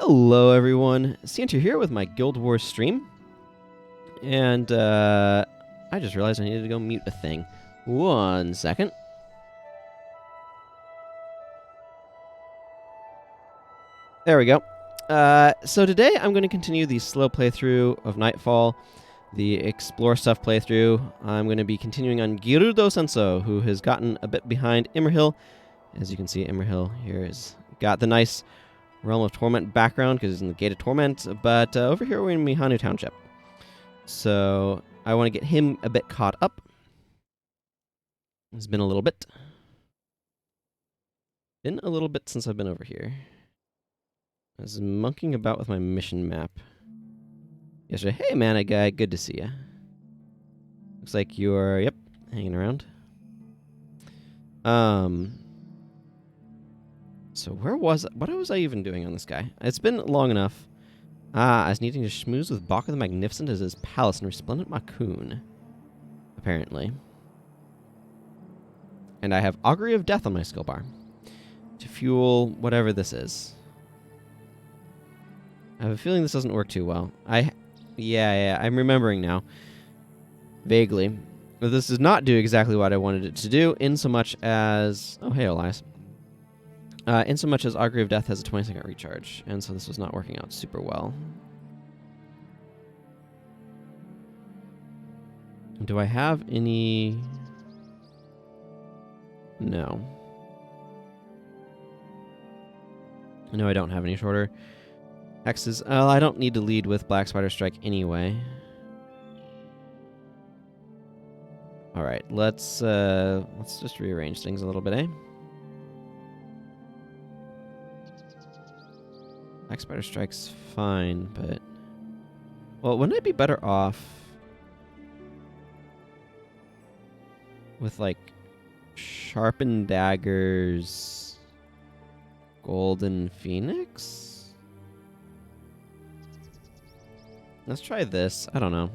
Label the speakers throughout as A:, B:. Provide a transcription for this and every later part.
A: Hello everyone, Santa here with my Guild Wars stream, and I just realized I needed to go mute a thing. 1 second. There we go. So today I'm going to continue the slow playthrough of Nightfall, the explore stuff playthrough. I'm going to be continuing on Girudo Sensou, who has gotten a bit behind Imrahil. As you can see, Imrahil here has got the nice Realm of Torment background because it's in the Gate of Torment, but over here we're in Mihanu Township. So I want to get him a bit caught up. It's been a little bit. Been a little bit since I've been over here. I was monkeying about with my mission map yesterday. Hey, Mana Guy, good to see ya. Looks like you're, yep, hanging around. So what was I even doing on this guy? It's been long enough. I was needing to schmooze with Baka the Magnificent as his palace and Resplendent Macoon. Apparently. And I have Augury of Death on my skill bar. To fuel whatever this is. I have a feeling this doesn't work too well. Yeah, I'm remembering now. Vaguely. But this does not do exactly what I wanted it to do, in so much as... Oh, hey, Elias. In so much as Augury of Death has a 20-second recharge, and so this was not working out super well. Do I have any... No. No, I don't have any shorter hexes. I don't need to lead with Black Spider Strike anyway. Alright, let's just rearrange things a little bit, eh? Black Spider Strike's fine, but... Well, wouldn't I be better off with, like, Sharpened Daggers, Golden Phoenix? Let's try this. I don't know.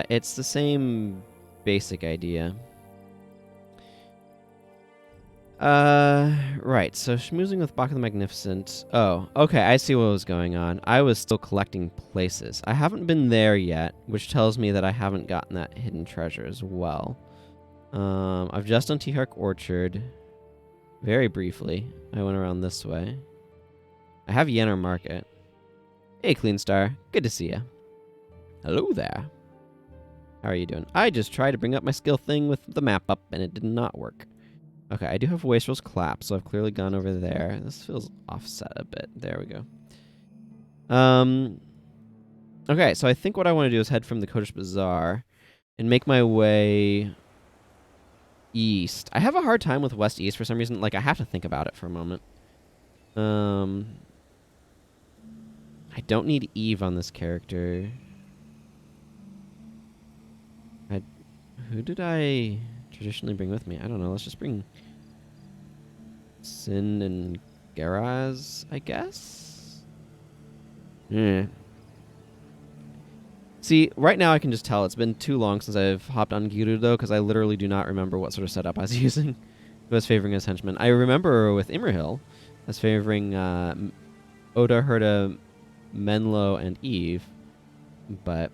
A: It's the same basic idea. Right, so schmoozing with Baka the Magnificent. Oh, okay, I see what was going on. I was still collecting places. I haven't been there yet, which tells me that I haven't gotten that hidden treasure as well. I've just done T-Hark Orchard. Very briefly. I went around this way. I have Yenner Market. Hey, Clean Star. Good to see ya. Hello there. How are you doing? I just tried to bring up my skill thing with the map up, and it did not work. Okay, I do have Wastrel's Clap, so I've clearly gone over there. This feels offset a bit. There we go. Okay, so I think what I want to do is head from the Kodesh Bazaar and make my way east. I have a hard time with west-east for some reason. Like, I have to think about it for a moment. I don't need Eve on this character. Who did I traditionally bring with me? I don't know. Let's just bring Sin and Geraz, I guess? Yeah. See, right now I can just tell it's been too long since I've hopped on Girudo because I literally do not remember what sort of setup I was using. I was favoring as henchman. I remember with Imrahil, I was favoring Oda, Herda, Menlo, and Eve, but...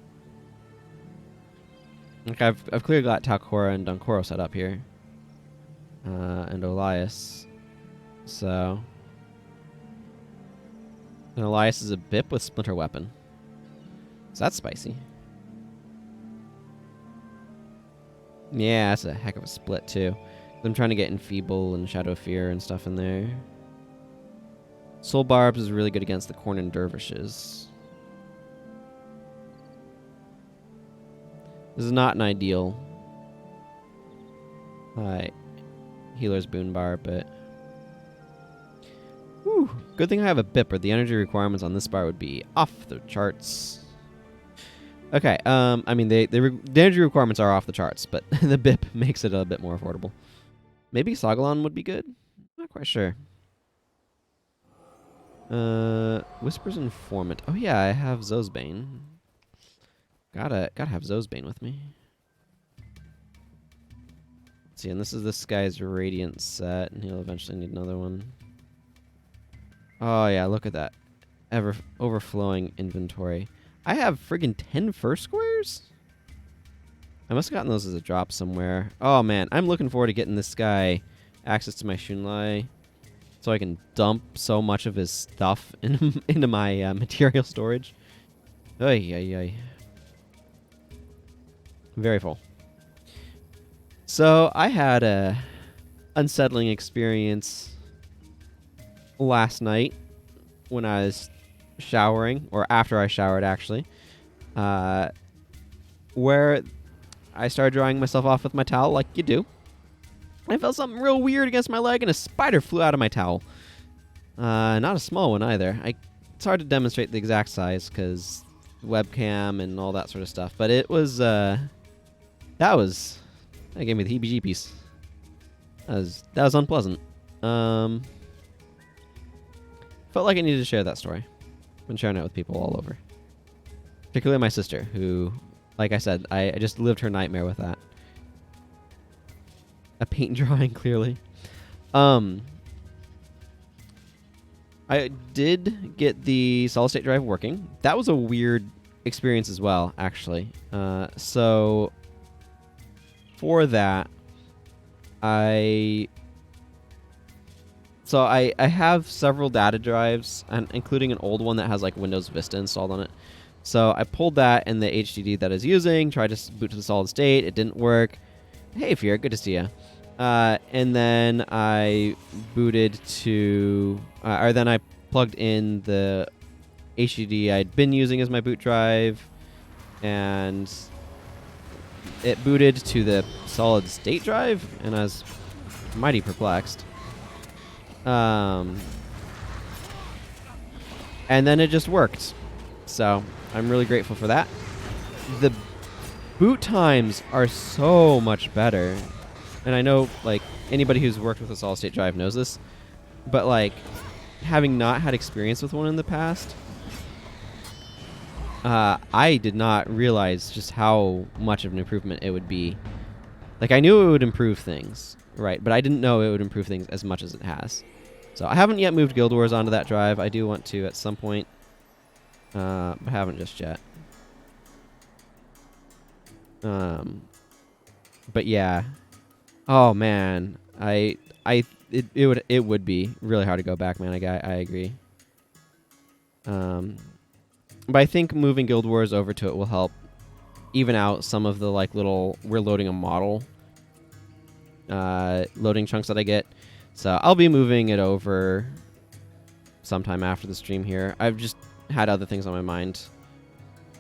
A: Like I've clearly got Talcora and Dunkoro set up here. And Elias. So. And Elias is a Bip with Splinter Weapon. So that's spicy. Yeah, that's a heck of a split too. I'm trying to get Enfeeble and Shadow Fear and stuff in there. Soul Barbs is really good against the Corn and Dervishes. This is not an ideal healer's boon bar, but... Whew, good thing I have a Bip, or the energy requirements on this bar would be off the charts. Okay, I mean, the energy requirements are off the charts, but the Bip makes it a bit more affordable. Maybe Sagalon would be good? Not quite sure. Whispers Informant. Oh yeah, I have Zosbane. Gotta have Zosbane with me. See, and this is this guy's Radiant set, and he'll eventually need another one. Oh, yeah, look at that. Overflowing inventory. I have friggin' 10 first squares? I must have gotten those as a drop somewhere. Oh, man. I'm looking forward to getting this guy access to my Shunlai so I can dump so much of his stuff into my material storage. Ay, ay, ay. Very full. So, I had a unsettling experience last night when I was showering, or after I showered, actually, where I started drying myself off with my towel like you do. I felt something real weird against my leg, and a spider flew out of my towel. Not a small one either. It's hard to demonstrate the exact size because webcam and all that sort of stuff, but it was, that gave me the heebie-jeebies. That was unpleasant. Felt like I needed to share that story. Been sharing it with people all over. Particularly my sister, who, like I said, I just lived her nightmare with that. A paint drawing, clearly. I did get the solid-state drive working. That was a weird experience as well, actually. So, for that, I have several data drives, and including an old one that has like Windows Vista installed on it. So I pulled that and the HDD that I was using, tried to boot to the solid state. It didn't work. Hey, Fear, good to see you. And then I booted to, or then I plugged in the HDD I'd been using as my boot drive, and it booted to the solid state drive, and I was mighty perplexed. And then it just worked. So I'm really grateful for that. The boot times are so much better. And I know, like, anybody who's worked with a solid state drive knows this. But, like, having not had experience with one in the past, I did not realize just how much of an improvement it would be. Like, I knew it would improve things, right? But I didn't know it would improve things as much as it has. So I haven't yet moved Guild Wars onto that drive. I do want to at some point, but haven't just yet. But yeah. Oh man, it would be really hard to go back, man. I agree. But I think moving Guild Wars over to it will help even out some of the like little we're loading a model loading chunks that I get. So I'll be moving it over sometime after the stream here. I've just had other things on my mind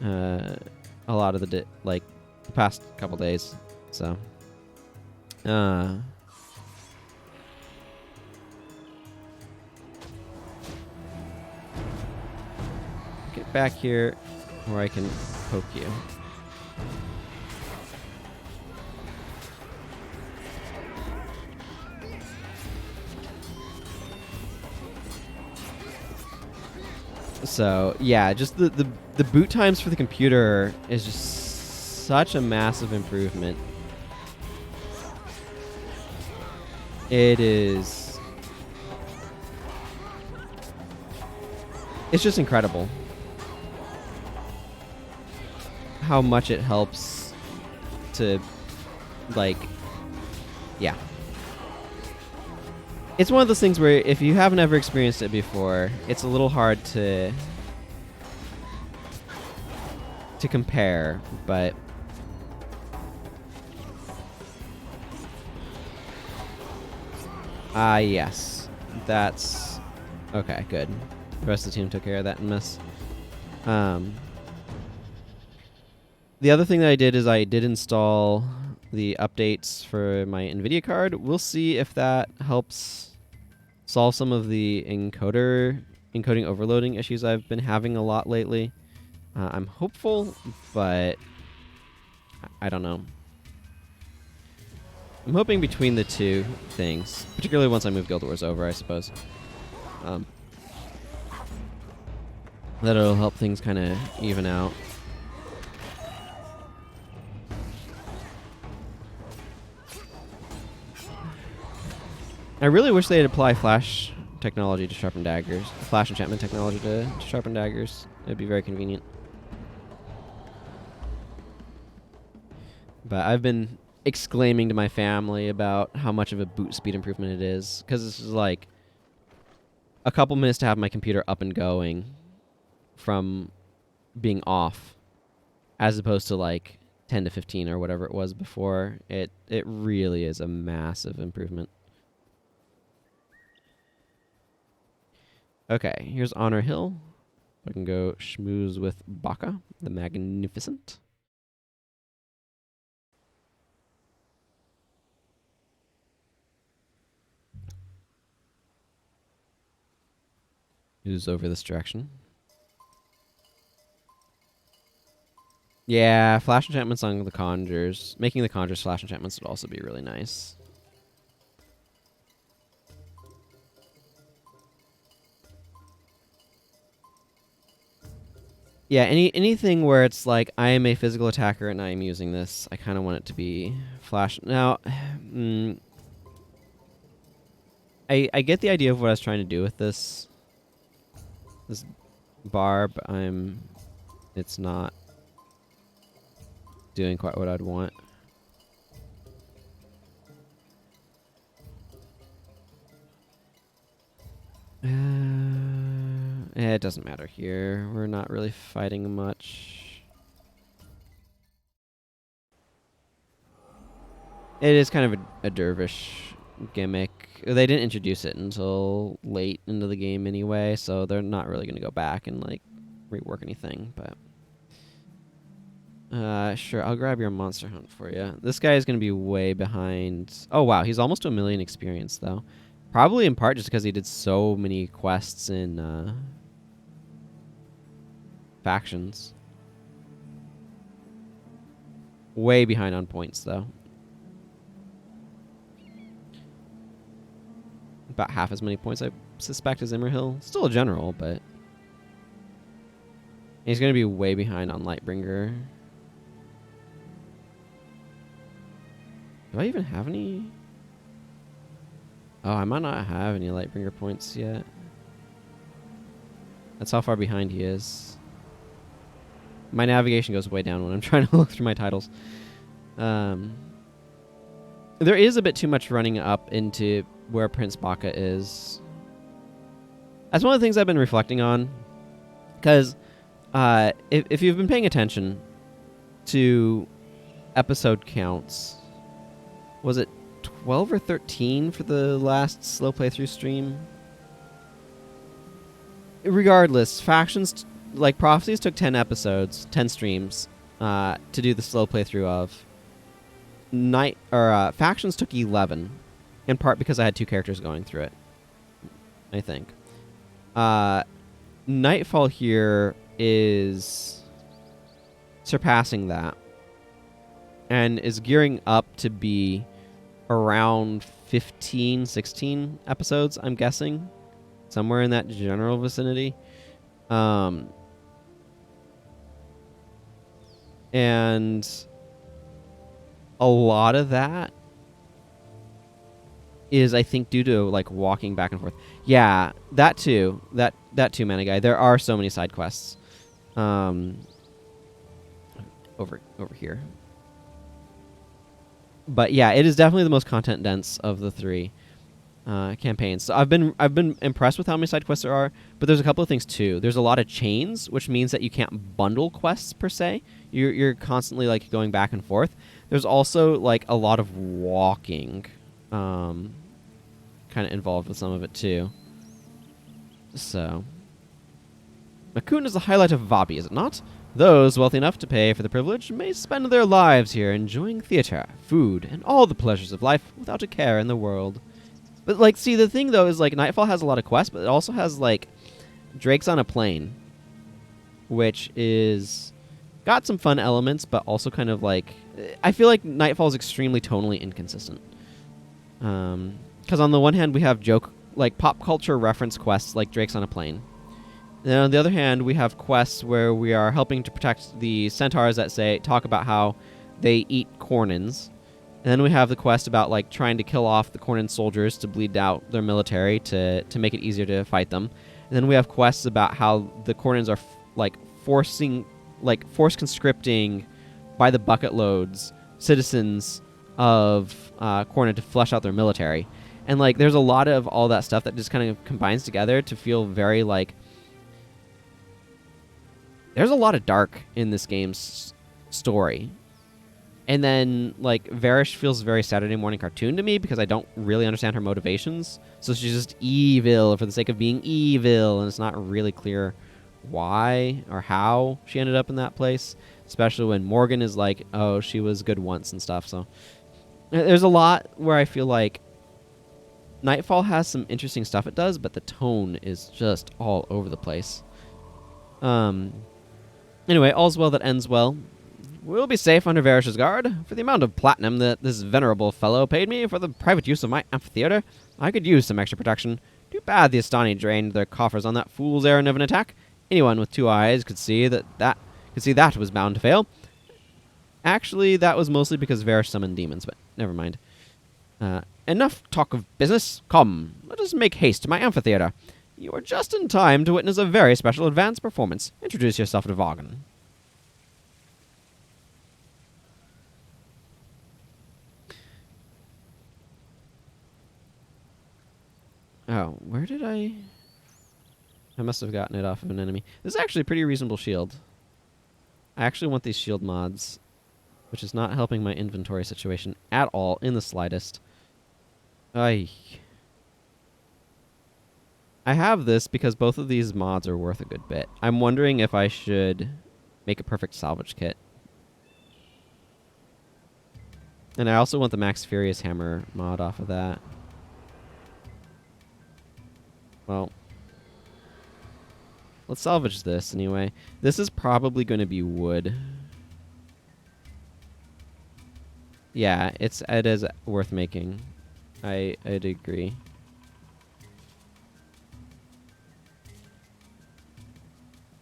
A: a lot of the past couple days. So get back here where I can poke you. So yeah, just the boot times for the computer is just such a massive improvement. It is. It's just incredible how much it helps to, like, yeah. It's one of those things where if you haven't ever experienced it before, it's a little hard to compare, but yes. That's okay, good. The rest of the team took care of that mess. The other thing that I did is I did install the updates for my NVIDIA card. We'll see if that helps solve some of the encoding overloading issues I've been having a lot lately. I'm hopeful, but I don't know. I'm hoping between the two things, particularly once I move Guild Wars over, I suppose, that it'll help things kind of even out. I really wish they'd apply flash technology to sharpen daggers. Flash enchantment technology to sharpen daggers. It'd be very convenient. But I've been exclaiming to my family about how much of a boot speed improvement it is, because this is like a couple minutes to have my computer up and going from being off, as opposed to like 10 to 15 or whatever it was before. It really is a massive improvement. Okay, here's Honor Hill. I can go schmooze with Baka, the Magnificent. Who's over this direction? Yeah, flash enchantments on the conjures. Making the conjures flash enchantments would also be really nice. Yeah, anything where it's like I am a physical attacker and I am using this, I kind of want it to be flash. Now, I get the idea of what I was trying to do with this bar, but it's not doing quite what I'd want. It doesn't matter here. We're not really fighting much. It is kind of a dervish gimmick. They didn't introduce it until late into the game anyway, so they're not really going to go back and like rework anything, but sure, I'll grab your monster hunt for you. This guy is going to be way behind. Oh wow, he's almost to 1 million experience though. Probably in part just because he did so many quests in factions. Way behind on points though. About half as many points I suspect as Imrahil. Still a general, but he's going to be way behind on Lightbringer. Do I even have any? Oh, I might not have any Lightbringer points yet. That's how far behind he is. My navigation goes way down when I'm trying to look through my titles. There is a bit too much running up into where Prince Baka is. That's one of the things I've been reflecting on. Because if you've been paying attention to episode counts, was it 12 or 13 for the last slow playthrough stream? Regardless, factions like Prophecies took 10 episodes, 10 streams to do the slow playthrough of. Factions took 11, in part because I had 2 characters going through it, I think. Nightfall here is surpassing that and is gearing up to be around 15, 16 episodes, I'm guessing. Somewhere in that general vicinity. And a lot of that is, I think, due to like walking back and forth. Yeah, that too. That too, Mana Guy. There are so many side quests. Over here. But yeah, it is definitely the most content dense of the 3 campaigns. So I've been impressed with how many side quests there are, but there's a couple of things too. There's a lot of chains, which means that you can't bundle quests per se. You're constantly like going back and forth. There's also like a lot of walking kind of involved with some of it too. So Makun is the highlight of Vabbi, is it not? Those wealthy enough to pay for the privilege may spend their lives here enjoying theater, food, and all the pleasures of life without a care in the world. But, like, see, the thing, though, is, like, Nightfall has a lot of quests, but it also has, like, Drake's on a Plane, which is got some fun elements, but also kind of, like, I feel like Nightfall is extremely tonally inconsistent. Because on the one hand, we have pop culture reference quests like Drake's on a Plane. And on the other hand, we have quests where we are helping to protect the centaurs that talk about how they eat cornins. And then we have the quest about like trying to kill off the Cornin soldiers to bleed out their military to make it easier to fight them. And then we have quests about how the Cornins are force conscripting by the bucket loads citizens of Cornin to flesh out their military. And like there's a lot of all that stuff that just kind of combines together to feel very like there's a lot of dark in this game's story. And then, like, Varish feels very Saturday morning cartoon to me because I don't really understand her motivations. So she's just evil for the sake of being evil, and it's not really clear why or how she ended up in that place. Especially when Morgan is like, oh, she was good once and stuff. So there's a lot where I feel like Nightfall has some interesting stuff it does, but the tone is just all over the place. Anyway, all's well that ends well. We'll be safe under Varish's guard. For the amount of platinum that this venerable fellow paid me for the private use of my amphitheater, I could use some extra protection. Too bad the Astani drained their coffers on that fool's errand of an attack. Anyone with 2 eyes could see that was bound to fail. Actually, that was mostly because Varish summoned demons, but never mind. Enough talk of business. Come, let us make haste to my amphitheater. You are just in time to witness a very special advanced performance. Introduce yourself to Vaughan. Oh, where did I must have gotten it off of an enemy. This is actually a pretty reasonable shield. I actually want these shield mods, which is not helping my inventory situation at all in the slightest. I have this because both of these mods are worth a good bit. I'm wondering if I should make a perfect salvage kit. And I also want the Max Furious Hammer mod off of that. Well, let's salvage this anyway. This is probably going to be wood. Yeah, it is worth making. I'd agree.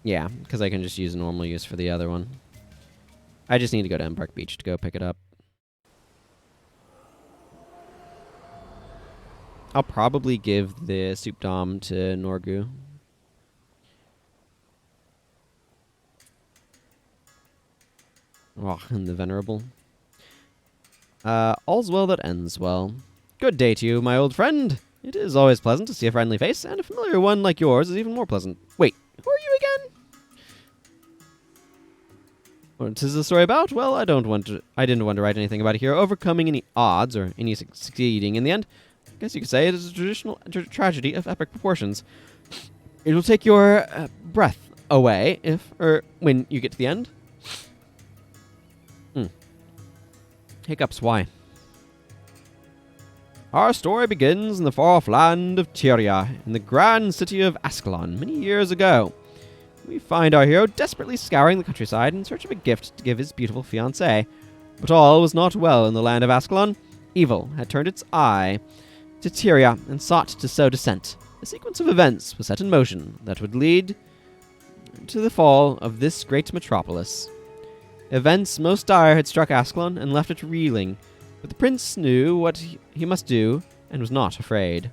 A: Yeah, because I can just use normal use for the other one. I just need to go to Embark Beach to go pick it up. I'll probably give the Soup Dom to Norgu. Oh, and the Venerable. All's well that ends well. Good day to you, my old friend. It is always pleasant to see a friendly face, and a familiar one like yours is even more pleasant. Wait, who are you again? What is the story about? Well, I didn't want to write anything about a hero overcoming any odds or any succeeding in the end. I guess you could say it is a traditional tragedy of epic proportions. It will take your breath away when you get to the end. Hiccups, why? Our story begins in the far-off land of Tyria, in the grand city of Ascalon, many years ago. We find our hero desperately scouring the countryside in search of a gift to give his beautiful fiancée. But all was not well in the land of Ascalon. Evil had turned its eye to Tyria and sought to sow dissent. A sequence of events was set in motion that would lead to the fall of this great metropolis. Events most dire had struck Ascalon and left it reeling, but the prince knew what he must do and was not afraid.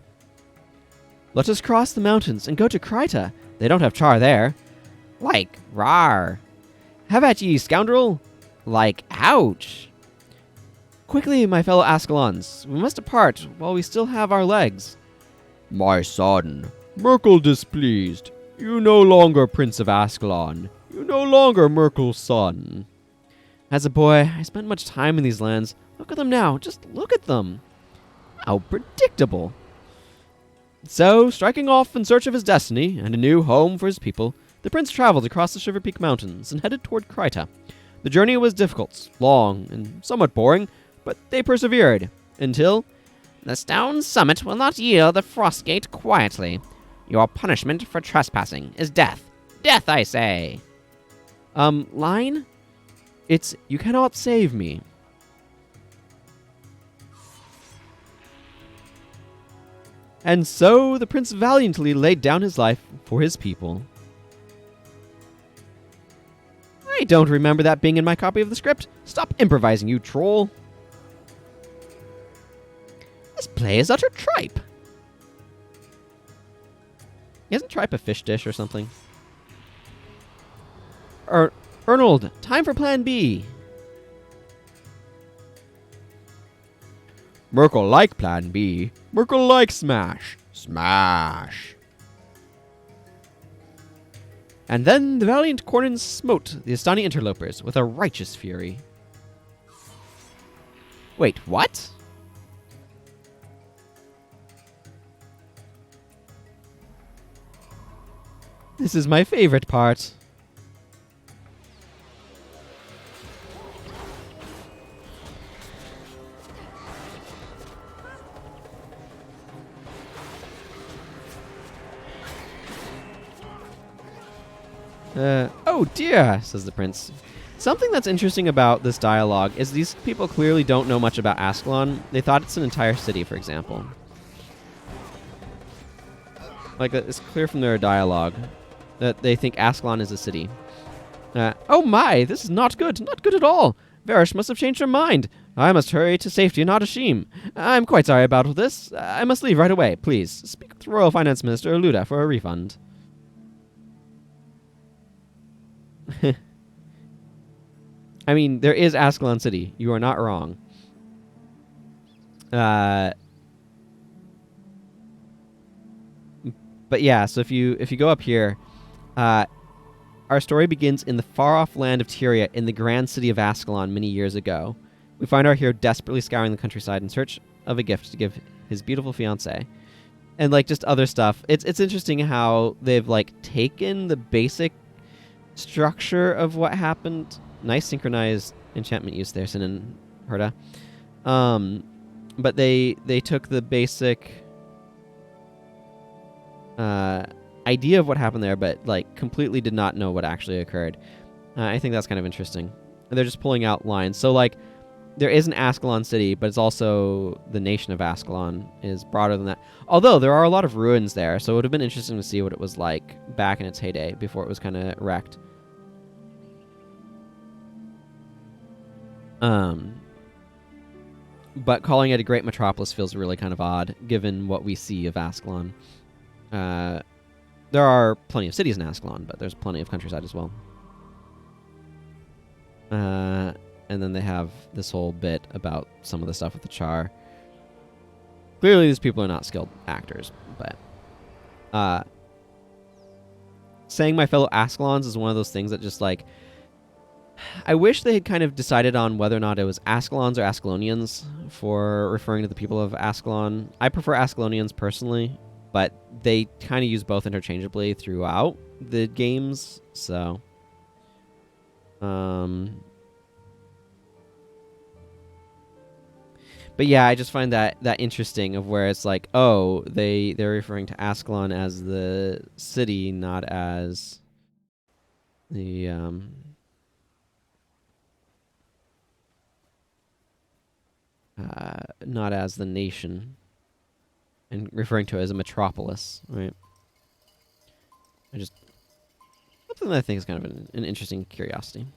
A: Let us cross the mountains and go to Kryta. They don't have char there. Like, rar. Have at ye, scoundrel. Like, ouch. Quickly, my fellow Ascalons, we must depart while we still have our legs. My son, Merkel displeased. You no longer Prince of Ascalon. You no longer Merkel's son. As a boy, I spent much time in these lands. Look at them now. Just look at them. How predictable. So, striking off in search of his destiny and a new home for his people, the prince traveled across the Shiver Peak Mountains and headed toward Kryta. The journey was difficult, long, and somewhat boring, but they persevered until... The stone summit will not yield the frost gate quietly. Your punishment for trespassing is death. Death, I say. Line? It's, you cannot save me. And so the prince valiantly laid down his life for his people. I don't remember that being in my copy of the script. Stop improvising, you troll.
B: This play is utter tripe.
A: Isn't tripe a fish dish or something? Arnold, time for plan B.
B: Merkel like plan B. Merkel like smash. Smash.
A: And then the valiant Cornyn smote the Astani interlopers with a righteous fury. Wait, what? This is my favorite part. Oh dear, says the prince. Something that's interesting about this dialogue is these people clearly don't know much about Ascalon. They thought it's an entire city, for example. Like, it's clear from their dialogue that they think Ascalon is a city. Oh my, this is not good at all. Varish must have changed her mind. I must hurry to safety in Hadashim. I'm quite sorry about all this. I must leave right away, please. Speak with Royal Finance Minister Luda for a refund. I mean, there is Ascalon City. You are not wrong. But yeah, so if you go up here, our story begins in the far-off land of Tyria in the grand city of Ascalon many years ago. We find our hero desperately scouring the countryside in search of a gift to give his beautiful fiancée. And, like, just other stuff. It's interesting how they've, like, taken the basic structure of what happened. Nice synchronized enchantment use there, Sin and Herda. But they took the basic idea of what happened there, but like completely did not know what actually occurred. I think that's kind of interesting. They're just pulling out lines. So like, there is an Ascalon city, but it's also the nation of Ascalon is broader than that. Although there are a lot of ruins there, so it would have been interesting to see what it was like back in its heyday before it was kind of wrecked. But calling it a great metropolis feels really kind of odd, given what we see of Ascalon. There are plenty of cities in Ascalon, but there's plenty of countryside as well. And then they have this whole bit about some of the stuff with the Char. Clearly, these people are not skilled actors, but saying my fellow Ascalons is one of those things that just like, I wish they had kind of decided on whether or not it was Ascalons or Ascalonians for referring to the people of Ascalon. I prefer Ascalonians personally, but they kind of use both interchangeably throughout the games, so but yeah, I just find that interesting of where it's like, oh, they're referring to Ascalon as the city, not as the not as the nation, and referring to it as a metropolis, right? Something that I think is kind of an interesting curiosity.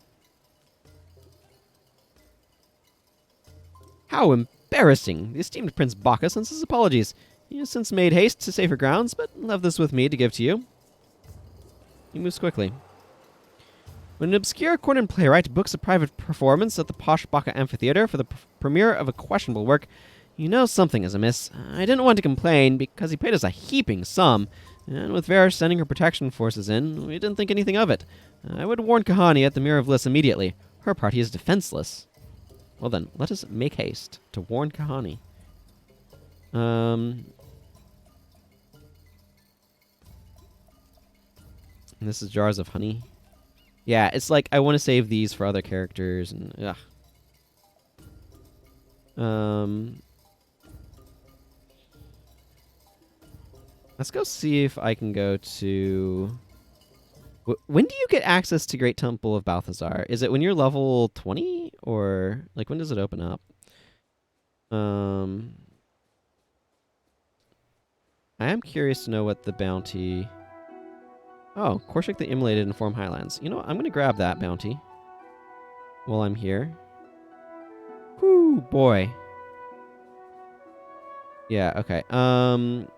A: How embarrassing! The esteemed Prince Baka sends his apologies. He has since made haste to safer grounds, but left this with me to give to you. He moves quickly. When an obscure Cornyn playwright books a private performance at the posh Baka Amphitheater for the premiere of a questionable work, you know something is amiss. I didn't want to complain, because he paid us a heaping sum, and with Varish sending her protection forces in, we didn't think anything of it. I would warn Kahani at the Mirror of Bliss immediately. Her party is defenseless. Well then, let us make haste to warn Kahani. And this is jars of honey. Yeah, it's like I want to save these for other characters, and ugh. Let's go see if I can go to... When do you get access to Great Temple of Balthazar? Is it when you're level 20? Or, like, when does it open up? I am curious to know what the bounty... Oh, Korshik the Immolated in Form Highlands. You know what? I'm going to grab that bounty while I'm here. Whoo, boy. Yeah, okay. I'm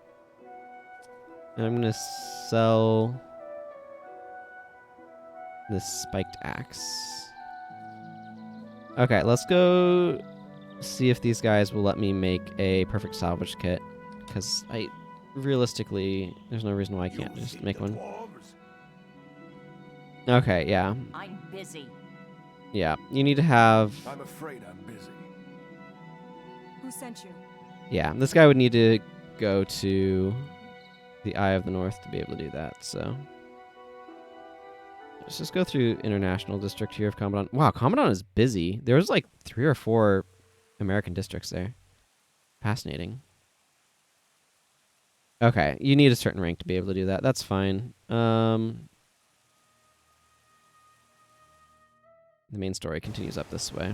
A: gonna sell this spiked axe. Okay, let's go see if these guys will let me make a perfect salvage kit. Because realistically, there's no reason why I can't just make one. Okay, yeah.
C: I'm busy.
A: Yeah, you need to have...
D: I'm afraid I'm busy.
E: Who sent you?
A: Yeah, this guy would need to go to the Eye of the North to be able to do that, so... Let's just go through International District here of Commandant. Wow, Commandant is busy. There's like 3 or 4 American districts there. Fascinating. Okay, you need a certain rank to be able to do that. That's fine. The main story continues up this way.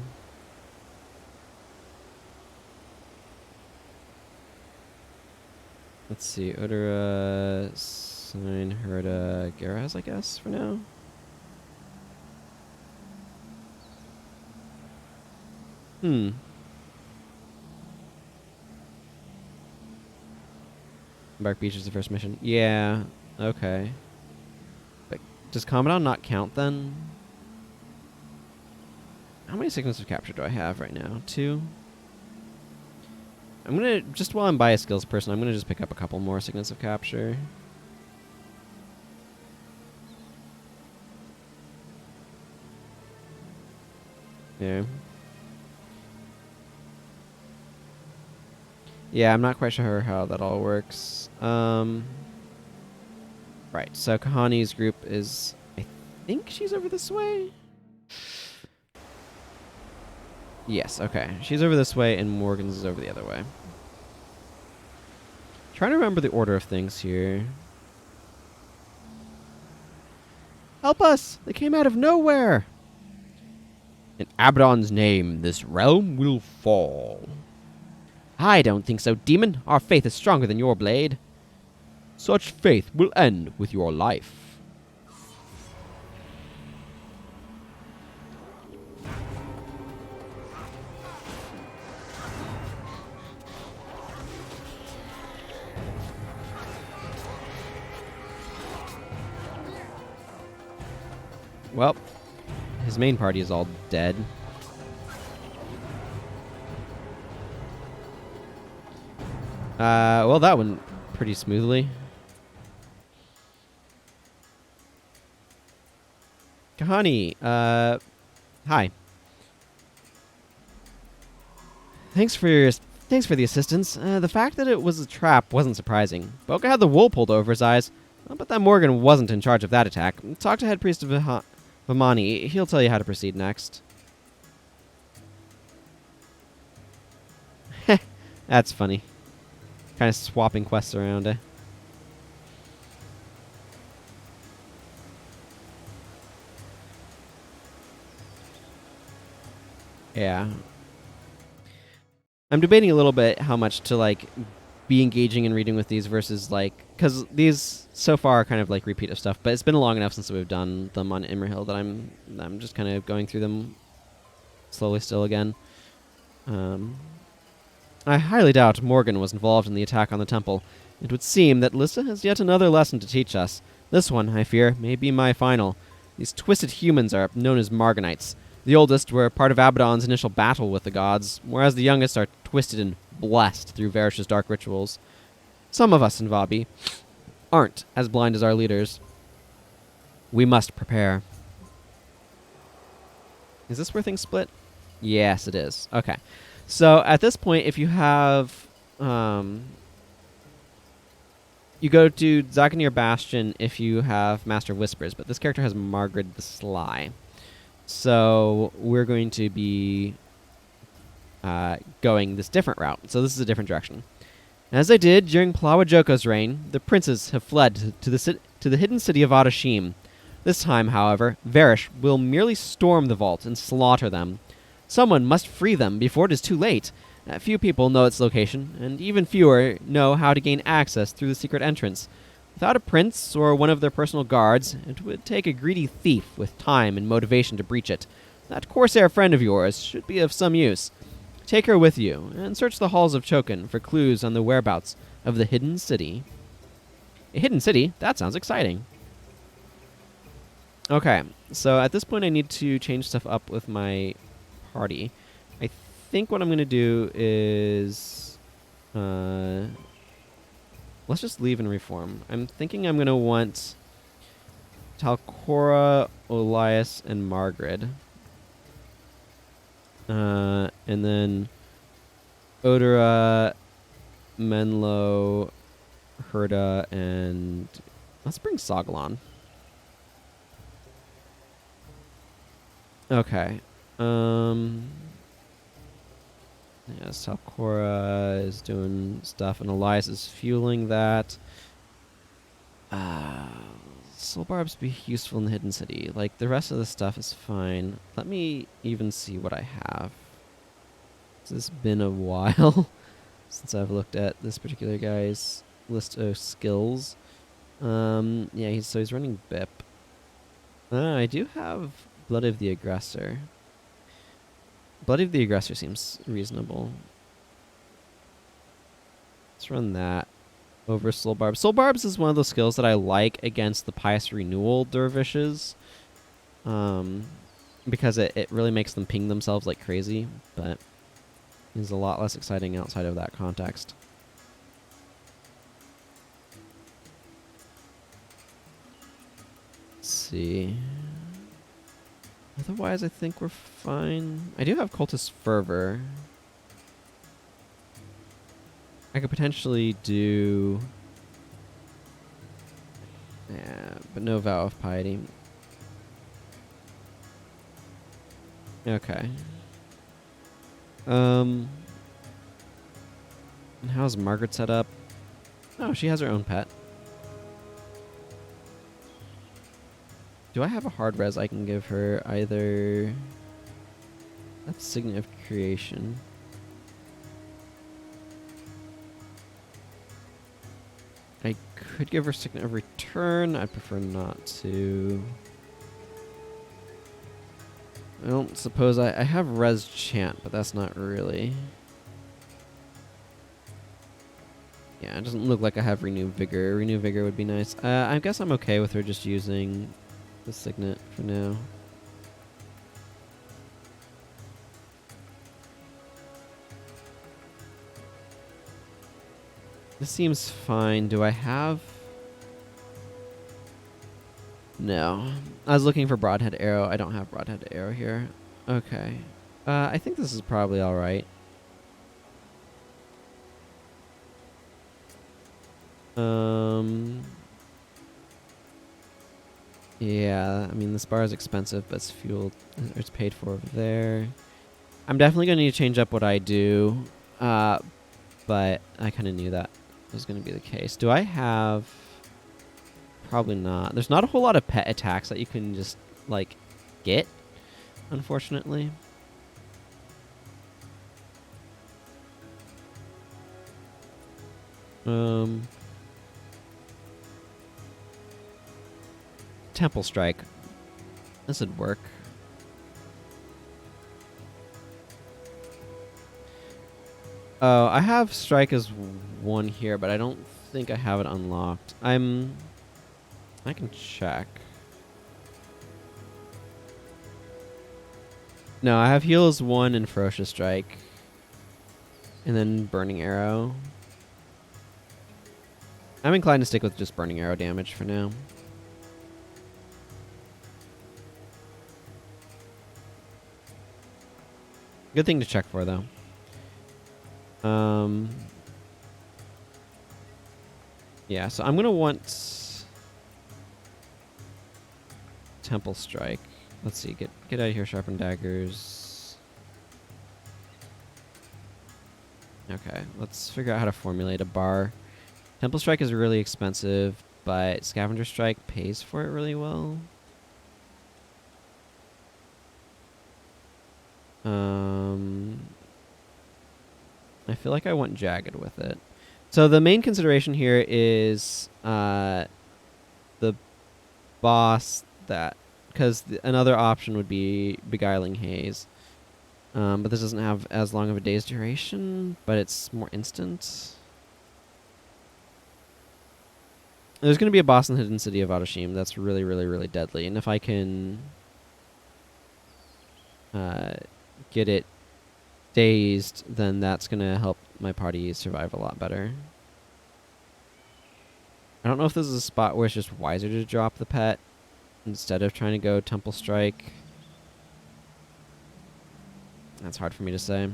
A: Let's see. Odura, Sign, Herda, Geraz, I guess, for now. Embark Beach is the first mission. Yeah, okay. But does Commandant not count then? How many signals of capture do I have right now? 2? I'm gonna, just while I'm by a skills person, I'm gonna just pick up a couple more signals of capture. Yeah. Yeah, I'm not quite sure how that all works. Right, so Kahani's group is... I think she's over this way? Yes, okay. She's over this way, and Morgan's is over the other way. Trying to remember the order of things here. Help us! They came out of nowhere!
B: In Abaddon's name, this realm will fall.
A: I don't think so, demon. Our faith is stronger than your blade.
B: Such faith will end with your life.
A: Well, his main party is all dead. Well, that went pretty smoothly. Kahani, hi. Thanks for the assistance. The fact that it was a trap wasn't surprising. Boca had the wool pulled over his eyes. I'll bet that Morgan wasn't in charge of that attack. Talk to Head Priest of Vamani. He'll tell you how to proceed next. That's funny. Kind of swapping quests around, eh? Yeah. I'm debating a little bit how much to, like, be engaging in reading with these versus, like... Because these, so far, are kind of, like, repeat of stuff, but it's been long enough since we've done them on Imrahil that I'm just kind of going through them slowly still again. I highly doubt Morgan was involved in the attack on the temple. It would seem that Lissa has yet another lesson to teach us. This one, I fear, may be my final. These twisted humans are known as Marganites. The oldest were part of Abaddon's initial battle with the gods, whereas the youngest are twisted and blessed through Varish's dark rituals. Some of us in Vabbi aren't as blind as our leaders. We must prepare. Is this where things split? Yes, it is. Okay. So at this point, if you have, you go to Zaganir Bastion if you have Master of Whispers, but this character has Margaret the Sly. So we're going to be going this different route. So this is a different direction. As they did during Plawajoko's reign, the princes have fled to the hidden city of Adashim. This time, however, Varish will merely storm the vault and slaughter them. Someone must free them before it is too late. Few people know its location, and even fewer know how to gain access through the secret entrance. Without a prince or one of their personal guards, it would take a greedy thief with time and motivation to breach it. That corsair friend of yours should be of some use. Take her with you and search the halls of Chokin for clues on the whereabouts of the hidden city. A hidden city? That sounds exciting. Okay, so at this point I need to change stuff up with my party. I think what I'm going to do is... let's just leave and reform. I'm thinking I'm going to want Talcora, Olias, and Margaret. And then Odora, Menlo, Herda, and let's bring Sogalon. Okay. Yes, Talcora is doing stuff, and Elias is fueling that. Soul Barbs be useful in the Hidden City. Like, the rest of the stuff is fine. Let me even see what I have. It's been a while since I've looked at this particular guy's list of skills. Yeah, he's running BIP. I do have Blood of the Aggressor. Blood of the Aggressor seems reasonable. Let's run that over Soul Barbs. Soul Barbs is one of those skills that I like against the Pious Renewal dervishes. Because it really makes them ping themselves like crazy, but is a lot less exciting outside of that context. Let's see. Otherwise, I think we're fine. I do have Cultist Fervor. I could potentially do... Yeah, but no Vow of Piety. Okay. And how's Margaret set up? Oh, she has her own pet. Do I have a hard res I can give her? Either... That's Signet of Creation. I could give her Signet of Return. I'd prefer not to. I don't suppose I have Res Chant, but that's not really. Yeah, it doesn't look like I have Renew Vigor. Renew Vigor would be nice. I guess I'm okay with her just using the Signet for now. This seems fine. Do I have... No. I was looking for Broadhead Arrow. I don't have Broadhead Arrow here. Okay. I think this is probably alright. Yeah, I mean, this bar is expensive, but it's fueled, or it's paid for over there. I'm definitely going to need to change up what I do, but I kind of knew that was going to be the case. Do I have... Probably not. There's not a whole lot of pet attacks that you can just, like, get, unfortunately. Temple Strike. This would work. Oh, I have Strike as one here, but I don't think I have it unlocked. I can check. No, I have Heal as 1 and Ferocious Strike. And then Burning Arrow. I'm inclined to stick with just Burning Arrow damage for now. Good thing to check for, though. Yeah, so I'm going to want Temple Strike. Let's see, get out of here, Sharpened Daggers. Okay, let's figure out how to formulate a bar. Temple Strike is really expensive, but Scavenger Strike pays for it really well. I feel like I want Jagged with it. So the main consideration here is the boss that... Because another option would be Beguiling Haze. But this doesn't have as long of a day's duration, but it's more instant. There's going to be a boss in the hidden city of Adashim that's really, really, really deadly. And if I can get it dazed, then that's going to help my party survive a lot better. I don't know if this is a spot where it's just wiser to drop the pet instead of trying to go Temple Strike. That's hard for me to say.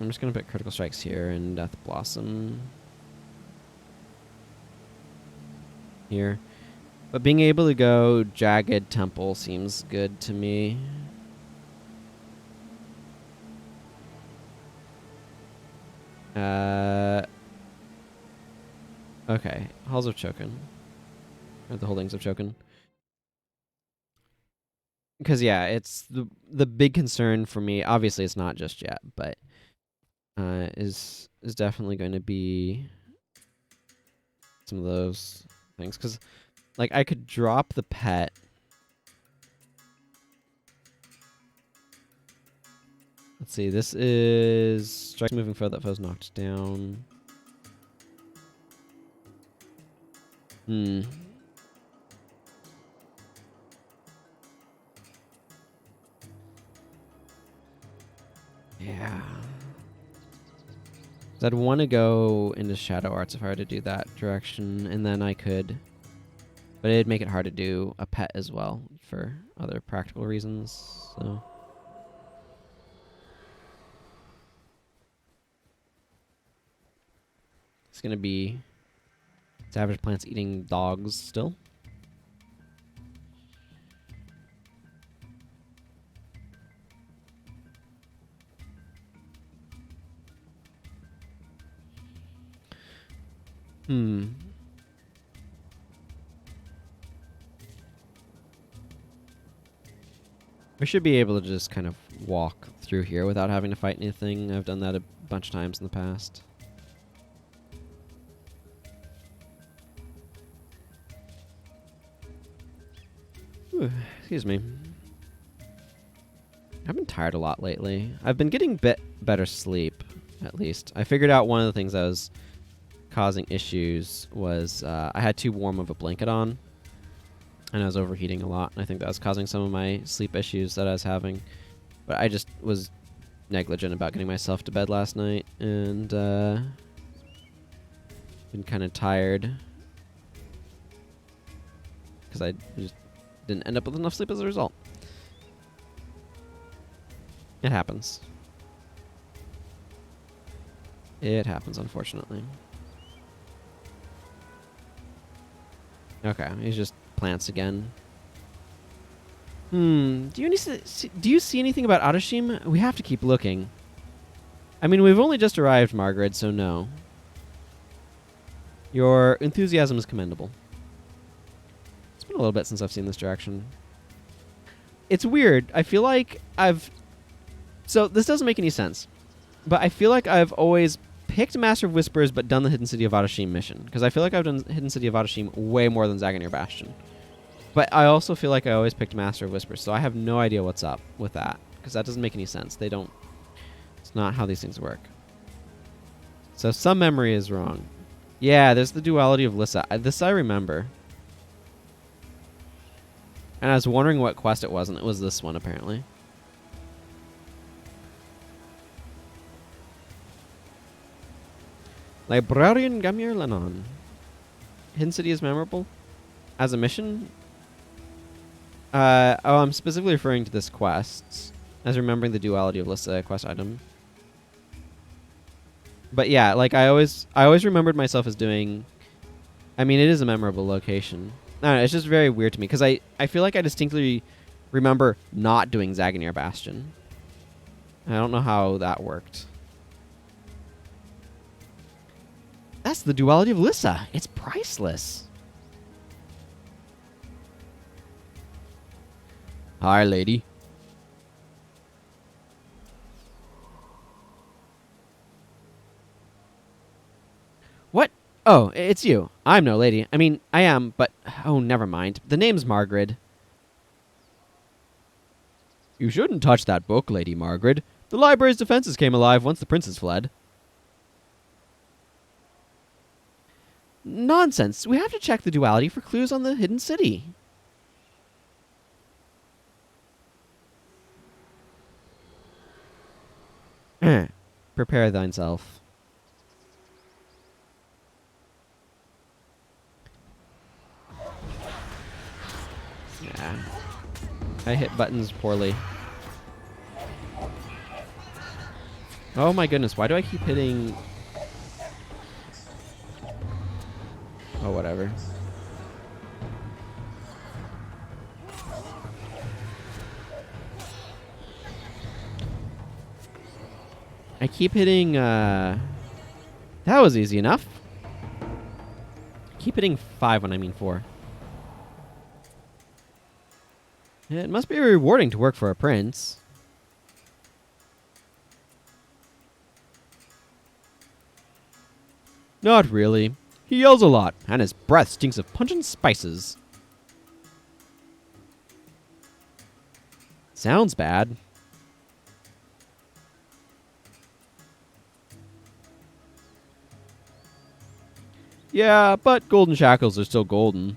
A: I'm just going to put Critical Strikes here and Death Blossom here. But being able to go Jagged Temple seems good to me. Okay, Halls of Chokin. Or the Holdings of Chokin. Because, yeah, it's the big concern for me. Obviously, it's not just yet, but is definitely going to be some of those things. Because, like, I could drop the pet. Let's see, this is strikes moving foe that foe's knocked down. Yeah. I'd want to go into Shadow Arts if I were to do that direction, and then I could... But it'd make it hard to do a pet as well for other practical reasons, so... It's going to be Savage Plants eating dogs still. We should be able to just kind of walk through here without having to fight anything. I've done that a bunch of times in the past. Ooh, excuse me. I've been tired a lot lately. I've been getting better sleep, at least. I figured out one of the things that was causing issues was I had too warm of a blanket on, and I was overheating a lot, and I think that was causing some of my sleep issues that I was having. But I just was negligent about getting myself to bed last night, and been kind of tired because I just didn't end up with enough sleep as a result. It happens. It happens, unfortunately. Okay, he's just plants again. Do you see anything about Adashim? We have to keep looking. I mean, we've only just arrived, Margaret, so no. Your enthusiasm is commendable. It's been a little bit since I've seen this direction. It's weird. I feel like So, this doesn't make any sense. But I feel like I've always picked Master of Whispers but done the Hidden City of Adashim mission. Because I feel like I've done Hidden City of Adashim way more than Zaganir Bastion. But I also feel like I always picked Master of Whispers, so I have no idea what's up with that. Because that doesn't make any sense. It's not how these things work. So some memory is wrong. Yeah, there's the duality of Lissa. This I remember. And I was wondering what quest it was, and it was this one, apparently. Librarian Gamir Lanon. Hidden City is memorable? As a mission? I'm specifically referring to this quest. As remembering the duality of Lissa quest item. But yeah, like I always remembered myself as doing... I mean, it is a memorable location. I don't know, it's just very weird to me, because I feel like I distinctly remember not doing Zaganir Bastion. I don't know how that worked. That's the duality of Lissa. It's priceless. Hi, lady. What? Oh, it's you. I'm no lady. I mean, I am, but oh, never mind. The name's Margaret.
B: You shouldn't touch that book, Lady Margaret. The library's defenses came alive once the princes fled.
A: Nonsense. We have to check the duality for clues on the hidden city. Prepare thyself. Yeah. I hit buttons poorly. Oh my goodness, why do I keep hitting... Oh, whatever. I keep hitting, That was easy enough. I keep hitting 5 when I mean 4. It must be rewarding to work for a prince.
B: Not really. He yells a lot, and his breath stinks of pungent spices.
A: Sounds bad.
B: Yeah, but golden shackles are still golden.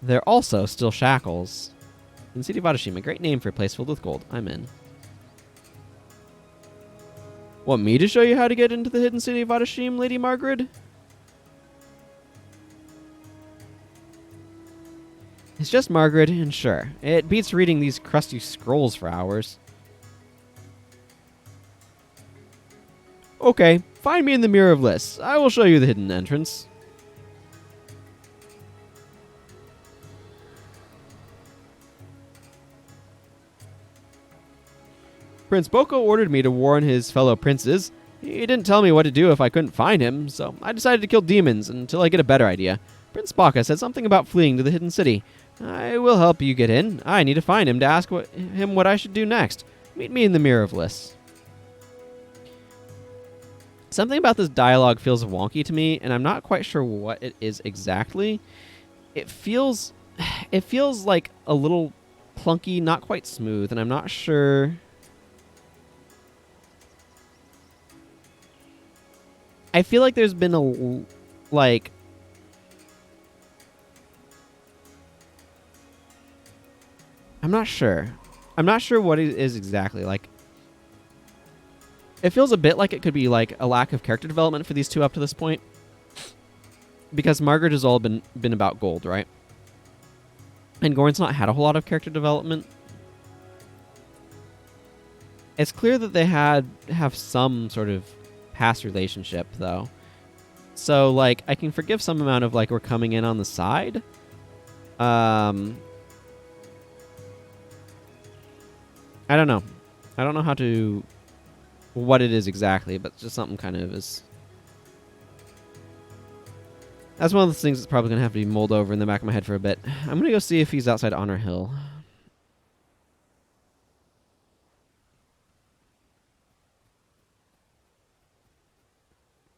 A: They're also still shackles. In City of Adashim, a great name for a place filled with gold. I'm in.
B: Want me to show you how to get into the hidden city of Adashim, Lady Margaret?
A: It's just Margaret, and sure, it beats reading these crusty scrolls for hours.
B: Okay, find me in the Mirror of Lists. I will show you the hidden entrance. Prince Boko ordered me to warn his fellow princes. He didn't tell me what to do if I couldn't find him, so I decided to kill demons until I get a better idea. Prince Baka said something about fleeing to the hidden city. I will help you get in. I need to find him to ask him what I should do next. Meet me in the Mirror of Lists.
A: Something about this dialogue feels wonky to me, and I'm not quite sure what it is exactly. It feels like a little clunky, not quite smooth, and I'm not sure. I feel like there's been I'm not sure. I'm not sure what it is exactly. Like, it feels a bit like it could be like a lack of character development for these two up to this point. Because Margaret has all been about gold, right? And Gorin's not had a whole lot of character development. It's clear that they have some sort of past relationship, though. So, like, I can forgive some amount of, like, we're coming in on the side. I don't know. I don't know what it is exactly, but just something kind of is. That's one of the things that's probably going to have to be mulled over in the back of my head for a bit. I'm going to go see if he's outside Honor Hill.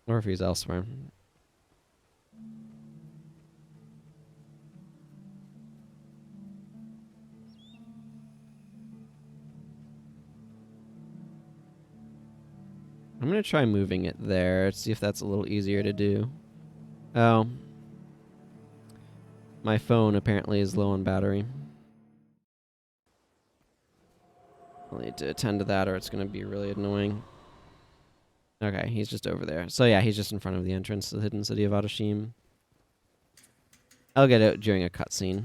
A: Or if he's elsewhere. I'm going to try moving it there, see if that's a little easier to do. Oh. My phone apparently is low on battery. I'll need to attend to that or it's going to be really annoying. Okay, he's just over there. So yeah, he's just in front of the entrance to the hidden city of Adashim. I'll get it during a cutscene.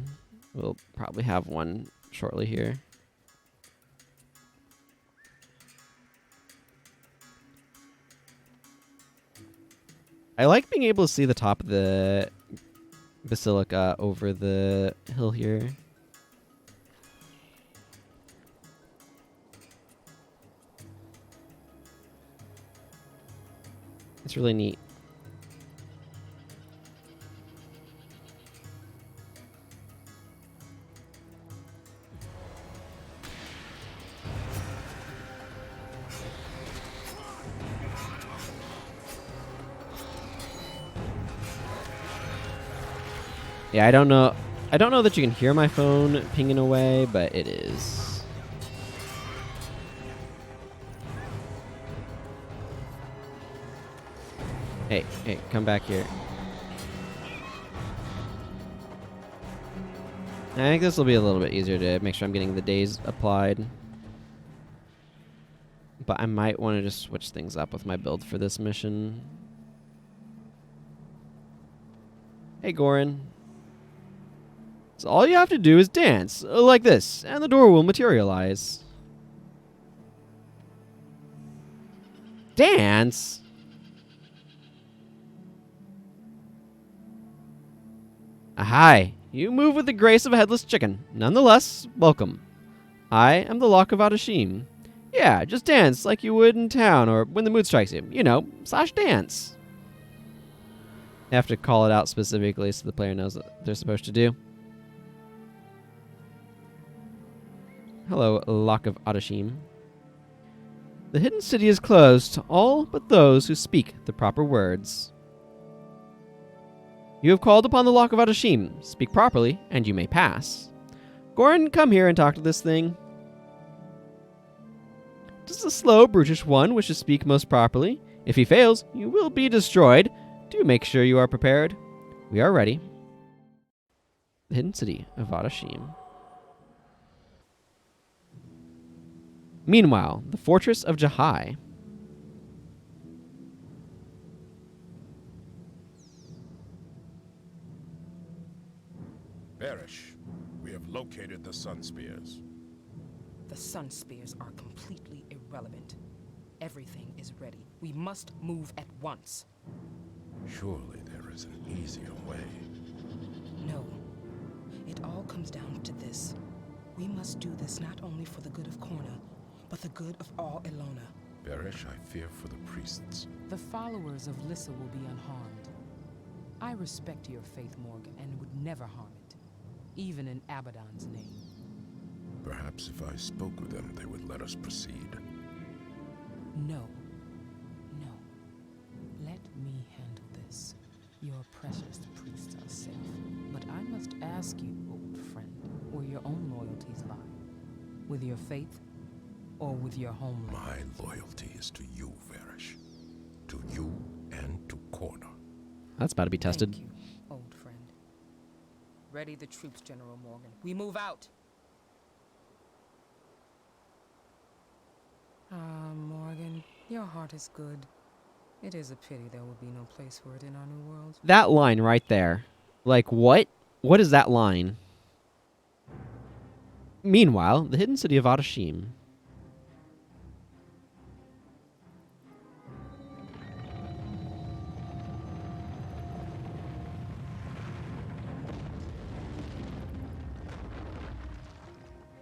A: We'll probably have one shortly here. I like being able to see the top of the basilica over the hill here. It's really neat. Yeah, I don't know. I don't know that you can hear my phone pinging away, but it is. Hey, come back here. I think this will be a little bit easier to make sure I'm getting the days applied. But I might want to just switch things up with my build for this mission. Hey, Goran. So all you have to do is dance, like this, and the door will materialize. Dance? Hi. You move with the grace of a headless chicken. Nonetheless, welcome. I am the Lock of Adashim. Yeah, just dance like you would in town or when the mood strikes you. You know, /dance. You have to call it out specifically so the player knows what they're supposed to do. Hello, Lock of Adashim. The hidden city is closed to all but those who speak the proper words. You have called upon the Lock of Adashim. Speak properly, and you may pass. Goran, come here and talk to this thing. Does the slow, brutish one wish to speak most properly? If he fails, you will be destroyed. Do make sure you are prepared. We are ready. The hidden city of Adashim. Meanwhile, the fortress of Jahai.
C: Barish, we have located the Sun Spears.
D: The Sun Spears are completely irrelevant. Everything is ready. We must move at once.
C: Surely there is an easier way.
D: No. It all comes down to this. We must do this not only for the good of Korna, but the good of all Elona.
C: Barish, I fear for the priests.
D: The followers of Lissa will be unharmed. I respect your faith, Morgan, and would never harm it, even in Abaddon's name.
C: Perhaps if I spoke with them, they would let us proceed.
D: No. No. Let me handle this. Your precious priests are safe. But I must ask you, old friend, where your own loyalties lie. With your faith, or with your homeland?
C: My loyalty is to you, Varish. To you and to Korna.
A: That's about to be tested.
D: Thank you, old friend. Ready the troops, General Morgan. We move out! Ah, Morgan, your heart is good. It is a pity there will be no place for it in our new world.
A: That line right there. Like, what? What is that line? Meanwhile, the hidden city of Adashim.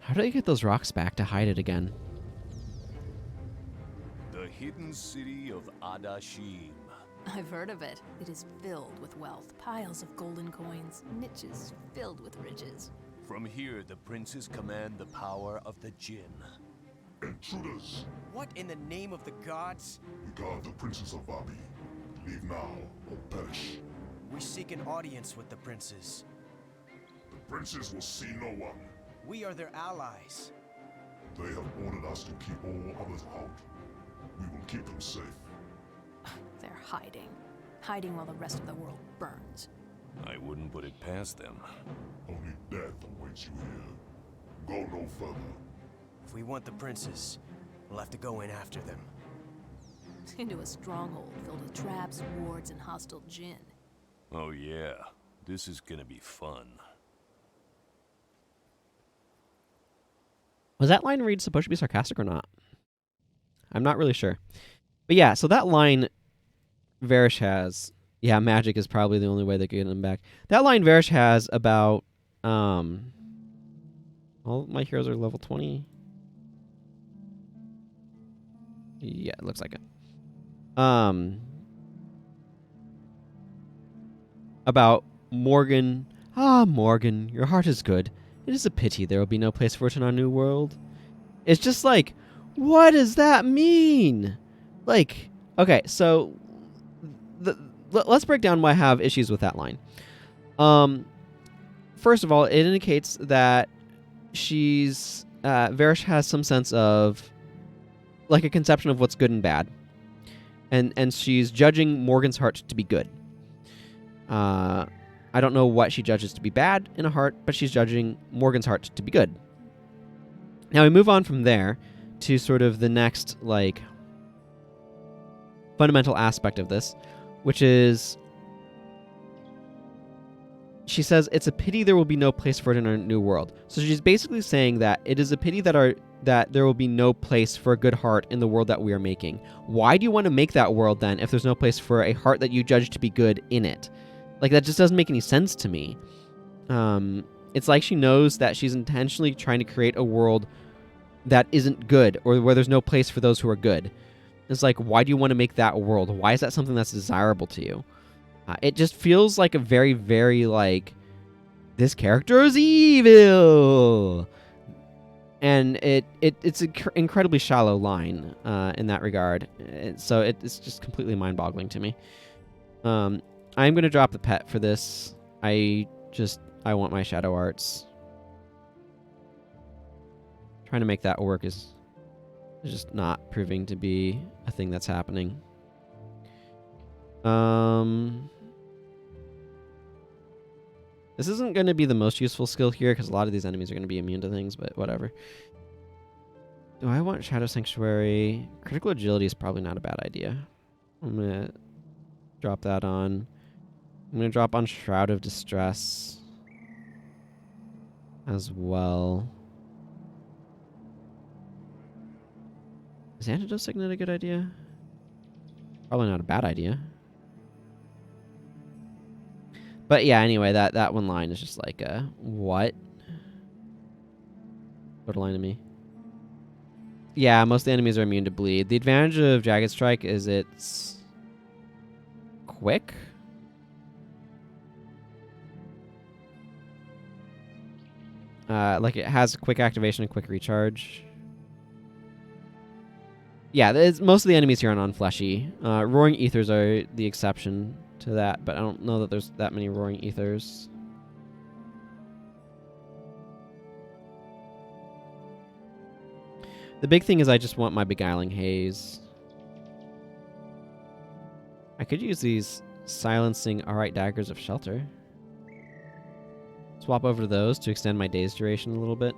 A: How do I get those rocks back to hide it again?
F: The hidden city of Adashim.
G: I've heard of it. It is filled with wealth, piles of golden coins, niches filled with riches.
F: From here, the princes command the power of the Djinn.
H: Intruders!
I: What in the name of the gods?
H: We guard the princess of Vabbi. Leave now, or perish.
I: We seek an audience with the princes.
H: The princes will see no one.
I: We are their allies.
H: They have ordered us to keep all others out. We will keep them safe.
G: They're hiding. Hiding while the rest of the world burns.
F: I wouldn't put it past them.
H: Only death awaits you here. Go no further.
I: If we want the princes, we'll have to go in after them.
G: Into a stronghold filled with traps, wards, and hostile Djinn.
F: Oh yeah, this is gonna be fun.
A: Was that line read supposed to be sarcastic or not? I'm not really sure. But yeah, so that line Varish has, yeah, magic is probably the only way they could get him back. That line Varish has about, all my heroes are level 20. Yeah, it looks like it. About Morgan. Ah, Morgan, your heart is good. It is a pity there will be no place for it in our new world. It's just like, what does that mean? Like, okay, so let's break down why I have issues with that line.
B: first of all, it indicates that she's Varish has some sense of like a conception of what's good and bad, and she's judging Morgan's heart to be good. I don't know what she judges to be bad in a heart, but she's judging Morgan's heart to be good. Now we move on from there to sort of the next like fundamental aspect of this, which is she says it's a pity there will be no place for it in our new world. So she's basically saying that it is a pity that there will be no place for a good heart in the world that we are making. Why do you want to make that world then if there's no place for a heart that you judge to be good in it? Like, that just doesn't make any sense to me. It's like she knows that she's intentionally trying to create a world that isn't good, or where there's no place for those who are good. It's like, why do you want to make that world? Why is that something that's desirable to you? It just feels like a very, very, like, this character is evil! And it's an incredibly shallow line in that regard. So it's just completely mind-boggling to me. I'm going to drop the pet for this. I want my shadow arts. Trying to make that work is just not proving to be a thing that's happening. This isn't going to be the most useful skill here because a lot of these enemies are going to be immune to things, but whatever. Do I want Shadow Sanctuary? Critical Agility is probably not a bad idea. I'm going to drop that on. I'm going to drop on Shroud of Distress as well. Is Antidote Signet a good idea? Probably not a bad idea. But yeah, anyway, that one line is just like, what? Sort of line to me. Yeah, most of the enemies are immune to bleed. The advantage of Jagged Strike is it's quick. Like it has quick activation and quick recharge. Yeah, most of the enemies here are non-fleshy. Roaring Ethers are the exception to that, but I don't know that there's that many Roaring Ethers. The big thing is I just want my Beguiling Haze. I could use these Silencing Alright Daggers of Shelter. Swap over to those to extend my day's duration a little bit.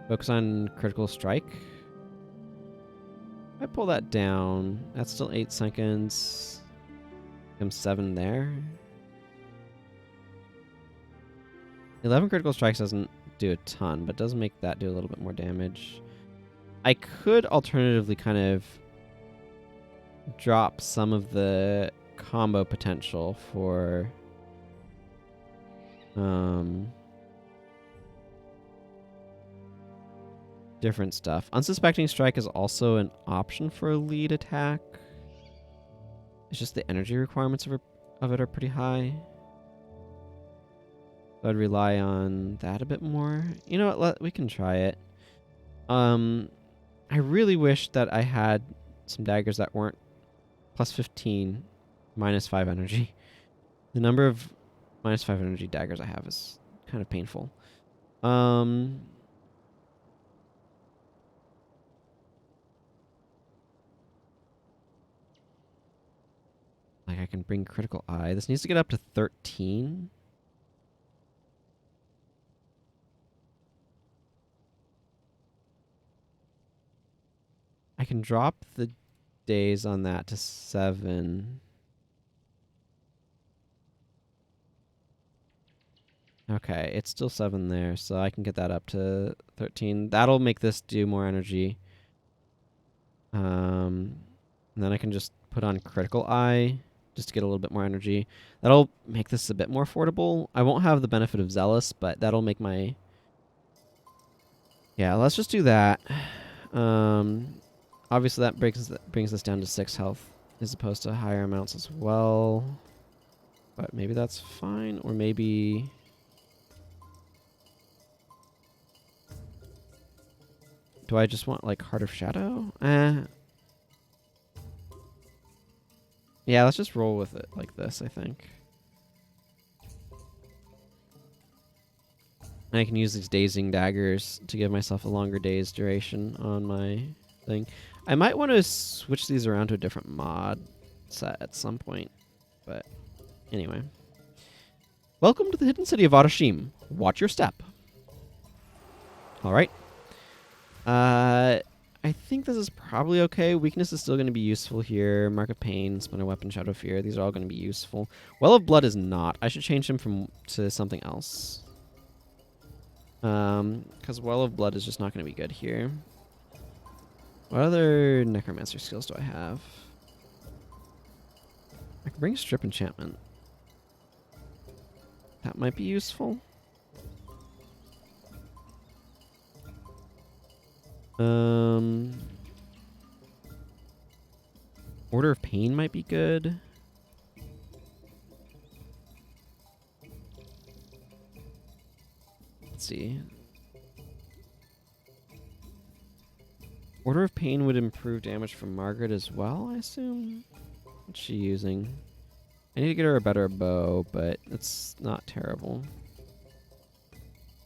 B: Focus on Critical Strike. If I pull that down, that's still 8 seconds. I'm 7 there. 11 Critical Strikes doesn't do a ton, but does make that do a little bit more damage. I could alternatively kind of drop some of the combo potential for different stuff. Unsuspecting Strike is also an option for a lead attack. It's just the energy requirements of it are pretty high. So I'd rely on that a bit more. You know what? We can try it. I really wish that I had some daggers that weren't plus 15, minus 5 energy. The number of minus 5 energy daggers I have is kind of painful. Like I can bring Critical Eye. This needs to get up to 13. I can drop the days on that to 7. Okay, it's still 7 there, so I can get that up to 13. That'll make this do more energy. And then I can just put on Critical Eye just to get a little bit more energy. That'll make this a bit more affordable. I won't have the benefit of Zealous, but that'll make my... Yeah, let's just do that. Obviously, that brings us down to 6 health, as opposed to higher amounts as well. But maybe that's fine, or maybe... Do I just want, like, Heart of Shadow? Yeah, let's just roll with it like this, I think.
A: I can use these dazing daggers to give myself a longer daze duration on my thing. I might want to switch these around to a different mod set at some point. But anyway. Welcome to the hidden city of Arashim. Watch your step. Alright. I think this is probably okay. Weakness is still going to be useful here. Mark of Pain, Splinter Weapon, Shadow of Fear. These are all going to be useful. Well of Blood is not. I should change him to something else. Because Well of Blood is just not going to be good here. What other Necromancer skills do I have? I can bring Strip Enchantment. That might be useful. Order of Pain might be good. Let's see. Order of Pain would improve damage from Margaret as well, I assume. What's she using? I need to get her a better bow, but it's not terrible.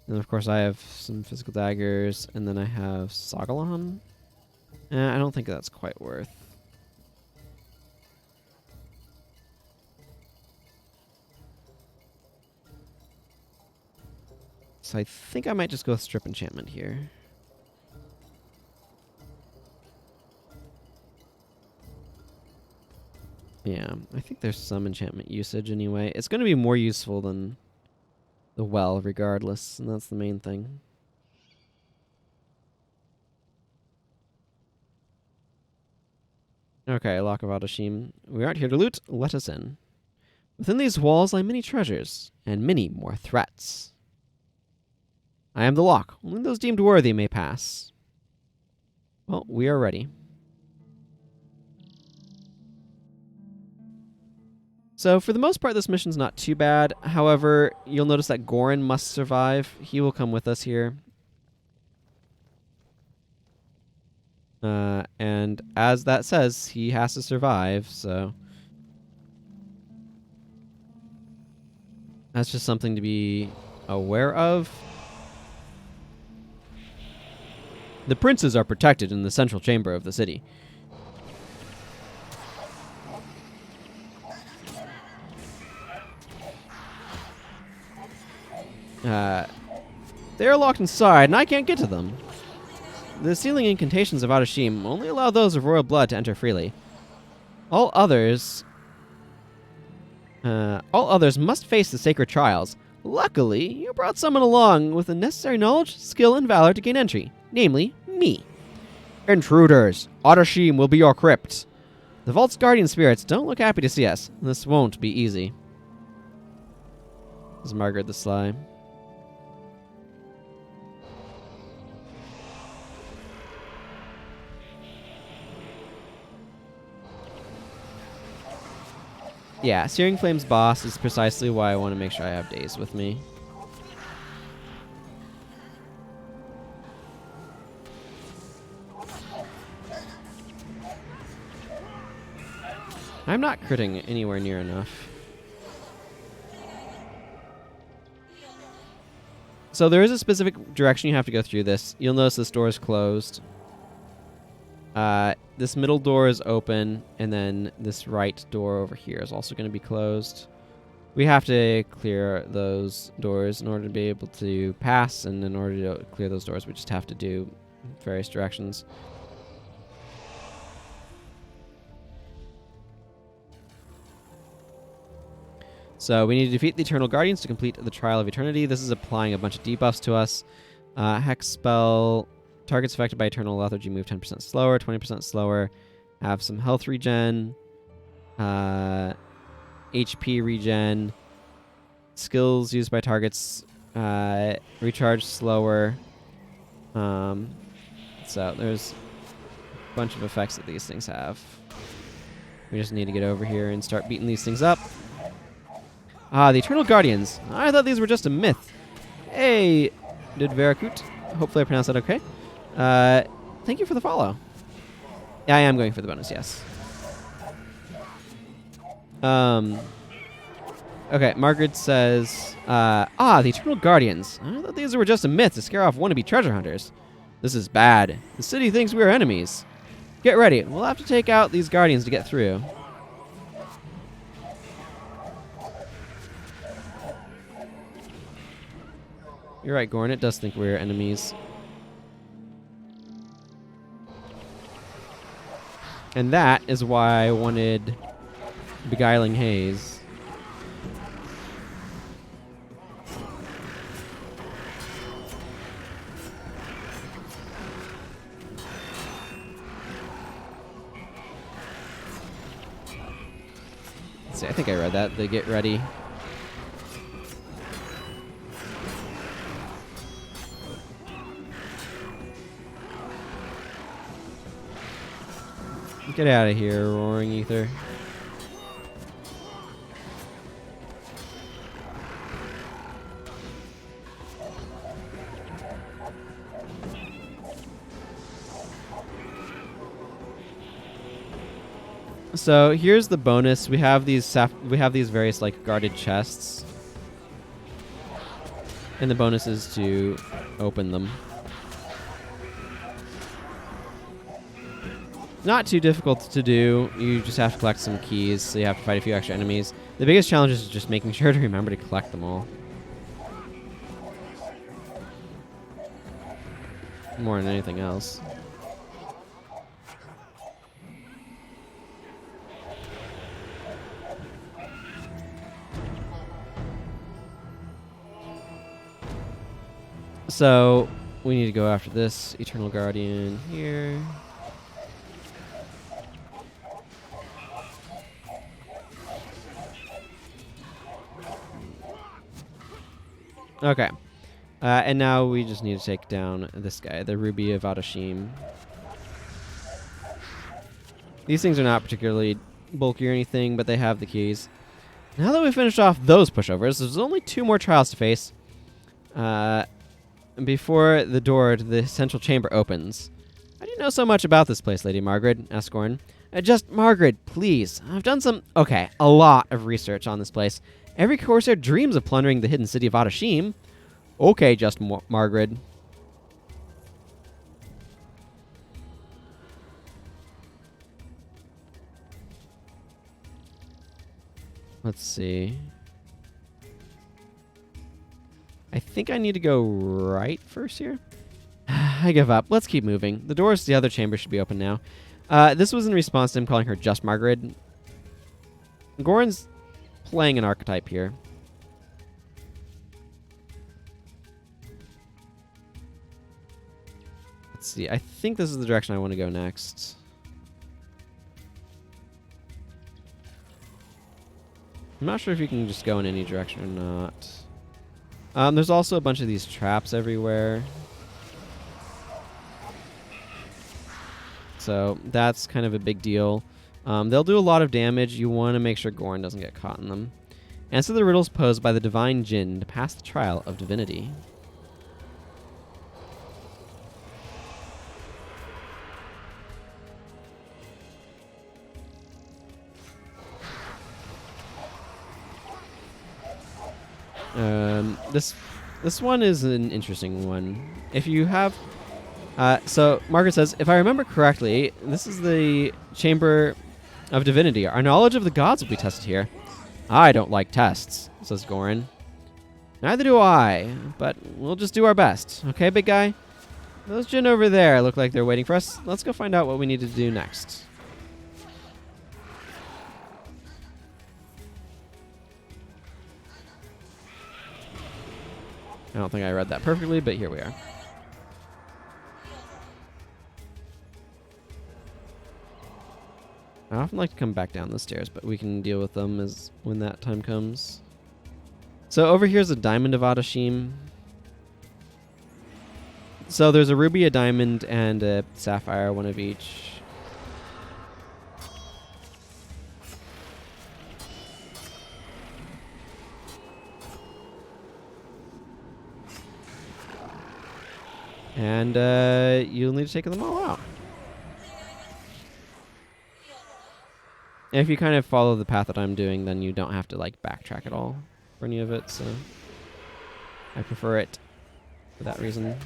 A: And of course I have some physical daggers, and then I have Sagalon. I don't think that's quite worth. So I think I might just go with Strip Enchantment here. Yeah, I think there's some enchantment usage anyway. It's going to be more useful than the well, regardless, and that's the main thing. Okay, Lock of Adashim. We aren't here to loot. Let us in. Within these walls lie many treasures, and many more threats. I am the lock. Only those deemed worthy may pass. Well, we are ready. So, for the most part, this mission's not too bad. However, you'll notice that Goran must survive. He will come with us here. And as that says, he has to survive, so... that's just something to be aware of. The princes are protected in the central chamber of the city. They are locked inside, and I can't get to them. The sealing incantations of Adashim only allow those of royal blood to enter freely. All others must face the sacred trials. Luckily, you brought someone along with the necessary knowledge, skill, and valor to gain entry, namely, me. Intruders! Adashim will be your crypt. The vault's guardian spirits don't look happy to see us. This won't be easy. This is Margaret the Sly. Yeah, Searing Flame's boss is precisely why I want to make sure I have Daze with me. I'm not critting anywhere near enough. So there is a specific direction you have to go through this. You'll notice this door is closed. This middle door is open, and then this right door over here is also going to be closed. We have to clear those doors in order to be able to pass, and in order to clear those doors, we just have to do various directions. So we need to defeat the Eternal Guardians to complete the Trial of Eternity. This is applying a bunch of debuffs to us. Hex spell... targets affected by Eternal Lethargy move 10% slower, 20% slower, have some health regen, HP regen, skills used by targets recharge slower. So there's a bunch of effects that these things have. We just need to get over here and start beating these things up. The Eternal Guardians. I thought these were just a myth. Hey, did Verakut. Hopefully I pronounced that okay. Thank you for the follow. Yeah, I am going for the bonus, yes.
B: Okay, Margaret says, the Eternal Guardians. I thought these were just a myth to scare off wannabe treasure hunters. This is bad. The city thinks we are enemies. Get ready. We'll have to take out these Guardians to get through. You're right, Gorn. It does think we're enemies. And that is why I wanted Beguiling Haze. Let's see, I think I read that. They get ready. Get out of here, Roaring Ether. So here's the bonus. We have these various like guarded chests, and the bonus is to open them. Not too difficult to do. You just have to collect some keys, so you have to fight a few extra enemies. The biggest challenge is just making sure to remember to collect them all. More than anything else. So, we need to go after this Eternal Guardian here. Okay. And now we just need to take down this guy, the Ruby of Adashim. These things are not particularly bulky or anything, but they have the keys. Now that we've finished off those pushovers, there's only 2 more trials to face before the door to the central chamber opens. How do you know so much about this place, Lady Margaret? Asked Gorn. Just, Margaret, please. I've done a lot of research on this place. Every Corsair dreams of plundering the hidden city of Adashim. Okay, just Margaret. Let's see. I think I need to go right first here. I give up. Let's keep moving. The doors to the other chamber should be open now. This was in response to him calling her just Margaret. Gorn's playing an archetype here. Let's see. I think this is the direction I want to go next. I'm not sure if you can just go in any direction or not. There's also a bunch of these traps everywhere. So that's kind of a big deal. They'll do a lot of damage. You want to make sure Gorn doesn't get caught in them. Answer the riddles posed by the divine Djinn to pass the trial of divinity. This one is an interesting one. If you have... so, Margaret says, if I remember correctly, this is the Chamber of Divinity. Our knowledge of the gods will be tested here. I don't like tests, says Gorn. Neither do I, but we'll just do our best. Okay, big guy? Those Djinn over there look like they're waiting for us. Let's go find out what we need to do next. I don't think I read that perfectly, but here we are. I often like to come back down the stairs, but we can deal with them as when that time comes. So over here is a diamond of Adashim. So there's a ruby, a diamond, and a sapphire, one of each. And you'll need to take them all out.
A: if you kind of follow the path that I'm doing, then you don't have to like backtrack at all for any of it. So I prefer it for that reason.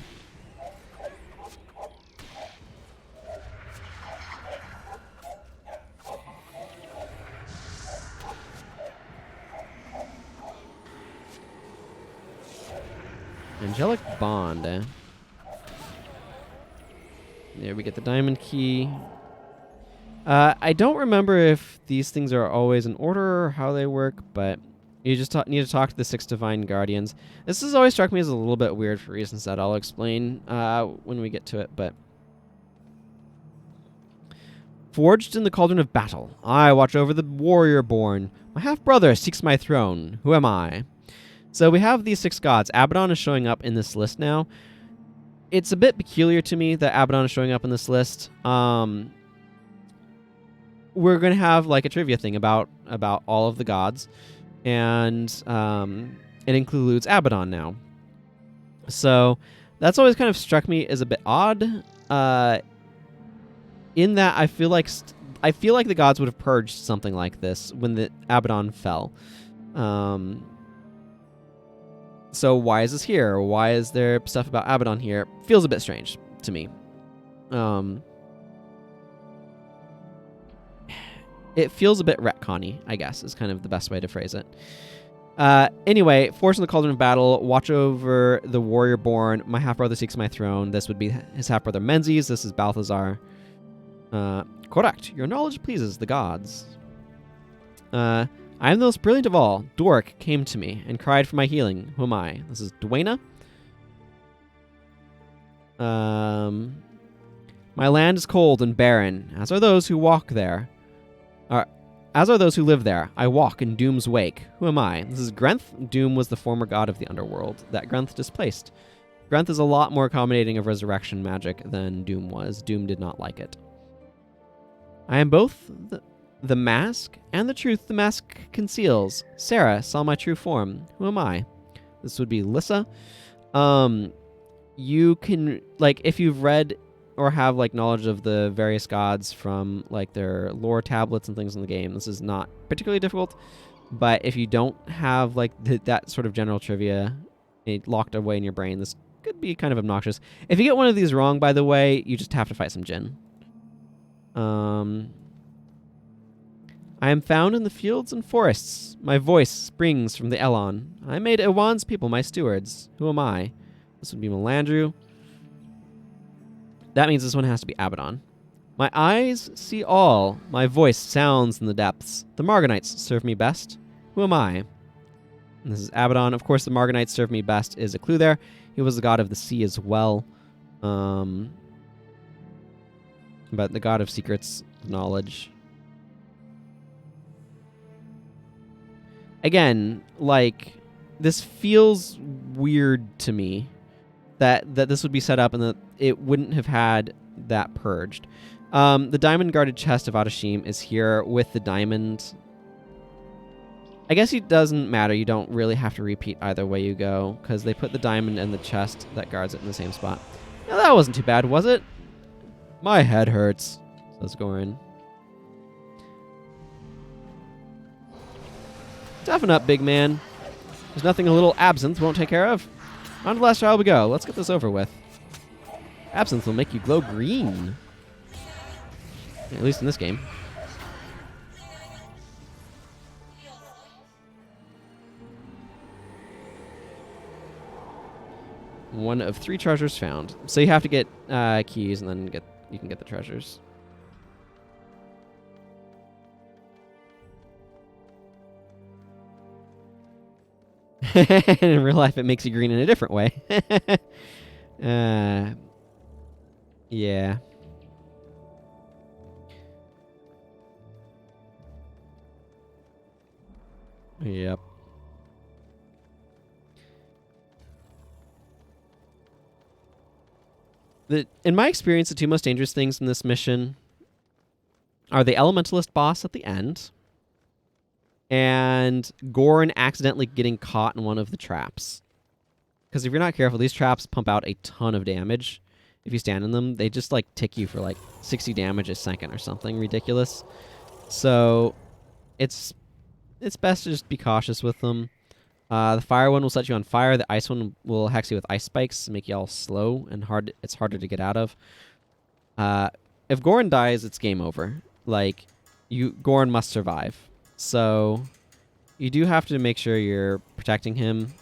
A: Angelic Bond, eh? There we get the diamond key. I don't remember if these things are always in order or how they work, but you just need to talk to the 6 Divine Guardians. This has always struck me as a little bit weird for reasons that I'll explain when we get to it, but... Forged in the cauldron of battle, I watch over the warrior born. My half-brother seeks my throne. Who am I? So we have these 6 gods. Abaddon is showing up in this list now. It's a bit peculiar to me that Abaddon is showing up in this list. We're going to have like a trivia thing about all of the gods. And it includes Abaddon now. So that's always kind of struck me as a bit odd. In that I feel like the gods would have purged something like this when the Abaddon fell. So why is this here? Why is there stuff about Abaddon here? Feels a bit strange to me. It feels a bit retconny, I guess, is kind of the best way to phrase it. Anyway, Forged in the Cauldron of Battle, watch over the warrior born. My half-brother seeks my throne. This would be his half-brother Menzies. This is Balthazar. Correct. Your knowledge pleases the gods. I am the most brilliant of all. Dork came to me and cried for my healing. Who am I? This is Dwayna. My land is cold and barren, as are those who walk there. As are those who live there. I walk in Doom's wake. Who am I? This is Grenth. Doom was the former god of the underworld that Grenth displaced. Grenth is a lot more accommodating of resurrection magic than Doom was. Doom did not like it. I am both the mask and the truth the mask conceals. Sarah saw my true form. Who am I? This would be Lissa. You can, like, if you've read or have, like, knowledge of the various gods from, like, their lore tablets and things in the game, this is not particularly difficult. But if you don't have, like, that sort of general trivia locked away in your brain, this could be kind of obnoxious. If you get one of these wrong, by the way, you just have to fight some Djinn. I am found in the fields and forests. My voice springs from the Elon. I made Iwan's people my stewards. Who am I? This would be Melandru. That means this one has to be Abaddon. My eyes see all. My voice sounds in the depths. The Margonites serve me best. Who am I? And this is Abaddon. Of course, the Margonites serve me best is a clue there. He was the god of the sea as well. But the god of secrets, knowledge. Again, like, this feels weird to me that this would be set up and that it wouldn't have had that purged. The diamond guarded chest of Adashim is here with the diamond. I guess it doesn't matter. You don't really have to repeat either way you go because they put the diamond and the chest that guards it in the same spot. Now, that wasn't too bad, was it? My head hurts, says Gorin. Toughen up, big man. There's nothing a little absinthe won't take care of. On to the last trial we go. Let's get this over with. Absinthe will make you glow green. At least in this game. One of 3 treasures found. So you have to get keys and then you can get the treasures. And in real life, it makes you green in a different way. Yeah. Yep. In my experience, the 2 most dangerous things in this mission are the Elementalist boss at the end and Gorin accidentally getting caught in one of the traps. Because if you're not careful, these traps pump out a ton of damage. If you stand in them, they just like tick you for like 60 damage a second or something ridiculous. So it's best to just be cautious with them. The fire one will set you on fire. The ice one will hex you with ice spikes to make you all slow and hard. It's harder to get out of. If Goran dies, it's game over. Like, Goran must survive. So you do have to make sure you're protecting him.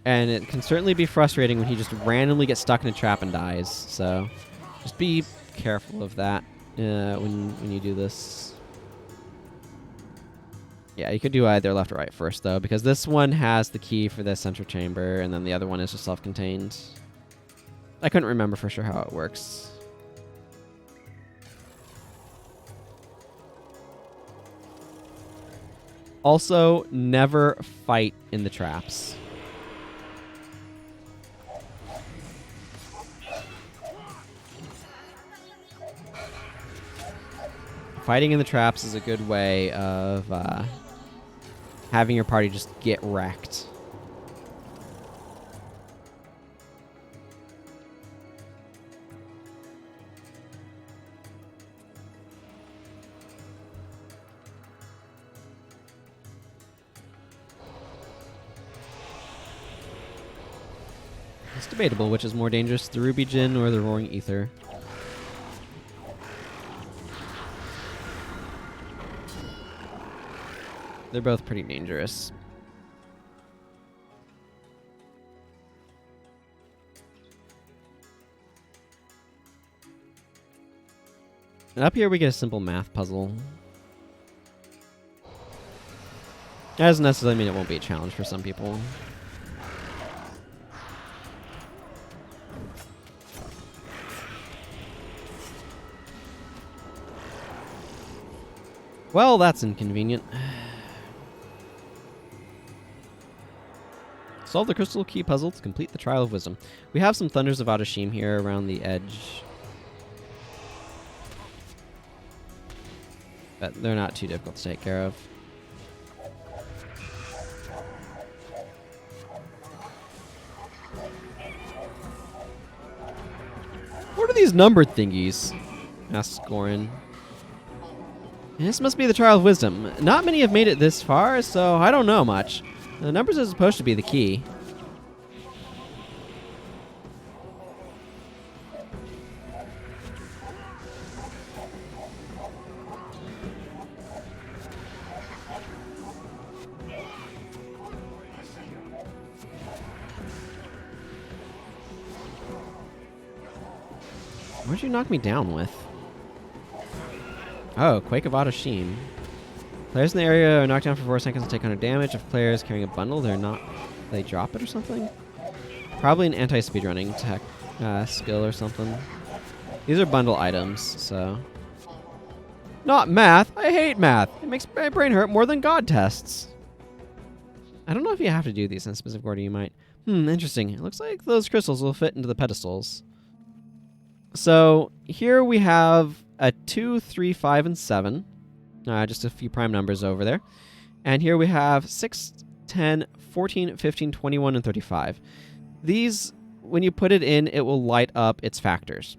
A: And it can certainly be frustrating when he just randomly gets stuck in a trap and dies. So just be careful of that when you do this. Yeah, you could do either left or right first, though, because this one has the key for the central chamber, and then the other one is just self-contained. I couldn't remember for sure how it works. Also, never fight in the traps. Fighting in the traps is a good way of having your party just get wrecked. It's debatable which is more dangerous, the Ruby Djinn or the Roaring Ether. They're both pretty dangerous. And up here we get a simple math puzzle. That doesn't necessarily mean it won't be a challenge for some people. Well, that's inconvenient. Solve the crystal key puzzle to complete the Trial of Wisdom. We have some Thunders of Adashim here around the edge. But they're not too difficult to take care of. What are these numbered thingies? Asks Goran. This must be the Trial of Wisdom. Not many have made it this far, so I don't know much. The numbers are supposed to be the key. What'd you knock me down with? Oh, Quake of Adashim. Players in the area are knocked down for 4 seconds and take 100 damage. If players carrying a bundle, they drop it or something? Probably an anti-speedrunning tech skill or something. These are bundle items, so... Not math! I hate math! It makes my brain hurt more than God tests! I don't know if you have to do these in a specific order. You might. Interesting. It looks like those crystals will fit into the pedestals. So, here we have a 2, 3, 5, and 7. Just a few prime numbers over there. And here we have 6, 10, 14, 15, 21, and 35. These, when you put it in, it will light up its factors.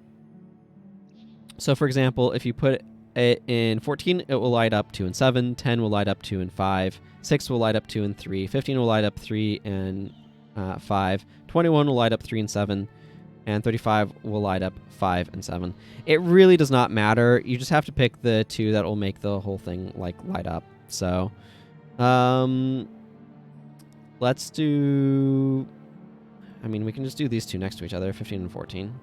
A: So, for example, if you put it in 14, it will light up 2 and 7. 10 will light up 2 and 5. 6 will light up 2 and 3. 15 will light up 3 and 5. 21 will light up 3 and 7. And 35 will light up 5 and 7. It really does not matter. You just have to pick the 2 that will make the whole thing light up. So, let's do... I mean, we can just do these 2 next to each other, 15 and 14.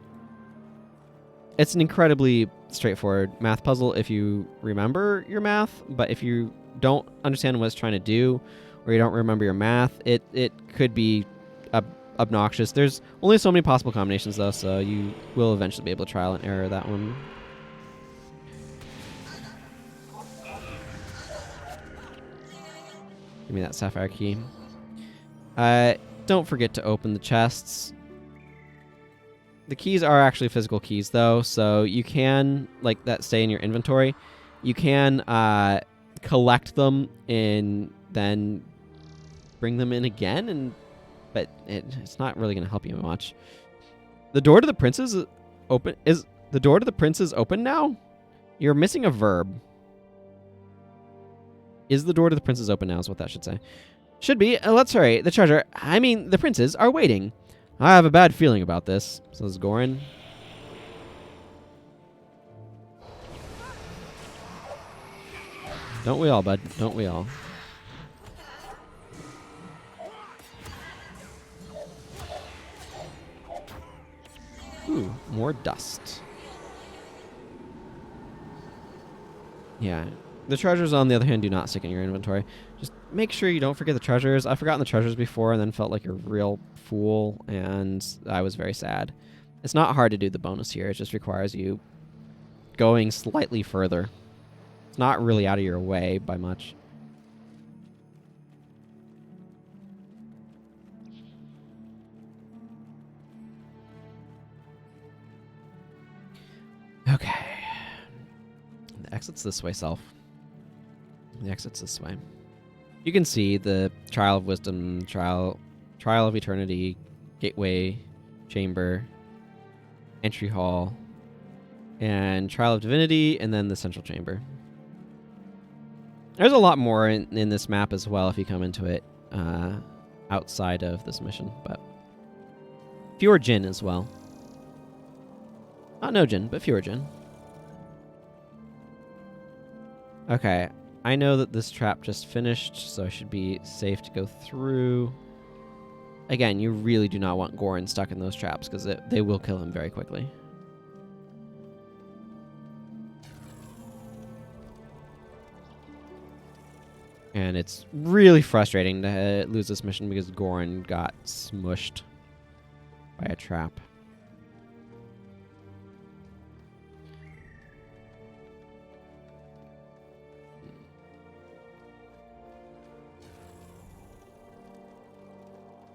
A: It's an incredibly straightforward math puzzle if you remember your math, but if you don't understand what it's trying to do, or you don't remember your math, it could be obnoxious. There's only so many possible combinations, though, so you will eventually be able to trial and error that one. Give me that sapphire key. Don't forget to open the chests. The keys are actually physical keys, though, so you can, like that, stay in your inventory. You can
B: collect them and then bring them in again, but it's not really going to help you much. The door to the princes is open. Is the door to the princes open now? You're missing a verb. Is the door to the princes open now is what that should say. Should be. Let's hurry. The treasure, I mean, the princes are waiting. I have a bad feeling about this, says Goran. Don't we all, bud? Don't we all? Ooh, more dust. Yeah. The treasures, on the other hand, do not stick in your inventory. Just make sure you don't forget the treasures. I've forgotten the treasures before and then felt like a real fool, and I was very sad. It's not hard to do the bonus here. It just requires you going slightly further. It's not really out of your way by much. Okay. The exit's this way, Self. The exit's this way. You can see the Trial of Wisdom, Trial of Eternity, Gateway, Chamber, Entry Hall, and Trial of Divinity, and then the Central Chamber. There's a lot more in this map as well if you come into it outside of this mission, but fewer Djinn as well. Not no Djinn, but fewer Djinn. Okay, I know that this trap just finished, so I should be safe to go through. Again, you really do not want Goran stuck in those traps, because they will kill him very quickly. And it's really frustrating to lose this mission because Goran got smushed by a trap.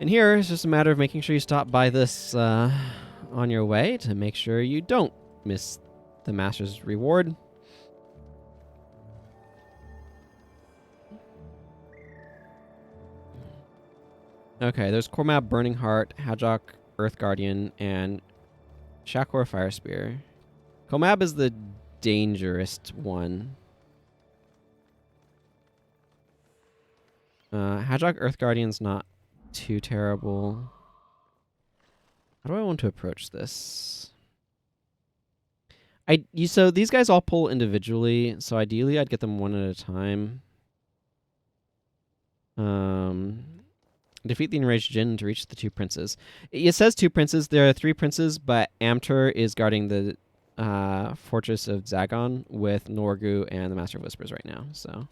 B: And here, it's just a matter of making sure you stop by this on your way to make sure you don't miss the Master's reward. Okay, there's Kormab Burning Heart, Hajok Earth Guardian, and Shakor Fire Spear. Kormab is the dangerous one. Hajok Earth Guardian's not too terrible. How do I want to approach this? So these guys all pull individually, so ideally I'd get them one at a time. Defeat the enraged Djinn to reach the two princes. It says two princes. There are three princes, but Amtur is guarding the fortress of Zagon with Norgu and the Master of Whispers right now. So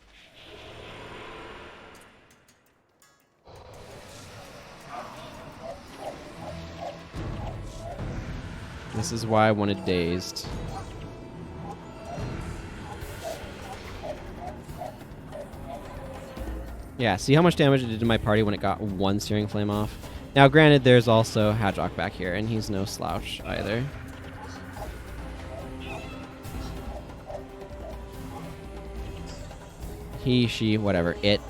B: this is why I wanted Dazed. Yeah, see how much damage it did to my party when it got one Searing Flame off? Now, granted, there's also Hajok back here, and he's no slouch either. He, she, whatever, it.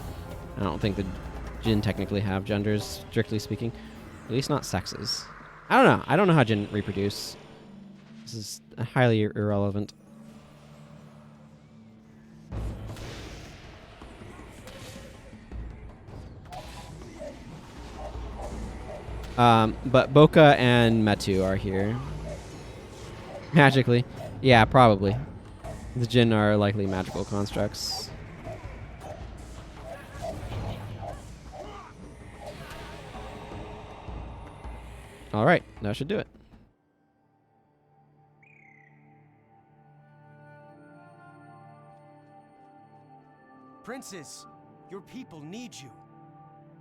B: I don't think the Djinn technically have genders, strictly speaking. At least not sexes. I don't know. I don't know how Djinn reproduce. This is highly irrelevant. But Boka and Metu are here. Magically. Yeah, probably. The Djinn are likely magical constructs. Alright, that should do it.
I: Princess, your people need you.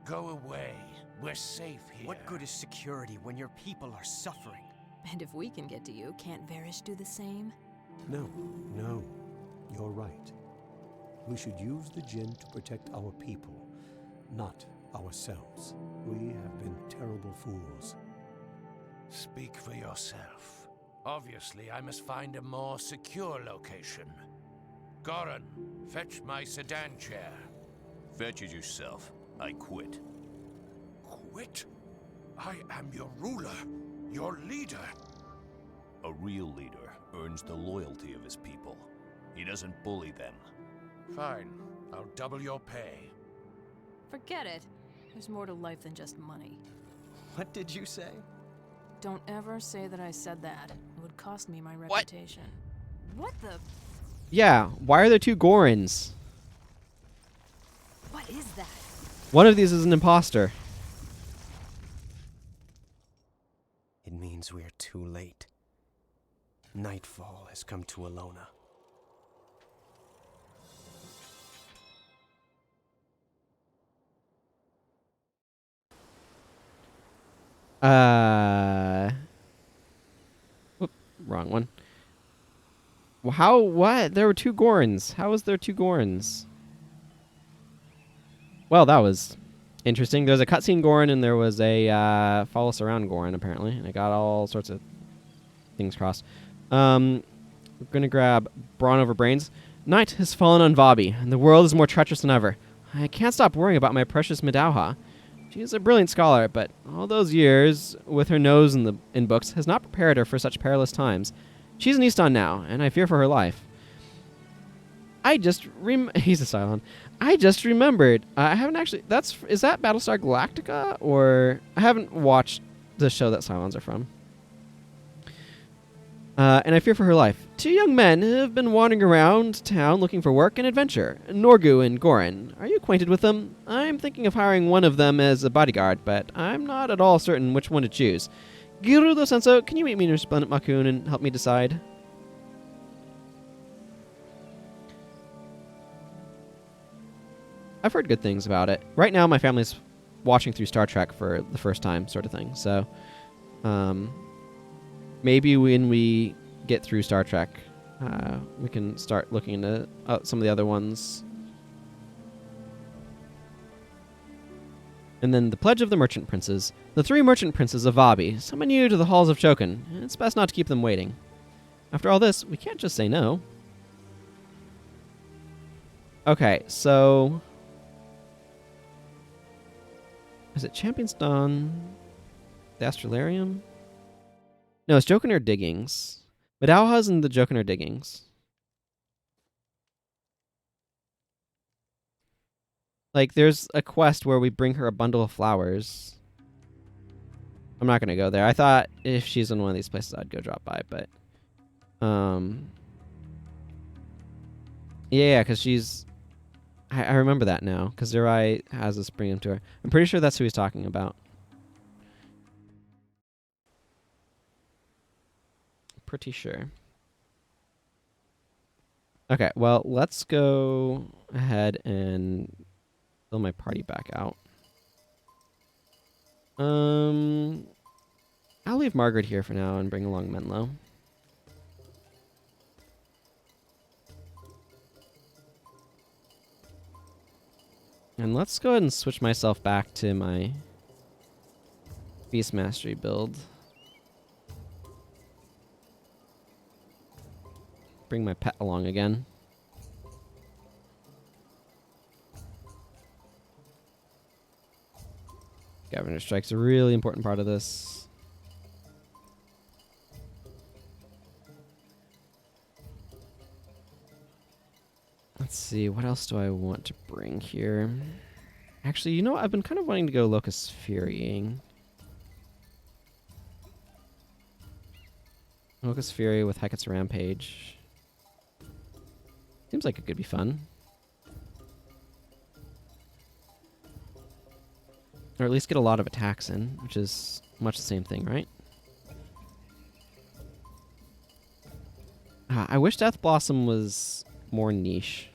F: Go away. We're safe here.
I: What good is security when your people are suffering?
G: And if we can get to you, can't Varish do the same?
J: No, you're right. We should use the Djinn to protect our people, not ourselves. We have been terrible fools.
F: Speak for yourself. Obviously, I must find a more secure location.
C: Goran, fetch my sedan chair.
F: Fetch it yourself. I quit.
C: Quit? I am your ruler, your leader.
F: A real leader earns the loyalty of his people. He doesn't bully them.
C: Fine, I'll double your pay.
G: Forget it. There's more to life than just money.
I: What did you say?
G: Don't ever say that I said that. It would cost me my reputation. What the?
B: Yeah, why are there 2 Gorons?
G: What is that?
B: One of these is an imposter.
I: It means we're too late. Nightfall has come to Alona.
B: Whoop, wrong one. Well, how? What? There were 2 Gorons. How was there 2 Gorons? Well, that was interesting. There's a cutscene Goron and there was a follow us around Goron apparently, and I got all sorts of things crossed. We're gonna grab Brawn over Brains. Night has fallen on Vabbi, and the world is more treacherous than ever. I can't stop worrying about my precious Medauha. She is a brilliant scholar, but all those years with her nose in books has not prepared her for such perilous times. She's in Easton now, and I fear for her life. He's a Cylon. I just remembered. I haven't actually. Is that Battlestar Galactica, or I haven't watched the show that Cylons are from. And I fear for her life. 2 young men have been wandering around town looking for work and adventure. Norgu and Goran. Are you acquainted with them? I'm thinking of hiring one of them as a bodyguard, but I'm not at all certain which one to choose. Girudo Sensou, can you meet me in Resplendent Makun and help me decide? I've heard good things about it. Right now, my family's watching through Star Trek for the first time, sort of thing. So, maybe when we get through Star Trek, we can start looking into some of the other ones. And then the Pledge of the Merchant Princes. The 3 Merchant Princes of Vabbi summon you to the halls of Chokin. It's best not to keep them waiting. After all this, we can't just say no. Okay, so... Is it Champion's Dawn? The Astralarium? No, it's Jokinar Diggings. Medauha's in the Jokinar Diggings. Like, there's a quest where we bring her a bundle of flowers. I'm not going to go there. I thought if she's in one of these places, I'd go drop by, but... Yeah, because she's... I remember that now, because Zerai has us bring him to her. I'm pretty sure that's who he's talking about. Pretty sure. Okay, well, let's go ahead and fill my party back out. I'll leave Margaret here for now and bring along Menlo. And let's go ahead and switch myself back to my Beast Mastery build. Bring my pet along again. Scavenger Strike's a really important part of this. Let's see, what else do I want to bring here? Actually, you know what? I've been kind of wanting to go Locust Furying. Locust Fury with Hecate's Rampage. Seems like it could be fun. Or at least get a lot of attacks in, which is much the same thing, right? I wish Death Blossom was more niche.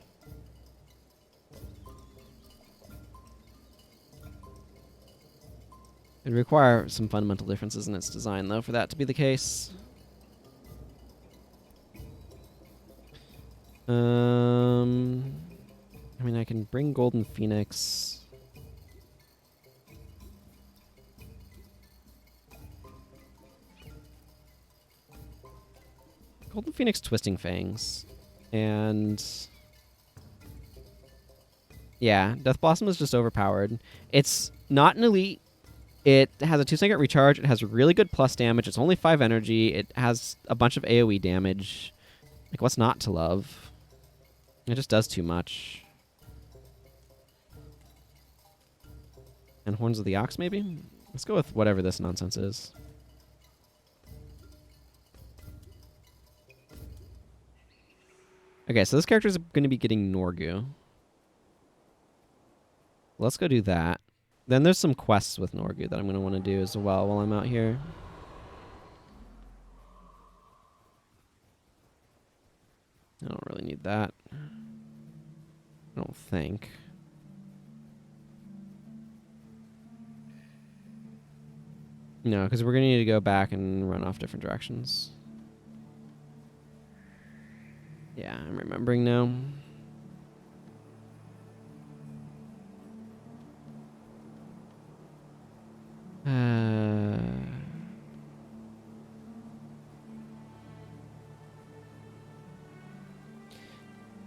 B: It'd require some fundamental differences in its design, though, for that to be the case. I mean, I can bring Golden Phoenix. Golden Phoenix Twisting Fangs. And Yeah, Death Blossom is just overpowered. It's not an elite. It has a 2-second recharge. It has really good plus damage. It's only 5 energy. It has a bunch of AoE damage. Like, what's not to love? It just does too much. And Horns of the Ox, maybe? Let's go with whatever this nonsense is. Okay, so this character is going to be getting Norgu. Let's go do that. Then there's some quests with Norgu that I'm going to want to do as well while I'm out here. I don't really need that. I don't think. No, because we're going to need to go back and run off different directions. Yeah, I'm remembering now.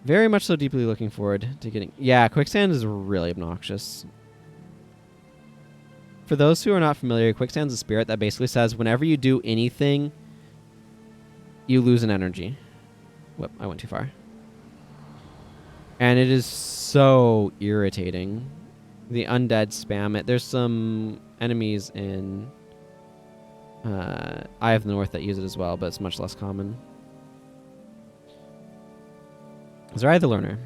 B: Very much so deeply looking forward to getting... Yeah, quicksand is really obnoxious. For those who are not familiar, quicksand's a spirit that basically says whenever you do anything, you lose an energy. Whoop, I went too far. And it is so irritating. The undead spam it. There's some enemies in Eye of the North that use it as well, but it's much less common. Zerai the Learner.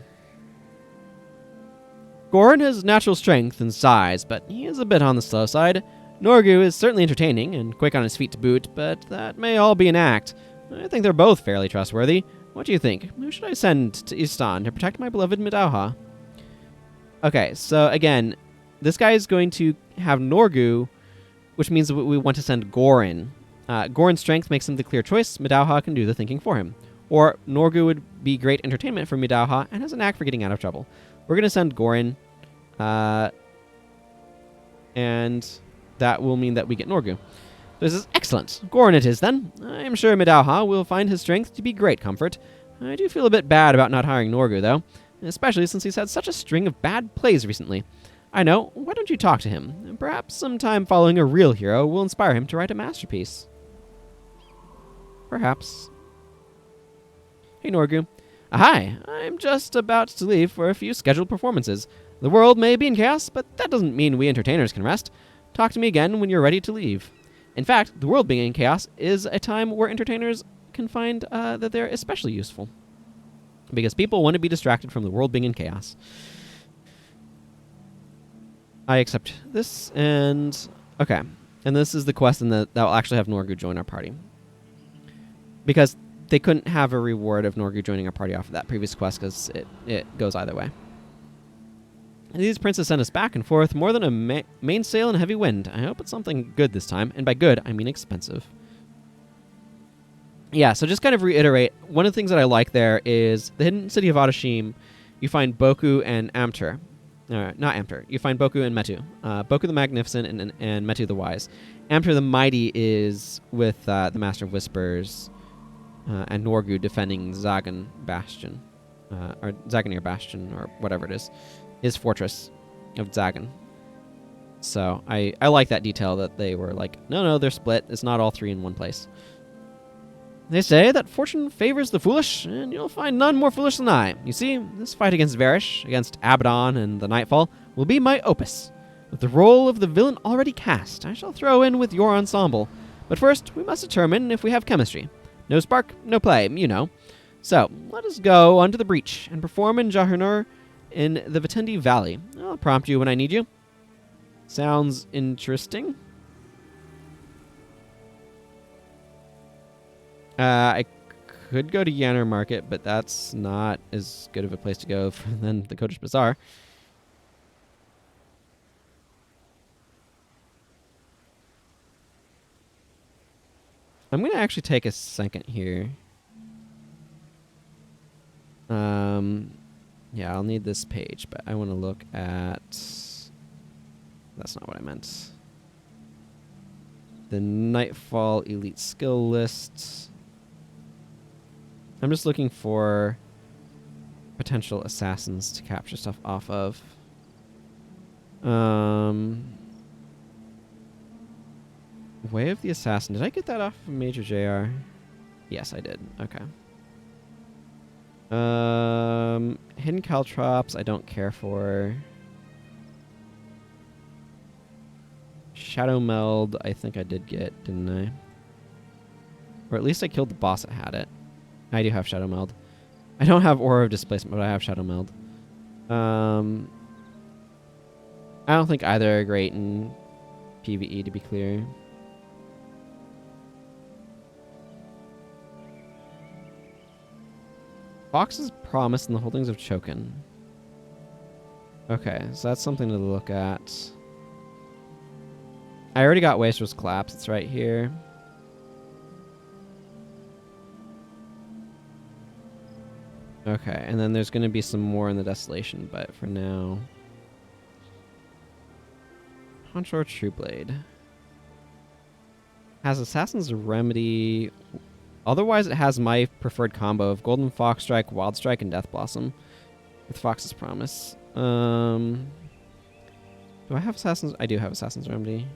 B: Goran has natural strength and size, but he is a bit on the slow side. Norgu is certainly entertaining and quick on his feet to boot, but that may all be an act. I think they're both fairly trustworthy. What do you think? Who should I send to Istan to protect my beloved Midauha? Okay, so again, this guy is going to have Norgu, which means we want to send Goran. Goran's strength makes him the clear choice. Midauha can do the thinking for him. Or Norgu would be great entertainment for Midauha and has a knack for getting out of trouble. We're going to send Goran, and that will mean that we get Norgu. This is excellent. Goran it is, then. I am sure Midauha will find his strength to be great comfort. I do feel a bit bad about not hiring Norgu, though, especially since he's had such a string of bad plays recently. I know. Why don't you talk to him? Perhaps sometime following a real hero will inspire him to write a masterpiece. Perhaps. Hey, Norgu. Hi, I'm just about to leave for a few scheduled performances. The world may be in chaos, but that doesn't mean we entertainers can rest. Talk to me again when you're ready to leave. In fact, the world being in chaos is a time where entertainers can find that they're especially useful. Because people want to be distracted from the world being in chaos. I accept this, and... Okay. And this is the quest, and that will actually have Norgu join our party. Because they couldn't have a reward of Norgu joining our party off of that previous quest, because it goes either way. These princes sent us back and forth more than a mainsail in heavy wind. I hope it's something good this time, and by good, I mean expensive. Yeah, so just kind of reiterate, one of the things that I like there is the hidden city of Adashim, you find Boku and Amtur. Not Amtur. You find Boku and Metu. Boku the Magnificent and Metu the Wise. Amtur the Mighty is with the Master of Whispers and Norgu defending Zagan Bastion. Or Zaganir Bastion, or whatever it is. His fortress of Zagan. So I like that detail that they were like, no, they're split. It's not all three in one place. They say that fortune favors the foolish, and you'll find none more foolish than I. You see, this fight against Varish, against Abaddon and the Nightfall, will be my opus. With the role of the villain already cast, I shall throw in with your ensemble. But first, we must determine if we have chemistry. No spark, no play, you know. So, let us go onto the breach and perform in Jahurnur in the Vitendi Valley. I'll prompt you when I need you. Sounds interesting. I could go to Yanner Market, but that's not as good of a place to go than the Kodesh Bazaar. I'm going to actually take a second here. Yeah, I'll need this page, but I want to look at... That's not what I meant. The Nightfall Elite Skill List. I'm just looking for potential assassins to capture stuff off of.
A: Way of the Assassin. Did I get that off of Major JR? Yes, I did. Okay. Hidden Caltrops, I don't care for. Shadow Meld, I think I did get, didn't I? Or at least I killed the boss that had it. I do have Shadow Meld. I don't have Aura of Displacement, but I have Shadow Meld. I don't think either are great in PvE, to be clear. Fox's Promise and the Holdings of Chokin. Okay, so that's something to look at. I already got Waster's Collapse. It's right here. Okay, and then there's going to be some more in the Desolation, but for now... Honchor Trueblade. Has Assassin's Remedy... Otherwise, it has my preferred combo of Golden Fox Strike, Wild Strike, and Death Blossom with Fox's Promise. Do I have Assassin's... I do have Assassin's Remedy.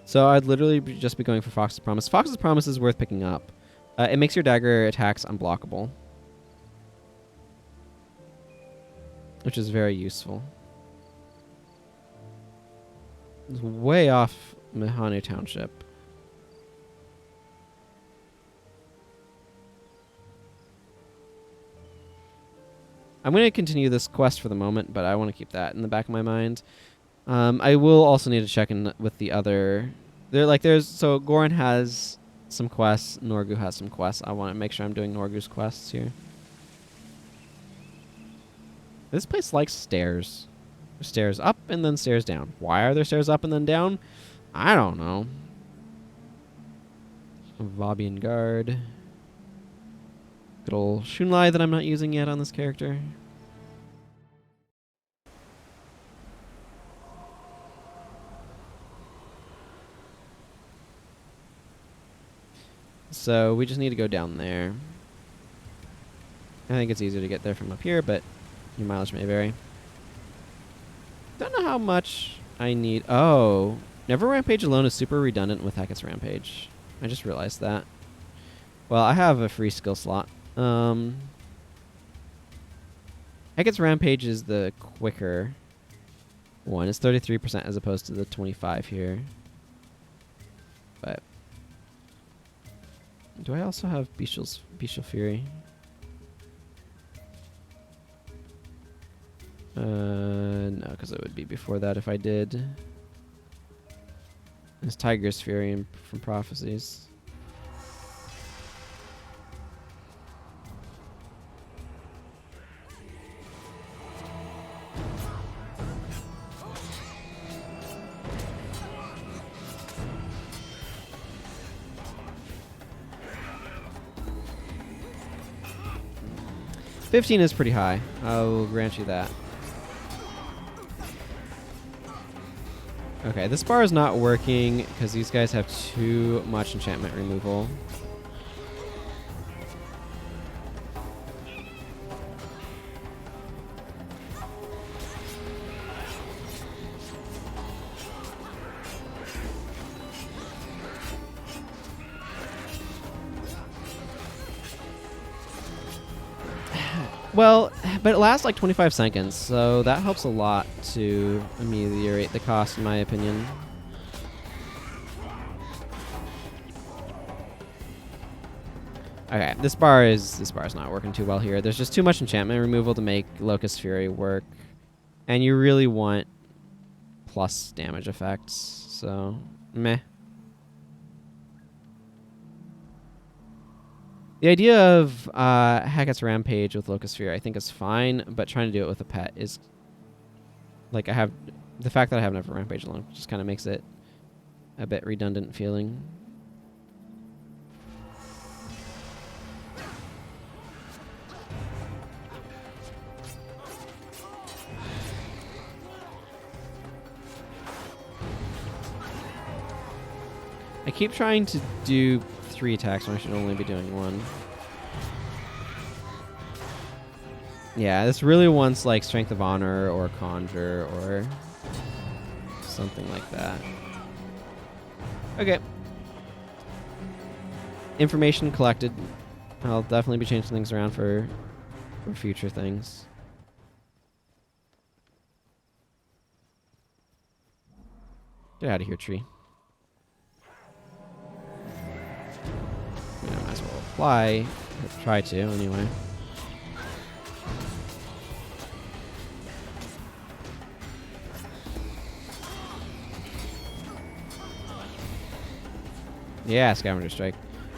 A: So I'd literally just be going for Fox's Promise. Fox's Promise is worth picking up. It makes your dagger attacks unblockable, which is very useful. It's way off Mihanu Township. I'm going to continue this quest for the moment, but I want to keep that in the back of my mind. I will also need to check in with the other... So Goran has some quests, Norgu has some quests. I want to make sure I'm doing Norgu's quests here. This place likes stairs. There's stairs up and then stairs down. Why are there stairs up and then down? I don't know. Vabbi and Guard. Good old Shunlai that I'm not using yet on this character. So we just need to go down there. I think it's easier to get there from up here, but your mileage may vary. Don't know how much I need. Oh, Never Rampage alone is super redundant with Hackett's Rampage. I just realized that. Well, I have a free skill slot. Hackett's Rampage is the quicker one. It's 33% as opposed to the 25 here. But do I also have Bestial Fury? No, because it would be before that if I did. There's Tiger's Fury from Prophecies. $15 is pretty high. I'll grant you that. Okay, this bar is not working because these guys have too much enchantment removal. Well, but it lasts like 25 seconds, so that helps a lot to ameliorate the cost, in my opinion. Okay, this bar is not working too well here. There's just too much enchantment removal to make Locust Fury work, and you really want plus damage effects. So, meh. The idea of Hackett's Rampage with Locust Fury I think is fine, but trying to do it with a pet is... Like, the fact that I have Never Rampage alone just kind of makes it a bit redundant feeling. I keep trying to do 3 attacks when I should only be doing 1. Yeah, this really wants like Strength of Honor or Conjure or something like that. Okay. Information collected. I'll definitely be changing things around for future things. Get out of here, tree. I might as well fly. Try to, anyway. Yeah, Scavenger Strike.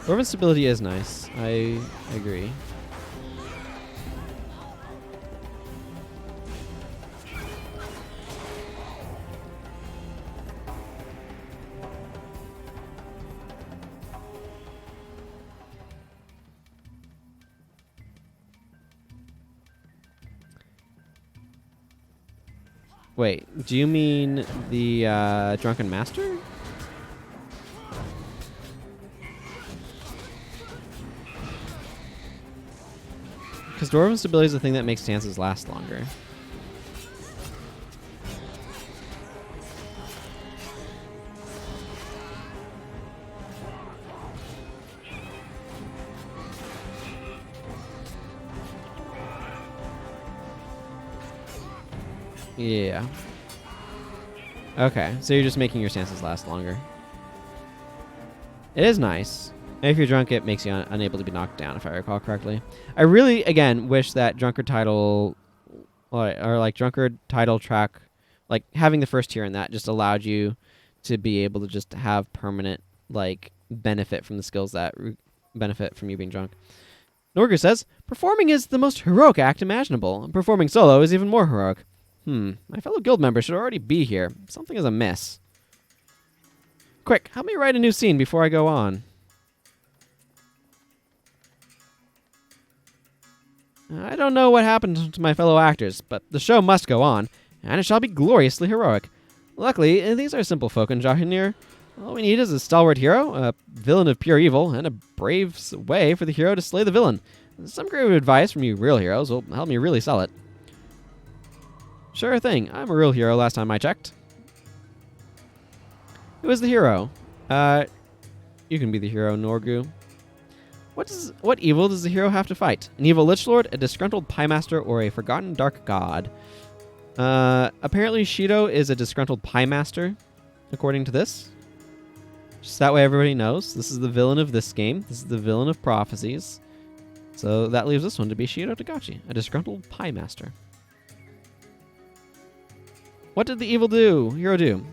A: Orbital stability is nice. I agree. Wait, do you mean the Drunken Master? Because Dwarven stability is the thing that makes stances last longer. Yeah. Okay, so you're just making your stances last longer. It is nice. If you're drunk, it makes you unable to be knocked down, if I recall correctly. I really, again, wish that Drunkard title, or like Drunkard title track, like having the first tier in that just allowed you to be able to just have permanent, like, benefit from the skills that benefit from you being drunk. Norgu says, performing is the most heroic act imaginable. Performing solo is even more heroic. My fellow guild members should already be here. Something is amiss. Quick, help me write a new scene before I go on. I don't know what happened to my fellow actors, but the show must go on, and it shall be gloriously heroic. Luckily, these are simple folk in Jahunir. All we need is a stalwart hero, a villain of pure evil, and a brave way for the hero to slay the villain. Some great advice from you real heroes will help me really sell it. Sure thing, I'm a real hero last time I checked. Who is the hero? You can be the hero, Norgu. What evil does the hero have to fight? An evil Lich Lord, a disgruntled Pie Master, or a forgotten dark god? Apparently Shido is a disgruntled Pie Master, according to this. Just that way everybody knows. This is the villain of this game. This is the villain of Prophecies. So that leaves this one to be Shido Tagachi, a disgruntled Pie Master. What did the hero do?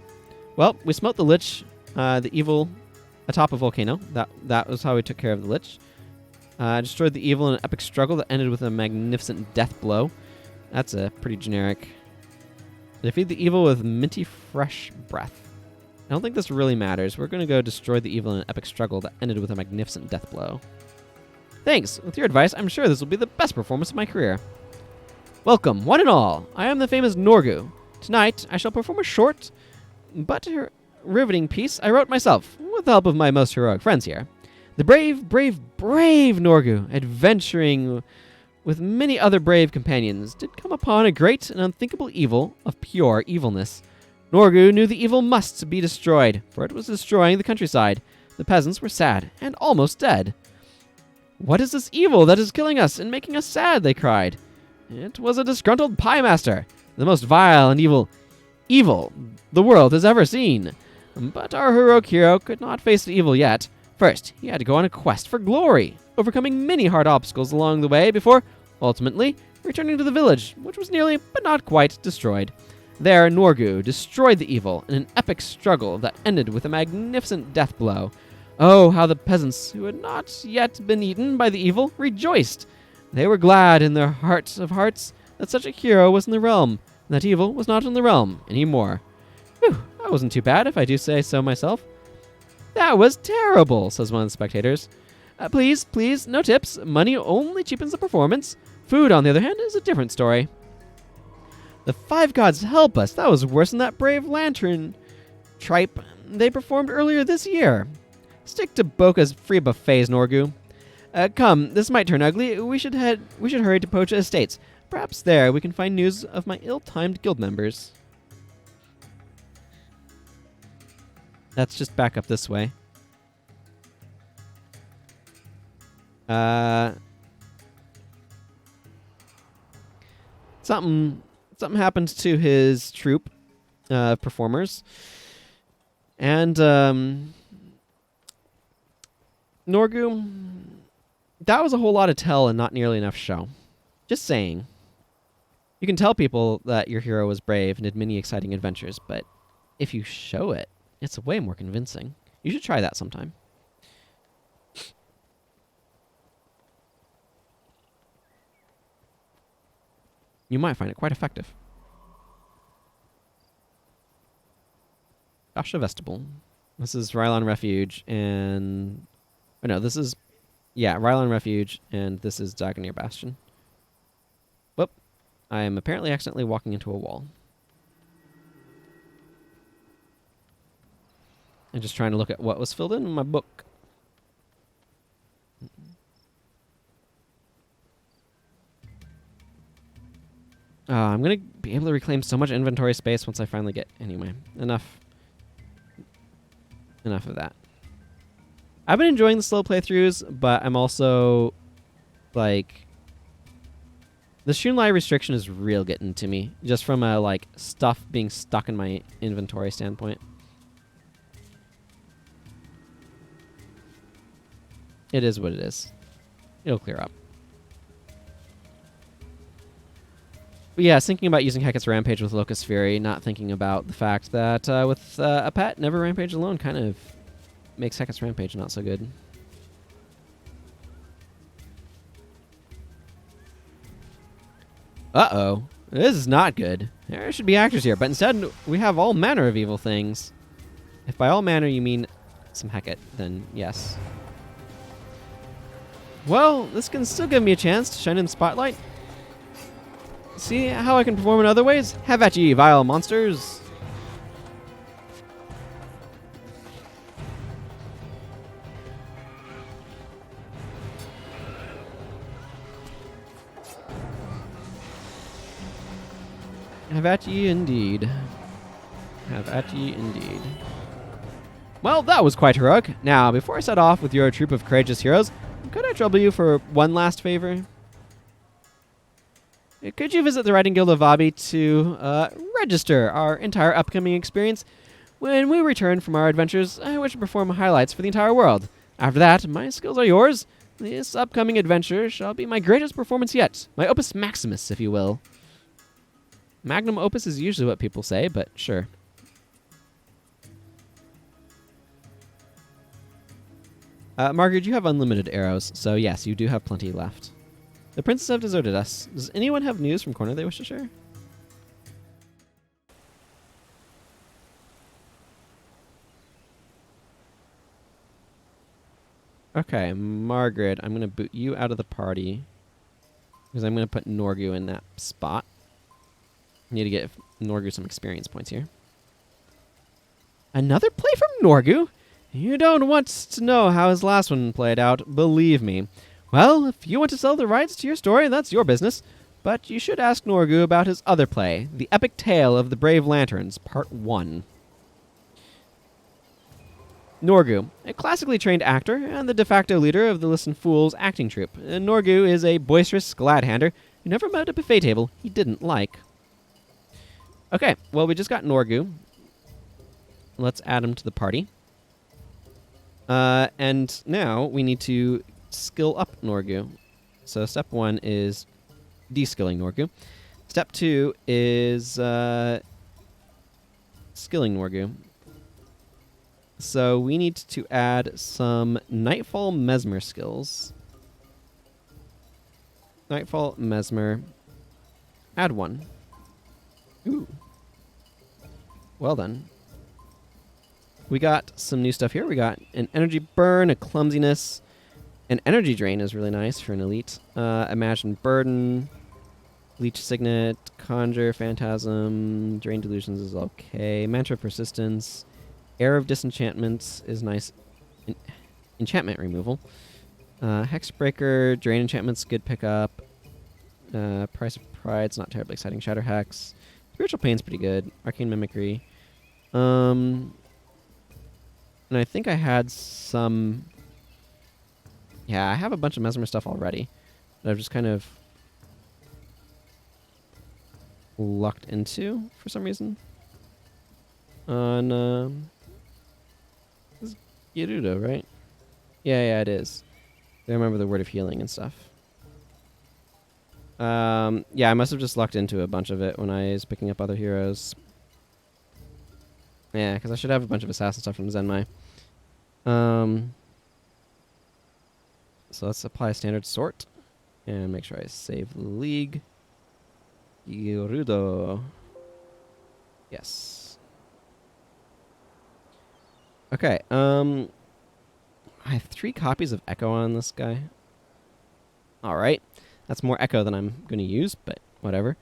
A: Well, we smote the Lich, the evil, atop a volcano. That was how we took care of the Lich. Destroyed the evil in an epic struggle that ended with a magnificent death blow. That's a pretty generic. Defeat the evil with minty fresh breath. I don't think this really matters. We're going to go destroy the evil in an epic struggle that ended with a magnificent death blow. Thanks. With your advice, I'm sure this will be the best performance of my career. Welcome, one and all. I am the famous Norgu. Tonight, I shall perform a short but riveting piece I wrote myself, with the help of my most heroic friends here. The brave, brave, brave Norgu, adventuring with many other brave companions, did come upon a great and unthinkable evil of pure evilness. Norgu knew the evil must be destroyed, for it was destroying the countryside. The peasants were sad and almost dead. What is this evil that is killing us and making us sad? They cried. It was a disgruntled Pie Master, the most vile and evil the world has ever seen. But our heroic hero could not face the evil yet. First, he had to go on a quest for glory, overcoming many hard obstacles along the way before, ultimately, returning to the village, which was nearly, but not quite, destroyed. There, Norgu destroyed the evil in an epic struggle that ended with a magnificent death blow. Oh, how the peasants, who had not yet been eaten by the evil, rejoiced! They were glad in their hearts of hearts that such a hero was in the realm, and that evil was not in the realm anymore. Whew, that wasn't too bad, if I do say so myself. That was terrible, says one of the spectators. Please, no tips. Money only cheapens the performance. Food, on the other hand, is a different story. The five gods help us. That was worse than that brave lantern tripe they performed earlier this year. Stick to Boka's free buffets, Norgu. Come, this might turn ugly. We should hurry to Pocha Estates.
B: Perhaps there we can find news of my ill-timed guild members. That's just back up this way. Something happened to his troupe of performers. And Norgu, that was a whole lot of tell and not nearly enough show. Just saying. You can tell people that your hero was brave and did many exciting adventures, but if you show it, it's way more convincing. You should try that sometime. You might find it quite effective. Dasha Vestibule. This is Rylon Refuge, and... Oh no, this is... Yeah, Rylon Refuge, and this is Dagonir Bastion. Whoop. I am apparently accidentally walking into a wall. I'm just trying to look at what was filled in my book. I'm going to be able to reclaim so much inventory space once I finally get... Anyway, enough of that. I've been enjoying the slow playthroughs, but I'm also, like... The Shunlai restriction is real getting to me, just from a, like, stuff being stuck in my inventory standpoint. It is what it is. It'll clear up. But yeah, thinking about using Hecate's Rampage with Locust Fury, not thinking about the fact that with a pet, never Rampage alone kind of makes Hecate's Rampage not so good. Uh-oh. This is not good. There should be actors here, but instead we have all manner of evil things. If by all manner you mean some Hecate, then yes. Well, this can still give me a chance to shine in the spotlight. See how I can perform in other ways? Have at ye, vile monsters! Have at ye indeed. Have at ye indeed. Well, that was quite heroic. Now, before I set off with your troop of courageous heroes, could I trouble you for one last favor? Could you visit the Writing Guild of Vabbi to register our entire upcoming experience? When we return from our adventures, I wish to perform highlights for the entire world. After that, my skills are yours. This upcoming adventure shall be my greatest performance yet. My opus maximus, if you will. Magnum opus is usually what people say, but sure. Margaret, you have unlimited arrows, so yes, you do have plenty left. The princes have deserted us. Does anyone have news from Corner they wish to share? Okay, Margaret, I'm going to boot you out of the party because I'm going to put Norgu in that spot. Need to get Norgu some experience points here. Another play from Norgu? You don't want to know how his last one played out, believe me. Well, if you want to sell the rights to your story, that's your business. But you should ask Norgu about his other play, The Epic Tale of the Brave Lanterns, Part 1. Norgu, a classically trained actor and the de facto leader of the Listen Fools acting troupe. Norgu is a boisterous glad-hander who never met a buffet table he didn't like. Okay, well, we just got Norgu. Let's add him to the party. And now we need to skill up Norgu. So step 1 is de-skilling Norgu. Step 2 is skilling Norgu. So we need to add some Nightfall Mesmer skills. Nightfall Mesmer. Add 1. Ooh. Well then. We got some new stuff here. We got an energy burn, a clumsiness, an energy drain is really nice for an elite. Imagine burden, leech signet, conjure, phantasm, drain delusions is okay. Mantra persistence, air of disenchantment is nice. Enchantment removal. Hexbreaker, drain enchantments, good pickup. Price of
A: Pride's not terribly exciting. Shatter Hex. Spiritual Pain's pretty good. Arcane Mimicry. And I think I had some... Yeah, I have a bunch of Mesmer stuff already that I've just kind of lucked into for some reason. On, this is Girudo, right? Yeah, it is. I remember the Word of Healing and stuff. Yeah, I must have just lucked into a bunch of it when I was picking up other heroes. Yeah, because I should have a bunch of assassin stuff from Zenmai. So let's apply a standard sort. And make sure I save the league. Girudo. Yes. Okay, I have 3 copies of Echo on this guy. Alright. That's more Echo than I'm going to use, but whatever.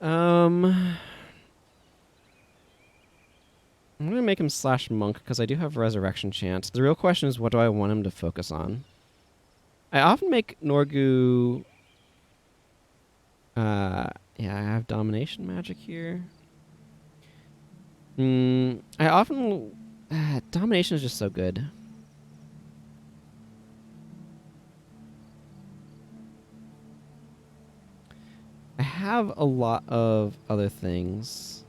A: I'm going to make him slash monk because I do have resurrection chance. The real question is, what do I want him to focus on? I often make Norgu... yeah, I have domination magic here. I often... domination is just so good. I have a lot of other things.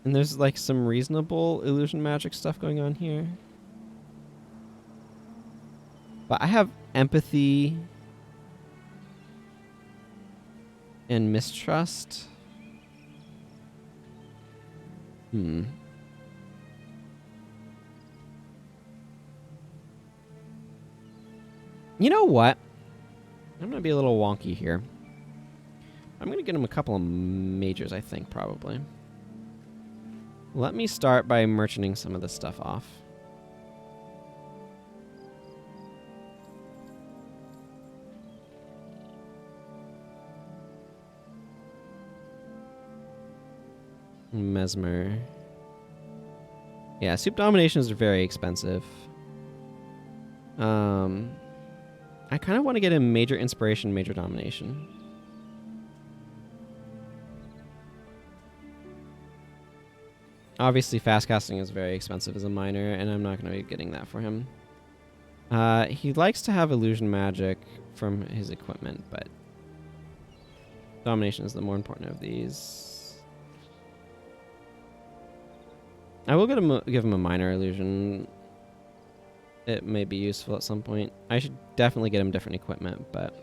A: And there's like some reasonable illusion magic stuff going on here. But I have empathy and mistrust. You know what? I'm going to be a little wonky here. I'm going to get him a couple of majors, I think, probably. Let me start by merchanting some of this stuff off. Mesmer. Yeah, soup dominations are very expensive. I kind of want to get a major inspiration, major domination. Obviously, fast casting is very expensive as a miner, and I'm not going to be getting that for him. He likes to have illusion magic from his equipment, but domination is the more important of these. I will give him a minor illusion. It may be useful at some point. I should definitely get him different equipment, but...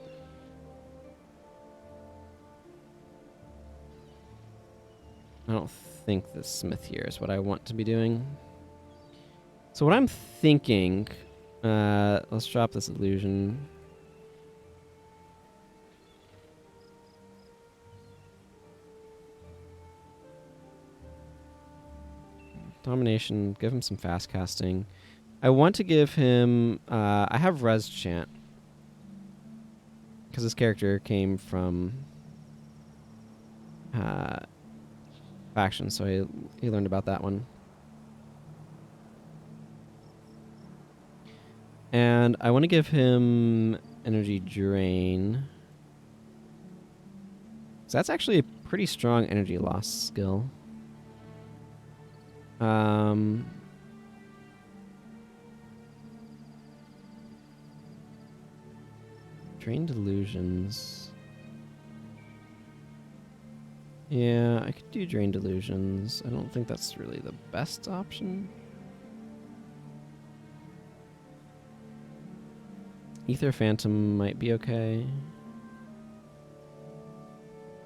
A: I don't think the smith here is what I want to be doing. So what I'm thinking... let's drop this illusion. Domination, give him some fast casting. I want to give him... I have Res Chant. Because his character came from... faction, so he learned about that one. And I want to give him Energy Drain. So that's actually a pretty strong energy loss skill. Drain Delusions. Yeah, I could do Drain Delusions. I don't think that's really the best option. Ether Phantom might be okay.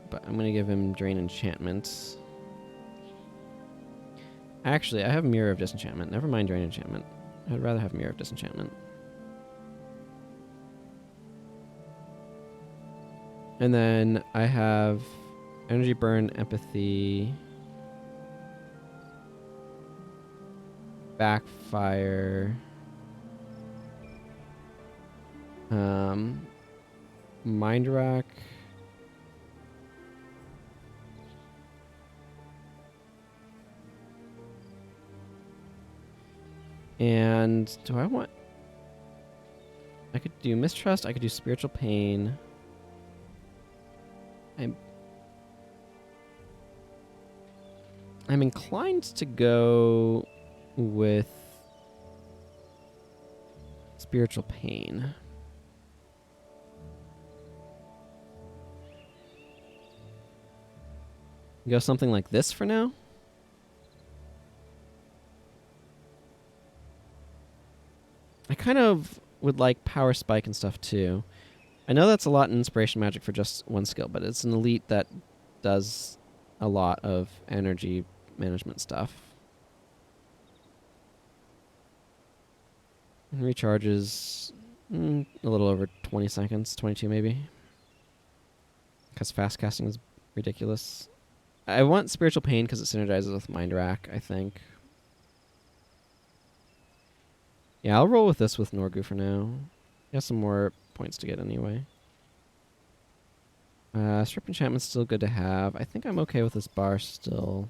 A: But I'm going to give him Drain Enchantments. Actually, I have Mirror of Disenchantment. Never mind Drain Enchantment. I'd rather have Mirror of Disenchantment. And then I have Energy Burn, Empathy, Backfire, Mind Rack, and do I want... I could do Mistrust. I could do Spiritual Pain. I'm inclined to go with Spiritual Pain. Go something like this for now. I kind of would like Power Spike and stuff too. I know that's a lot in Inspiration Magic for just one skill, but it's an elite that does a lot of energy management stuff. And recharges a little over 20 seconds, 22 maybe. Because fast casting is ridiculous. I want Spiritual Pain because it synergizes with Mind Rack, I think. Yeah, I'll roll with this with Norgu for now. He has some more points to get anyway. Strip Enchantment's still good to have. I think I'm okay with this bar still.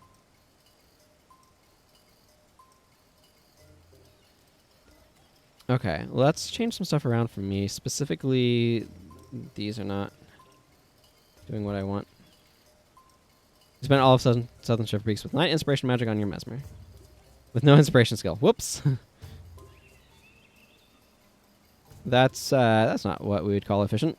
A: Okay, let's change some stuff around for me. Specifically, these are not doing what I want. You spend all of Southern Shift Breaks with 9 Inspiration Magic on your Mesmer. With no Inspiration skill. Whoops. That's not what we would call efficient.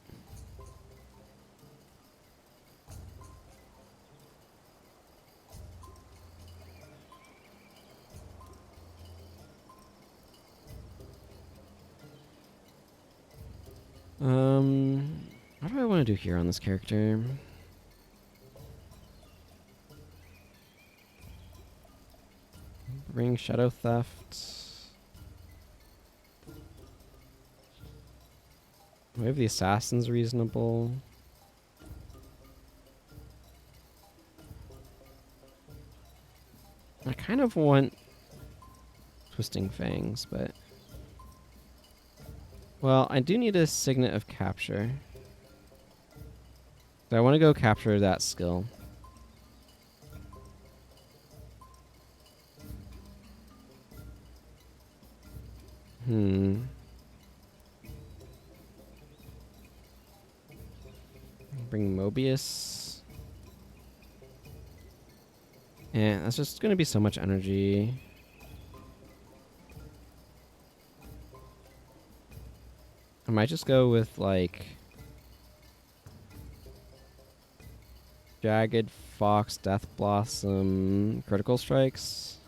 A: What do I want to do here on this character? Bring Shadow Theft. Wave the Assassin's reasonable. I kind of want Twisting Fangs, but... Well, I do need a Signet of Capture. So I want to go capture that skill. Bring Mobius. Yeah, that's just going to be so much energy. I might just go with, like, Jagged Fox, Death Blossom, Critical Strikes.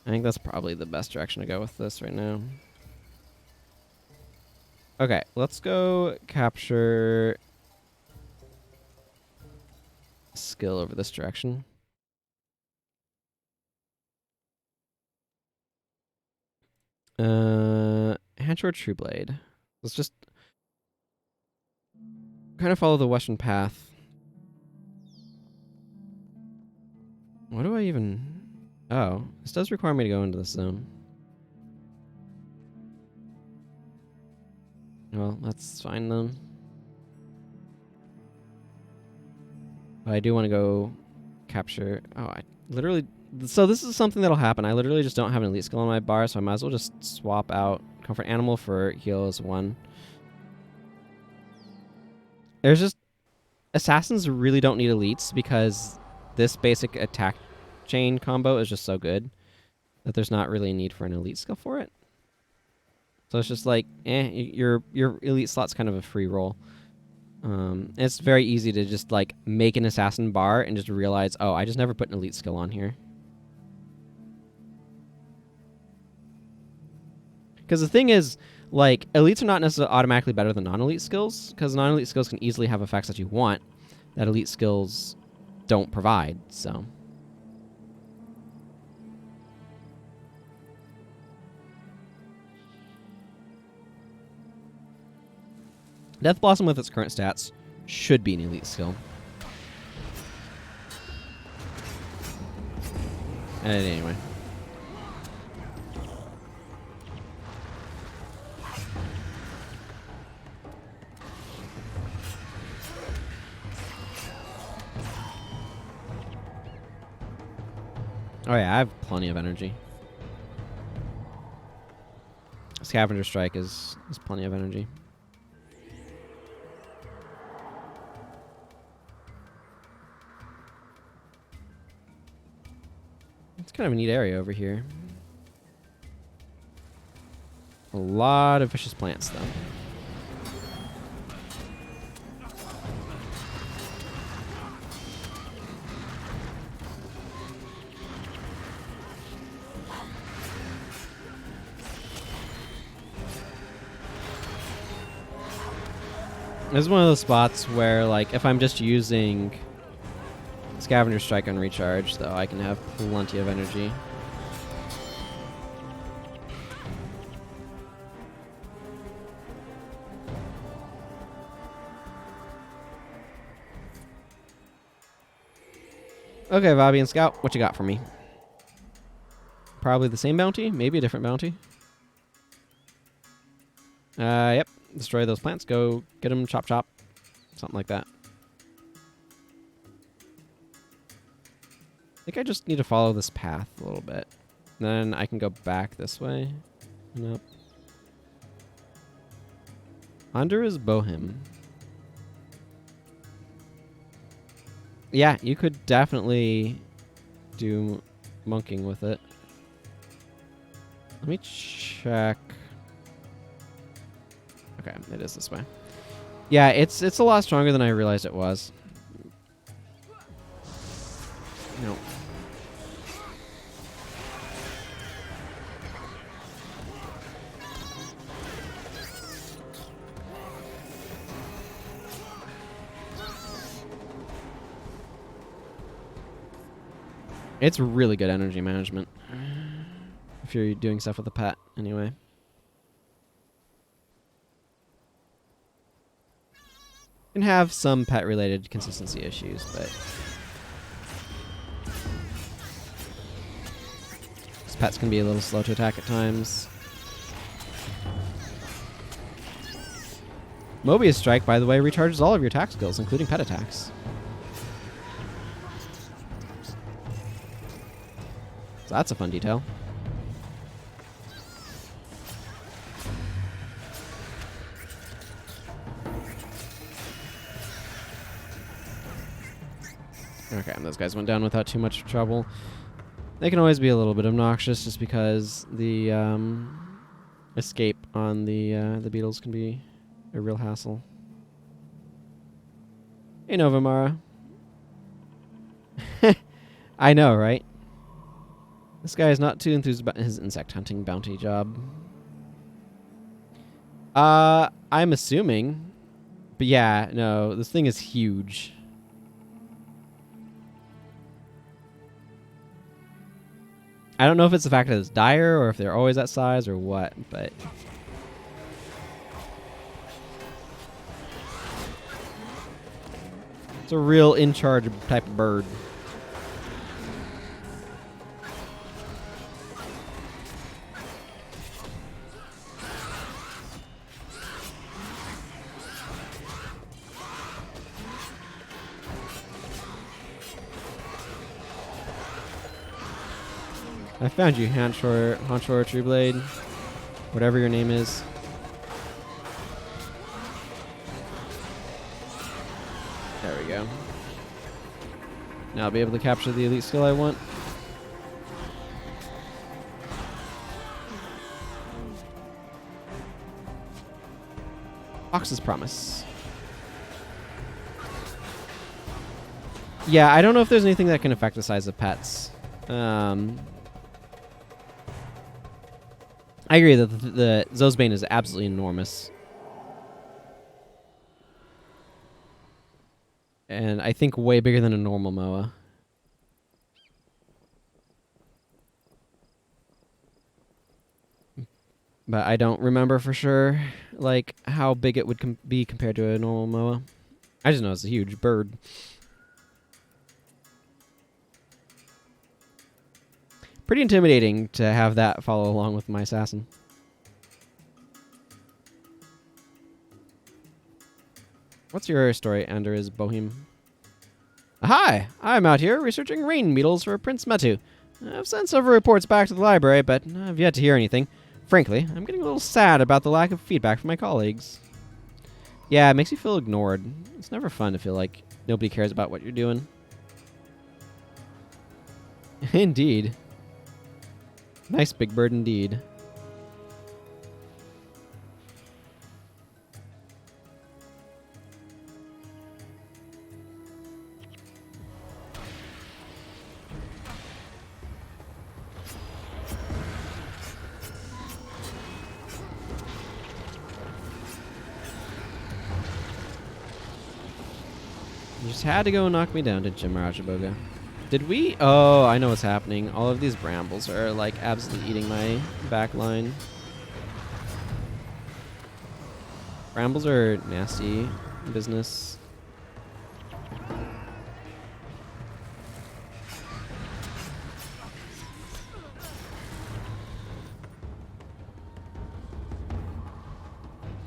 A: I think that's probably the best direction to go with this right now. Okay, let's go capture skill over this direction. Handshore True Blade. Let's just kind of follow the western path. What do I even... Oh, this does require me to go into this zone. Well, that's fine then. But I do want to go capture... Oh, I literally... So this is something that'll happen. I literally just don't have an elite skill on my bar, so I might as well just swap out Comfort Animal for Heals 1. There's just... Assassins really don't need elites because this basic attack chain combo is just so good that there's not really a need for an elite skill for it. So it's just like, your elite slot's kind of a free roll. It's very easy to just like make an assassin bar and just realize, oh, I just never put an elite skill on here. Because the thing is, like, elites are not necessarily automatically better than non-elite skills, because non-elite skills can easily have effects that you want that elite skills don't provide, so... Death Blossom with its current stats should be an elite skill. Anyway. Oh yeah, I have plenty of energy. This Scavenger Strike is plenty of energy. It's kind of a neat area over here. A lot of vicious plants, though. This is one of those spots where, like, if I'm just using Scavenger Strike on recharge, though, I can have plenty of energy. Okay, Vabbi and Scout, what you got for me? Probably the same bounty, maybe a different bounty. Yep. Destroy those plants. Go get them, chop, chop. Something like that. I think I just need to follow this path a little bit. Then I can go back this way. Nope. Under is Bohem. Yeah, you could definitely do monking with it. Let me check. Okay, it is this way. Yeah, it's a lot stronger than I realized it was. No. It's really good energy management. If you're doing stuff with a pet, anyway. Can have some pet-related consistency issues, but these pets can be a little slow to attack at times. Mobius Strike, by the way, recharges all of your attack skills, including pet attacks. So that's a fun detail. Okay, those guys went down without too much trouble. They can always be a little bit obnoxious just because the escape on the beetles can be a real hassle. Hey, Novamara. I know, right? This guy is not too enthused about his insect hunting bounty job. I'm assuming. But yeah, no, this thing is huge. I don't know if it's the fact that it's dire or if they're always that size or what, but it's a real in charge type of bird. I found you, Hanshor Trueblade. Whatever your name is. There we go. Now I'll be able to capture the elite skill I want. Fox's Promise. Yeah, I don't know if there's anything that can affect the size of pets. I agree that the Zosbane is absolutely enormous. And I think way bigger than a normal Moa. But I don't remember for sure, like, how big it would be compared to a normal Moa. I just know it's a huge bird. Pretty intimidating to have that follow along with my assassin. What's your story, Ander is Bohem? Hi! I'm out here researching rain beetles for Prince Metu. I've sent several reports back to the library, but I've yet to hear anything.
B: Frankly, I'm getting a little sad about the lack of feedback from my colleagues. Yeah, it makes you feel ignored. It's never fun to feel like nobody cares about what you're doing. Indeed. Nice big bird indeed. You just had to go knock me down, didn't you, Marajaboga? Did we? Oh, I know what's happening. All of these brambles are, like, absolutely eating my back line. Brambles are nasty business.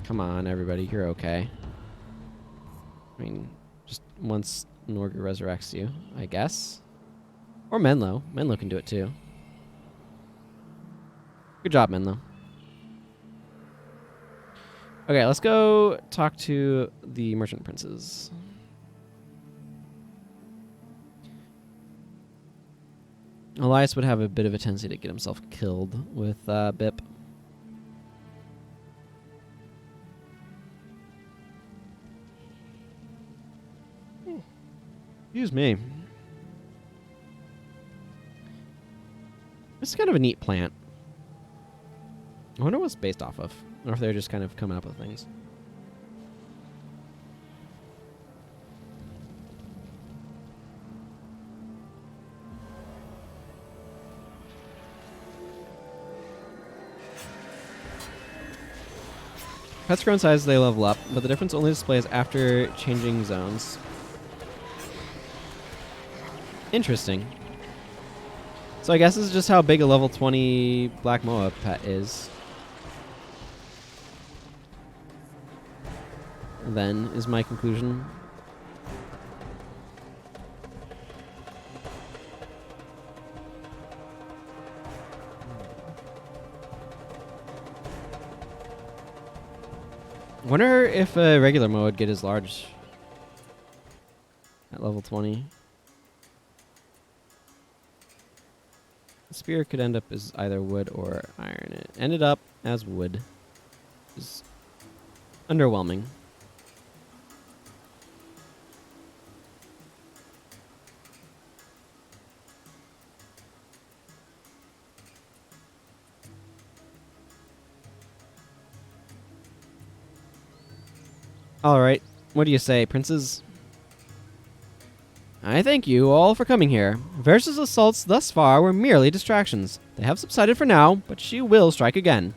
B: Come on, everybody. You're okay. I mean, just once Norgu resurrects you, I guess. Or Menlo. Menlo can do it too. Good job, Menlo. Okay, let's go talk to the merchant princes. Elias would have a bit of a tendency to get himself killed with Bip. Excuse me. This is kind of a neat plant. I wonder what it's based off of. Or if they're just kind of coming up with things. Pets grow in size as they level up, but the difference only displays after changing zones. Interesting. So I guess this is just how big a level 20 Black Moa pet is. Then is my conclusion. Wonder if a regular Moa would get as large at level 20. The spear could end up as either wood or iron. It ended up as wood. It's underwhelming. Alright, what do you say, princes? I thank you all for coming here. Varish's assaults thus far were merely distractions. They have subsided for now, but she will strike again.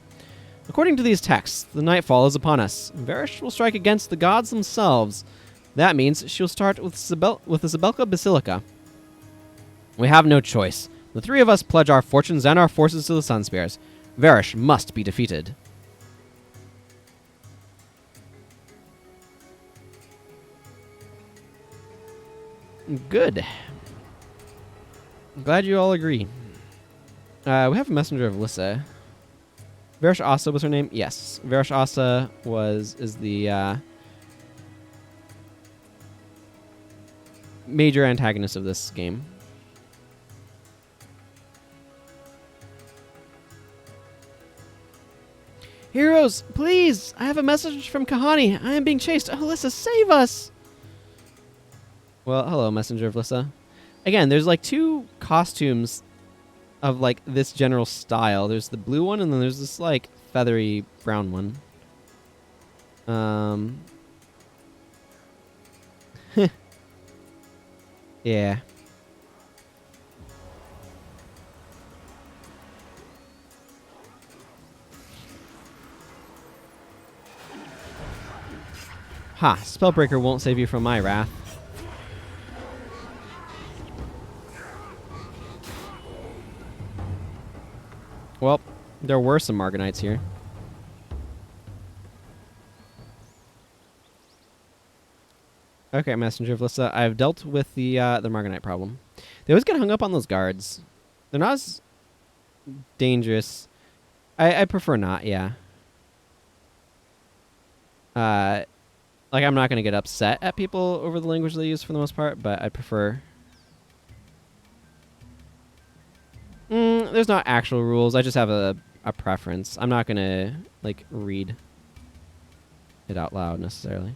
B: According to these texts, the Nightfall is upon us. Varish will strike against the gods themselves. That means she'll start with the Zabelka Basilica. We have no choice. The three of us pledge our fortunes and our forces to the Sunspears. Varish must be defeated. Good. I'm glad you all agree. We have a messenger of Lissa. Varish Asa was her name? Yes. Varish Asa is the major antagonist of this game. Heroes, please! I have a message from Kahani. I am being chased. Oh, Lissa, save us! Well, hello, messenger of Lissa. Again, there's like two costumes of like this general style. There's the blue one, and then there's this like feathery brown one. Yeah. Ha! Spellbreaker won't save you from my wrath. Well, there were some Margonites here. Okay, Messenger of Lissa, I've dealt with the Margonite problem. They always get hung up on those guards. They're not as dangerous
A: I prefer not, yeah. Like, I'm not going to get upset at people over the language they use for the most part, but I prefer... there's not actual rules. I just have a preference. I'm not going to, like, read it out loud, necessarily.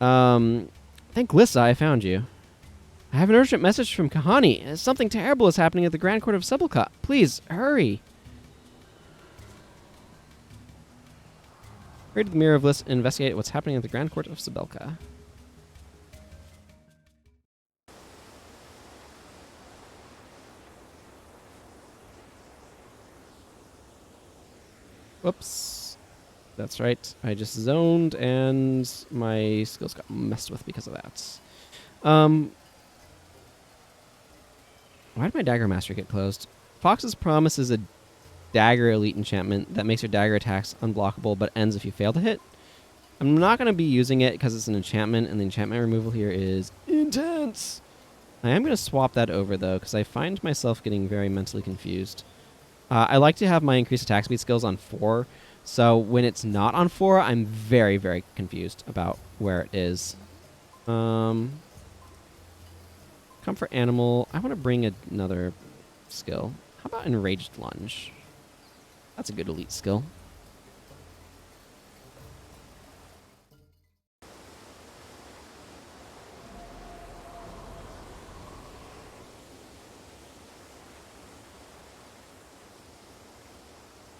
A: Thank Glissa I found you. I have an urgent message from Kahani. Something terrible is happening at the Grand Court of Sepulchre. Please, hurry. Hurry to the Mirror of Bliss and investigate what's happening at the Grand Court of Sepulchre. Whoops. That's right. I just zoned and my skills got messed with because of that. Why did my Dagger Master get closed? Fox's Promise is a dagger elite enchantment that makes your dagger attacks unblockable but ends if you fail to hit. I'm not going to be using it because it's an enchantment and the enchantment removal here is intense. I am going to swap that over though because I find myself getting very mentally confused. I like to have my increased attack speed skills on 4, so when it's not on 4, I'm very, very confused about where it is. Comfort Animal. I want to bring another skill. How about Enraged Lunge? That's a good elite skill.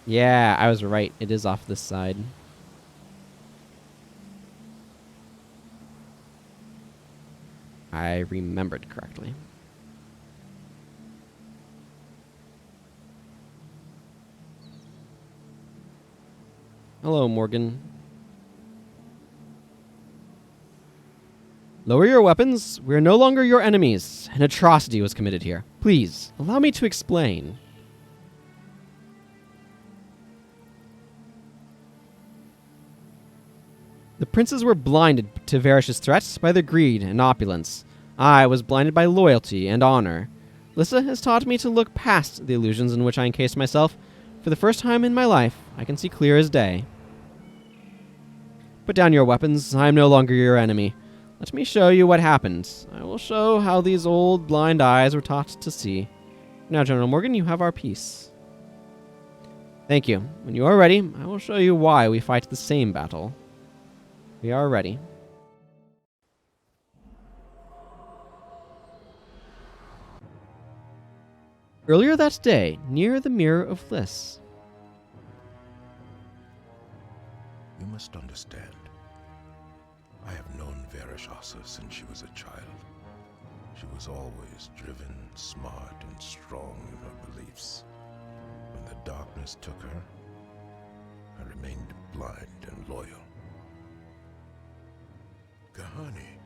A: Yeah, I was right. It is off this side. I remembered correctly. Hello, Morgan. Lower your weapons. We are no longer your enemies. An atrocity was committed here. Please, allow me to explain. The princes were blinded to Varish's threats by their greed and opulence. I was blinded by loyalty and honor. Lissa has taught me to look past the illusions in which I encased myself. For the first time in my life, I can see clear as day. Put down your weapons. I am no longer your enemy. Let me show you what happened. I will show how these old blind eyes were taught to see. Now, General Morgan, you have our peace. Thank you. When you are ready, I will show you why we fight the same battle. We are ready. Earlier that day, near the Mirror of Bliss.
C: You must understand. I have known Varish Asa since she was a child. She was always driven, smart, and strong in her beliefs. When the darkness took her, I remained blind and loyal. Kahani.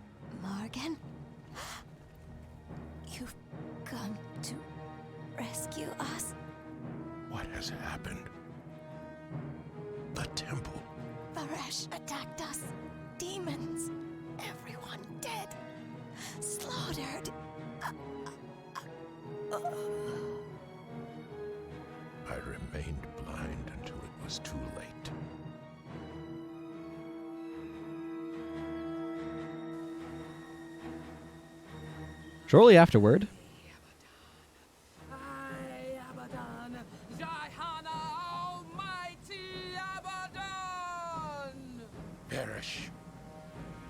K: Morgan? You've come to rescue us?
C: What has happened? The temple.
K: Varesh attacked us. Demons. Everyone dead. Slaughtered.
C: I remained blind until it was too late.
A: Shortly afterward,
C: Varish,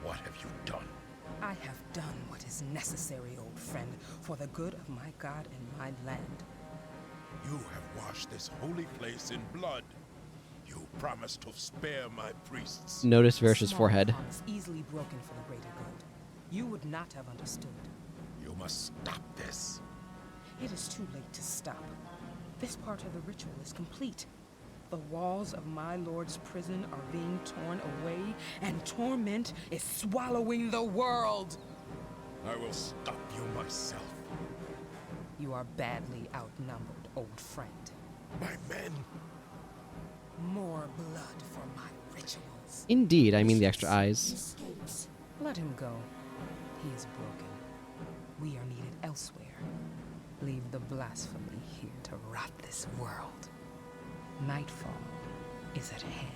C: what have you done?
D: I have done what is necessary, old friend, for the good of my God and my land.
C: You have washed this holy place in blood. You promised to spare my priests.
A: notice Varish's
D: Small
A: forehead.
D: promise easily broken for the greater good. You would not have understood.
C: You must stop this.
D: It is too late to stop. This part of the ritual is complete. The walls of my lord's prison are being torn away, and torment is swallowing the world.
C: I will stop you myself.
D: You are badly outnumbered, old friend.
C: My men.
D: More blood for my rituals.
A: Indeed, I mean the extra eyes.
D: Let him go. He is broken. We are needed elsewhere. Leave the blasphemy here to rot this world. Nightfall is at hand.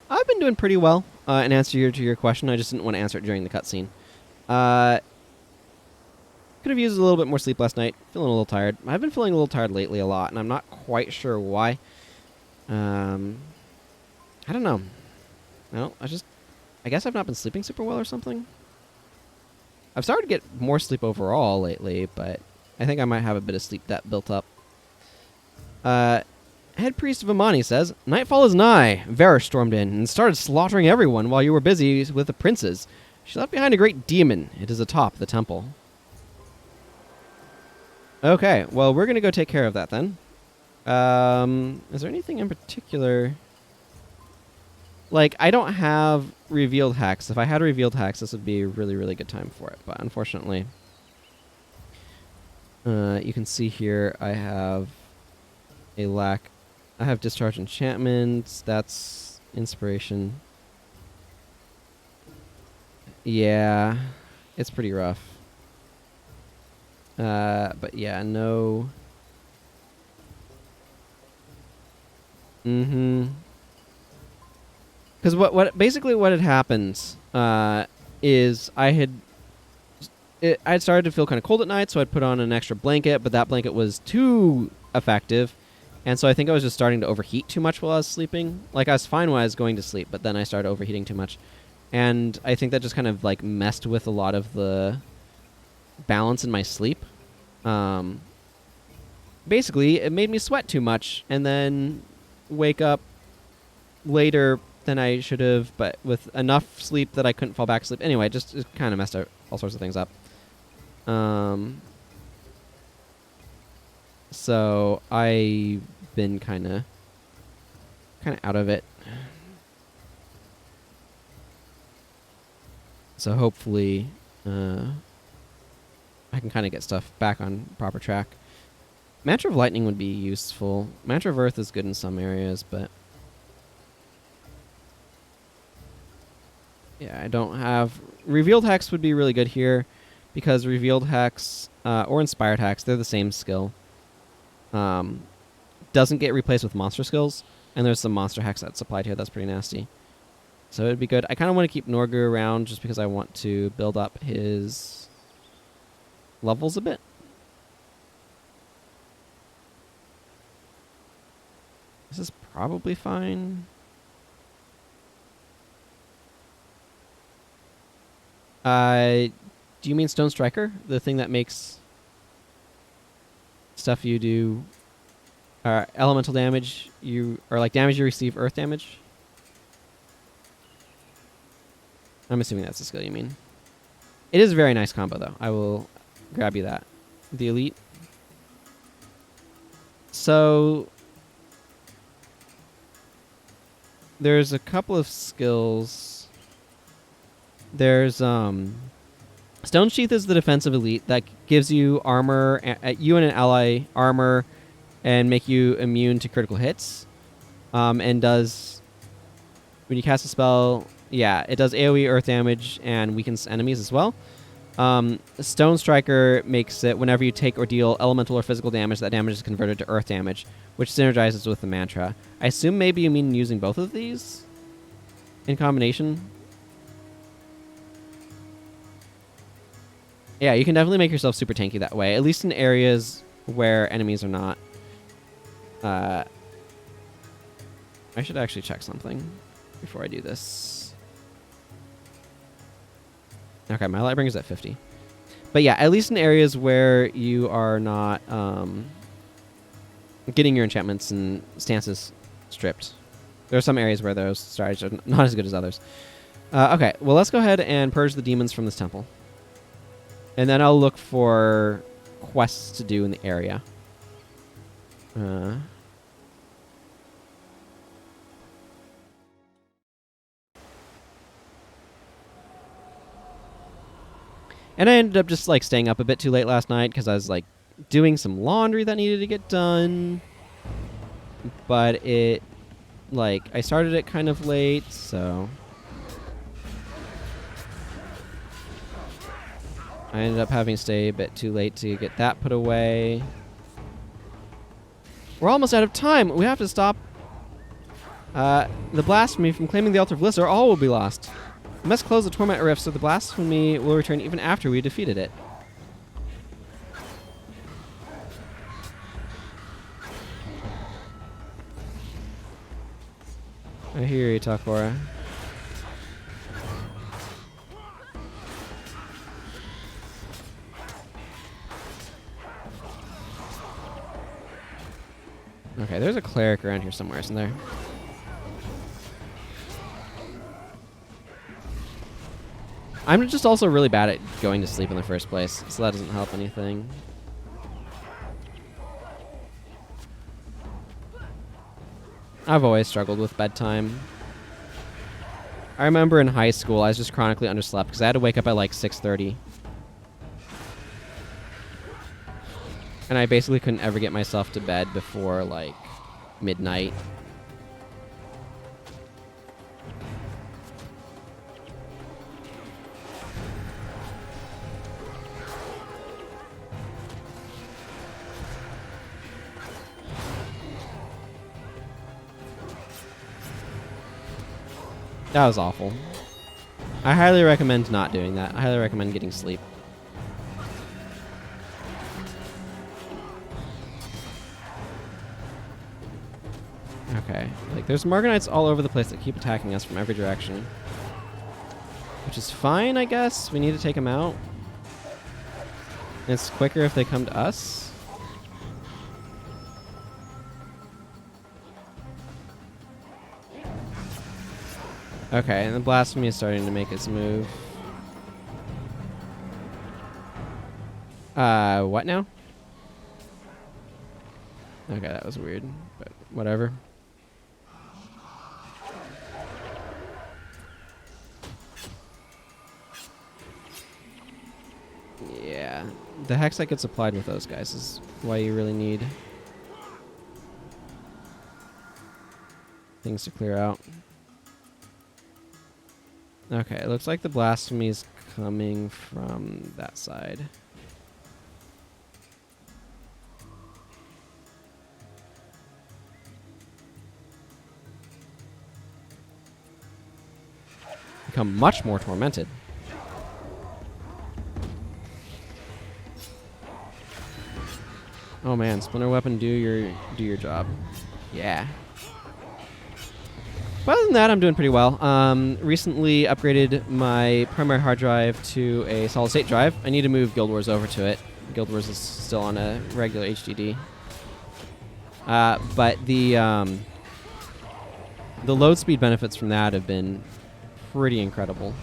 B: I've been doing pretty well in answer to your question. I just didn't want to answer it during the cutscene. Could have used a little bit more sleep last night. Feeling a little tired. I've been feeling a little tired lately a lot, and I'm not quite sure why. I don't know. I guess I've not been sleeping super well or something. I've started to get more sleep overall lately, but I think I might have a bit of sleep debt built up. Head priest of Amani says, Nightfall is nigh. Varus stormed in and started slaughtering everyone while you were busy with the princes. She left behind a great demon. It is atop the temple. Okay, well, we're going to go take care of that then. Is there anything in particular? Like, I don't have revealed hex. If I had revealed hex, this would be a really, really good time for it. But unfortunately, you can see here I have a lack. I have discharge enchantments. That's inspiration. Yeah, it's pretty rough. But yeah, no. Because basically what had happened is I had started to feel kind of cold at night, so I'd put on an extra blanket, but that blanket was too effective, and so I think I was just starting to overheat too much while I was sleeping. Like, I was fine when I was going to sleep, but then I started overheating too much, and I think that just kind of like messed with a lot of the balance in my sleep. Basically, it made me sweat too much, and then wake up later than I should have, but with enough sleep that I couldn't fall back asleep. Anyway, it kind of messed all sorts of things up. So I've been kind of out of it. So hopefully, I can kind of get stuff back on proper track. Mantra of Lightning would be useful. Mantra of Earth is good in some areas, but yeah, I don't have... Revealed Hex would be really good here, because Revealed Hex or Inspired Hex, they're the same skill. Doesn't get replaced with monster skills, and there's some monster hex that's applied here that's pretty nasty. So it'd be good. I kind of want to keep Norgu around just because I want to build up his levels a bit. This is probably fine. Do you mean Stone Striker? The thing that makes stuff you do elemental damage, or like damage you receive earth damage? I'm assuming that's the skill you mean. It is a very nice combo, though. I will grab you that. The Elite. So there's a couple of skills. There's Stone Sheath is the defensive elite that gives you armor, you and an ally armor, and make you immune to critical hits. And does, when you cast a spell, yeah, it does AoE earth damage and weakens enemies as well. Stone Striker makes it whenever you take or deal elemental or physical damage, that damage is converted to earth damage, which synergizes with the mantra. I assume maybe you mean using both of these in combination. Yeah, you can definitely make yourself super tanky that way, at least in areas where enemies are not. I should actually check something before I do this. Okay, my Lightbringer's at 50. But yeah, at least in areas where you are not getting your enchantments and stances stripped. There are some areas where those strategies are not as good as others. Okay, well, let's go ahead and purge the demons from this temple. And then I'll look for quests to do in the area. And I ended up just like staying up a bit too late last night because I was like doing some laundry that needed to get done. But it, like, I started it kind of late, so...
A: I ended up having to stay a bit too late to get that put away. We're almost out of time. We have to stop the blasphemy from claiming the Altar of Bliss, or all will be lost. We must close the Torment Rift so the blasphemy will return even after we defeated it. I hear you, Takora. Okay, there's a cleric around here somewhere, isn't there? I'm just also really bad at going to sleep in the first place, so that doesn't help anything. I've always struggled with bedtime. I remember in high school, I was just chronically underslept because I had to wake up at like 6:30. And I basically couldn't ever get myself to bed before like midnight. That was awful. I highly recommend not doing that. I highly recommend getting sleep. Okay, like there's Morganites all over the place that keep attacking us from every direction. Which is fine, I guess. We need to take them out. And it's quicker if they come to us. Okay, and the blasphemy is starting to make its move. What now? Okay, that was weird, but whatever. Yeah, the hex that gets applied with those guys is why you really need things to clear out. Okay, it looks like the blasphemy is coming from that side. Become much more tormented. Oh man, Splinter Weapon, do your job. Yeah. But other than that, I'm doing pretty well. Recently upgraded my primary hard drive to a solid state drive. I need to move Guild Wars over to it. Guild Wars is still on a regular HDD. But the load speed benefits from that have been pretty incredible.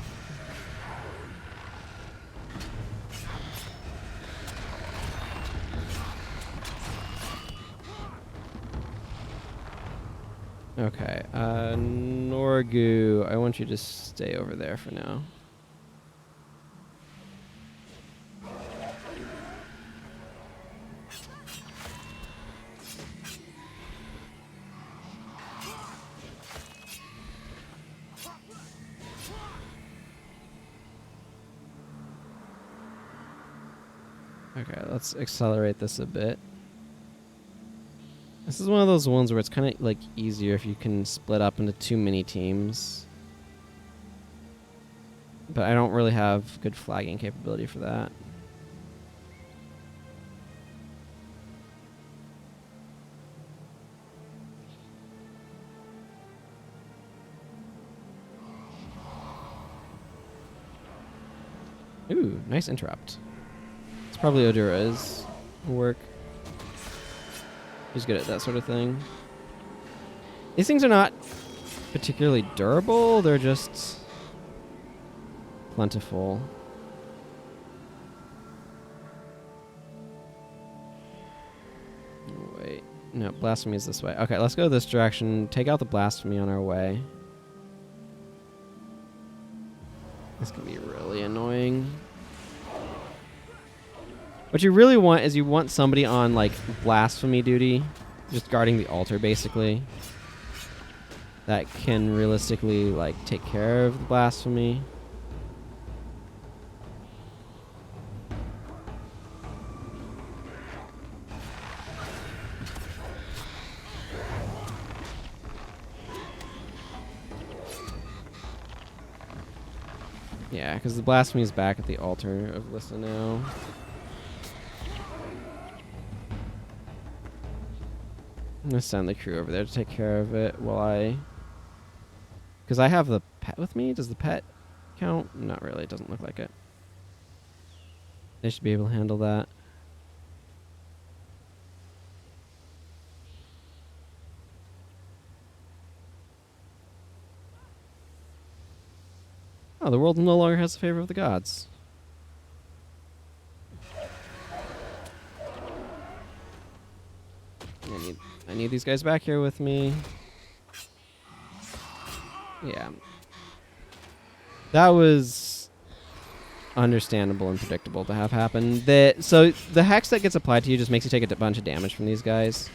A: Okay, Norgu, I want you to stay over there for now. Okay, let's accelerate this a bit. This is one of those ones where it's kind of like easier if you can split up into too many teams. But I don't really have good flagging capability for that. Ooh, nice interrupt. It's probably Odura's work. He's good at that sort of thing. These things are not particularly durable, they're just plentiful. Wait, no, blasphemy is this way. Okay, let's go this direction, take out the blasphemy on our way. This can be really annoying. What you really want is you want somebody on like blasphemy duty, just guarding the altar basically, that can realistically like take care of the blasphemy. Yeah, because the blasphemy's back at the altar of Lissa now. I'm gonna send the crew over there to take care of it while I... Because I have the pet with me. Does the pet count? Not really. It doesn't look like it. They should be able to handle that. Oh, the world no longer has the favor of the gods. I need these guys back here with me. Yeah. That was understandable and predictable to have happen. So the hex that gets applied to you just makes you take a bunch of damage from these guys.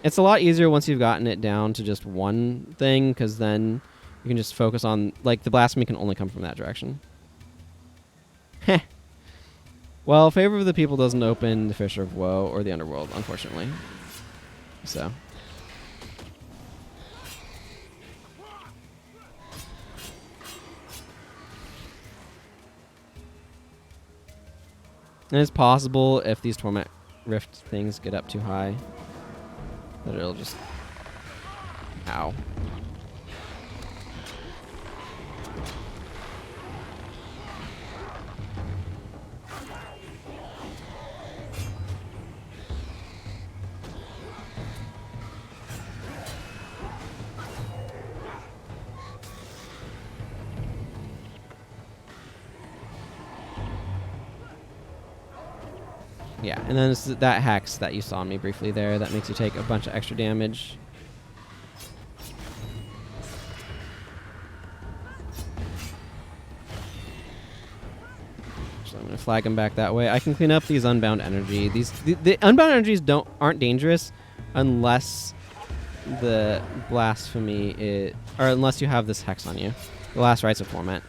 A: It's a lot easier once you've gotten it down to just one thing, because then you can just focus on, like, the blasphemy can only come from that direction. Heh. Well, Favor of the People doesn't open the Fissure of Woe or the Underworld, unfortunately. So. And it's possible if these Torment Rift things get up too high that it'll just... Ow. Yeah, and then it's that hex that you saw me briefly there that makes you take a bunch of extra damage. So I'm gonna flag him back that way. I can clean up these unbound energy. The unbound energies aren't dangerous unless the blasphemy or unless you have this hex on you. The last rites of torment.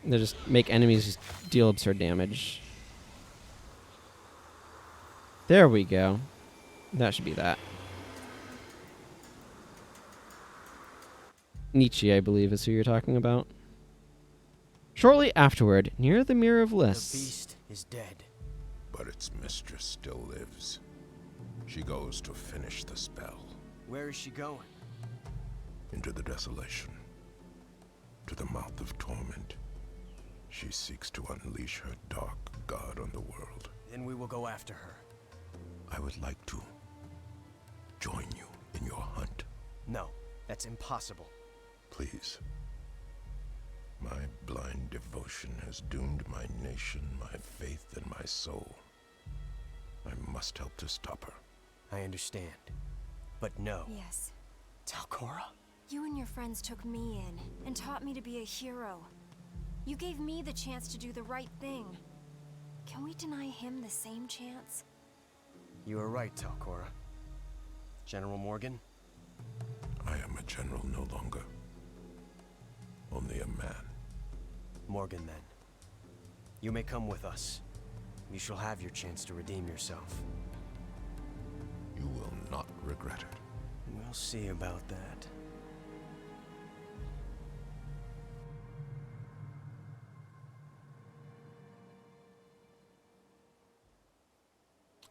A: They just make enemies just deal absurd damage. There we go. That should be that. Nietzsche, I believe, is who you're talking about. Shortly afterward, near the Mirror of Liss.
I: The beast is dead.
C: But its mistress still lives. She goes to finish the spell.
I: Where is she going?
C: Into the desolation. To the mouth of torment. She seeks to unleash her dark god on the world.
I: Then we will go after her.
C: I would like to join you in your hunt.
I: No, that's impossible.
C: Please. My blind devotion has doomed my nation, my faith, and my soul. I must help to stop her.
I: I understand. But no.
K: Yes.
I: Talcora?
K: You and your friends took me in and taught me to be a hero. You gave me the chance to do the right thing. Can we deny him the same chance?
I: You are right, Talcora. General Morgan?
C: I am a general no longer. Only a man.
I: Morgan, then. You may come with us. You shall have your chance to redeem yourself.
C: You will not regret it.
I: We'll see about that.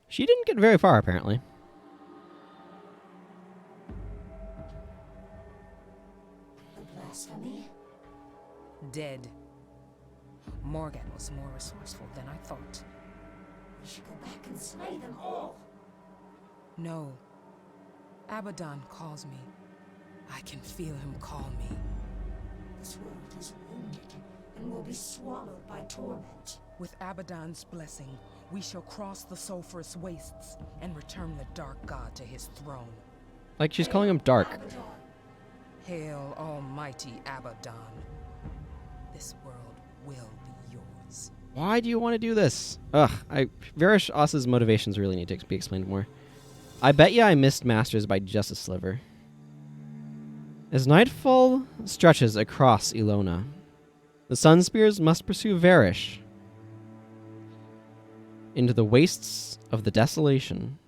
A: She didn't get very far, apparently.
K: The blasphemy?
D: Dead. Morgan was more resourceful than I thought.
K: We should go back and slay them all.
D: No. Abaddon calls me. I can feel him call me.
K: This world is wounded and will be swallowed by torment.
D: With Abaddon's blessing, we shall cross the sulphurous wastes and return the dark god to his throne.
A: Like she's calling him dark.
K: Abaddon.
D: Hail, almighty Abaddon. This world will be yours.
A: Why do you want to do this? Ugh, Varish Oss's motivations really need to be explained more. I bet you I missed Masters by just a sliver. As nightfall stretches across Ilona, the Sun Spears must pursue Varish into the wastes of the desolation.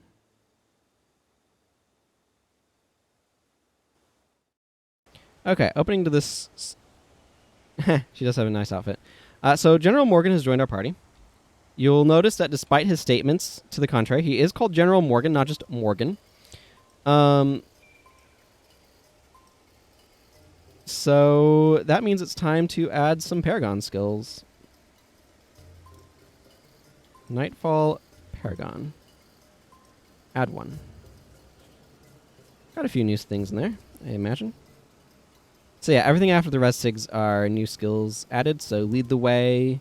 A: Okay, opening to this. She does have a nice outfit. So General Morgan has joined our party. You'll notice that despite his statements to the contrary, he is called General Morgan, not just Morgan. So that means it's time to add some Paragon skills. Nightfall Paragon. Add one. Got a few new things in there, I imagine. So yeah, everything after the res sigs are new skills added. So Lead the Way,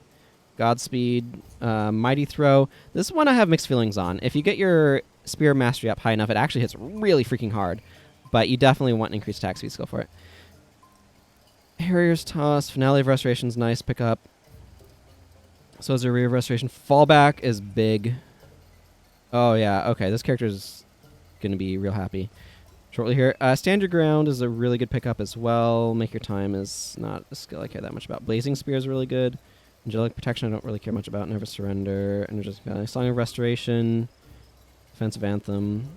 A: Godspeed, Mighty Throw. This one I have mixed feelings on. If you get your Spear Mastery up high enough, it actually hits really freaking hard. But you definitely want an increased attack speed skill for it. Harrier's Toss, Finale of Restoration's nice pickup. So is Array of Restoration. Fallback is big. Oh yeah, okay, this character is going to be real happy shortly here. Stand Your Ground is a really good pickup as well. Make Your Time is not a skill I care that much about. Blazing Spear is really good. Angelic Protection I don't really care much about. Never Surrender. Energetic Valley. Song of Restoration. Defensive Anthem.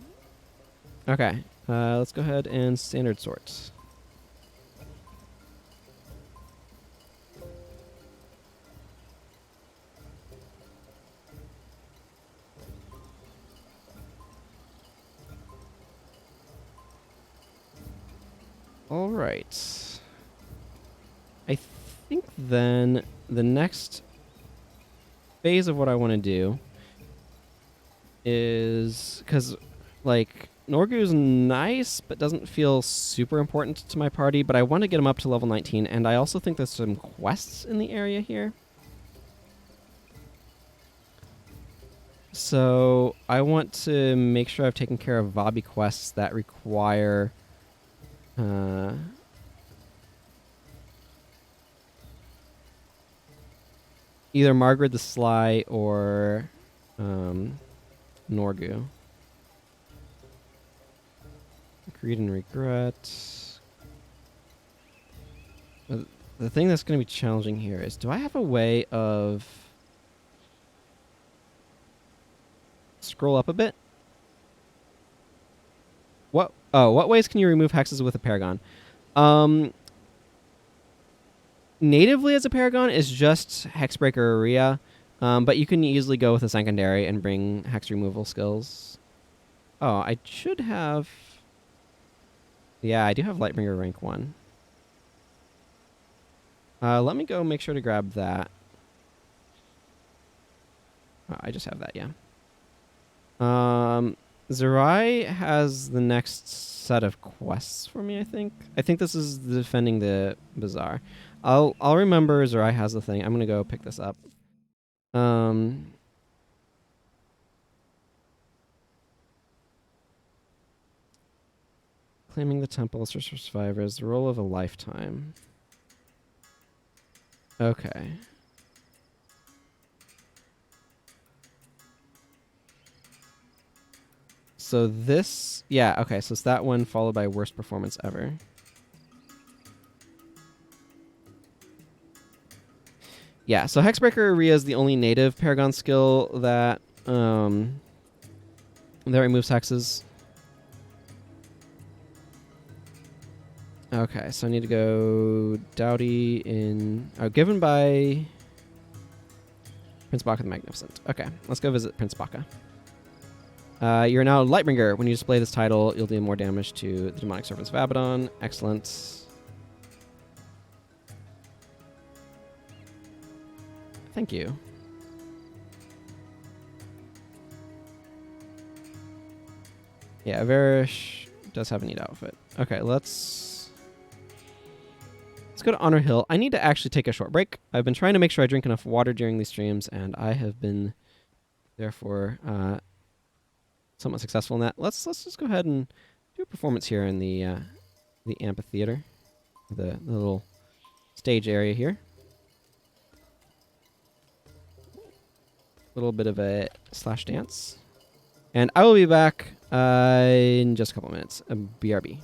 A: Okay, let's go ahead and Standard Sort. All right. I think then the next phase of what I want to do is, because like Norgu's nice but doesn't feel super important to my party, but I want to get him up to level 19, and I also think there's some quests in the area here. So I want to make sure I've taken care of Vabbi quests that require either Margaret the Sly or Norgu. Greed and Regret. The thing that's going to be challenging here is, do I have a way of scroll up a bit? What ways can you remove hexes with a Paragon? Natively as a Paragon is just Hexbreaker Area, but you can easily go with a secondary and bring hex removal skills. Oh, I should have... Yeah, I do have Lightbringer rank 1. Let me go make sure to grab that. Oh, I just have that, yeah. Zerai has the next set of quests for me, I think. I think this is defending the Bazaar. I'll remember Zerai has the thing. I'm going to go pick this up. Claiming the temples for survivors. The role of a lifetime. Okay. So this... Yeah, okay. So it's that one followed by worst performance ever. Yeah, so Hexbreaker Area is the only native Paragon skill that removes hexes. Okay, so I need to go Dowdy in... Oh, given by Prince Baka the Magnificent. Okay, let's go visit Prince Baka. You're now Lightbringer. When you display this title, you'll do more damage to the demonic servants of Abaddon. Excellent. Thank you. Yeah, Varish does have a neat outfit. Okay, let's go to Honor Hill. I need to actually take a short break. I've been trying to make sure I drink enough water during these streams, and I have been, therefore, somewhat successful in that. Let's just go ahead and do a performance here in the amphitheater, the little stage area here. Little bit of a slash dance, and I will be back in just a couple minutes. BRB.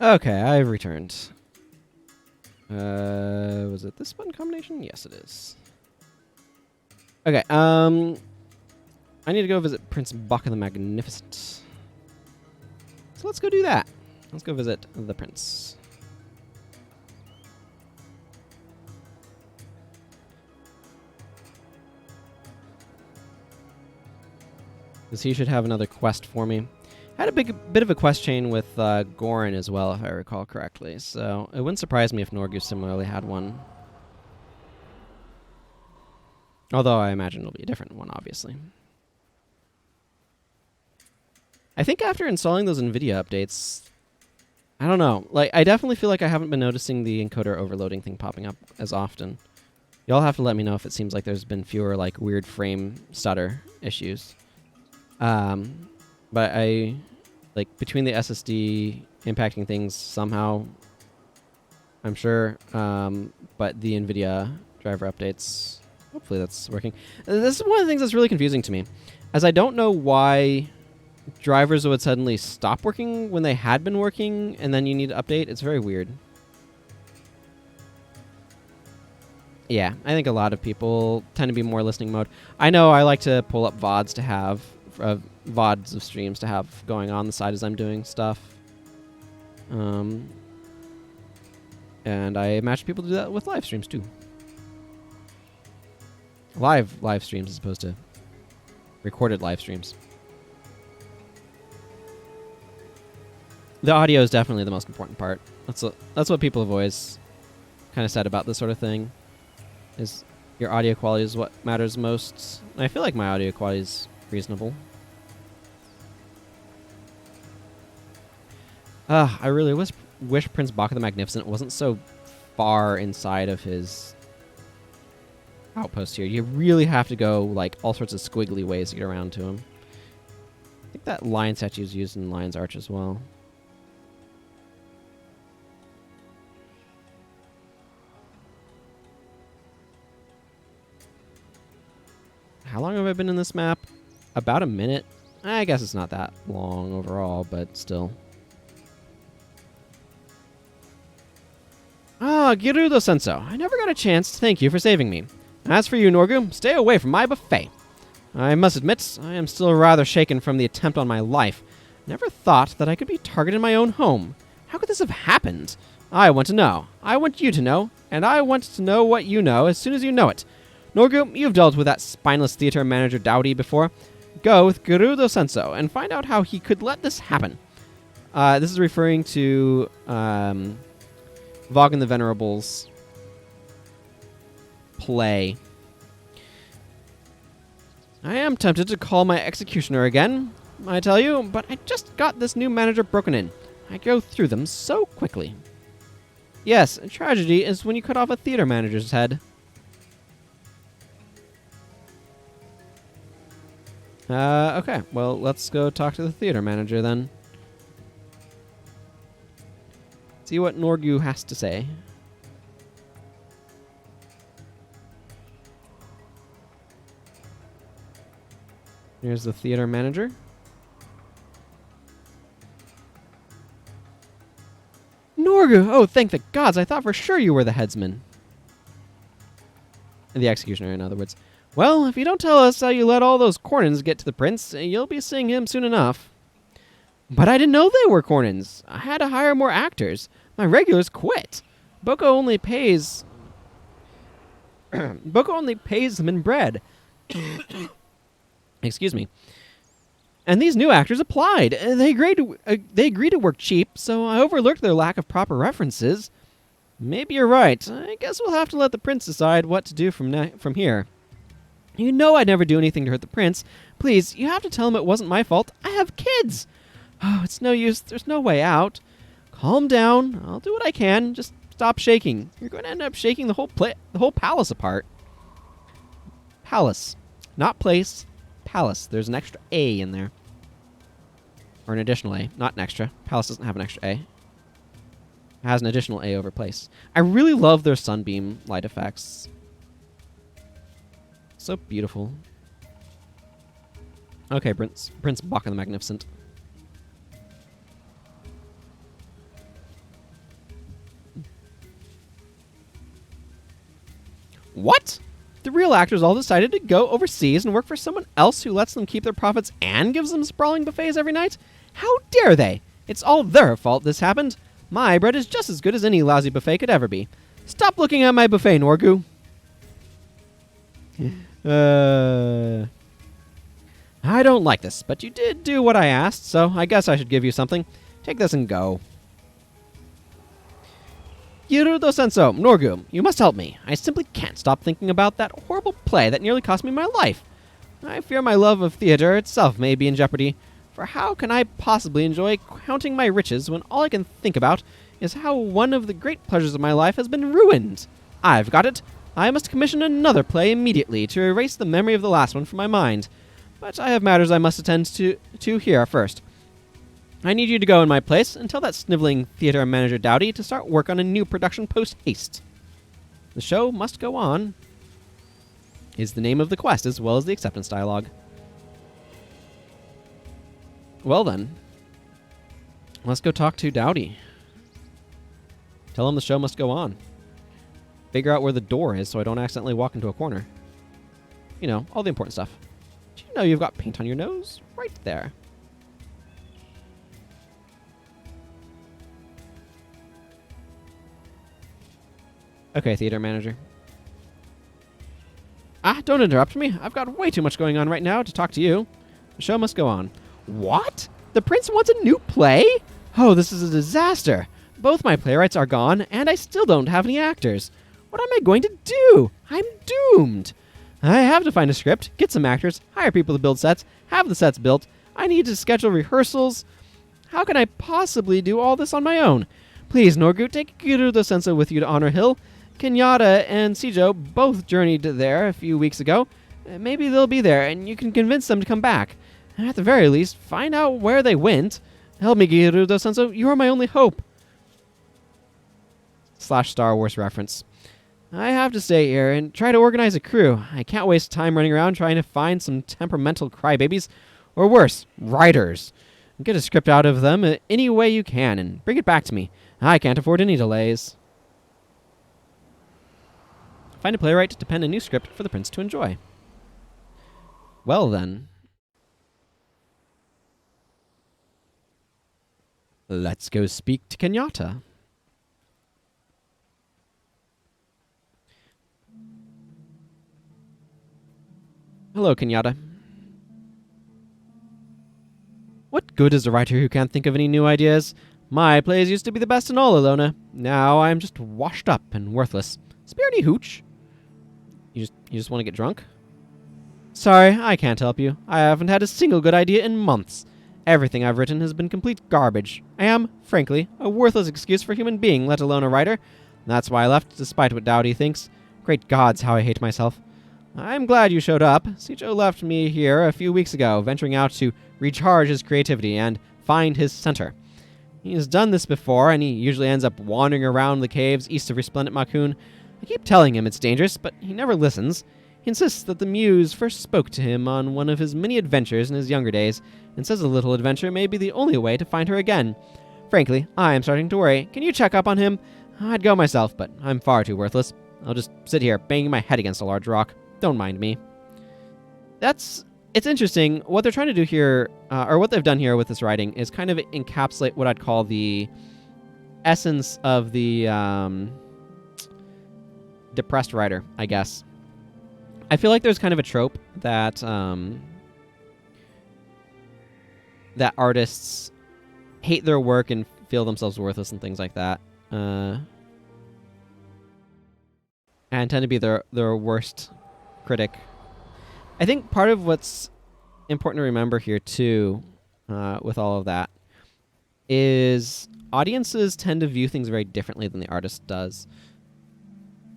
A: Okay, I've returned. Was it this button combination? Yes, it is. Okay, I need to go visit Prince Baka the Magnificent. So let's go do that. Let's go visit the prince. Because he should have another quest for me. I had a bit of a quest chain with Gorin as well, if I recall correctly. So it wouldn't surprise me if Norgu similarly had one. Although I imagine it'll be a different one, obviously. I think after installing those NVIDIA updates, I don't know. Like, I definitely feel like I haven't been noticing the encoder overloading thing popping up as often. Y'all have to let me know if it seems like there's been fewer, like, weird frame stutter issues. But I, like, between the SSD impacting things somehow, I'm sure, but the NVIDIA driver updates, hopefully that's working. This is one of the things that's really confusing to me, as I don't know why drivers would suddenly stop working when they had been working, and then you need to update. It's very weird. Yeah, I think a lot of people tend to be more listening mode. I know I like to pull up VODs to have, VODs of streams to have going on the side as I'm doing stuff. And I imagine people do that with live streams too. Live streams as opposed to recorded live streams. The audio is definitely the most important part. That's what people have always kind of said about this sort of thing. Is your audio quality is what matters most. And I feel like my audio quality is reasonable. I really wish Prince Baka the Magnificent wasn't so far inside of his outpost here. You really have to go like all sorts of squiggly ways to get around to him. I think that lion statue is used in Lion's Arch as well. How long have I been in this map? About a minute. I guess it's not that long overall, but still. Ah, Girudo Sensou. I never got a chance to thank you for saving me. As for you, Norgu, stay away from my buffet. I must admit, I am still rather shaken from the attempt on my life. Never thought that I could be targeted in my own home. How could this have happened? I want to know. I want you to know. And I want to know what you know as soon as you know it. Norgu, you've dealt with that spineless theater manager Dowdy before. Go with Girudo Sensou and find out how he could let this happen. This is referring to Voggin the Venerable's play. I am tempted to call my executioner again, I tell you, but I just got this new manager broken in. I go through them so quickly. Yes, a tragedy is when you cut off a theater manager's head. Okay, well, let's go talk to the theater manager then. See what Norgu has to say. Here's the theater manager. Norgu! Oh, thank the gods! I thought for sure you were the headsman. The executioner, in other words. Well, if you don't tell us how you let all those Cornins get to the prince, you'll be seeing him soon enough. But I didn't know they were Cornins. I had to hire more actors. My regulars quit. Boko only pays... Boko only pays them in bread. Excuse me. And these new actors applied. They agreed to work cheap, so I overlooked their lack of proper references. Maybe you're right. I guess we'll have to let the prince decide what to do from here. You know I'd never do anything to hurt the prince. Please, you have to tell him it wasn't my fault. I have kids. Oh, it's no use. There's no way out. Calm down. I'll do what I can. Just stop shaking. You're going to end up shaking the whole palace apart. Palace. Not place. Palace. There's an extra A in there. Or an additional A. Not an extra. Palace doesn't have an extra A. It has an additional A over place. I really love their sunbeam light effects. So beautiful. Okay, Prince Baka the Magnificent.
B: What? The real actors all decided to go overseas and work for someone else who lets them keep their profits and gives them sprawling buffets every night? How dare they? It's all their fault this happened. My bread is just as good as any lousy buffet could ever be. Stop looking at my buffet, Norgu. I don't like this, but you did do what I asked, so I guess I should give you something. Take this and go. Girudo Sensou, Norgu, you must help me. I simply can't stop thinking about that horrible play that nearly cost me my life. I fear my love of theater itself may be in jeopardy, for how can I possibly enjoy counting my riches when all I can think about is how one of the great pleasures of my life has been ruined? I've got it. I must commission another play immediately to erase the memory of the last one from my mind. But I have matters I must attend to here first. I need you to go in my place and tell that sniveling theater manager Dowdy to start work on a new production post-haste. The show must go on is the name of the quest as well as the acceptance dialogue. Well then, let's go talk to Dowdy. Tell him the show must go on. Figure out where the door is so I don't accidentally walk into a corner. You know, all the important stuff. Do you know you've got paint on your nose? Right there. Okay, theater manager. Don't interrupt me. I've got way too much going on right now to talk to you. The show must go on. What? The prince wants a new play? Oh, this is a disaster. Both my playwrights are gone, and I still don't have any actors. What am I going to do? I'm doomed. I have to find a script, get some actors, hire people to build sets, have the sets built. I need to schedule rehearsals. How can I possibly do all this on my own? Please, Norgu, take Girudo Sensou with you to Honor Hill. Kenyatta and Seijo both journeyed there a few weeks ago. Maybe they'll be there, and you can convince them to come back. At the very least, find out where they went. Help me, Girudo Sensou. You are my only hope. / Star Wars reference. I have to stay here and try to organize a crew. I can't waste time running around trying to find some temperamental crybabies, or worse, writers. Get a script out of them any way you can and bring it back to me. I can't afford any delays. Find a playwright to pen a new script for the prince to enjoy. Well then. Let's go speak to Kenyatta. Hello, Kenyatta. What good is a writer who can't think of any new ideas? My plays used to be the best in all Alona. Now I'm just washed up and worthless. Spare any hooch? You just want to get drunk? Sorry, I can't help you. I haven't had a single good idea in months. Everything I've written has been complete garbage. I am, frankly, a worthless excuse for a human being, let alone a writer. That's why I left, despite what Dowdy thinks. Great gods, how I hate myself. I'm glad you showed up. Seijo left me here a few weeks ago, venturing out to recharge his creativity and find his center. He's done this before, and he usually ends up wandering around the caves east of Resplendent Makun. I keep telling him it's dangerous, but he never listens. He insists that the muse first spoke to him on one of his many adventures in his younger days, and says a little adventure may be the only way to find her again. Frankly, I am starting to worry. Can you check up on him? I'd go myself, but I'm far too worthless. I'll just sit here, banging my head against a large rock. Don't mind me. It's interesting. What they're trying to do here, or what they've done here with this writing, is kind of encapsulate what I'd call the essence of the depressed writer, I guess. I feel like there's kind of a trope that that artists hate their work and feel themselves worthless and things like that, and tend to be their worst critic. I think part of what's important to remember here too, with all of that, is audiences tend to view things very differently than the artist does.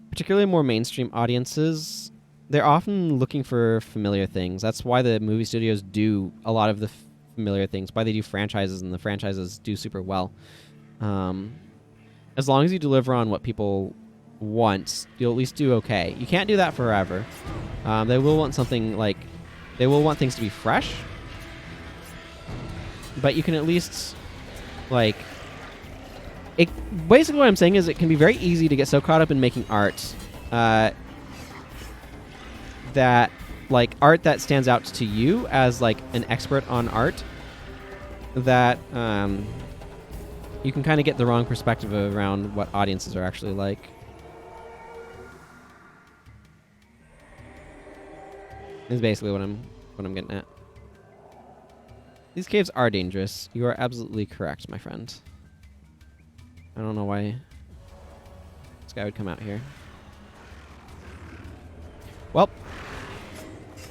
B: Particularly more mainstream audiences, they're often looking for familiar things. That's why the movie studios do a lot of the familiar things, why they do franchises, and the franchises do super well. As long as you deliver on what people want, you'll at least do okay. You can't do that forever. They will want something like... They will want things to be fresh, but you can at least, like... Basically what I'm saying is it can be very easy to get so caught up in making art
A: that, like, art that stands out to you as, like, an expert on art, that you can kind of get the wrong perspective around what audiences are actually like. Is basically what I'm getting at. These caves are dangerous. You are absolutely correct, my friend. I don't know why this guy would come out here. Well,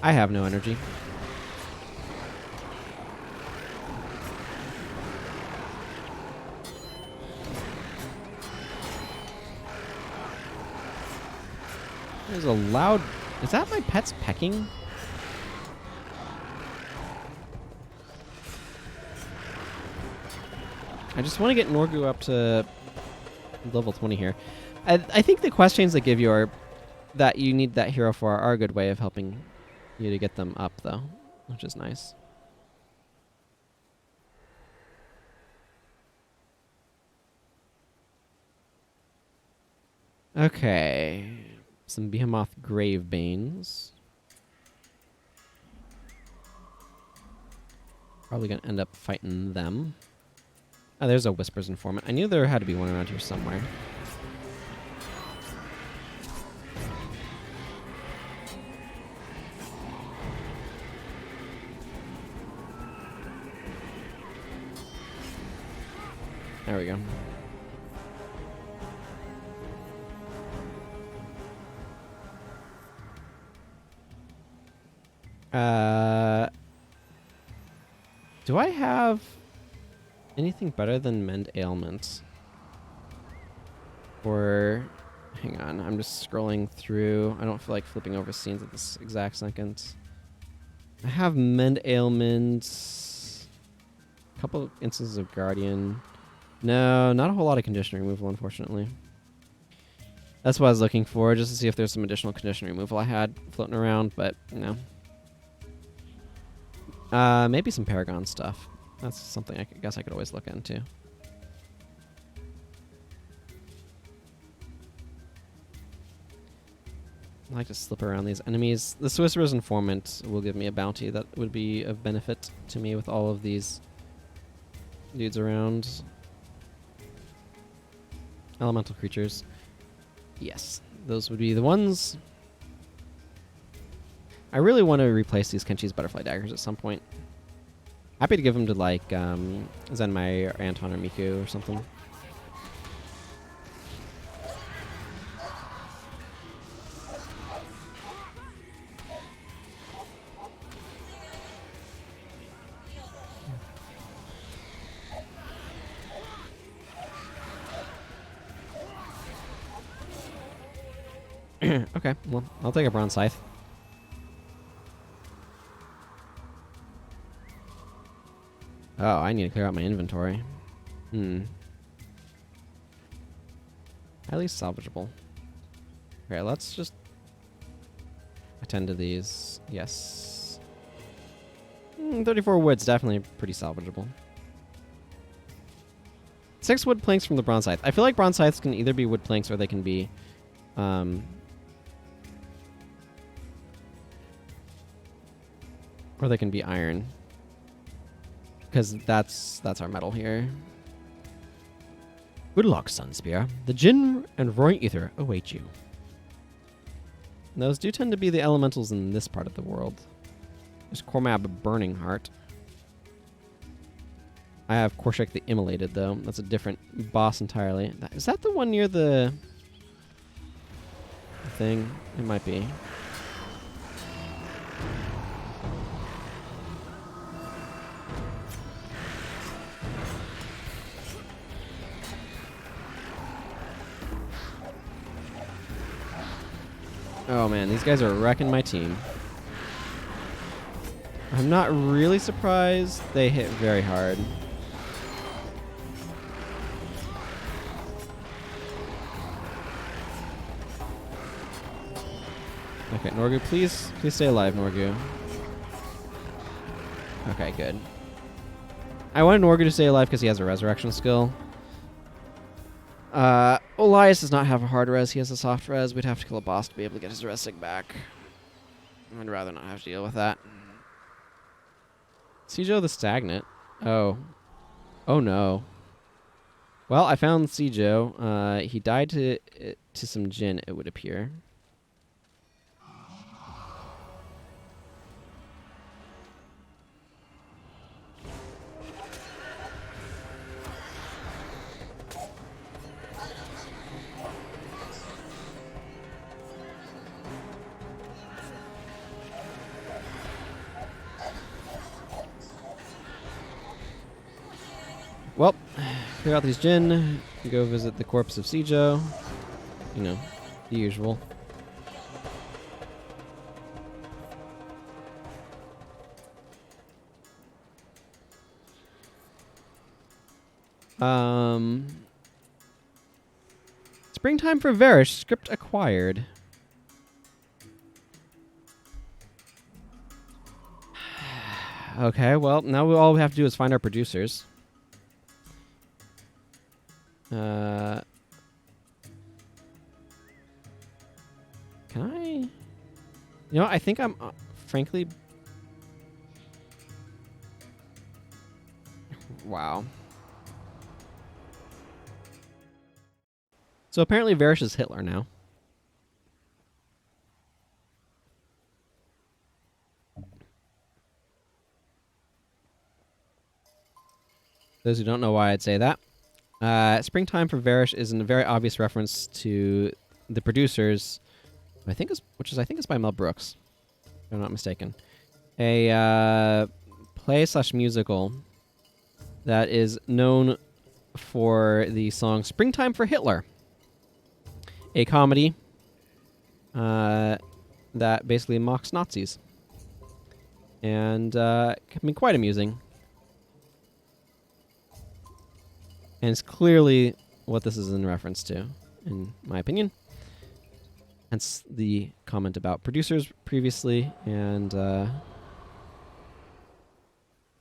A: I have no energy. There's a loud... Is that my pet's pecking? I just want to get Norgu up to level 20 here. I think the questions they give you are that you need that hero for are a good way of helping you to get them up, though, which is nice. Okay. Some Behemoth Gravebanes. Probably going to end up fighting them. Oh, there's a Whispers Informant. I knew there had to be one around here somewhere. There we go. Do I have anything better than Mend Ailments? Or, hang on, I'm just scrolling through. I don't feel like flipping over scenes at this exact second. I have Mend Ailments. A couple instances of Guardian. No, not a whole lot of condition removal, unfortunately. That's what I was looking for, just to see if there's some additional condition removal I had floating around, but no. Maybe some Paragon stuff. That's something I guess I could always look into. I like to slip around these enemies. The Sorcerer's Informant will give me a bounty that would be of benefit to me with all of these dudes around. Elemental creatures. Yes, those would be the ones. I really want to replace these Kenshi's Butterfly Daggers at some point. Happy to give them to, like, Zenmai or Anton or Miku or something. Okay, well, I'll take a Bronze Scythe. Oh, I need to clear out my inventory. Highly salvageable. Okay, let's just attend to these. Yes. 34 wood's definitely pretty salvageable. 6 wood planks from the Bronze Scythe. I feel like Bronze Scythes can either be wood planks or they can be... or they can be iron. Because that's our metal here. Good luck, Sunspear. The Djinn and Roaring Ether await you. And those do tend to be the elementals in this part of the world. There's Cormab Burning Heart. I have Korshak the Immolated, though. That's a different boss entirely. Is that the one near the thing? It might be. Oh man, these guys are wrecking my team. I'm not really surprised they hit very hard. Okay, Norgu, please stay alive, Norgu. Okay, good. I wanted Norgu to stay alive because he has a resurrection skill. Elias does not have a hard res, he has a soft res. We'd have to kill a boss to be able to get his res sig back. I'd rather not have to deal with that. Seijo the Stagnant. Oh. Oh no. Well, I found Seijo. He died to some Djinn, it would appear. Well, clear out these Djinn, go visit the corpse of Seijo. You know, the usual. Springtime for Varish, script acquired. Okay, well, now all we have to do is find our producers. Can I? You know, I think I'm, frankly... Wow. So apparently Varish is Hitler now. Those who don't know why I'd say that. Springtime for Varish is a very obvious reference to the producers, which I think is by Mel Brooks, if I'm not mistaken. A play/musical that is known for the song "Springtime for Hitler," a comedy that basically mocks Nazis, and can be quite amusing. And it's clearly what this is in reference to, in my opinion. Hence the comment about producers previously, and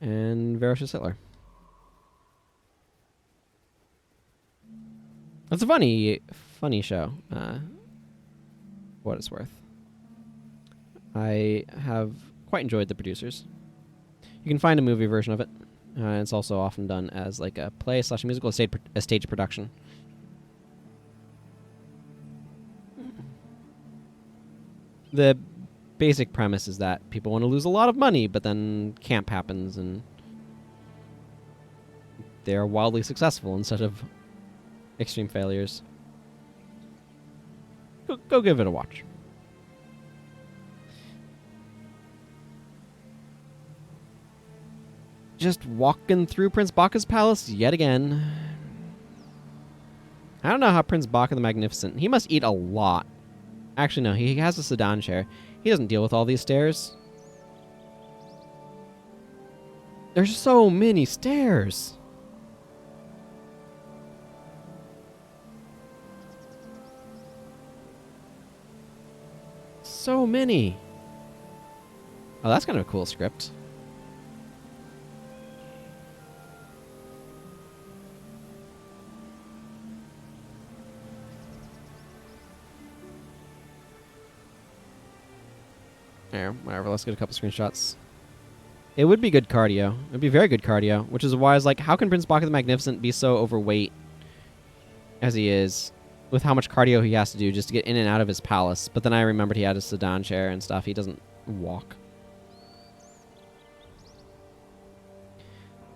A: Varish is Hitler. It's a funny show, what it's worth. I have quite enjoyed the producers. You can find a movie version of it. It's also often done as like a play/musical, a stage production. The basic premise is that people want to lose a lot of money, but then camp happens and they're wildly successful instead of extreme failures. Go give it a watch. Just walking through Prince Baka's palace yet again. I don't know how Prince Baka the Magnificent... He must eat a lot. Actually, no. He has a sedan chair. He doesn't deal with all these stairs. There's so many stairs. So many. Oh, that's kind of a cool script. There, whatever, let's get a couple screenshots. It would be good cardio. It would be very good cardio, which is why I was like, how can Prince Baka the Magnificent be so overweight as he is, with how much cardio he has to do just to get in and out of his palace? But then I remembered he had a sedan chair and stuff. He doesn't walk.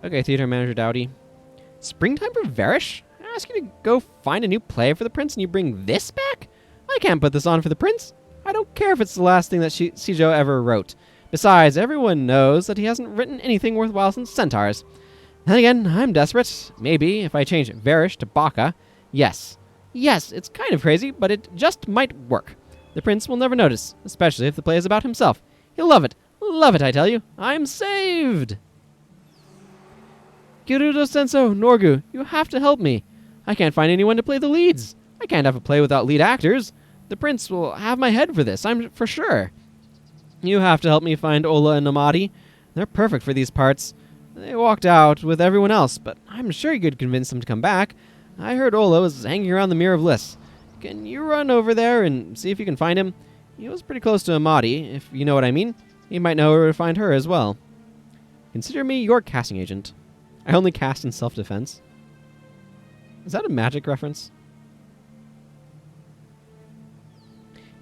A: Okay, theater manager Dowdy. Springtime for Varish? I ask you to go find a new play for the prince and you bring this back? I can't put this on for the prince. I don't care if it's the last thing that Seijo ever wrote. Besides, everyone knows that he hasn't written anything worthwhile since Centaurs. Then again, I'm desperate. Maybe if I change Varish to Baka. Yes, it's kind of crazy, but it just might work. The prince will never notice, especially if the play is about himself. He'll love it. Love it, I tell you. I'm saved. Girudo Sensou, Norgu, you have to help me. I can't find anyone to play the leads. I can't have a play without lead actors. The prince will have my head for this, I'm for sure. You have to help me find Ola and Amadi. They're perfect for these parts. They walked out with everyone else, but I'm sure you could convince them to come back. I heard Ola was hanging around the Mirror of Liss. Can you run over there and see if you can find him?
B: He was pretty close to Amadi, if you know what I mean. He might know where to find her as well. Consider me your casting agent. I only cast in self-defense. Is that a magic reference?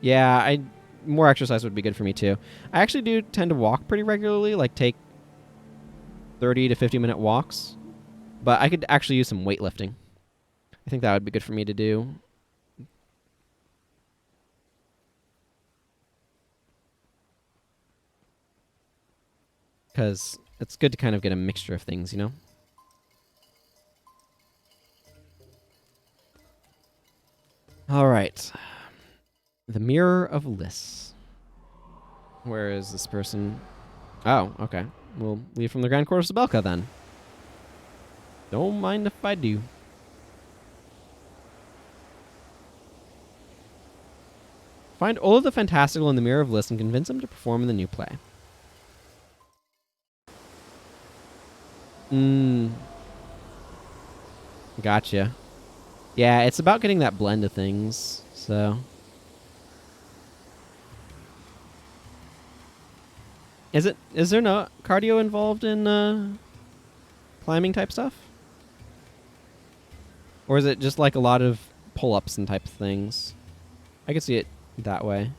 B: Yeah, more exercise would be good for me too. I actually do tend to walk pretty regularly, like take 30 to 50-minute walks. But I could actually use some weightlifting. I think that would be good for me to do. Because it's good to kind of get a mixture of things, you know? All right. The Mirror of Liss. Where is this person? Oh, okay. We'll leave from the Grand Quarters of Belka then. Don't mind if I do. Find Ola the Fantastical in the Mirror of Liss and convince him to perform in the new play. Gotcha. Yeah, it's about getting that blend of things, so. Is there no cardio involved in climbing type stuff? Or is it just like a lot of pull-ups and type of things? I could see it that way.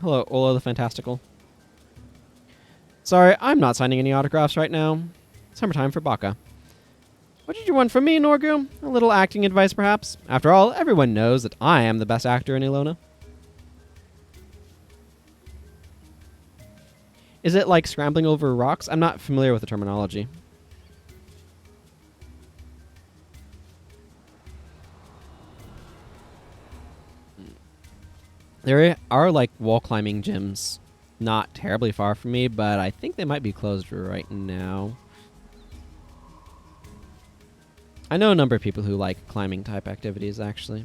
B: Hello, Ola the Fantastical. Sorry, I'm not signing any autographs right now. Summertime for Baka. What did you want from me, Norgu? A little acting advice, perhaps? After all, everyone knows that I am the best actor in Ilona. Is it like scrambling over rocks? I'm not familiar with the terminology. There are like wall climbing gyms not terribly far from me, but I think they might be closed right now. I know a number of people who like climbing type activities, actually.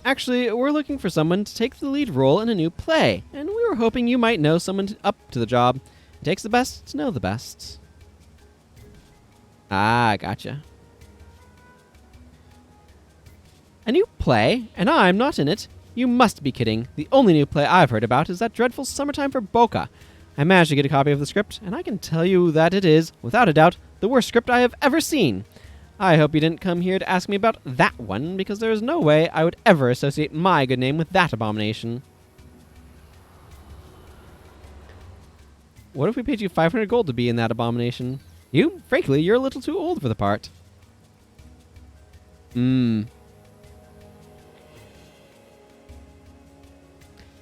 B: Actually, we're looking for someone to take the lead role in a new play, and we were hoping you might know someone up to the job. It takes the best to know the best. Ah, gotcha. A new play, and I'm not in it? You must be kidding. The only new play I've heard about is that dreadful Summertime for Boca. I managed to get a copy of the script, and I can tell you that it is, without a doubt, the worst script I have ever seen. I hope you didn't come here to ask me about that one, because there is no way I would ever associate my good name with that abomination. What if we paid you 500 gold to be in that abomination? Frankly, you're a little too old for the part.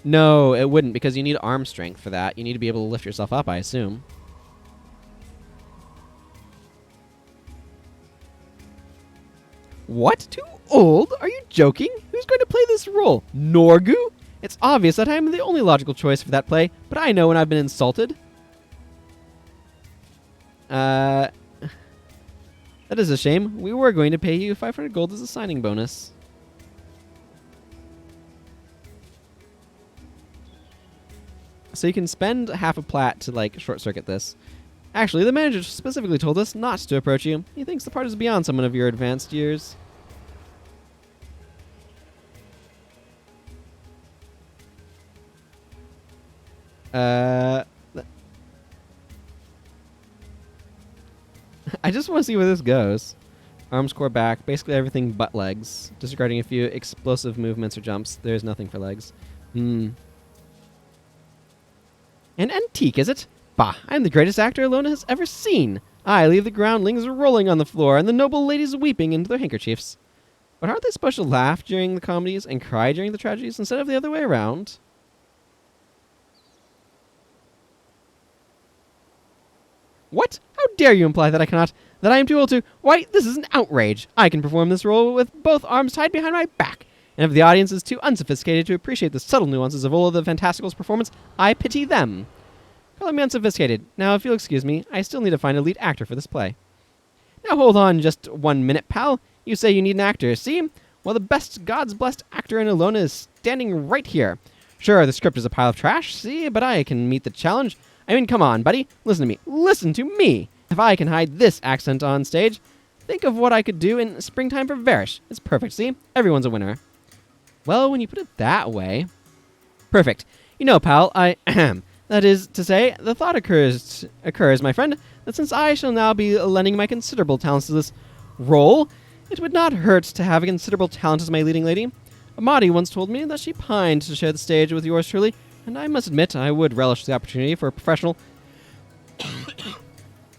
B: No, it wouldn't, because you need arm strength for that. You need to be able to lift yourself up, I assume. What? Too old? Are you joking? Who's going to play this role? Norgu? It's obvious that I am the only logical choice for that play, but I know when I've been insulted. That is a shame. We were going to pay you 500 gold as a signing bonus. So you can spend half a plat to, like, short-circuit this. Actually, the manager specifically told us not to approach you. He thinks the part is beyond someone of your advanced years. I just want to see where this goes. Arms, core, back. Basically everything but legs. Disregarding a few explosive movements or jumps. There's nothing for legs. An antique, is it? Bah, I'm the greatest actor Ilona has ever seen. I leave the groundlings rolling on the floor and the noble ladies weeping into their handkerchiefs. But aren't they supposed to laugh during the comedies and cry during the tragedies instead of the other way around? What? How dare you imply that I cannot? That I am too old to? Why, this is an outrage. I can perform this role with both arms tied behind my back. And if the audience is too unsophisticated to appreciate the subtle nuances of Ola the Fantastical's performance, I pity them. Calling me unsophisticated. Now, if you'll excuse me, I still need to find a lead actor for this play. Now hold on just 1 minute, pal. You say you need an actor, see? Well, the best God's blessed actor in Ilona is standing right here. Sure, the script is a pile of trash, see? But I can meet the challenge. I mean, come on, buddy. Listen to me. Listen to me! If I can hide this accent on stage, Think of what I could do in springtime for Varish. It's perfect, see? Everyone's a winner. Well, when you put it that way... Perfect. You know, pal, that is to say, the thought occurs, my friend, that since I shall now be lending my considerable talents to this role, it would not hurt to have a considerable talent as my leading lady. Amadi once told me that she pined to share the stage with yours truly, and I must admit I would relish the opportunity for a professional...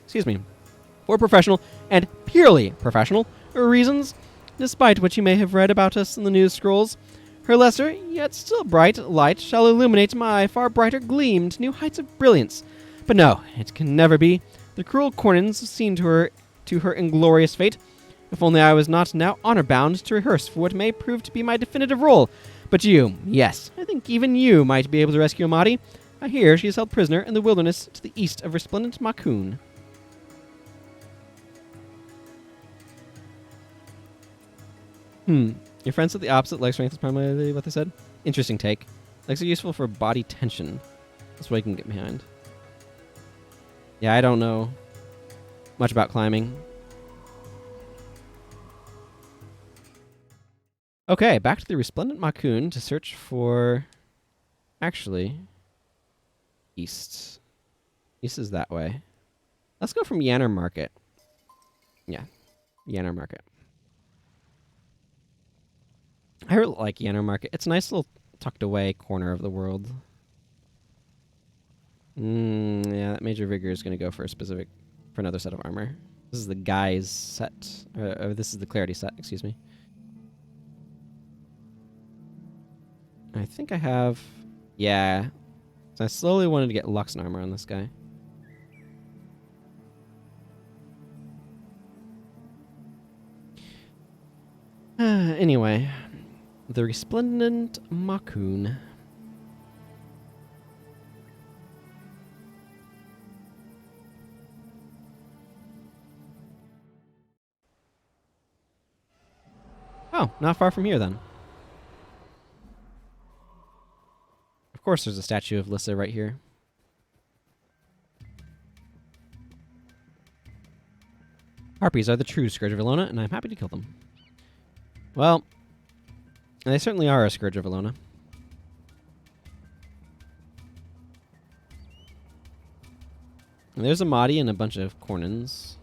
B: excuse me. For professional, and purely professional, reasons, despite what you may have read about us in the news scrolls. Her lesser, yet still bright, light shall illuminate my far brighter gleam to new heights of brilliance. But no, it can never be. The cruel Cornins seen to her inglorious fate. If only I was not now honor-bound to rehearse for what may prove to be my definitive role. But you, yes, I think even you might be able to rescue Amadi. I hear she is held prisoner in the wilderness to the east of resplendent Makun. Your friend said the opposite. Leg strength is primarily what they said. Interesting take. Legs are useful for body tension. That's what I can get behind. Yeah, I don't know much about climbing. Okay, back to the resplendent Makun to search for... Actually... East. East is that way. Let's go from Yanner Market. Yeah, Yanner Market. I really like Yanner Market. It's a nice little tucked away corner of the world. Yeah, that Major Vigor is going to go for another set of armor. This is the guy's set. Or this is the Clarity set, excuse me. I think I have... Yeah. So I slowly wanted to get Luxon armor on this guy. Anyway. The resplendent Makun. Oh, not far from here then. Of course there's a statue of Lissa right here. Harpies are the true Scourge of Ilona, and I'm happy to kill them. Well... They certainly are a Scourge of Ilona. And there's a Mahdi and a bunch of Cornins.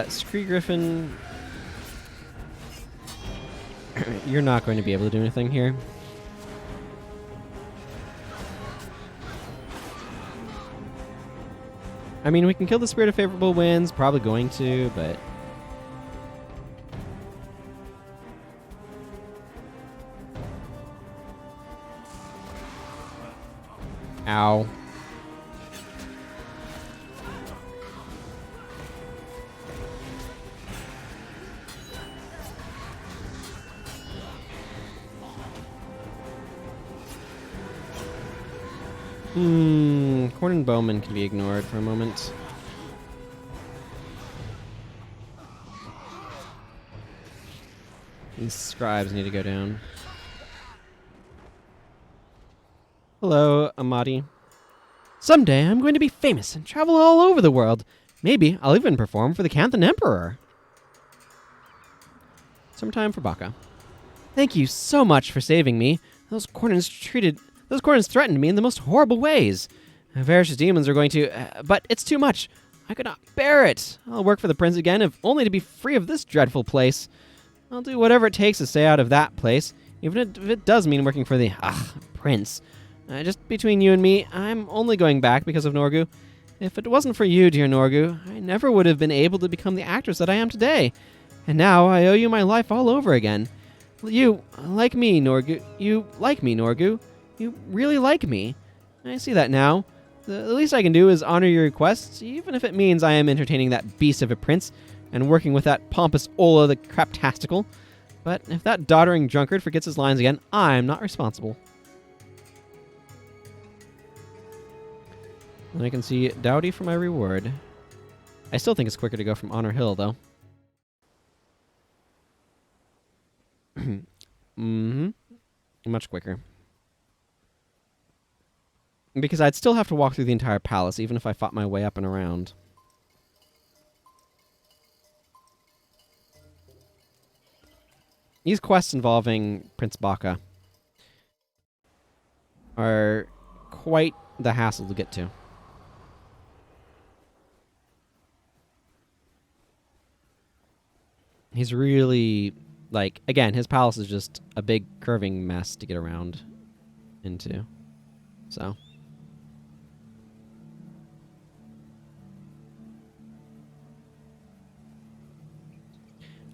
B: Scree Griffin... You're not going to be able to do anything here. I mean, we can kill the Spirit of Favorable Winds. Probably going to, but... Ow. Corn and Bowman can be ignored for a moment. These scribes need to go down. Hello, Amadi. Someday I'm going to be famous and travel all over the world. Maybe I'll even perform for the Canthan Emperor. Sometime for Baka. Thank you so much for saving me. Those Cornins threatened me in the most horrible ways. Varish's demons are going to... but it's too much. I could not bear it. I'll work for the prince again, if only to be free of this dreadful place. I'll do whatever it takes to stay out of that place, even if it does mean working for the... prince. Just between you and me, I'm only going back because of Norgu. If it wasn't for you, dear Norgu, I never would have been able to become the actress that I am today. And now I owe you my life all over again. You like me, Norgu. You like me, Norgu. You really like me. I see that now. The least I can do is honor your requests, even if it means I am entertaining that beast of a prince and working with that pompous Ola the Craptastical. But if that doddering drunkard forgets his lines again, I'm not responsible. And I can see Dowdy for my reward. I still think it's quicker to go from Honor Hill, though.
A: Mm-hmm. Much quicker. Because I'd still have to walk through the entire palace, even if I fought my way up and around. These quests involving Prince Baka are quite the hassle to get to. He's really, like, again, his palace is just a big curving mess to get around into. So.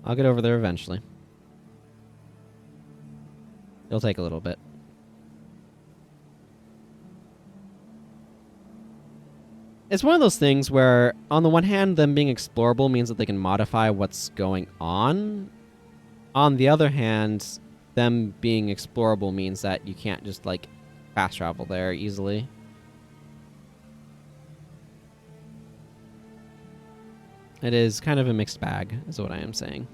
A: I'll get over there eventually. It'll take a little bit. It's one of those things where, on the one hand, them being explorable means that they can modify what's going on. On the other hand, them being explorable means that you can't just, like, fast travel there easily. It is kind of a mixed bag, is what I am saying.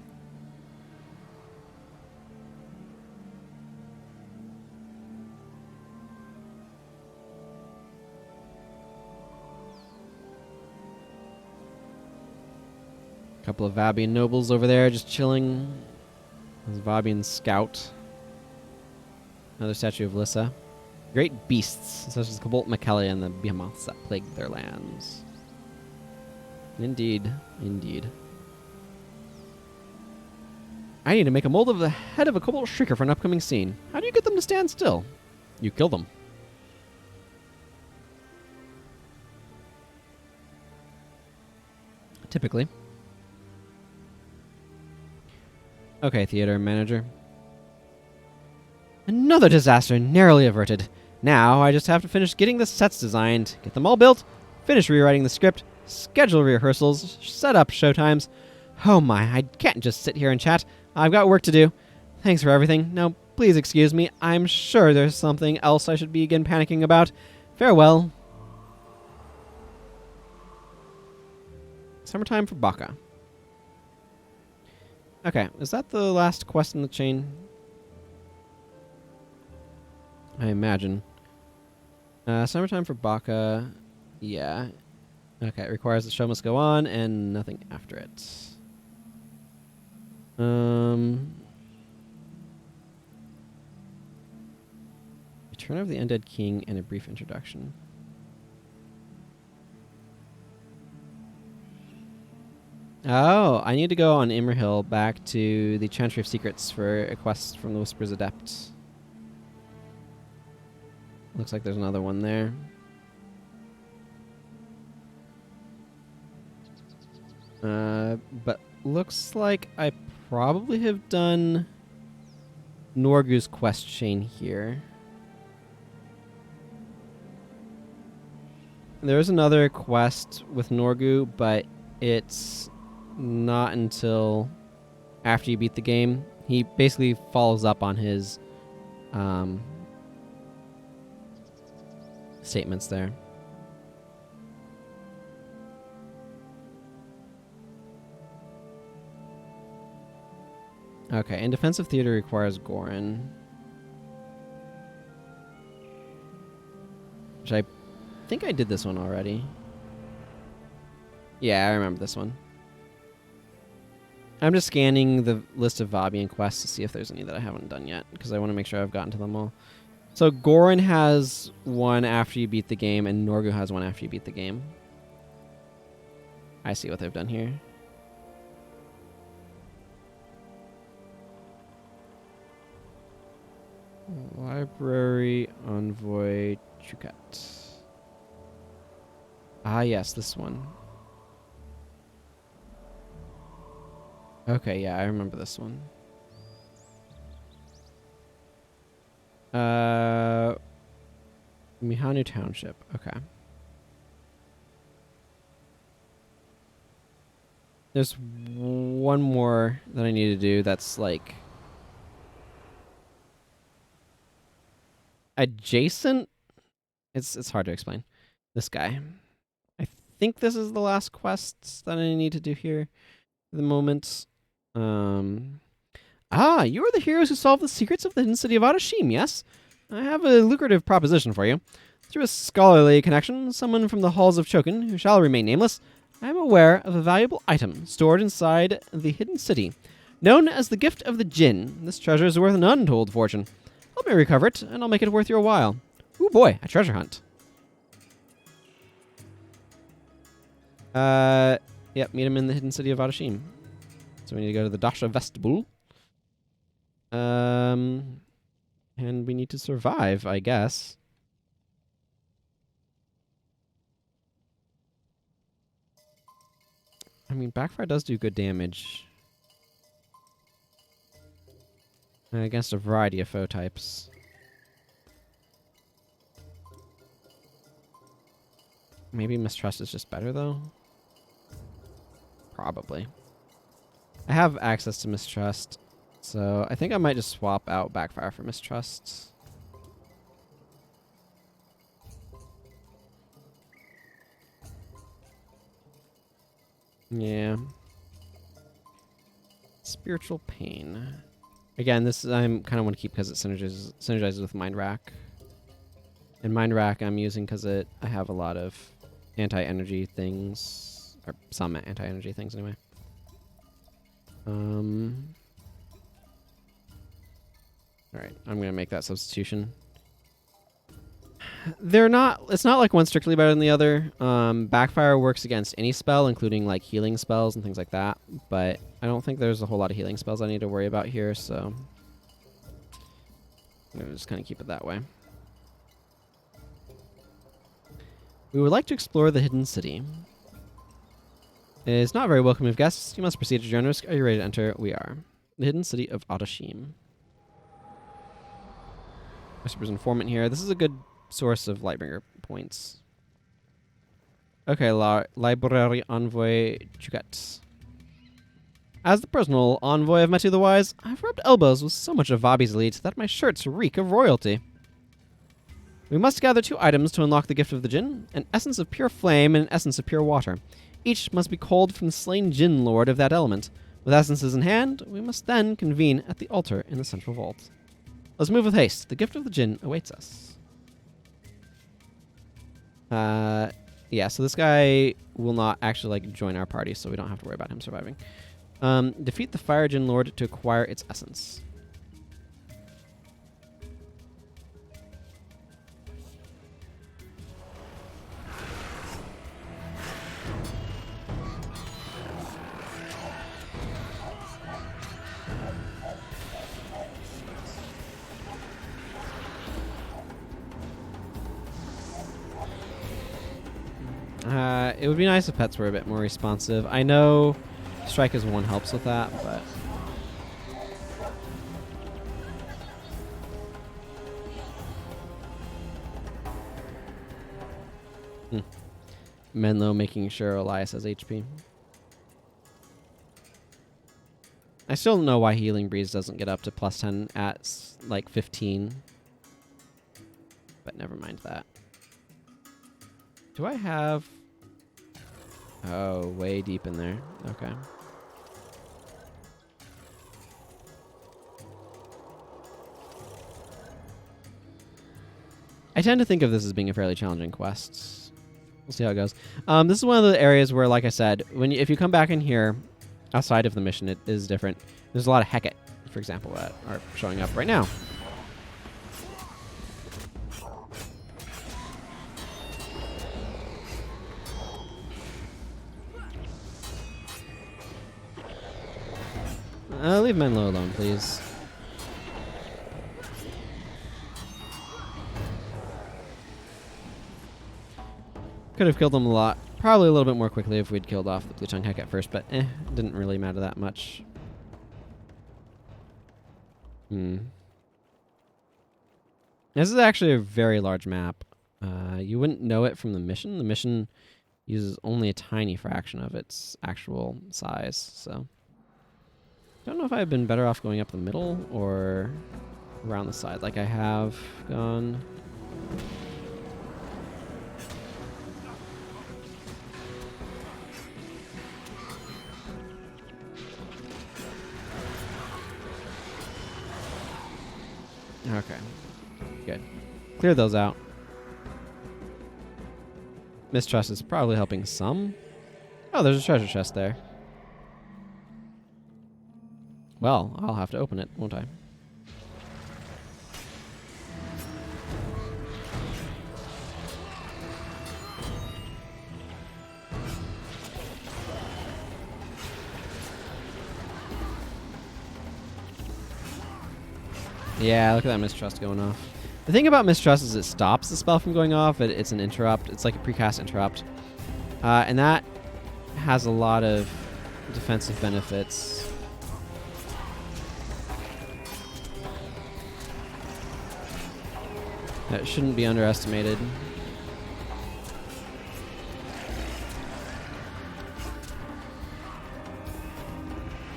A: Couple of Vabbi nobles over there just chilling. There's Vabbian scout. Another statue of Lissa. Great beasts, such as Cobalt Macalia and the behemoths that plagued their lands. Indeed, indeed. I need to make a mold of the head of a Cobalt Shrieker for an upcoming scene. How do you get them to stand still? You kill them. Typically. Okay, theater manager. Another disaster narrowly averted. Now I just have to finish getting the sets designed, get them all built, finish rewriting the script, schedule rehearsals, set up showtimes. Oh my, I can't just sit here and chat. I've got work to do. Thanks for everything. Now, please excuse me. I'm sure there's something else I should begin panicking about. Farewell. Summertime for Baka. Okay, is that the last quest in the chain? I imagine. Summertime for Baka. Yeah. Okay, it requires the show must go on and nothing after it. Return of the Undead King and a brief introduction. Oh, I need to go on Imrahil back to the Chantry of Secrets for a quest from the Whisper's Adept. Looks like there's another one there. But looks like I probably have done Norgu's quest chain here. There's another quest with Norgu, but it's not until after you beat the game. He basically follows up on his statements there. Okay, and defensive theater requires Gorin. Which I think I did this one already. Yeah, I remember this one. I'm just scanning the list of Vabbian quests to see if there's any that I haven't done yet, because I want to make sure I've gotten to them all. So Gorin has one after you beat the game, and Norgu has one after you beat the game. I see what they've done here. Library Envoy Chukat. Ah, yes, this one. Okay, yeah, I remember this one. Mihanu Township. Okay. There's one more that I need to do that's like adjacent. It's hard to explain. This guy. I think this is the last quest that I need to do here at the moment.
B: Ah, you are the heroes who solved the secrets of the hidden city of Adashim, yes? I have a lucrative proposition for you. Through a scholarly connection, someone from the halls of Chokin, who shall remain nameless, I am aware of a valuable item stored inside the hidden city. Known as the Gift of the Djinn, this treasure is worth an untold fortune. Help me recover it, and I'll make it worth your while. Ooh boy, a treasure hunt. Yep, meet him in the hidden city of Adashim. So we need to go to the Dasha Vestibule. And we need to survive, I guess. I mean, backfire does do good damage. Against a variety of foe types. Maybe Mistrust is just better, though? Probably. I have access to Mistrust, so I think I might just swap out Backfire for Mistrust. Yeah. Spiritual Pain. Again, this I'm kind of want to keep because it synergizes with Mind Rack. And Mind Rack I'm using because I have a lot of anti-energy things, or some anti-energy things anyway. Alright, I'm gonna make that substitution. It's not like one's strictly better than the other. Backfire works against any spell, including like healing spells and things like that, but I don't think there's a whole lot of healing spells I need to worry about here, so I'm gonna just kind of keep it that way. We would like to explore the hidden city. It is not very welcome of guests. You must proceed at your own risk. Are you ready to enter? We are. The hidden city of Adashim. Whisper's informant here. This is a good source of Lightbringer points. Okay, library envoy Jugat. As the personal envoy of Metu the Wise, I've rubbed elbows with so much of Vabbi's elite that my shirts reek of royalty. We must gather 2 items to unlock the gift of the Djinn, an essence of pure flame and an essence of pure water. Each must be culled from the slain Djinn lord of that element. With essences in hand, we must then convene at the altar in the central vault. Let's move with haste. The gift of the Djinn awaits us. Yeah, so this guy will not actually join our party, so we don't have to worry about him surviving. Defeat the Fire Djinn Lord to acquire its essence. It would be nice if pets were a bit more responsive. I know Strike as 1 helps with that, but... Menlo making sure Elias has HP. I still don't know why Healing Breeze doesn't get up to +10 at, 15. But never mind that. Do I have... Oh, way deep in there. Okay. I tend to think of this as being a fairly challenging quest. We'll see how it goes. This is one of the areas where, like I said, if you come back in here, outside of the mission, it is different. There's a lot of Hecate, for example, that are showing up right now. Leave Menlo alone, please. Could have killed them a lot. Probably a little bit more quickly if we'd killed off the Blue Tongue Hecate first, but it didn't really matter that much. This is actually a very large map. You wouldn't know it from the mission. The mission uses only a tiny fraction of its actual size, so... Don't know if I've been better off going up the middle or around the side like I have gone.
A: Okay. Good. Clear those out. Mistrust is probably helping some. Oh, there's a treasure chest there. Well, I'll have to open it, won't I? Yeah, look at that mistrust going off. The thing about mistrust is it stops the spell from going off. It's an interrupt. It's like a precast interrupt. And that has a lot of defensive benefits. That shouldn't be underestimated.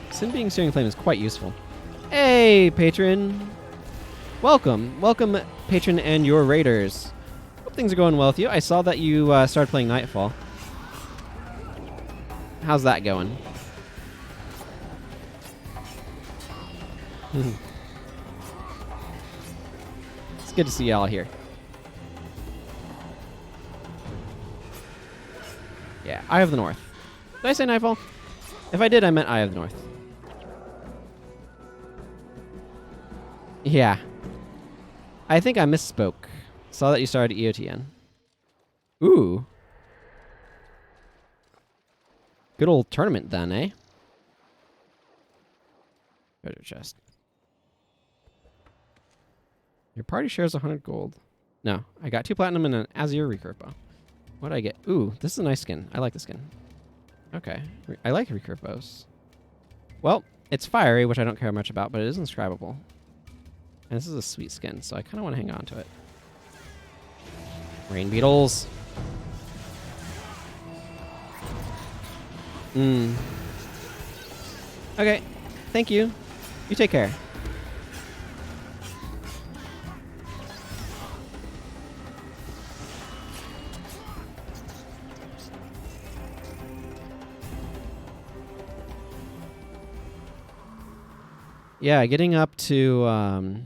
A: Sin being Searing Flame is quite useful. Hey, patron! Welcome, patron and your raiders. Hope things are going well with you. I saw that you started playing Nightfall. How's that going? It's good to see y'all here. Yeah, Eye of the North. Did I say Nightfall? If I did, I meant Eye of the North. Yeah. I think I misspoke. Saw that you started EOTN. Ooh. Good old tournament then, eh? Treasure chest. Your party shares 100 gold. No, I got 2 platinum and an Azure recurve bow. What did I get? Ooh, this is a nice skin. I like the skin. Okay. I like recurve bows. Well, it's fiery, which I don't care much about, but it is inscribable. And this is a sweet skin, so I kind of want to hang on to it. Rain beetles. Okay. Thank you. You take care. Yeah, getting up to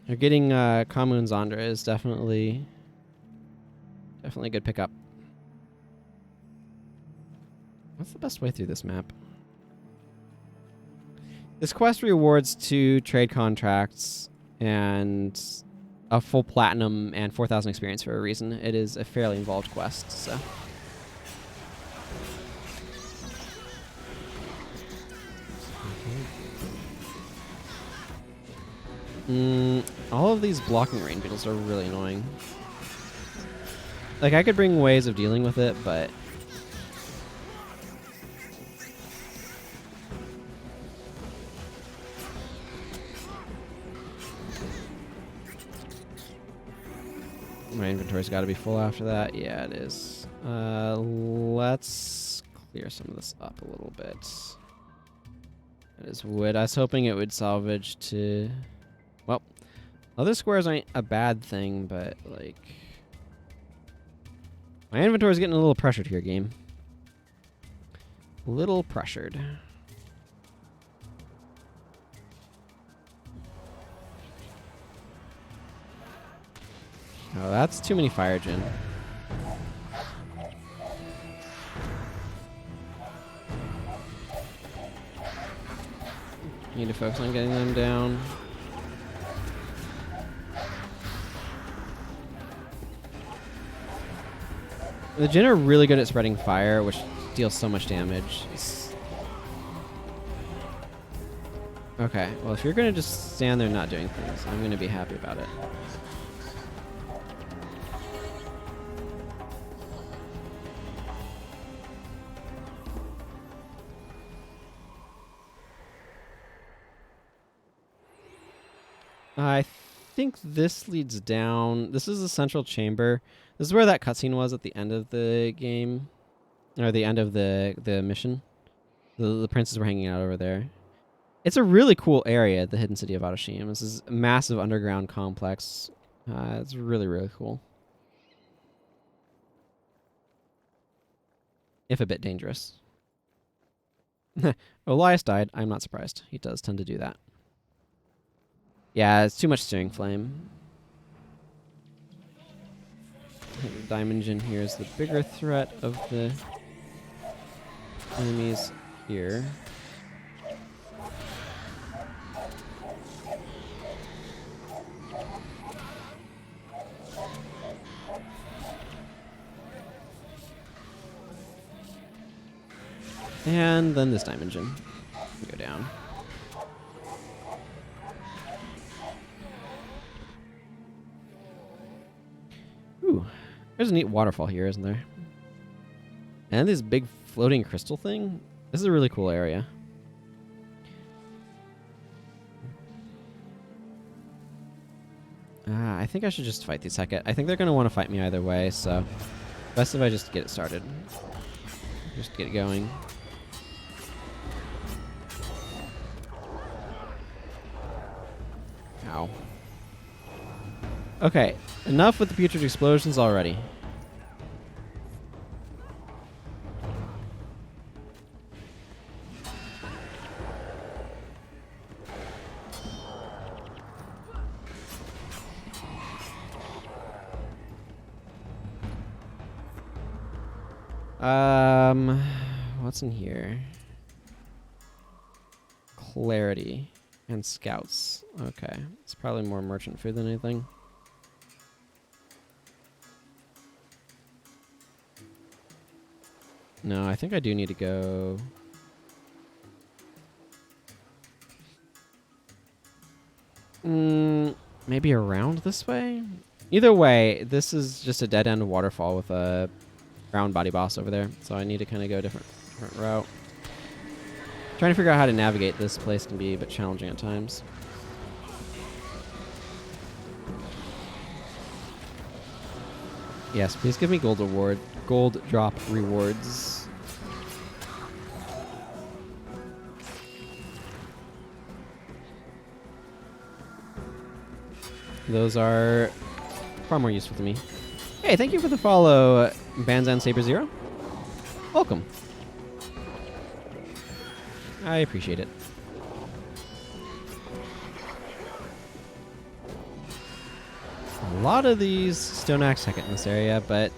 A: you're getting Kamun Zandra is definitely a good pickup. What's the best way through this map? This quest rewards 2 trade contracts and a full platinum and 4,000 experience for a reason. It is a fairly involved quest, so. All of these blocking rain beetles are really annoying. Like, I could bring ways of dealing with it, but my inventory's got to be full after that. Yeah, it is. Let's clear some of this up a little bit. That is wood. I was hoping it would salvage to... Well, other squares ain't a bad thing, but, like... My inventory's getting a little pressured here, game. A little pressured. Oh, that's too many fire Djinn. Need to focus on getting them down. The Djinn are really good at spreading fire, which deals so much damage. Okay, well, if you're going to just stand there not doing things, I'm going to be happy about it. I think this leads down. This is the central chamber. This is where that cutscene was at the end of the game. Or the end of the mission. The princes were hanging out over there. It's a really cool area, the hidden city of Adashim. This is a massive underground complex. It's really, really cool. If a bit dangerous. Elias died. I'm not surprised. He does tend to do that. Yeah, it's too much steering flame. I think the Diamond Djinn here is the bigger threat of the enemies here. And then this Diamond Djinn can go down. Ooh, there's a neat waterfall here, isn't there? And this big floating crystal thing. This is a really cool area. I think I should just fight these Hecate. I think they're going to want to fight me either way, so best if I just get it started. Just get it going. Ow. Okay, enough with the putrid explosions already. What's in here? Clarity and scouts. Okay, it's probably more merchant food than anything. No, I think I do need to go. Maybe around this way? Either way, this is just a dead-end waterfall with a round body boss over there, so I need to kind of go a different route. Trying to figure out how to navigate this place can be a bit challenging at times. Yes, please give me gold drop rewards. Those are far more useful to me. Hey, thank you for the follow, Banzan Saber Zero. Welcome. I appreciate it. A lot of these Stone Axe Hecate in this area, but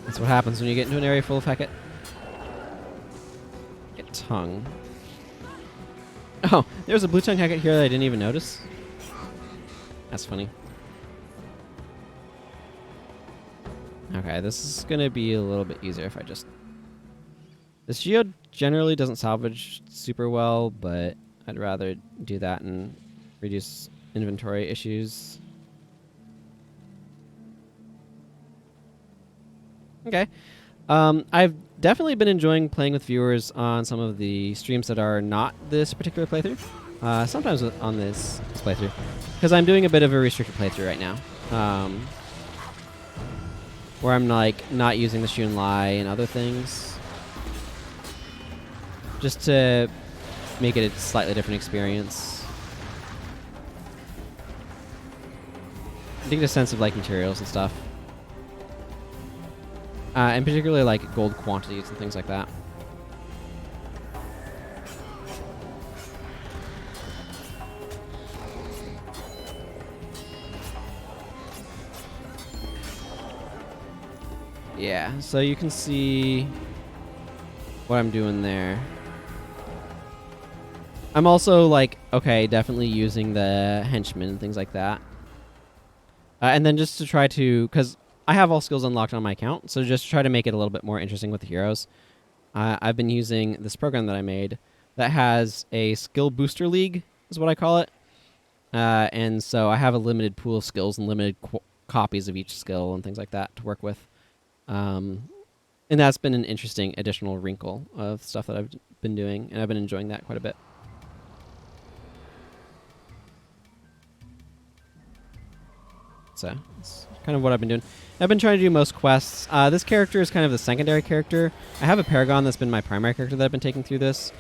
A: that's what happens when you get into an area full of Hecate. Get tongue. Oh, there's a blue tongue Hecate here that I didn't even notice. That's funny. Okay, this is going to be a little bit easier if I just... This geode generally doesn't salvage super well, but I'd rather do that and reduce inventory issues. Okay. I've definitely been enjoying playing with viewers on some of the streams that are not this particular playthrough. Sometimes on this playthrough. Because I'm doing a bit of a restricted playthrough right now. Where I'm like not using the Shun Lai and other things. Just to make it a slightly different experience. To get a sense of like materials and stuff. And particularly like gold quantities and things like that. Yeah, so you can see what I'm doing there. I'm also like, okay, definitely using the henchmen and things like that. And then just to try to, because I have all skills unlocked on my account, so just to try to make it a little bit more interesting with the heroes. I've been using this program that I made that has a skill booster league, is what I call it. And so I have a limited pool of skills and limited copies of each skill and things like that to work with. And that's been an interesting additional wrinkle of stuff that I've been doing, and I've been enjoying that quite a bit. So that's kind of what I've been doing. I've been trying to do most quests. This character is kind of the secondary character. I have a Paragon that's been my primary character that I've been taking through this.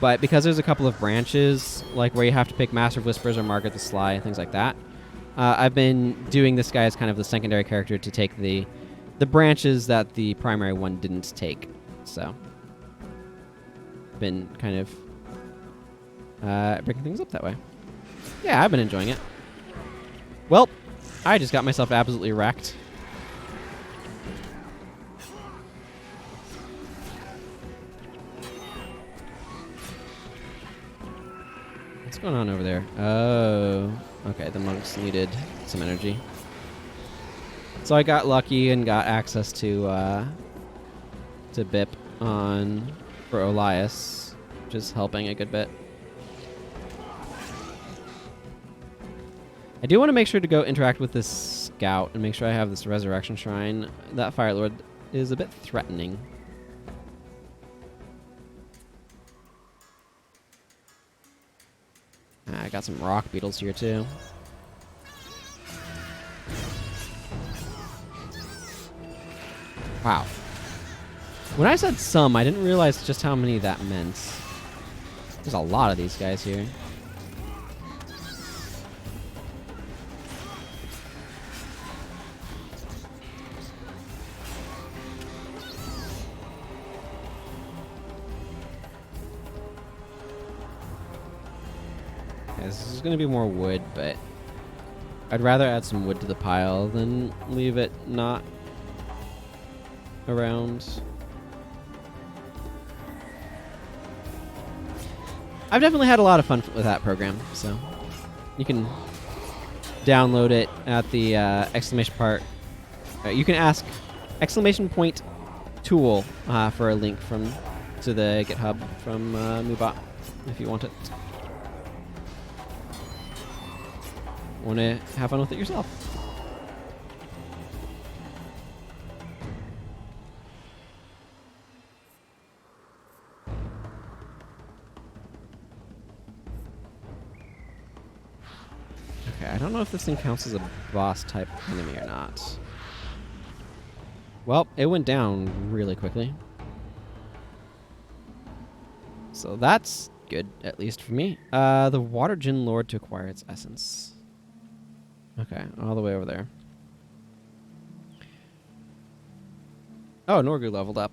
A: But because there's a couple of branches, like where you have to pick Master of Whispers or Margaret the Sly and things like that, I've been doing this guy as kind of the secondary character to take the branches that the primary one didn't take. So, been kind of breaking things up that way. Yeah, I've been enjoying it. Well, I just got myself absolutely wrecked. What's going on over there? Oh, okay, the monks needed some energy. So I got lucky and got access to BIP on for Elias, which is helping a good bit. I do want to make sure to go interact with this scout and make sure I have this resurrection shrine. That Fire Lord is a bit threatening. I got some rock beetles here too. Wow. When I said some, I didn't realize just how many that meant. There's a lot of these guys here. This is going to be more wood, but I'd rather add some wood to the pile than leave it not around. I've definitely had a lot of fun with that program, so you can download it at the exclamation part. You can ask exclamation point tool for a link to the GitHub from Mubot if you want it. Want to have fun with it yourself. Okay, I don't know if this thing counts as a boss type enemy or not. Well, it went down really quickly. So that's good, at least for me. The Water Djinn Lord to acquire its essence. Okay, all the way over there. Oh, Norgu leveled up.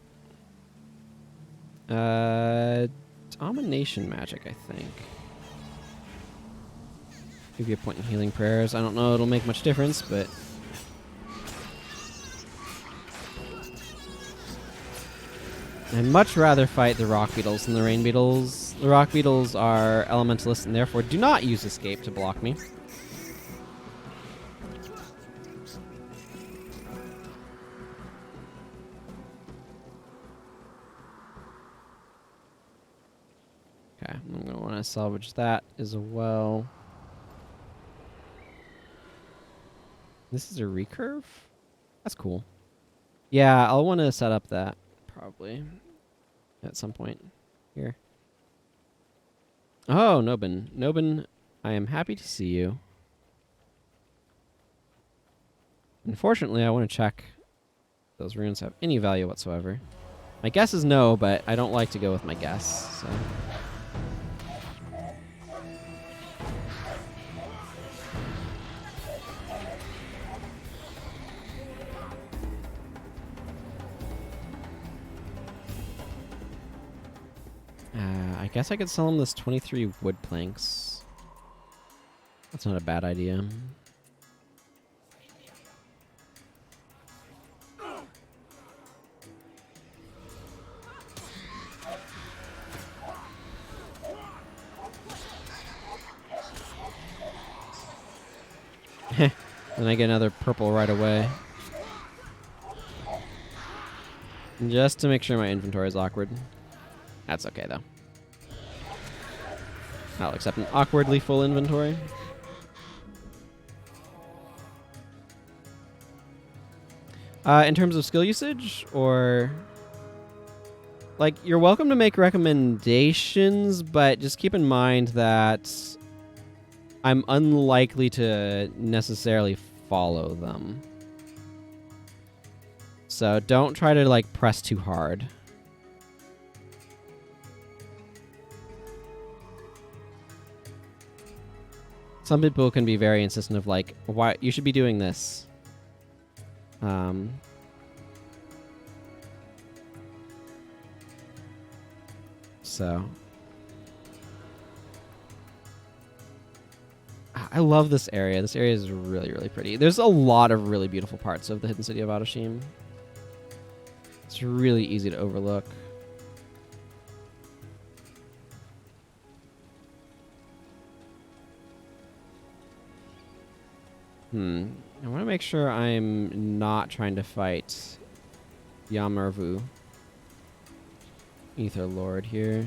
A: Domination magic, I think. Give you a point in healing prayers. I don't know it'll make much difference, but... I'd much rather fight the rock beetles than the rain beetles. The rock beetles are elementalists and therefore do not use escape to block me. Okay, I'm going to want to salvage that as well. This is a recurve? That's cool. Yeah, I'll want to set up that probably at some point here. Oh, Nobin. Nobin, I am happy to see you. Unfortunately, I want to check if those runes have any value whatsoever. My guess is no, but I don't like to go with my guess, so... I guess I could sell him this 23 wood planks. That's not a bad idea. Then I get another purple right away. Just to make sure my inventory is awkward. That's okay, though. I'll accept an awkwardly full inventory. In terms of skill usage, or... Like, you're welcome to make recommendations, but just keep in mind that I'm unlikely to necessarily follow them. So don't try to, like, press too hard. Some people can be very insistent of, like, why you should be doing this. So I love this area. This area is really, really pretty. There's a lot of really beautiful parts of the hidden city of Adashim. It's really easy to overlook. I want to make sure I'm not trying to fight Yamarvu, Ether Lord here.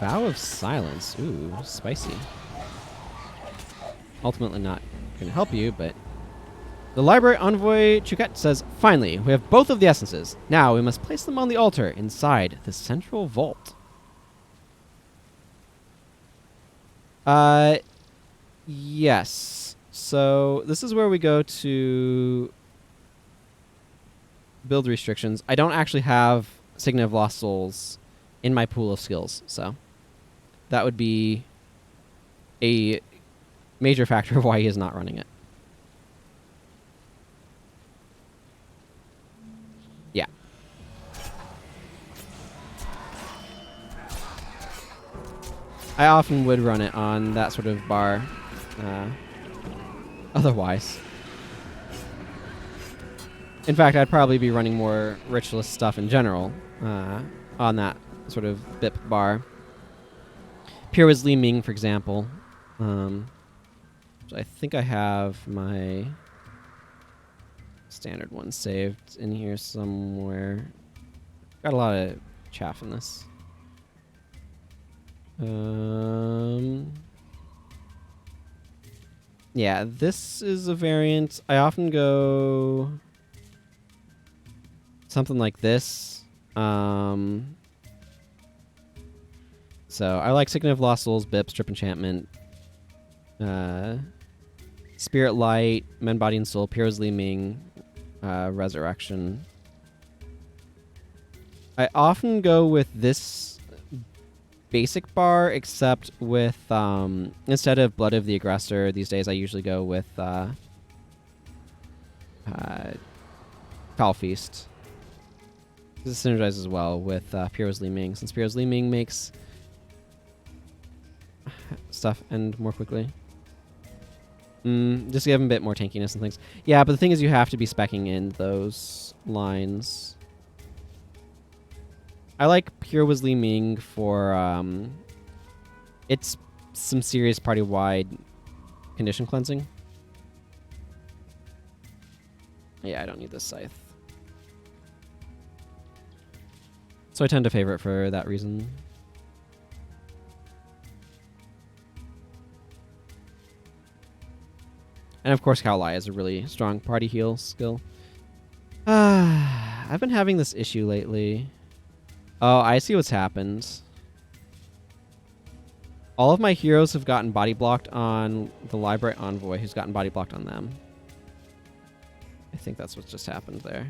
A: Vow of Silence. Ooh, spicy. Ultimately not going to help you, but... The library envoy Chuket says, finally, we have both of the essences. Now we must place them on the altar inside the central vault. Yes. So this is where we go to build restrictions. I don't actually have Signet of Lost Souls in my pool of skills, so that would be a major factor of why he is not running it. Yeah. I often would run it on that sort of bar. Otherwise. In fact, I'd probably be running more ritualist stuff in general on that sort of BIP bar. Pure Li Ming, for example. So I think I have my standard one saved in here somewhere. Got a lot of chaff in this. Yeah, this is a variant. I often go something like this. So I like Signet of Lost Souls, BIP, Strip Enchantment, Spirit Light, Men, Body, and Soul, Pure Li Ming, Resurrection. I often go with this basic bar, except with instead of Blood of the Aggressor these days, I usually go with Foul Feast. This synergizes well with Pure Li Ming, since Pure Li Ming makes stuff end more quickly. Just give him a bit more tankiness and things. Yeah, but the thing is you have to be speccing in those lines. I like Pure Li Ming for it's some serious party-wide condition cleansing. Yeah, I don't need this scythe. So I tend to favor it for that reason. And of course, Kaolai is a really strong party heal skill. I've been having this issue lately. Oh, I see what's happened. All of my heroes have gotten body blocked on the library envoy, who's gotten body blocked on them. I think that's what just happened there.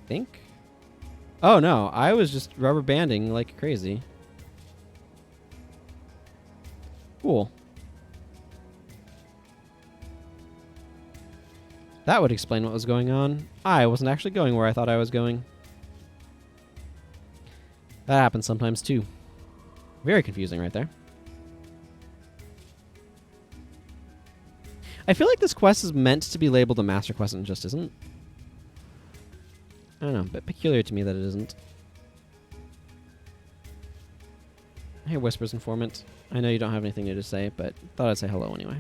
A: Think? Oh no, I was just rubber banding like crazy. Cool. That would explain what was going on. I wasn't actually going where I thought I was going. That happens sometimes too. Very confusing right there. I feel like this quest is meant to be labeled a master quest and just isn't. I don't know, a bit peculiar to me that it isn't. Hey, Whispers Informant. I know you don't have anything new to say, but thought I'd say hello anyway.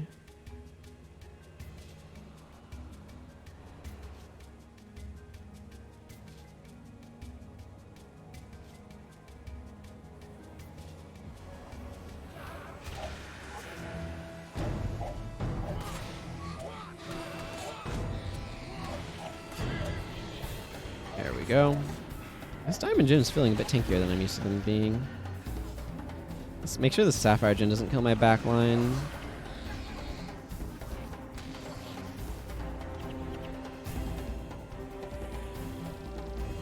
A: There we go. This Diamond Djinn is feeling a bit tankier than I'm used to them being. Let's make sure the Sapphire Djinn doesn't kill my backline.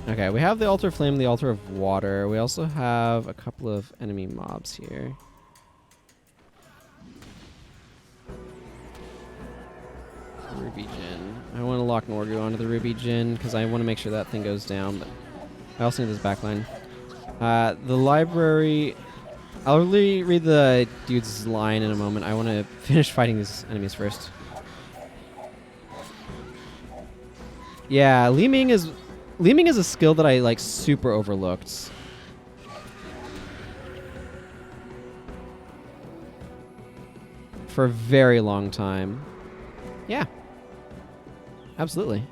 A: Okay, we have the Altar of Flame, the Altar of Water. We also have a couple of enemy mobs here. Ruby Djinn. I want to lock Norgu onto the Ruby Djinn because I want to make sure that thing goes down, but I also need this backline. The library... I'll really read the dude's line in a moment. I want to finish fighting these enemies first. Yeah, Li-Ming is a skill that I like super overlooked. For a very long time. Yeah. Absolutely.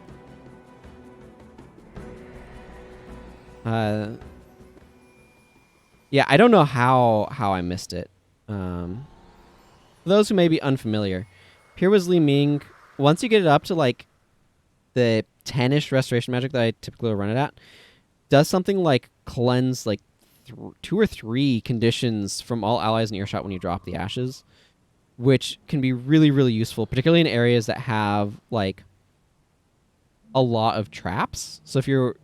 A: Yeah, I don't know how I missed it. For those who may be unfamiliar, here was Li-Ming. Once you get it up to like the 10-ish restoration magic that I typically run it at, does something like cleanse like 2 or 3 conditions from all allies in earshot when you drop the ashes, which can be really, really useful, particularly in areas that have like a lot of traps. So if you're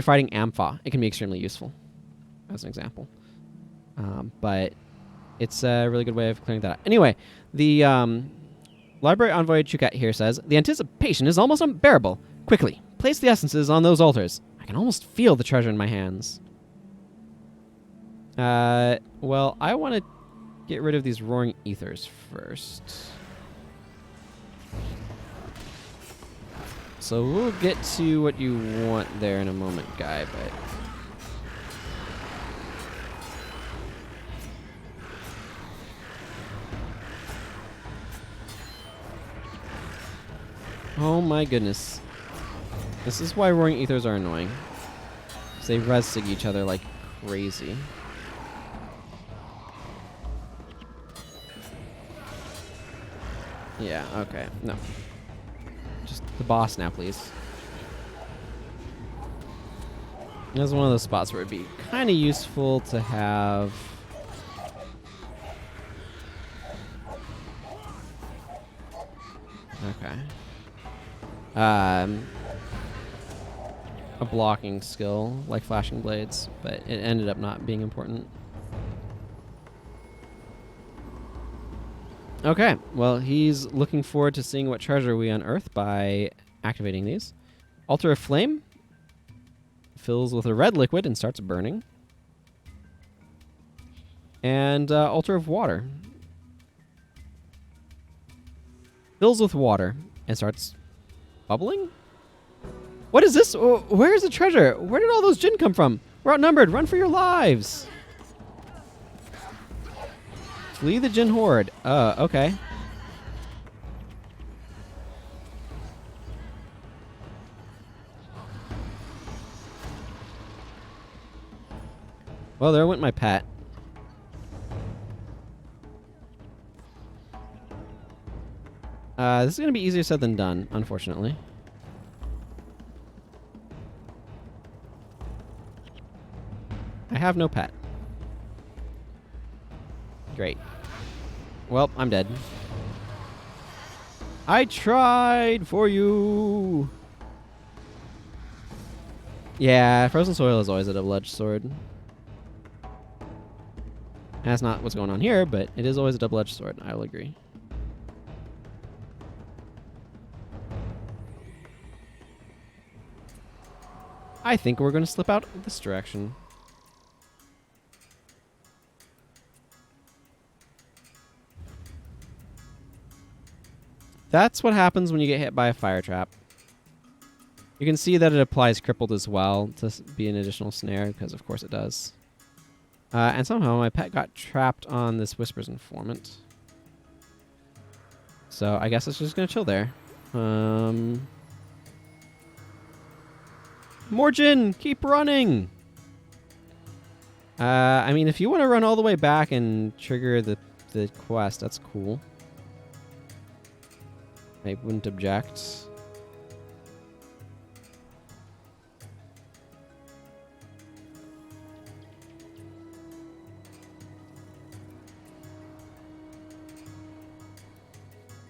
A: fighting Ampha, it can be extremely useful, as an example. But it's a really good way of clearing that out. Anyway, the Library Envoy Chukat here says, the anticipation is almost unbearable. Quickly, place the essences on those altars. I can almost feel the treasure in my hands. Well, I want to get rid of these roaring ethers first. So we'll get to what you want there in a moment, guy, but... Oh my goodness. This is why roaring ethers are annoying. Because they res-sig each other like crazy. Yeah, okay. No. Just the boss now, please. This is one of those spots where it'd be kind of useful to have... Okay. A blocking skill, like flashing blades, but it ended up not being important. Okay, well, he's looking forward to seeing what treasure we unearth by activating these. Altar of Flame fills with a red liquid and starts burning. And Altar of Water fills with water and starts bubbling? What is this? Where is the treasure? Where did all those Djinn come from? We're outnumbered. Run for your lives. Flee the Djinn horde. Okay. Well, there went my pet. This is going to be easier said than done, unfortunately. I have no pet. Great. Well, I'm dead. I tried for you. Yeah, frozen soil is always a double-edged sword. That's not what's going on here, but it is always a double-edged sword. I will agree. I think we're going to slip out this direction. That's what happens when you get hit by a fire trap. You can see that it applies crippled as well to be an additional snare, because of course it does. And somehow my pet got trapped on this Whisper's Informant. So I guess it's just going to chill there. More Djinn! Keep running! I mean, if you want to run all the way back and trigger the quest, that's cool. I wouldn't object.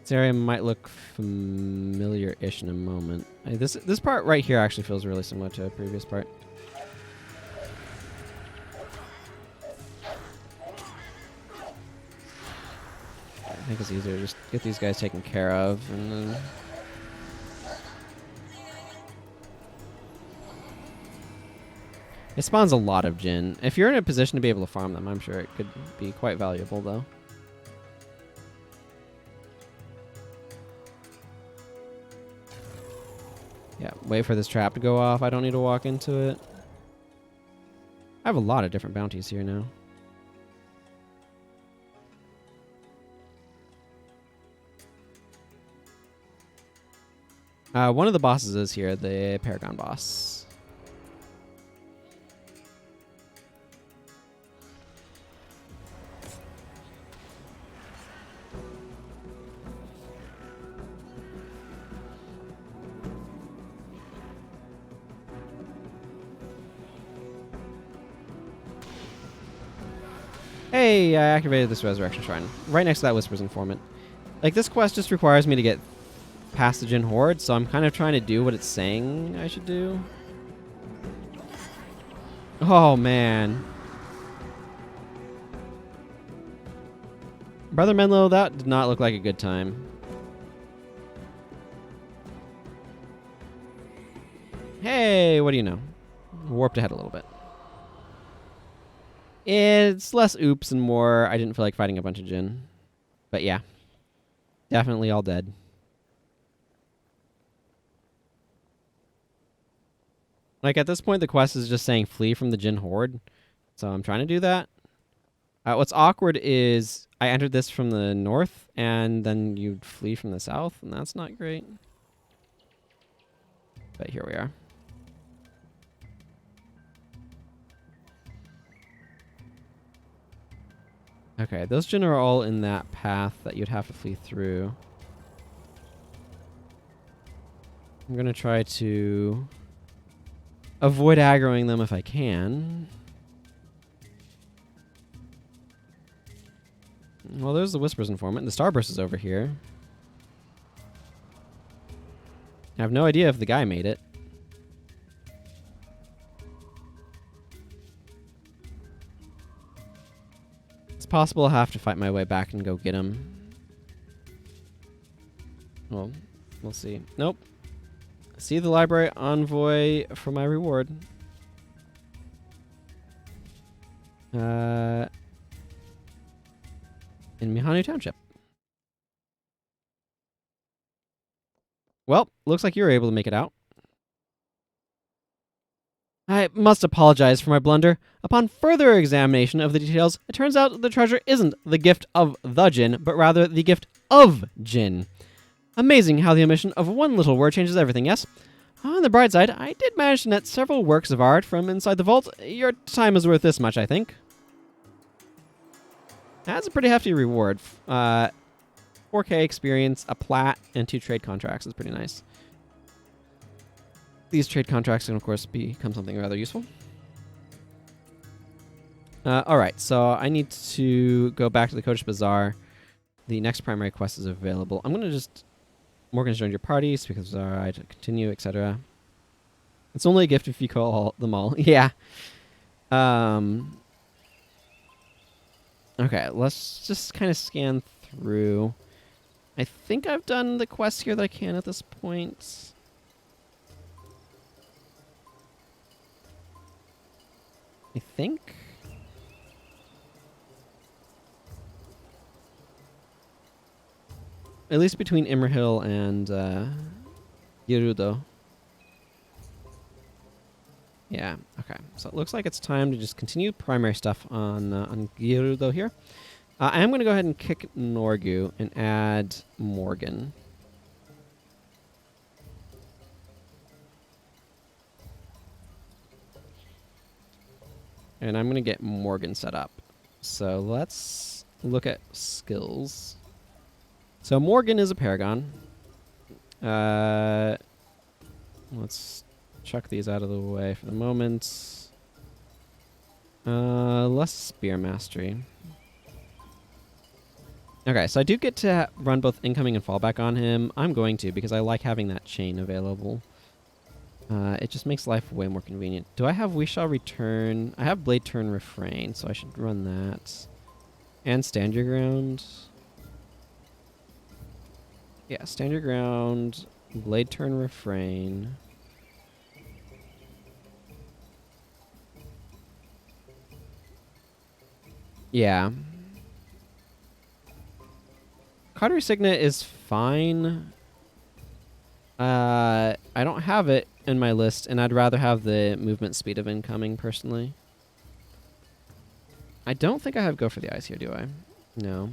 A: This area might look familiar-ish in a moment. This part right here actually feels really similar to a previous part. think it's easier to just get these guys taken care of, and then... It spawns a lot of Djinn. If you're in a position to be able to farm them, I'm sure it could be quite valuable, though. Yeah, wait for this trap to go off. I don't need to walk into it. I have a lot of different bounties here now. One of the bosses is here, the Paragon boss. Hey, I activated this Resurrection Shrine. Right next to that Whisper's Informant. Like, this quest just requires me to get past the Djinn Horde, so I'm kind of trying to do what it's saying I should do. Oh, man. Brother Menlo, that did not look like a good time. Hey, what do you know? Warped ahead a little bit. It's less oops and more I didn't feel like fighting a bunch of Djinn. But yeah. Definitely all dead. Like, at this point, the quest is just saying flee from the Djinn Horde. So I'm trying to do that. What's awkward is I entered this from the north, and then you'd flee from the south, and that's not great. But here we are. Okay, those Djinn are all in that path that you'd have to flee through. I'm going to try to avoid aggroing them if I can. Well, there's the Whisper's Informant. The Starburst is over here. I have no idea if the guy made it. It's possible I'll have to fight my way back and go get him. Well, we'll see. Nope. See the library envoy for my reward. In Mihanu Township. Well, looks like you were able to make it out. I must apologize for my blunder. Upon further examination of the details, it turns out the treasure isn't the gift of the Djinn, but rather the gift of Djinn. Amazing how the omission of one little word changes everything, yes? On the bright side, I did manage to net several works of art from inside the vault. Your time is worth this much, I think. That's a pretty hefty reward. 4K experience, a plat, and 2 trade contracts is pretty nice. These trade contracts can, of course, become something rather useful. Alright, so I need to go back to the Kodesh Bazaar. The next primary quest is available. I'm going to just... Morgan's joined your party, speak of Bazaar, to continue, etc. It's only a gift if you call them all. Yeah. Okay, let's just kind of scan through. I think I've done the quests here that I can at this point. I think. At least between Imrahil and Girudo. Yeah, okay. So it looks like it's time to just continue primary stuff on Girudo here. I am going to go ahead and kick Norgu and add Morgan. And I'm going to get Morgan set up. So let's look at skills. So Morgan is a Paragon. Let's chuck these out of the way for the moment. Less Spear Mastery. Okay, so I do get to run both incoming and fallback on him. I'm going to because I like having that chain available. It just makes life way more convenient. Do I have We Shall Return? I have Blade Turn Refrain, so I should run that. And Stand Your Ground. Yeah, stand your ground, blade turn, refrain. Yeah. Cautery Signet is fine. I don't have it in my list, and I'd rather have the movement speed of incoming, personally. I don't think I have Go for the Eyes here, do I? No.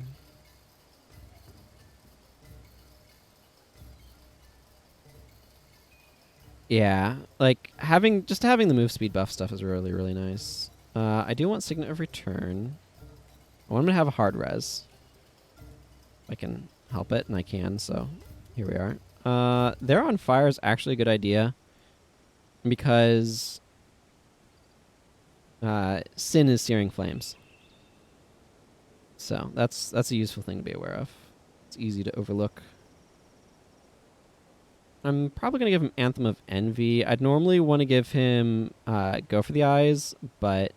A: Yeah, like, having the move speed buff stuff is really, really nice. I do want Signet of Return. I want him to have a hard res. I can help it, and I can, so here we are. They're on fire is actually a good idea because Sin is Searing Flames. So that's a useful thing to be aware of. It's easy to overlook. I'm probably going to give him Anthem of Envy. I'd normally want to give him Go for the Eyes, but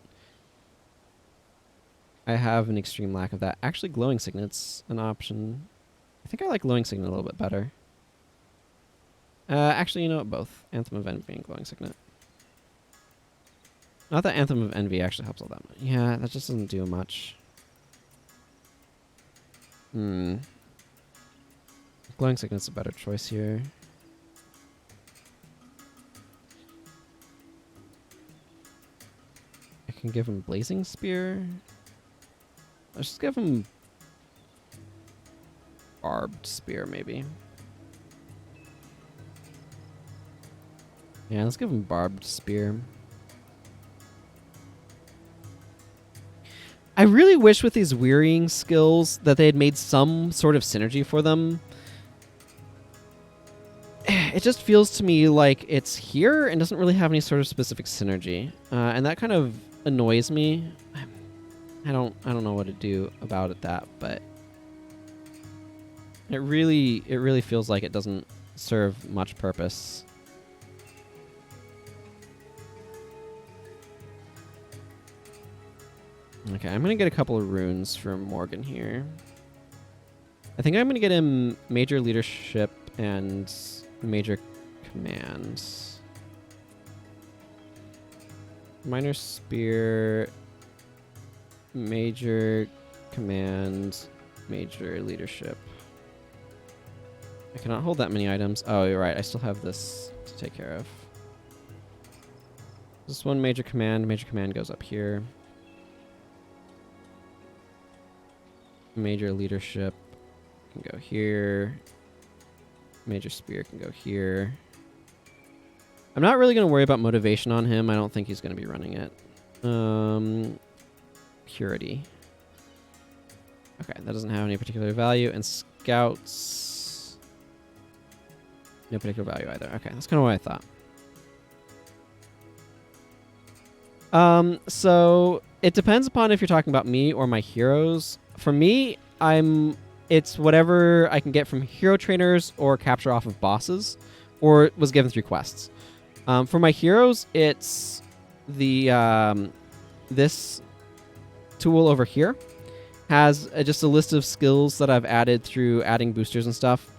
A: I have an extreme lack of that. Actually, Glowing Signet's an option. I think I like Glowing Signet a little bit better. Actually, you know what? Both. Anthem of Envy and Glowing Signet. Not that Anthem of Envy actually helps all that much. Yeah, that just doesn't do much. Glowing Signet's a better choice here. I can give him Blazing Spear. Let's just give him Barbed Spear, maybe. Yeah, let's give him Barbed Spear. I really wish with these wearying skills that they had made some sort of synergy for them. It just feels to me like it's here and doesn't really have any sort of specific synergy. And that kind of annoys me. I don't know what to do about it, but it really feels like it doesn't serve much purpose. Okay, I'm gonna get a couple of runes from Morgan here. I think I'm gonna get him Major Leadership and Major Command. Minor Spear, Major Command, Major Leadership. I cannot hold that many items. Oh, you're right. I still have this to take care of. This one Major Command. Major Command goes up here. Major Leadership can go here. Major Spear can go here. I'm not really going to worry about motivation on him. I don't think he's going to be running it. Purity. Okay, that doesn't have any particular value. And Scouts, no particular value either. Okay, that's kind of what I thought. So it depends upon if you're talking about me or my heroes. For me, it's whatever I can get from hero trainers or capture off of bosses, or was given through quests. For my heroes, it's the this tool over here has just a list of skills that I've added through adding boosters and stuff.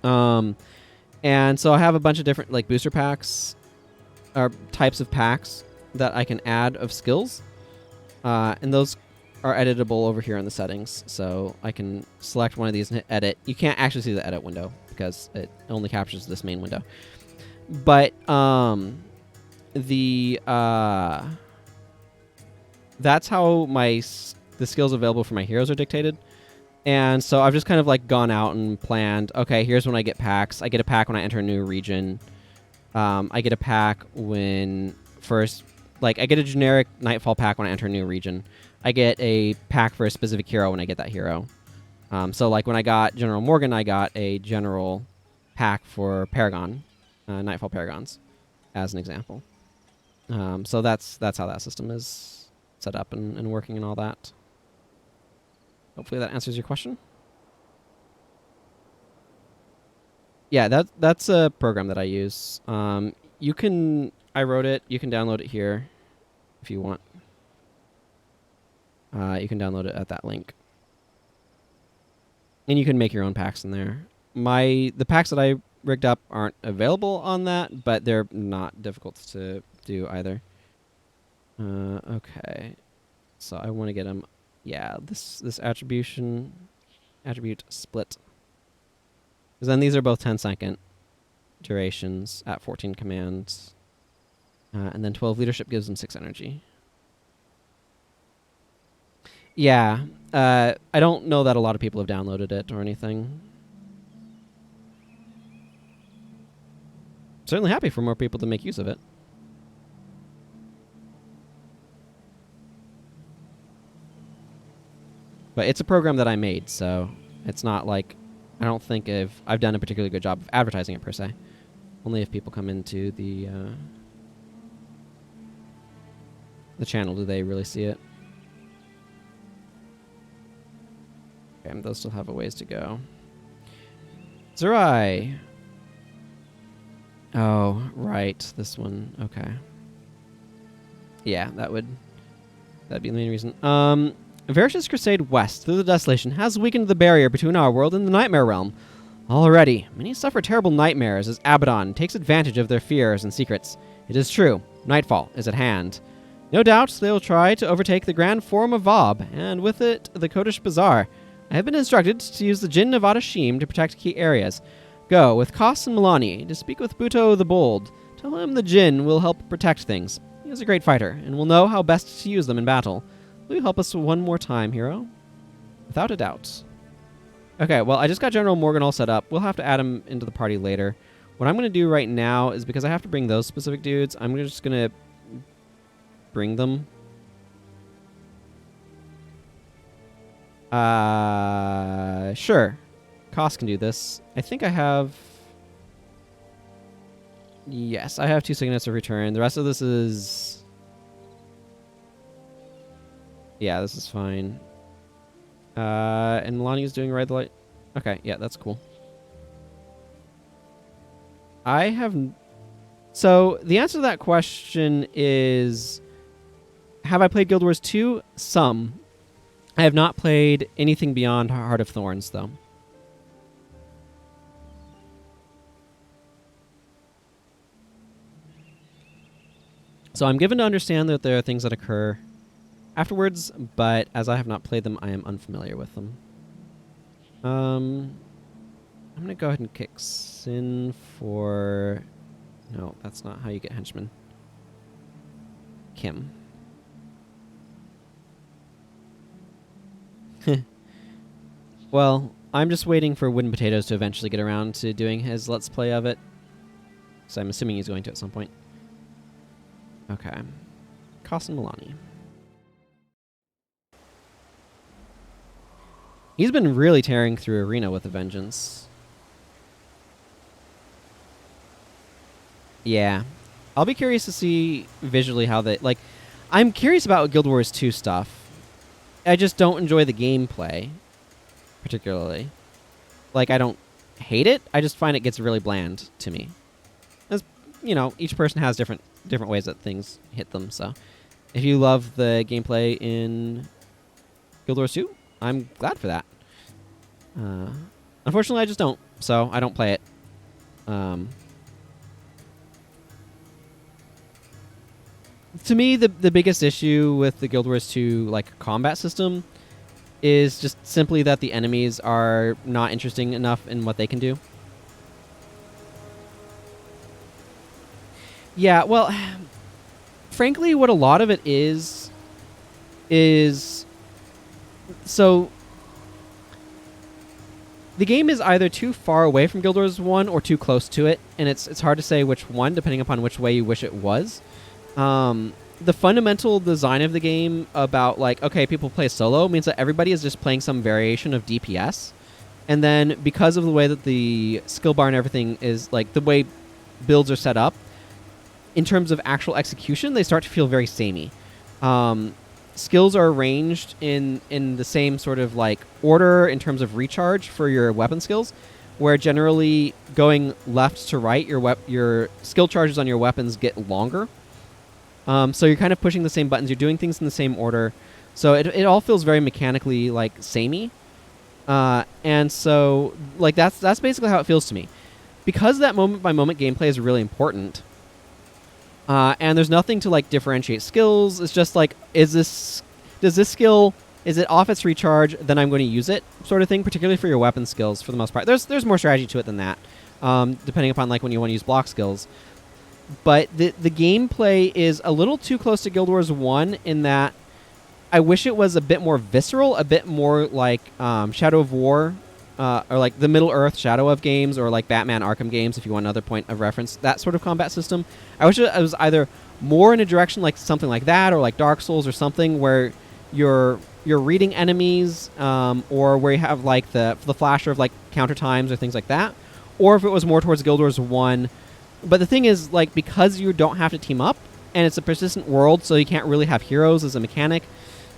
A: And so I have a bunch of different like booster packs or types of packs that I can add of skills, and those are editable over here in the settings. So I can select one of these and hit edit. You can't actually see the edit window because it only captures this main window. But that's how the skills available for my heroes are dictated. And so I've just kind of like gone out and planned, okay, here's when I get packs. I get a pack when I enter a new region. I get a pack when first, like I get a generic Nightfall pack when I enter a new region. I get a pack for a specific hero when I get that hero. So like when I got General Morgan, I got a general pack for Paragon, Nightfall Paragons, as an example. So that's how that system is set up and working and all that. Hopefully that answers your question. Yeah, that's a program that I use. I wrote it. You can download it here if you want. You can download it at that link. And you can make your own packs in there. the packs that I rigged up aren't available on that, but they're not difficult to do either. Okay. So I want to get them. Yeah, this attribute split. Because then these are both 10-second durations at 14 commands. And then 12 leadership gives them 6 energy. Yeah, I don't know that a lot of people have downloaded it or anything. Certainly happy for more people to make use of it. But it's a program that I made, so it's not like, I don't think I've done a particularly good job of advertising it per se. Only if people come into the channel do they really see it. Okay, those still have a ways to go. Zerai. Oh, right, this one. Okay. Yeah, that'd be the main reason. Varish's crusade west through the Desolation has weakened the barrier between our world and the Nightmare Realm. Already, many suffer terrible nightmares as Abaddon takes advantage of their fears and secrets. It is true, Nightfall is at hand. No doubt they will try to overtake the Grand Forum of Vab, and with it, the Kodesh Bazaar. I have been instructed to use the Djinn of Adashim to protect key areas. Go, with Kos and Milani, to speak with Buto the Bold. Tell him the Djinn will help protect things. He is a great fighter, and will know how best to use them in battle. Will you help us one more time, hero? Without a doubt. Okay, well, I just got General Morgan all set up. We'll have to add him into the party later. What I'm going to do right now is, because I have to bring those specific dudes, I'm just going to bring them. Sure. Kos can do this. I think I have... Yes, I have 2 signets of return. The rest of this is... Yeah, this is fine. And Milani is doing Ride the Light. Okay, yeah, that's cool. I have... So, the answer to that question is... Have I played Guild Wars 2? Some. I have not played anything beyond Heart of Thorns, though. So I'm given to understand that there are things that occur afterwards, but as I have not played them, I am unfamiliar with them. I'm going to go ahead and kick Sin for... No, that's not how you get henchmen. Kim. Well, I'm just waiting for Wooden Potatoes to eventually get around to doing his Let's Play of it. So I'm assuming he's going to at some point. Okay. Kos and Milani. He's been really tearing through Arena with a vengeance. Yeah. I'll be curious to see visually how they... Like, I'm curious about Guild Wars 2 stuff. I just don't enjoy the gameplay, particularly. Like, I don't hate it. I just find it gets really bland to me. As, you know, each person has different ways that things hit them, so... If you love the gameplay in Guild Wars 2, I'm glad for that. Unfortunately, I just don't, so I don't play it. To me, the biggest issue with the Guild Wars 2 like combat system is just simply that the enemies are not interesting enough in what they can do. Yeah, well, frankly, what a lot of it is so the game is either too far away from Guild Wars 1 or too close to it, and it's hard to say which one, depending upon which way you wish it was. The fundamental design of the game about, like, okay, people play solo means that everybody is just playing some variation of DPS. And then because of the way that the skill bar and everything is, like, the way builds are set up, in terms of actual execution, they start to feel very samey. Skills are arranged in the same sort of, like, order in terms of recharge for your weapon skills, where generally going left to right, your skill charges on your weapons get longer. So you're kind of pushing the same buttons. You're doing things in the same order. So it all feels very mechanically, like, samey. And so, like, that's basically how it feels to me. Because that moment-by-moment gameplay is really important, and there's nothing to, like, differentiate skills. It's just, like, does this skill, is it off its recharge, then I'm going to use it, sort of thing, particularly for your weapon skills, for the most part. There's more strategy to it than that, depending upon, like, when you want to use block skills. But the gameplay is a little too close to Guild Wars 1 in that I wish it was a bit more visceral, a bit more like Shadow of War, or like the Middle-earth Shadow of games, or like Batman Arkham games, if you want another point of reference, that sort of combat system. I wish it was either more in a direction like something like that, or like Dark Souls or something, where you're reading enemies, or where you have like the flasher of like counter times or things like that, or if it was more towards Guild Wars 1. But the thing is, like, because you don't have to team up, and it's a persistent world, so you can't really have heroes as a mechanic,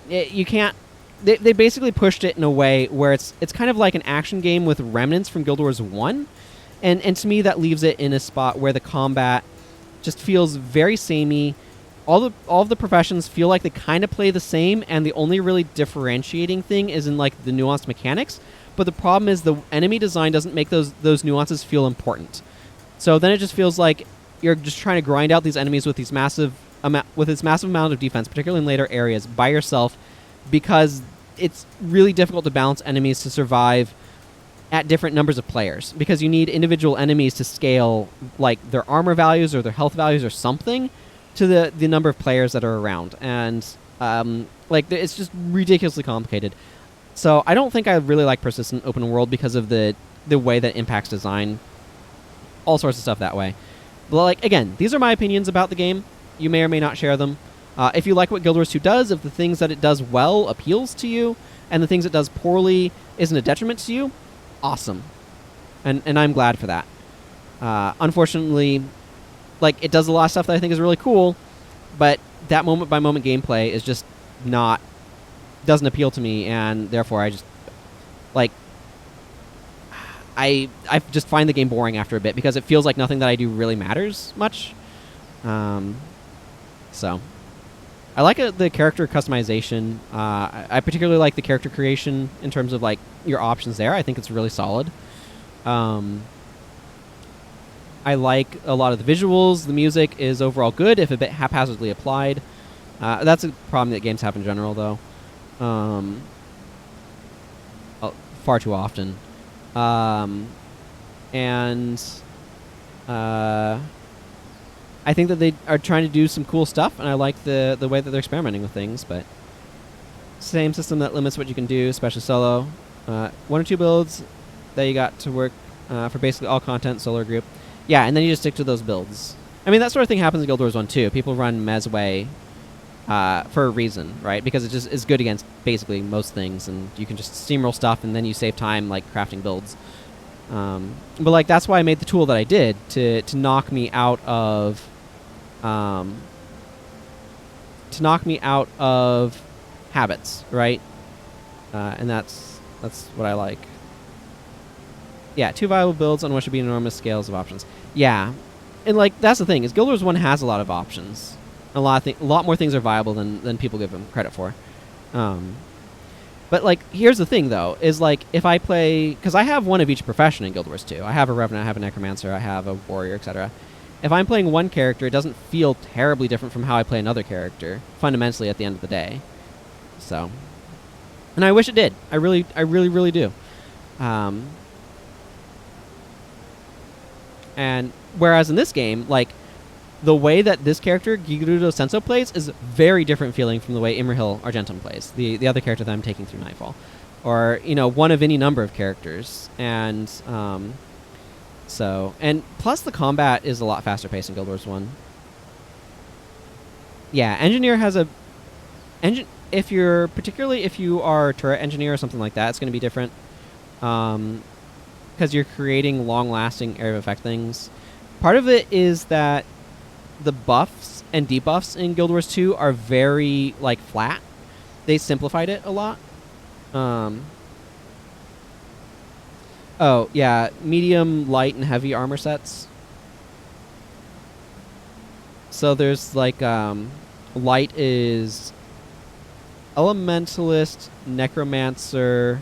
A: you can't... They basically pushed it in a way where it's kind of like an action game with remnants from Guild Wars 1, and to me that leaves it in a spot where the combat just feels very samey. All of the professions feel like they kind of play the same, and the only really differentiating thing is in, like, the nuanced mechanics. But the problem is the enemy design doesn't make those nuances feel important. So then it just feels like you're just trying to grind out these enemies with this massive amount of defense, particularly in later areas, by yourself, because it's really difficult to balance enemies to survive at different numbers of players, because you need individual enemies to scale, like, their armor values or their health values or something to the number of players that are around. And like, it's just ridiculously complicated. So I don't think I really like persistent open world because of the way that impacts design. All sorts of stuff that way. But, like, again, these are my opinions about the game. You may or may not share them. If you like what Guild Wars 2 does, if the things that it does well appeals to you, and the things it does poorly isn't a detriment to you, awesome. And I'm glad for that. Unfortunately, like, it does a lot of stuff that I think is really cool, but that moment-by-moment gameplay is just doesn't appeal to me, and therefore I just, like... I just find the game boring after a bit, because it feels like nothing that I do really matters much. So, I like the character customization. I particularly like the character creation in terms of, like, your options there. I think it's really solid. I like a lot of the visuals. The music is overall good, if a bit haphazardly applied. That's a problem that games have in general, though. Far too often. I think that they are trying to do some cool stuff, and I like the way that they're experimenting with things, but same system that limits what you can do, especially solo. 1 or 2 builds that you got to work for basically all content, solo group. Yeah, and then you just stick to those builds. I mean, that sort of thing happens in Guild Wars 1 too. People run Mezway for a reason, right? Because it just is good against basically most things, and you can just steamroll stuff, and then you save time, like, crafting builds. But, like, that's why I made the tool that I did, to knock me out of habits, right? And that's what I like. Yeah, 2 viable builds on what should be enormous scales of options. Yeah, and, like, that's the thing, is Guild Wars 1 has a lot of options. A lot more things are viable than people give them credit for. But, like, here's the thing, though, is, like, if I play... Because I have one of each profession in Guild Wars 2. I have a Revenant, I have a Necromancer, I have a Warrior, etc. If I'm playing one character, it doesn't feel terribly different from how I play another character, fundamentally, at the end of the day. So... And I wish it did. I really, really do. And whereas in this game, like... The way that this character, Girudo Sensou, plays is very different feeling from the way Imrahil Argentum plays, the other character that I'm taking through Nightfall. Or, you know, one of any number of characters. And, and plus the combat is a lot faster paced in Guild Wars 1. Yeah, Engineer has a... if you are Turret Engineer or something like that, it's going to be different. Because you're creating long-lasting area of effect things. Part of it is that the buffs and debuffs in Guild Wars 2 are very, like, flat. They simplified it a lot. Oh, yeah, medium, light, and heavy armor sets. So there's, like, light is Elementalist, Necromancer,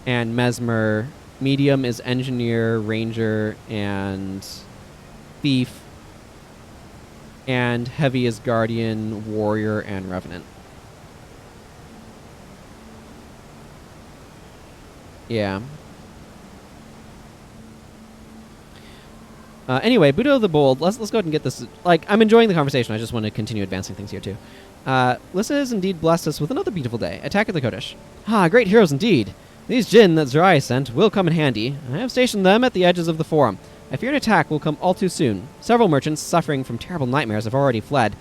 A: and Mesmer. Medium is engineer, ranger, and thief. And heavy is guardian, warrior, and revenant. Yeah. Anyway, Budo the Bold. Let's go ahead and get this. Like, I'm enjoying the conversation. I just want to continue advancing things here too. Lissa has indeed blessed us with another beautiful day. Attack at the Kodesh. Ah, great heroes indeed. These Djinn that Zerai sent will come in handy. I have stationed them at the edges of the forum. I fear an attack will come all too soon. Several merchants suffering from terrible nightmares have already fled.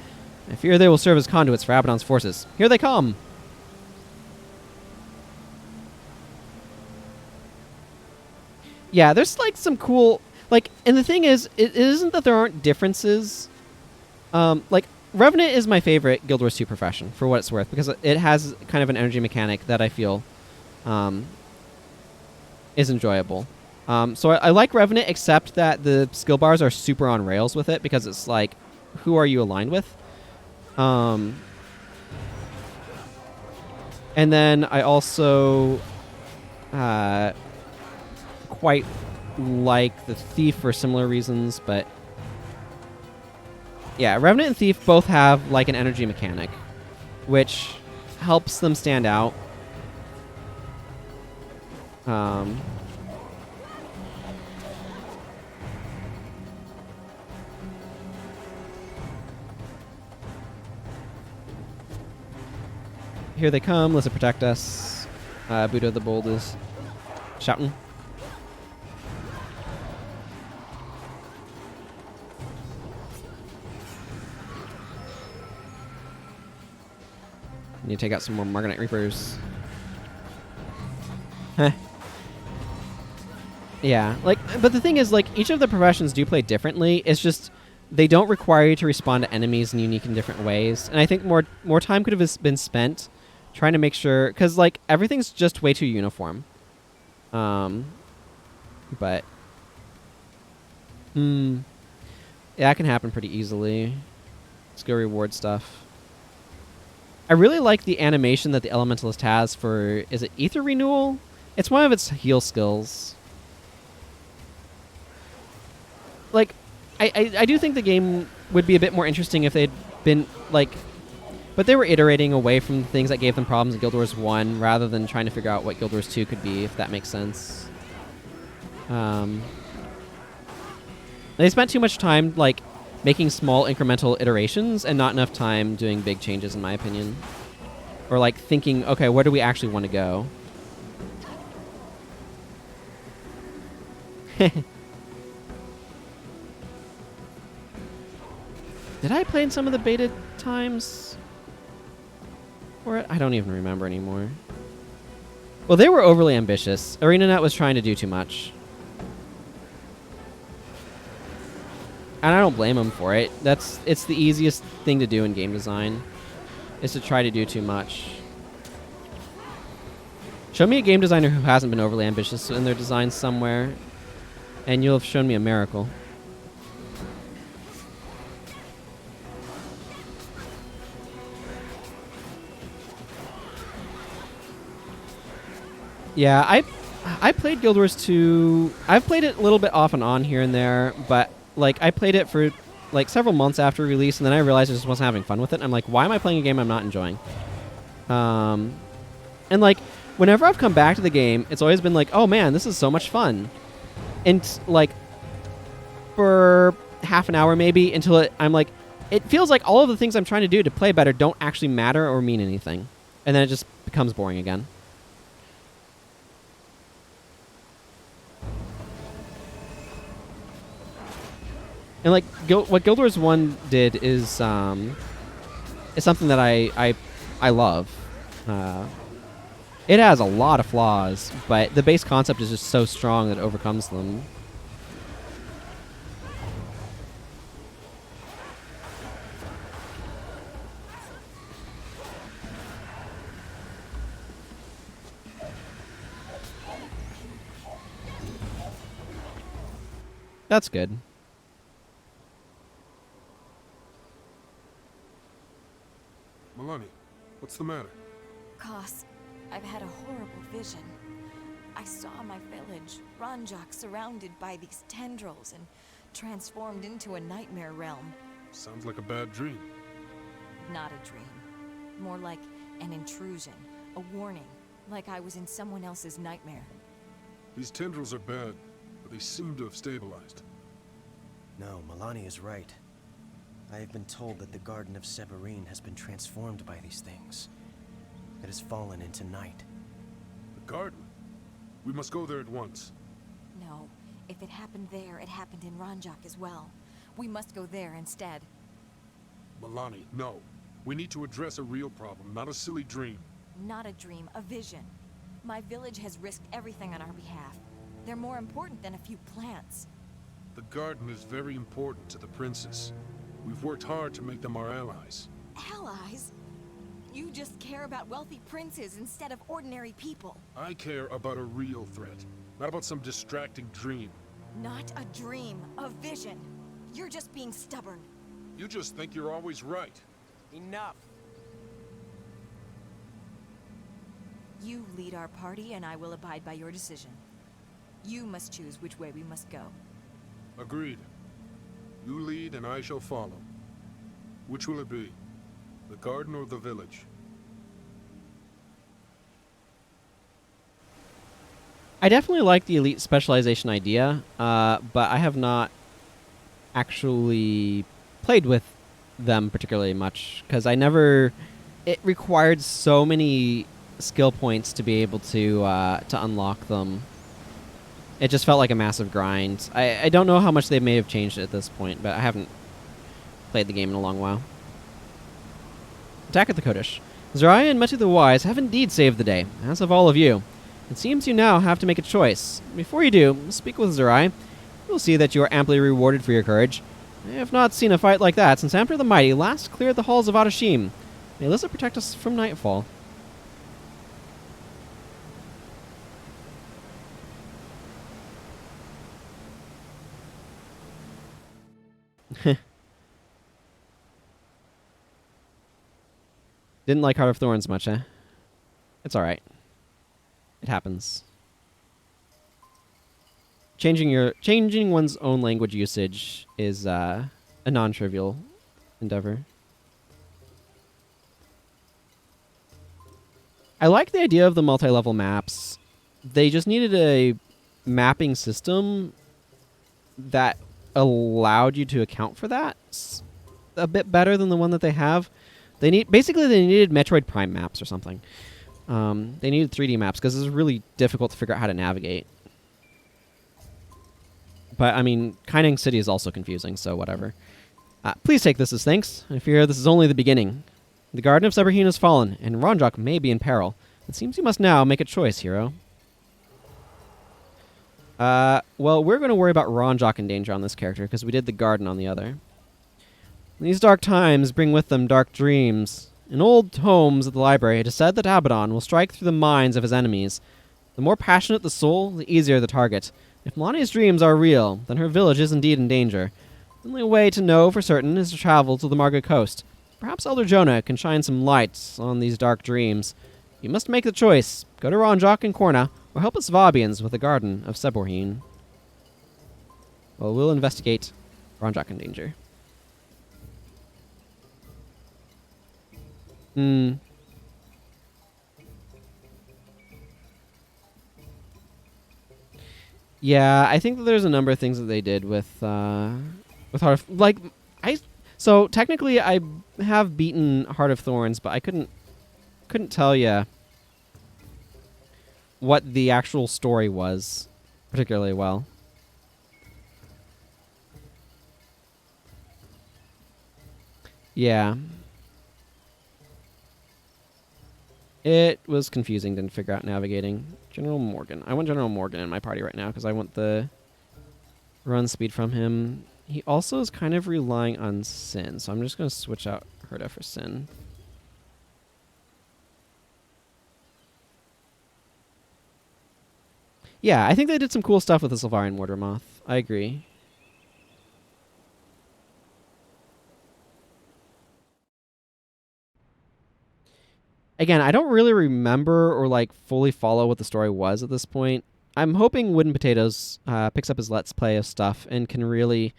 A: I fear they will serve as conduits for Abaddon's forces. Here they come! Yeah, there's like some cool... Like, and the thing is, it isn't that there aren't differences. Like, Revenant is my favorite Guild Wars 2 profession, for what it's worth, because it has kind of an energy mechanic that I feel is enjoyable. So I like Revenant, except that the skill bars are super on rails with it, because it's like, who are you aligned with? And then I also quite like the Thief for similar reasons, but yeah, Revenant and Thief both have like an energy mechanic, which helps them stand out. Here they come. Let's protect us. Budo the Bold is shouting. Need to take out some more Margonite Reapers. Heh. Yeah, like, but the thing is, like, each of the professions do play differently. It's just they don't require you to respond to enemies in unique and different ways. And I think more time could have been spent trying to make sure, because like everything's just way too uniform. But yeah, that can happen pretty easily. Let's go reward stuff. I really like the animation that the Elementalist has for, is it Ether Renewal? It's one of its heal skills. Like, I do think the game would be a bit more interesting if they'd been, like... But they were iterating away from the things that gave them problems in Guild Wars 1 rather than trying to figure out what Guild Wars 2 could be, if that makes sense. They spent too much time, like, making small incremental iterations and not enough time doing big changes, in my opinion. Or, like, thinking, okay, where do we actually want to go? Did I play in some of the beta times? Or I don't even remember anymore. Well, they were overly ambitious. ArenaNet was trying to do too much. And I don't blame them for it. It's the easiest thing to do in game design, is to try to do too much. Show me a game designer who hasn't been overly ambitious in their designs somewhere, and you'll have shown me a miracle. Yeah, I played Guild Wars 2. I've played it a little bit off and on here and there, but like I played it for like several months after release, and then I realized I just wasn't having fun with it. And I'm like, why am I playing a game I'm not enjoying? And like whenever I've come back to the game, it's always been like, oh man, this is so much fun. And like for half an hour maybe until I'm like, it feels like all of the things I'm trying to do to play better don't actually matter or mean anything, and then it just becomes boring again. And like what Guild Wars 1 did is something that I love. It has a lot of flaws, but the base concept is just so strong that it overcomes them. That's good.
H: Milani, what's the matter?
K: Koss, I've had a horrible vision.
L: I saw my village, Ranjak, surrounded by these tendrils and transformed into a nightmare realm.
H: Sounds like a bad dream.
L: Not a dream. More like an intrusion, a warning, like I was in someone else's nightmare.
H: These tendrils are bad, but they seem to have stabilized.
I: No, Milani is right. I have been told that the Garden of Severine has been transformed by these things. It has fallen into night.
H: The garden? We must go there at once.
L: No. If it happened there, it happened in Ranjak as well. We must go there instead.
H: Milani, no. We need to address a real problem, not a silly dream.
L: Not a dream, a vision. My village has risked everything on our behalf. They're more important than a few plants.
H: The garden is very important to the princess. We've worked hard to make them our allies.
L: Allies? You just care about wealthy princes instead of ordinary people.
H: I care about a real threat, not about some distracting dream.
L: Not a dream, a vision. You're just being stubborn.
H: You just think you're always right.
I: Enough!
L: You lead our party and I will abide by your decision. You must choose which way we must go.
H: Agreed. You lead and I shall follow. Which will it be? The garden or the village?
A: I definitely like the elite specialization idea, but I have not actually played with them particularly much, because I never... It required so many skill points to be able to unlock them. It just felt like a massive grind. I don't know how much they may have changed it at this point, but I haven't played the game in a long while. Attack at the Kodesh. Zerai and Metu the Wise have indeed saved the day, as have all of you. It seems you now have to make a choice. Before you do, speak with Zerai. You'll see that you are amply rewarded for your courage. I have not seen a fight like that since Amper the Mighty last cleared the halls of Adashim. May Alyssa protect us from Nightfall. Didn't like Heart of Thorns much, eh? It's alright. It happens. Changing one's own language usage is a non-trivial endeavor. I like the idea of the multi-level maps. They just needed a mapping system that allowed you to account for that a bit better than the one that they have. They needed Metroid Prime maps or something. They needed 3D maps because it's really difficult to figure out how to navigate. But, I mean, Kaineng City is also confusing, so whatever. Please take this as thanks. I fear this is only the beginning. The Garden of Severine has fallen, and Ranjak may be in peril. It seems you must now make a choice, hero. Well, we're going to worry about Ranjak in danger on this character, because we did the garden on the other. These dark times bring with them dark dreams. In old tomes of the library, it is said that Abaddon will strike through the minds of his enemies. The more passionate the soul, the easier the target. If Milani's dreams are real, then her village is indeed in danger. The only way to know for certain is to travel to the Marga coast. Perhaps Elder Jonah can shine some light on these dark dreams. You must make the choice. Go to Ranjak and Korna, or help us Vabians with the Garden of Seborheen. Well, we'll investigate Ranjak in danger. Yeah, I think that there's a number of things that they did with Heart of... Like, so technically I have beaten Heart of Thorns, but I couldn't tell you what the actual story was particularly well. Yeah. It was confusing, didn't figure out navigating. General Morgan. I want General Morgan in my party right now because I want the run speed from him. He also is kind of relying on Sin, so I'm just going to switch out Herda for Sin. Yeah, I think they did some cool stuff with the Sylvarian Mordermoth. I agree.
B: Again, I don't really remember or like fully follow what the story was at this point. I'm hoping Wooden Potatoes picks up his Let's Play of stuff and can really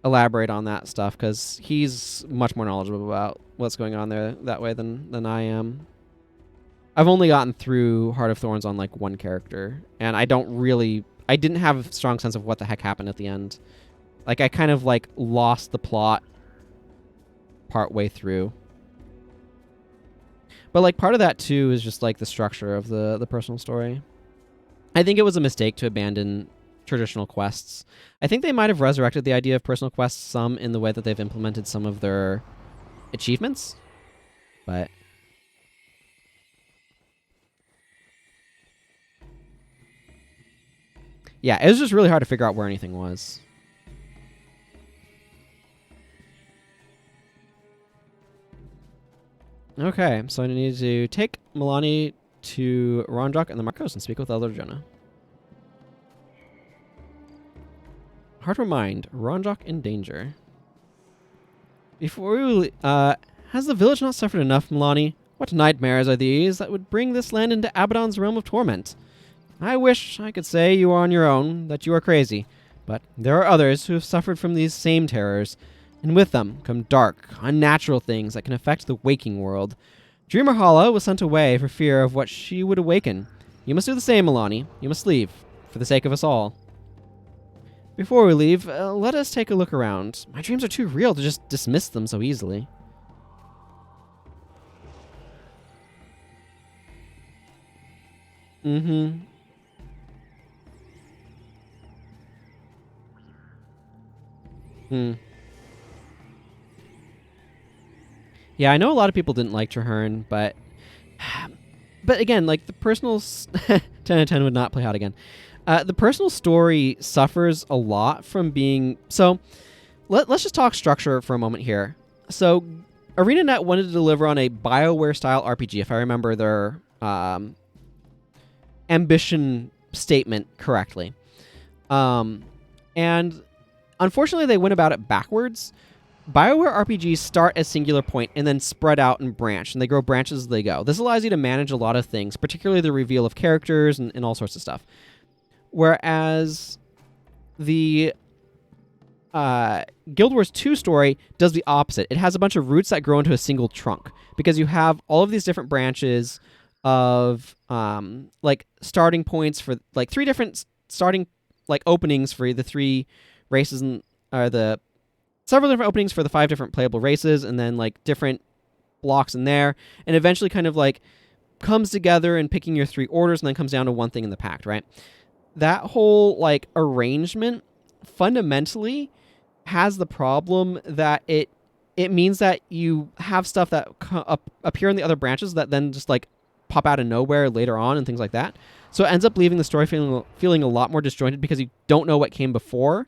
B: elaborate on that stuff, because he's much more knowledgeable about what's going on there that way than I am. I've only gotten through Heart of Thorns on like one character, and I didn't have a strong sense of what the heck happened at the end. Like, I kind of like lost the plot part way through. But like part of that too is just like the structure of the personal story. I think it was a mistake to abandon traditional quests. I think they might have resurrected the idea of personal quests some in the way that they've implemented some of their achievements. But yeah, it was just really hard to figure out where anything was. Okay, so I need to take Milani to Rondrak and the Marcos and speak with Elder Jonah. Hard remind, Rondrak in danger. Before we has the village not suffered enough, Milani? What nightmares are these that would bring this land into Abaddon's realm of torment? I wish I could say you are on your own, that you are crazy, but there are others who have suffered from these same terrors, and with them come dark, unnatural things that can affect the waking world. Dreamer Hala was sent away for fear of what she would awaken. You must do the same, Milani. You must leave, for the sake of us all. Before we leave, let us take a look around. My dreams are too real to just dismiss them so easily. Mm-hmm. Yeah, I know a lot of people didn't like Traherne, but again, like the personal 10 out of 10 would not play hot again. The personal story suffers a lot from being so. Let's just talk structure for a moment here. So, ArenaNet wanted to deliver on a BioWare style RPG, if I remember their ambition statement correctly. And unfortunately, they went about it backwards. BioWare RPGs start at singular point and then spread out and branch, and they grow branches as they go. This allows you to manage a lot of things, particularly the reveal of characters and all sorts of stuff. Whereas the Guild Wars 2 story does the opposite. It has a bunch of roots that grow into a single trunk, because you have all of these different branches of like starting points for like 3 different starting like openings for the 3 races, and the several different openings for the 5 different playable races, and then like different blocks in there, and eventually kind of like comes together and picking your 3 orders, and then comes down to one thing in the pact, right? That whole like arrangement fundamentally has the problem that it means that you have stuff that appear in the other branches that then just like pop out of nowhere later on and things like that. So it ends up leaving the story feeling a lot more disjointed, because you don't know what came before.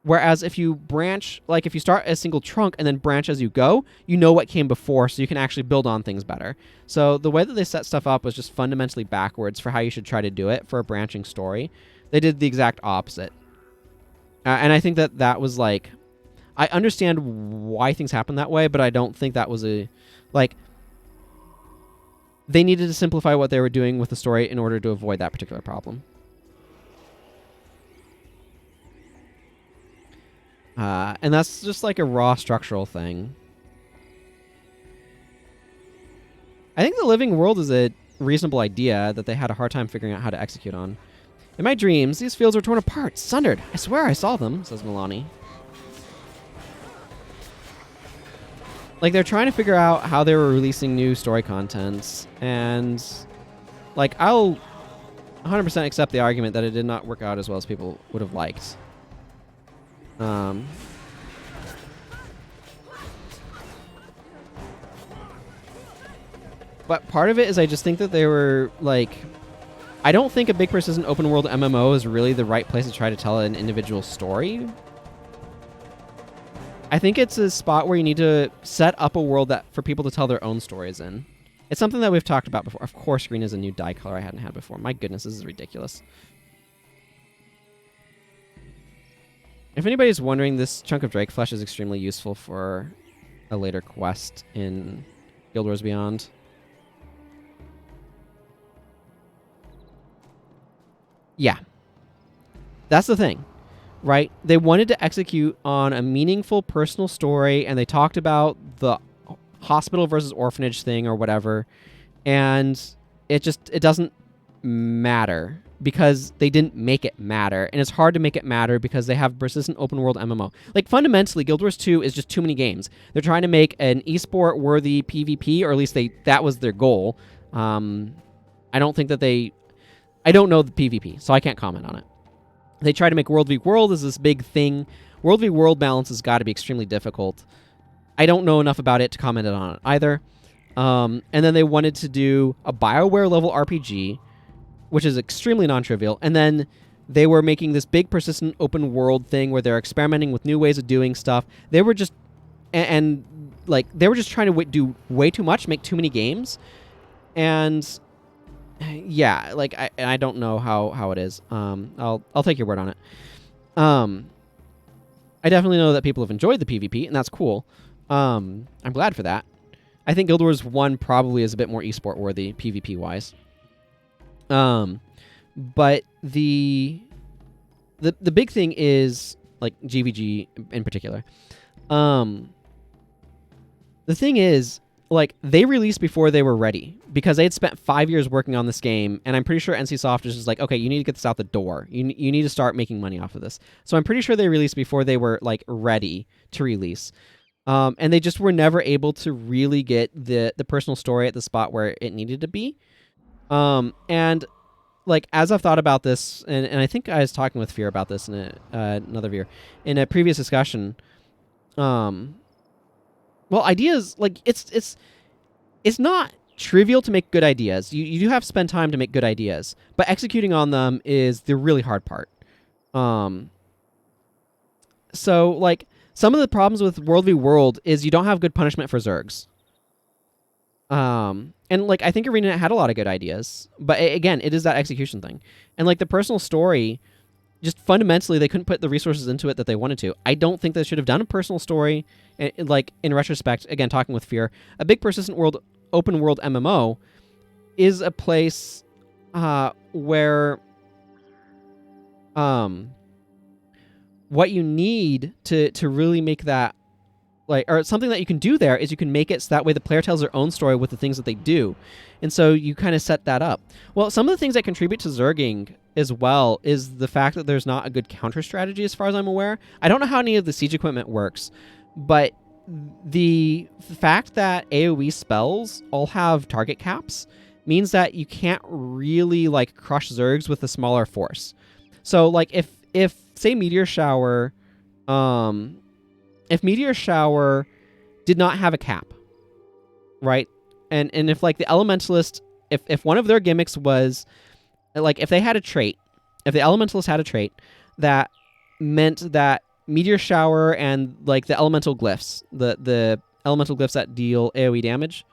B: Whereas if you branch, like if you start a single trunk and then branch as you go, you know what came before, so you can actually build on things better. So the way that they set stuff up was just fundamentally backwards for how you should try to do it for a branching story. They did the exact opposite. And I think that was like, I understand why things happen that way, but I don't think that was like, they needed to simplify what they were doing with the story in order to avoid that particular problem. And that's just like a raw structural thing. I think the living world is a reasonable idea that they had a hard time figuring out how to execute on. In my dreams, these fields were torn apart, sundered. I swear I saw them, says Milani. Like, they're trying to figure out how they were releasing new story contents, and like, I'll 100% accept the argument that it did not work out as well as people would have liked. But part of it is I just think that they were like, I don't think a big persistent open world MMO is really the right place to try to tell an individual story. I think it's a spot where you need to set up a world that for people to tell their own stories in. It's something that we've talked about before. Of course, green is a new dye color I hadn't had before. My goodness, this is ridiculous. If anybody's wondering, this chunk of Drake flesh is extremely useful for a later quest in Guild Wars Beyond. Yeah. That's the thing, right? They wanted to execute on a meaningful personal story, and they talked about the hospital versus orphanage thing or whatever, and it doesn't matter because they didn't make it matter, and it's hard to make it matter because they have persistent open world MMO. Like, fundamentally, Guild Wars 2 is just too many games. They're trying to make an esport worthy PvP, or at least that was their goal. I don't think that I don't know the PvP, so I can't comment on it. They try to make World v World as this big thing. World v World balance has got to be extremely difficult. I don't know enough about it to comment on it either. And then they wanted to do a BioWare level RPG, which is extremely non-trivial. And then they were making this big persistent open world thing where they're experimenting with new ways of doing stuff. They were just they were just trying to do way too much, make too many games. And yeah, like I don't know how it is. I'll take your word on it. I definitely know that people have enjoyed the PvP, and that's cool. I'm glad for that. I think Guild Wars 1 probably is a bit more esport worthy PvP wise. But the big thing is like GVG in particular. The thing is, like, they released before they were ready because they had spent 5 years working on this game, and I'm pretty sure NCSoft is just like, okay, you need to get this out the door. You need to start making money off of this. So I'm pretty sure they released before they were like ready to release. And they just were never able to really get the personal story at the spot where it needed to be. And like, as I've thought about this, and I think I was talking with Fear about this in another Veer, in a previous discussion, well, ideas, like, it's not trivial to make good ideas. You do have to spend time to make good ideas, but executing on them is the really hard part. So, like, some of the problems with World v World is you don't have good punishment for Zergs. And, like, I think ArenaNet had a lot of good ideas, but again, it is that execution thing. And, like, the personal story, just fundamentally, they couldn't put the resources into it that they wanted to. I don't think they should have done a personal story. And, like, in retrospect, again, talking with Fear, a big persistent open world MMO is a place where what you need to really make that, like, or something that you can do there is you can make it so that way the player tells their own story with the things that they do. And so you kind of set that up. Well, some of the things that contribute to Zerging as well is the fact that there's not a good counter strategy as far as I'm aware. I don't know how any of the siege equipment works, but the fact that AoE spells all have target caps means that you can't really, like, crush Zergs with a smaller force. So, like, if say Meteor Shower, if Meteor Shower did not have a cap, right? And if, like, the Elementalist, if one of their gimmicks was, like, if they had a trait, if the Elementalist had a trait that meant that Meteor Shower and, like, the elemental glyphs, the elemental glyphs that deal AoE damage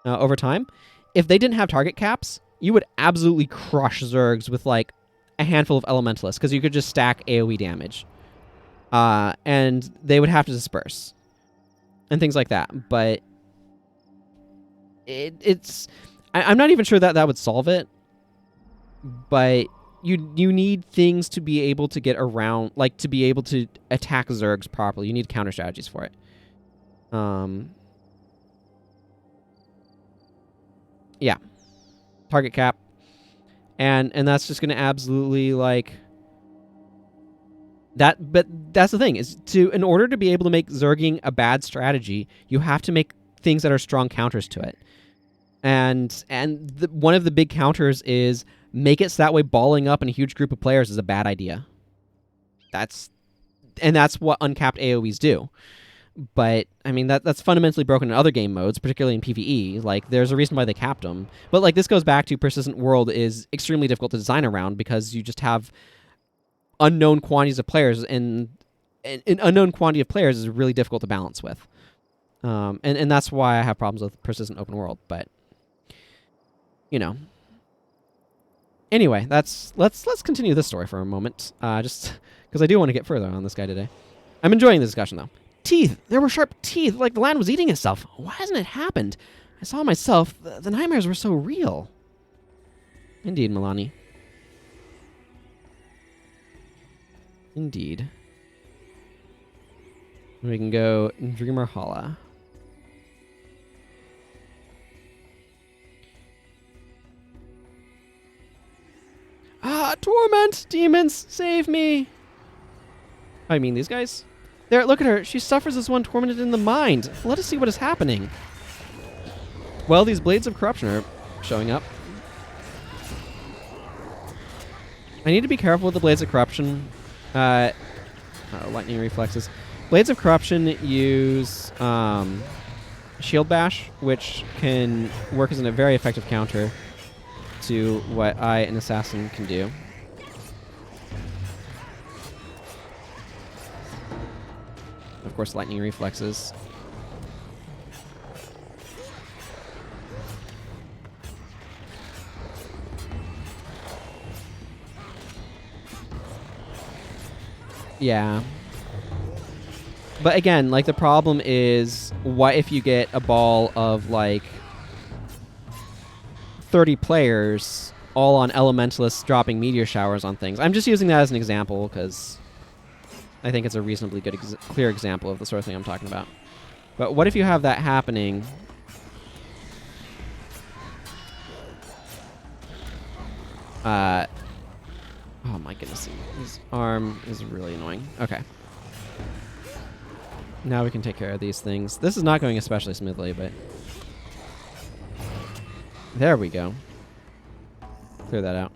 B: over time, if they didn't have target caps, you would absolutely crush Zergs with, like, a handful of Elementalists, because you could just stack AoE damage. And they would have to disperse. And things like that. But I'm not even sure that would solve it. But you need things to be able to get around, like, to be able to attack Zergs properly. You need counter strategies for it. Yeah. Target cap. And that's just going to absolutely, like, that. But that's the thing, is in order to be able to make Zerging a bad strategy, you have to make things that are strong counters to it. And one of the big counters is make it so that way balling up in a huge group of players is a bad idea. That's what uncapped AoEs do. But, I mean, that's fundamentally broken in other game modes, particularly in PvE. Like, there's a reason why they capped them. But, like, this goes back to persistent world is extremely difficult to design around because you just have unknown quantities of players, and an unknown quantity of players is really difficult to balance with. And that's why I have problems with persistent open world. But, you know. Anyway, let's continue this story for a moment, just because I do want to get further on this guy today. I'm enjoying the discussion, though. Teeth! There were sharp teeth, like the land was eating itself. Why hasn't it happened? I saw myself. The nightmares were so real. Indeed, Milani.
A: Indeed. We can go Dreamer Hala. Ah, torment! Demons, save me! I mean, these guys? There, look at her. She suffers as one tormented in the mind. Let us see what is happening. Well, these blades of corruption are showing up. I need to be careful with the blades of corruption. Lightning reflexes. Blades of corruption use shield bash, which can work as a very effective counter to what an assassin can do. Of course, lightning reflexes. Yeah. But again, like, the problem is, what if you get a ball of, like, 30 players all on elementalists dropping meteor showers on things? I'm just using that as an example because I think it's a reasonably good, clear example of the sort of thing I'm talking about. But what if you have that happening? Oh my goodness, his arm is really annoying. Okay. Now we can take care of these things. This is not going especially smoothly, but there we go. Clear that out.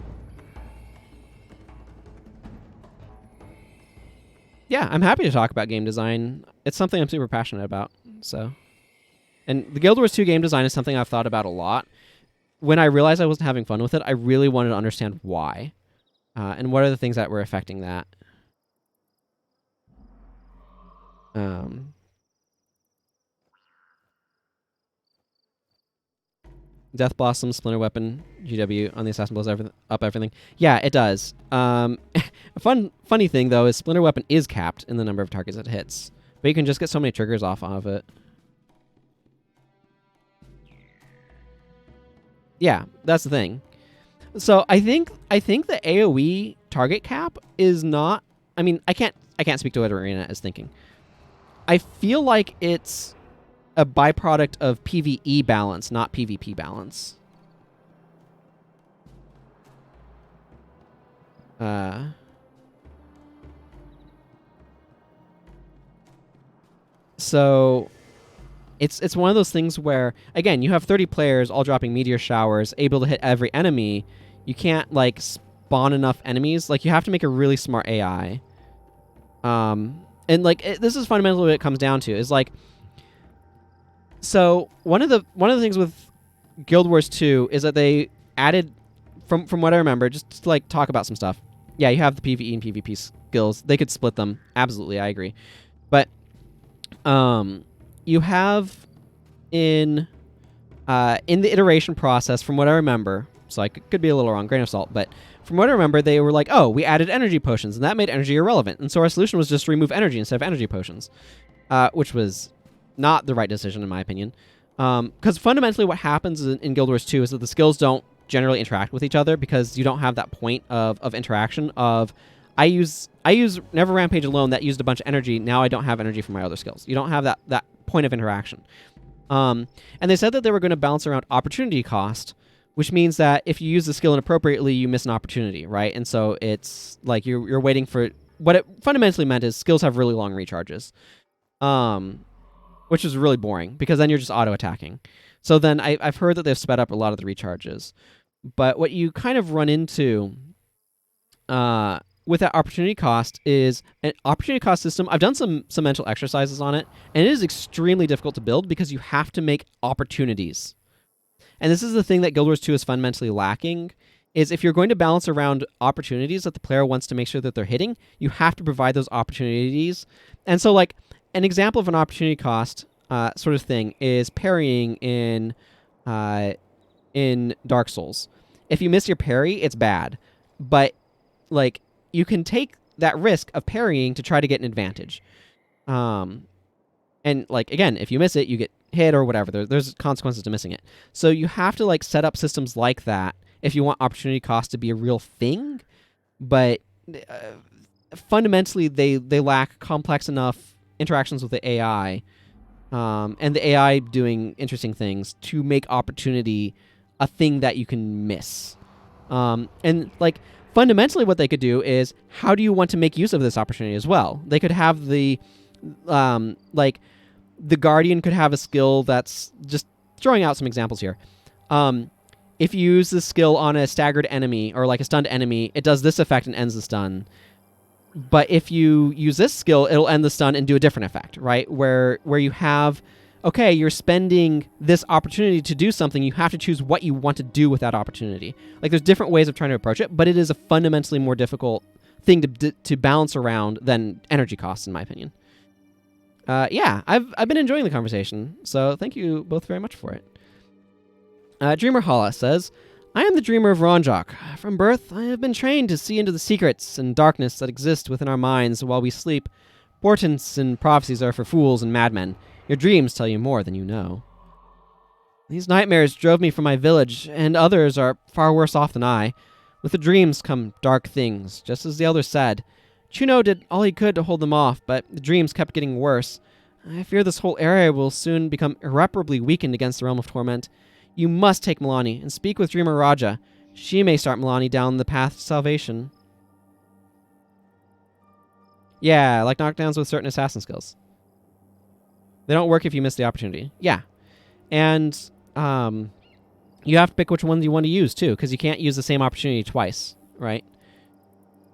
A: Yeah, I'm happy to talk about game design. It's something I'm super passionate about. So, and the Guild Wars 2 game design is something I've thought about a lot. When I realized I wasn't having fun with it, I really wanted to understand why. And what are the things that were affecting that. Death Blossom, Splinter Weapon, GW on the Assassin blows up everything. Yeah, it does. A funny thing, though, is Splinter Weapon is capped in the number of targets it hits. But you can just get so many triggers off of it. Yeah, that's the thing. So I think the AoE target cap is not... I mean, I can't speak to what Arena is thinking. I feel like it's a byproduct of PvE balance, not PvP balance. So it's one of those things where, again, you have 30 players all dropping meteor showers, able to hit every enemy. You can't, like, spawn enough enemies. Like, you have to make a really smart AI. And, like, this is fundamentally what it comes down to, is, like, so one of the things with Guild Wars 2 is that they added, from what I remember, just to, like, talk about some stuff. Yeah, you have the PvE and PvP skills. They could split them. Absolutely, I agree. But you have in the iteration process, from what I remember, so I could be a little wrong, grain of salt, but from what I remember, they were like, oh, we added energy potions, and that made energy irrelevant. And so our solution was just to remove energy instead of energy potions, which was not the right decision, in my opinion. Because fundamentally what happens in Guild Wars 2 is that the skills don't generally interact with each other because you don't have that point of interaction of, I use Never Rampage alone that used a bunch of energy, now I don't have energy from my other skills. You don't have that point of interaction. And they said that they were going to balance around opportunity cost, which means that if you use the skill inappropriately, you miss an opportunity, right? And so it's like you're waiting for... What it fundamentally meant is skills have really long recharges, which is really boring because then you're just auto-attacking. So then I've heard that they've sped up a lot of the recharges. But what you kind of run into with that opportunity cost is an opportunity cost system. I've done some mental exercises on it, and it is extremely difficult to build because you have to make opportunities. And this is the thing that Guild Wars 2 is fundamentally lacking, is if you're going to balance around opportunities that the player wants to make sure that they're hitting, you have to provide those opportunities. And so, like, an example of an opportunity cost sort of thing is parrying in Dark Souls. If you miss your parry, it's bad. But, like, you can take that risk of parrying to try to get an advantage. And, like, again, if you miss it, you get hit or whatever. There's consequences to missing it. So you have to, like, set up systems like that if you want opportunity cost to be a real thing. But
B: fundamentally they lack complex enough interactions with the AI, and the AI doing interesting things to make opportunity a thing that you can miss. And like fundamentally what they could do is, how do you want to make use of this opportunity as well? They could have the like the Guardian could have a skill that's just throwing out some examples here. If you use this skill on a staggered enemy or like a stunned enemy, it does this effect and ends the stun. But if you use this skill, it'll end the stun and do a different effect, right? Where you have, okay, you're spending this opportunity to do something, you have to choose what you want to do with that opportunity. Like, there's different ways of trying to approach it, but it is a fundamentally more difficult thing to balance around than energy costs, in my opinion. Yeah, I've been enjoying the conversation, so thank you both very much for it. Dreamer Hala says, I am the dreamer of Ronjok. From birth, I have been trained to see into the secrets and darkness that exist within our minds while we sleep. Portents and prophecies are for fools and madmen. Your dreams tell you more than you know. These nightmares drove me from my village, and others are far worse off than I. With the dreams come dark things, just as the elders said. Chuno did all he could to hold them off, but the dreams kept getting worse. I fear this whole area will soon become irreparably weakened against the realm of torment. You must take Milani and speak with Dreamer Raja. She may start Milani down the path to salvation. Yeah, like knockdowns with certain assassin skills. They don't work if you miss the opportunity. Yeah. And you have to pick which ones you want to use, too, because you can't use the same opportunity twice, right?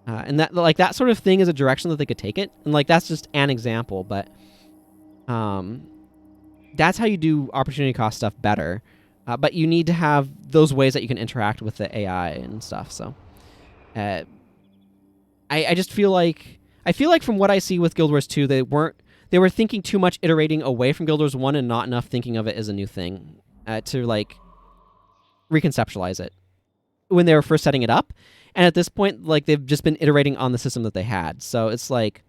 B: And that sort of thing is a direction that they could take it. And like that's just an example, but that's how you do opportunity cost stuff better. But you need to have those ways that you can interact with the AI and stuff. So I just feel like from what I see with Guild Wars 2, they were thinking too much iterating away from Guild Wars 1 and not enough thinking of it as a new thing to like reconceptualize it when they were first setting it up. And at this point, like, they've just been iterating on the system that they had. So it's like,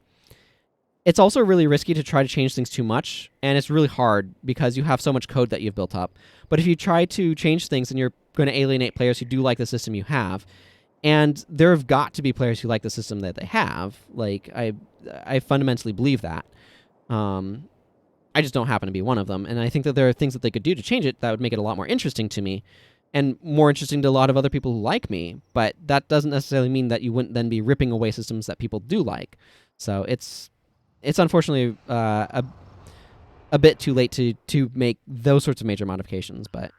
B: it's also really risky to try to change things too much. And it's really hard because you have so much code that you've built up. But if you try to change things, then you're going to alienate players who do like the system you have. And there have got to be players who like the system that they have. Like, I fundamentally believe that. I just don't happen to be one of them. And I think that there are things that they could do to change it that would make it a lot more interesting to me. And more interesting to a lot of other people who like me, but that doesn't necessarily mean that you wouldn't then be ripping away systems that people do like. So it's unfortunately a bit too late to make those sorts of major modifications, but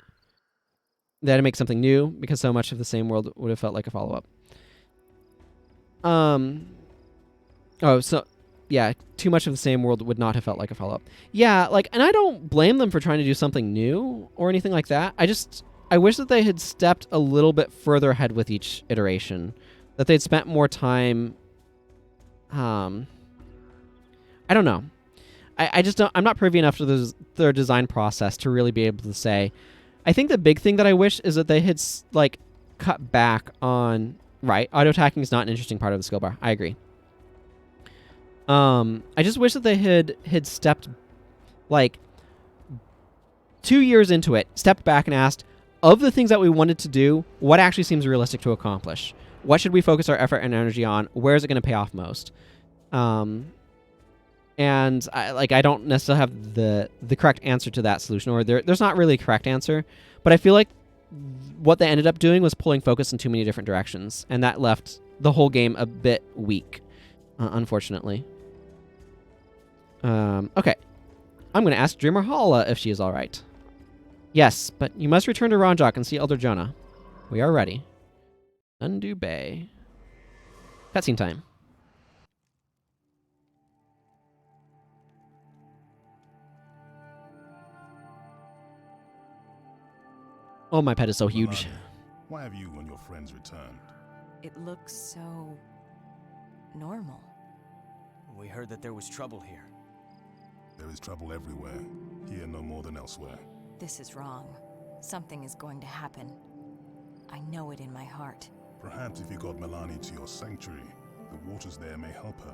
B: they had to make something new because so much of the same world would have felt like a follow-up. So yeah, too much of the same world would not have felt like a follow-up. Yeah, like, and I don't blame them for trying to do something new or anything like that. I wish that they had stepped a little bit further ahead with each iteration, that they'd spent more time. I don't know. I just don't. I'm not privy enough to their design process to really be able to say. I think the big thing that I wish is that they had like cut back on. Right, auto attacking is not an interesting part of the skill bar. I agree. I just wish that they had stepped like 2 years into it, stepped back and asked, of the things that we wanted to do, what actually seems realistic to accomplish? What should we focus our effort and energy on? Where is it going to pay off most? And I don't necessarily have the correct answer to that solution, or there's not really a correct answer, but I feel like what they ended up doing was pulling focus in too many different directions, and that left the whole game a bit weak, unfortunately. Okay. I'm going to ask Dreamer Hala if she is all right. Yes, but you must return to Ronjok and see Elder Jonah. We are ready. Nundu Bay. Cutscene time. Oh, my pet is so huge.
C: Why have you and your friends returned?
L: It looks so normal.
I: We heard that there was trouble here.
C: There is trouble everywhere, here no more than elsewhere.
L: This is wrong. Something is going to happen. I know it in my heart.
C: Perhaps if you got Milani to your sanctuary, the waters there may help her.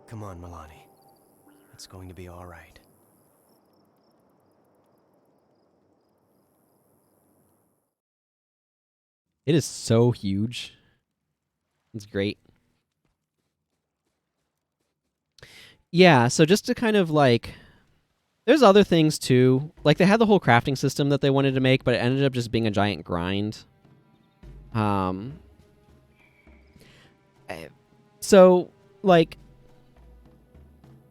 I: Come on, Milani. It's going to be all right.
B: It is so huge. It's great. Yeah, so just to kind of like, there's other things too. Like they had the whole crafting system that they wanted to make, but it ended up just being a giant grind. So like,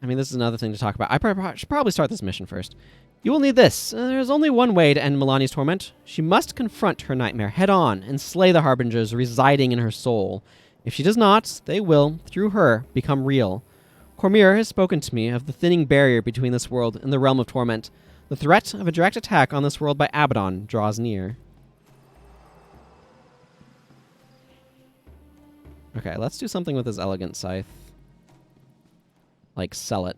B: I mean, this is another thing to talk about. I should probably start this mission first. You will need this. There's only one way to end Milani's torment. She must confront her nightmare head on and slay the harbingers residing in her soul. If she does not, they will, through her, become real. Cormir has spoken to me of the thinning barrier between this world and the realm of torment. The threat of a direct attack on this world by Abaddon draws near. Okay, let's do something with this elegant scythe. Like, sell it.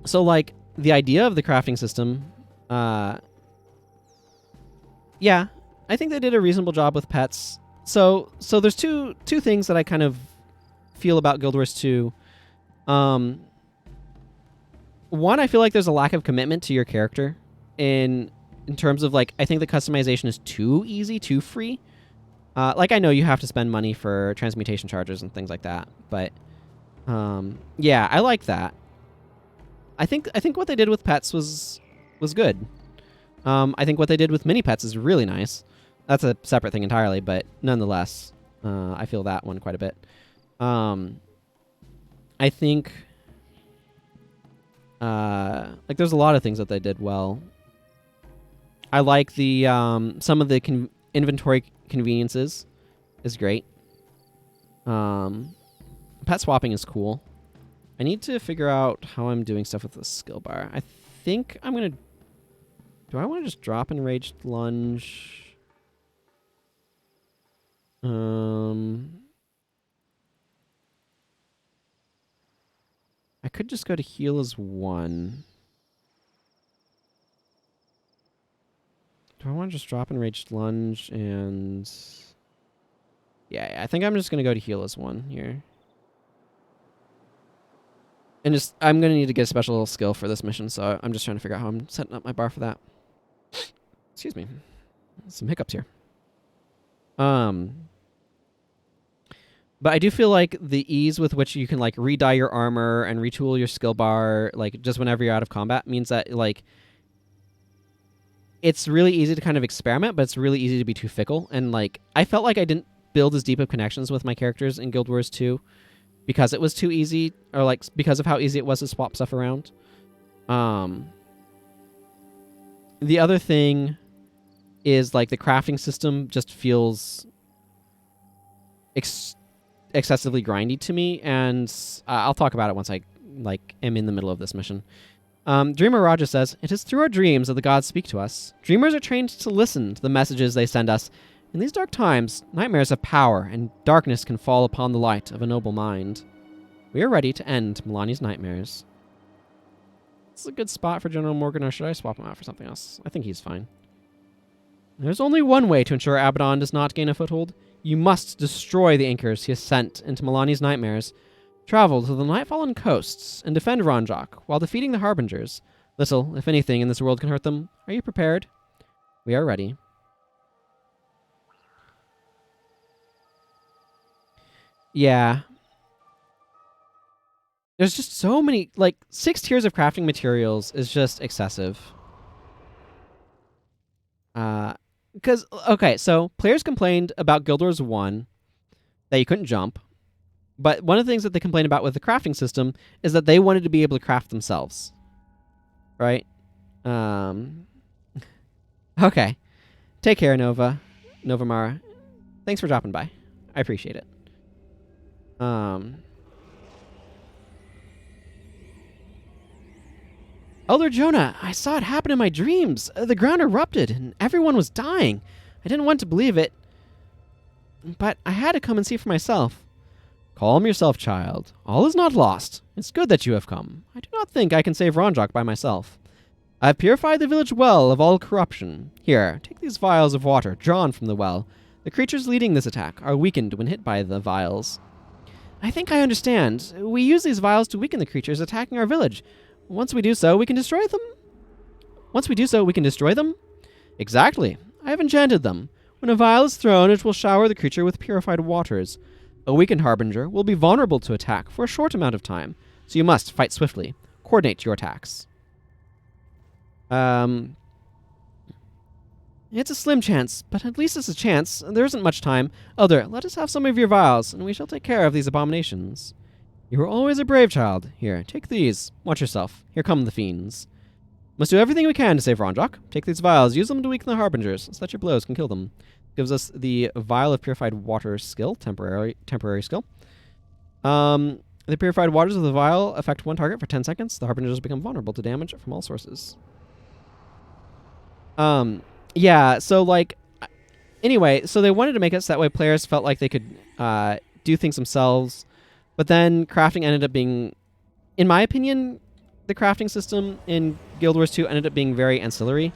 B: So, like, the idea of the crafting system, yeah, I think they did a reasonable job with pets. So there's two things that I kind of feel about Guild Wars 2. One, I feel like there's a lack of commitment to your character in terms of, like, I think the customization is too easy, too free. Like, I know you have to spend money for transmutation charges and things like that, but yeah, I like that. I think what they did with pets was good. I think what they did with mini pets is really nice. That's a separate thing entirely, but nonetheless, I feel that one quite a bit. I think like there's a lot of things that they did well. I like the some of the inventory conveniences is great. Pet swapping is cool. I need to figure out how I'm doing stuff with the skill bar. I think I'm gonna. Do I want to just drop Enraged Lunge? I could just go to heal as 1. Do I want to just drop Enraged Lunge and... Yeah, I think I'm just going to go to heal as 1 here. And just, I'm going to need to get a special skill for this mission, so I'm just trying to figure out how I'm setting up my bar for that. Excuse me. Some hiccups here. But I do feel like the ease with which you can, like, re-dye your armor and retool your skill bar, like, just whenever you're out of combat means that, like, it's really easy to kind of experiment, but it's really easy to be too fickle. And, like, I felt like I didn't build as deep of connections with my characters in Guild Wars 2 because it was too easy, or, like, because of how easy it was to swap stuff around. The other thing is, like, the crafting system just feels excessively grindy to me, and I'll talk about it once I, like, am in the middle of this mission. Dreamer Raja says, "It is through our dreams that the gods speak to us. Dreamers are trained to listen to the messages they send us. In these dark times, nightmares have power, and darkness can fall upon the light of a noble mind. We are ready to end Milani's nightmares." This is a good spot for General Morgan, or should I swap him out for something else? I think he's fine. "There's only one way to ensure Abaddon does not gain a foothold. You must destroy the anchors he has sent into Milani's nightmares. Travel to the Nightfallen coasts and defend Ronjok while defeating the Harbingers. Little, if anything, in this world can hurt them. Are you prepared? We are ready." Yeah. There's just so many, like, 6 tiers of crafting materials is just excessive. Because, okay, so players complained about Guild Wars 1 that you couldn't jump. But one of the things that they complained about with the crafting system is that they wanted to be able to craft themselves. Right? Okay. Take care, Nova Mara. Thanks for dropping by. I appreciate it. Elder Jonah, I saw it happen in my dreams. The ground erupted and everyone was dying. I didn't want to believe it, but I had to come and see for myself. Calm yourself, child. All is not lost. It's good that you have come. I do not think I can save Ronjok by myself. I have purified the village well of all corruption. Here, take these vials of water drawn from the well. The creatures leading this attack are weakened when hit by the vials. I think I understand. We use these vials to weaken the creatures attacking our village. Once we do so, we can destroy them? Exactly. I have enchanted them. When a vial is thrown, it will shower the creature with purified waters. A weakened Harbinger will be vulnerable to attack for a short amount of time, so you must fight swiftly. Coordinate your attacks. It's a slim chance, but at least it's a chance. There isn't much time. Elder, let us have some of your vials, and we shall take care of these abominations. You were always a brave child. Here, take these. Watch yourself. Here come the fiends. Must do everything we can to save Ronjok. Take these vials. Use them to weaken the Harbingers, so that your blows can kill them. Gives us the Vial of Purified Water skill, temporary skill. The purified waters of the vial affect one target for 10 seconds. The Harbingers become vulnerable to damage from all sources. Yeah, so, like, anyway, so they wanted to make it so that way players felt like they could do things themselves, but then crafting ended up being, in my opinion, the crafting system in Guild Wars 2 ended up being very ancillary,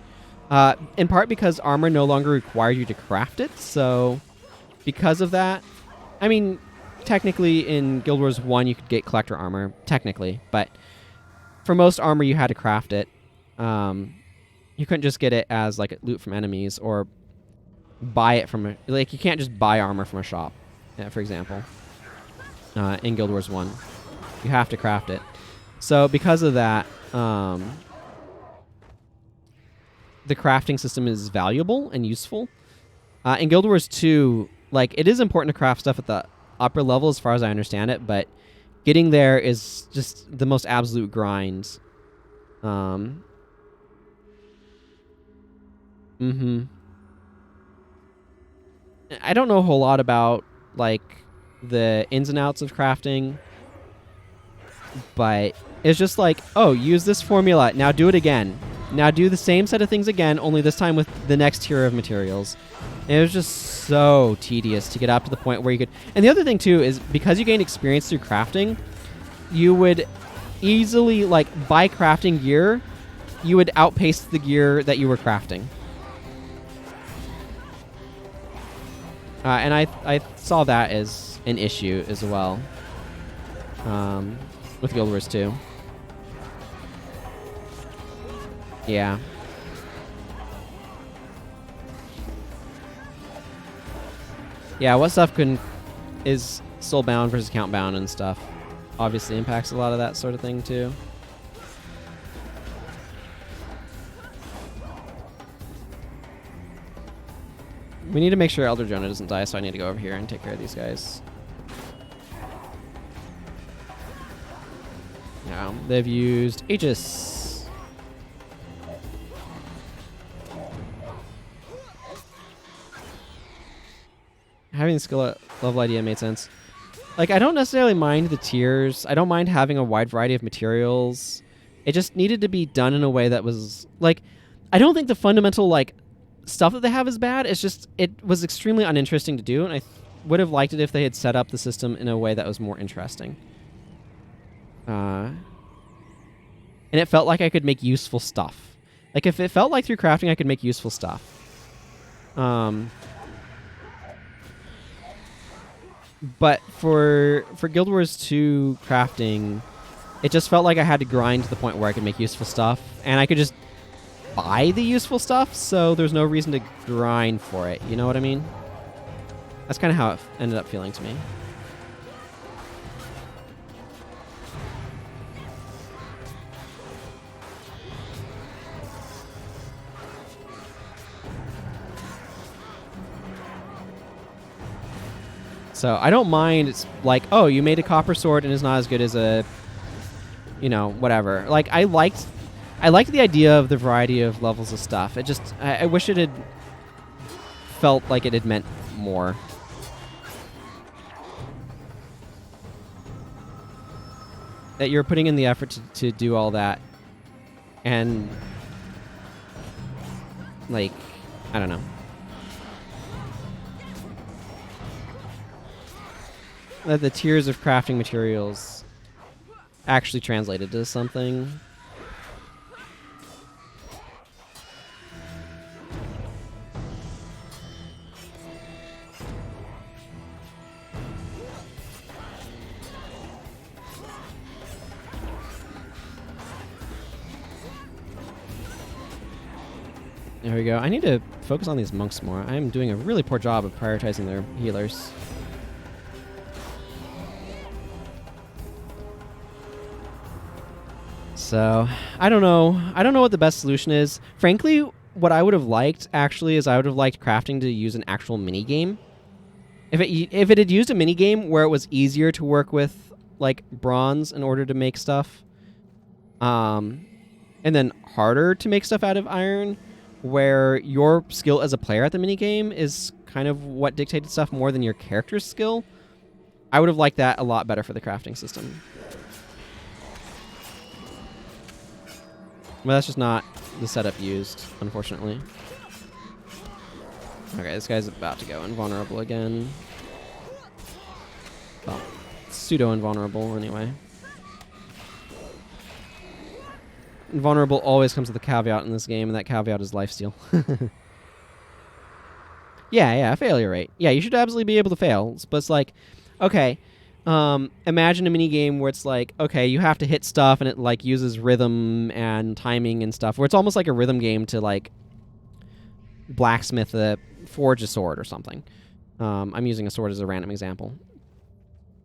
B: in part because armor no longer required you to craft it, so because of that, I mean, technically in Guild Wars 1 you could get collector armor, technically, but for most armor you had to craft it. You couldn't just get it as, like, loot from enemies or buy it from a... Like, you can't just buy armor from a shop, for example, in Guild Wars 1. You have to craft it. So, because of that, the crafting system is valuable and useful. In Guild Wars 2, like, it is important to craft stuff at the upper level as far as I understand it, but getting there is just the most absolute grind. I don't know a whole lot about, like, the ins and outs of crafting, but it's just like, oh, use this formula, now do it again. Now do the same set of things again, only this time with the next tier of materials. And it was just so tedious to get up to the point where you could... And the other thing, too, is because you gained experience through crafting, you would easily, like, by crafting gear, you would outpace the gear that you were crafting. And I saw that as an issue as well with Guild Wars 2. Yeah. Yeah, what stuff is soul bound versus count bound and stuff obviously impacts a lot of that sort of thing too. We need to make sure Elder Jonah doesn't die, so I need to go over here and take care of these guys. Now, they've used Aegis. Having the skill level idea made sense. Like, I don't necessarily mind the tiers. I don't mind having a wide variety of materials. It just needed to be done in a way that was, like, I don't think the fundamental, like, stuff that they have is bad. It's just, it was extremely uninteresting to do, and I would have liked it if they had set up the system in a way that was more interesting. And it felt like I could make useful stuff. Like, if it felt like through crafting I could make useful stuff. But for Guild Wars 2 crafting, it just felt like I had to grind to the point where I could make useful stuff, and I could just buy the useful stuff, so there's no reason to grind for it. You know what I mean? That's kind of how it ended up feeling to me. So I don't mind. It's like, oh, you made a copper sword and it's not as good as a, you know, whatever. Like, I liked the idea of the variety of levels of stuff. It just, I wish it had felt like it had meant more. That you're putting in the effort to do all that. And, like, I don't know. That the tiers of crafting materials actually translated to something. There we go. I need to focus on these monks more. I'm doing a really poor job of prioritizing their healers.
A: So, I don't know. I don't know what the best solution is. Frankly, what I would have liked, actually, is I would have liked crafting to use an actual mini-game. If it had used a mini-game where it was easier to work with, like, bronze in order to make stuff, and then harder to make stuff out of iron, where your skill as a player at the minigame is kind of what dictated stuff more than your character's skill, I would have liked that a lot better for the crafting system. Well, that's just not the setup used, unfortunately. Okay, this guy's about to go invulnerable again. Well, pseudo-invulnerable, anyway. Invulnerable always comes with a caveat in this game, and that caveat is lifesteal. Yeah, failure rate. Yeah, you should absolutely be able to fail. But it's like, okay, imagine a mini game where it's like, okay, you have to hit stuff, and it like uses rhythm and timing and stuff, where it's almost like a rhythm game to like blacksmith forge a sword or something. I'm using a sword as a random example.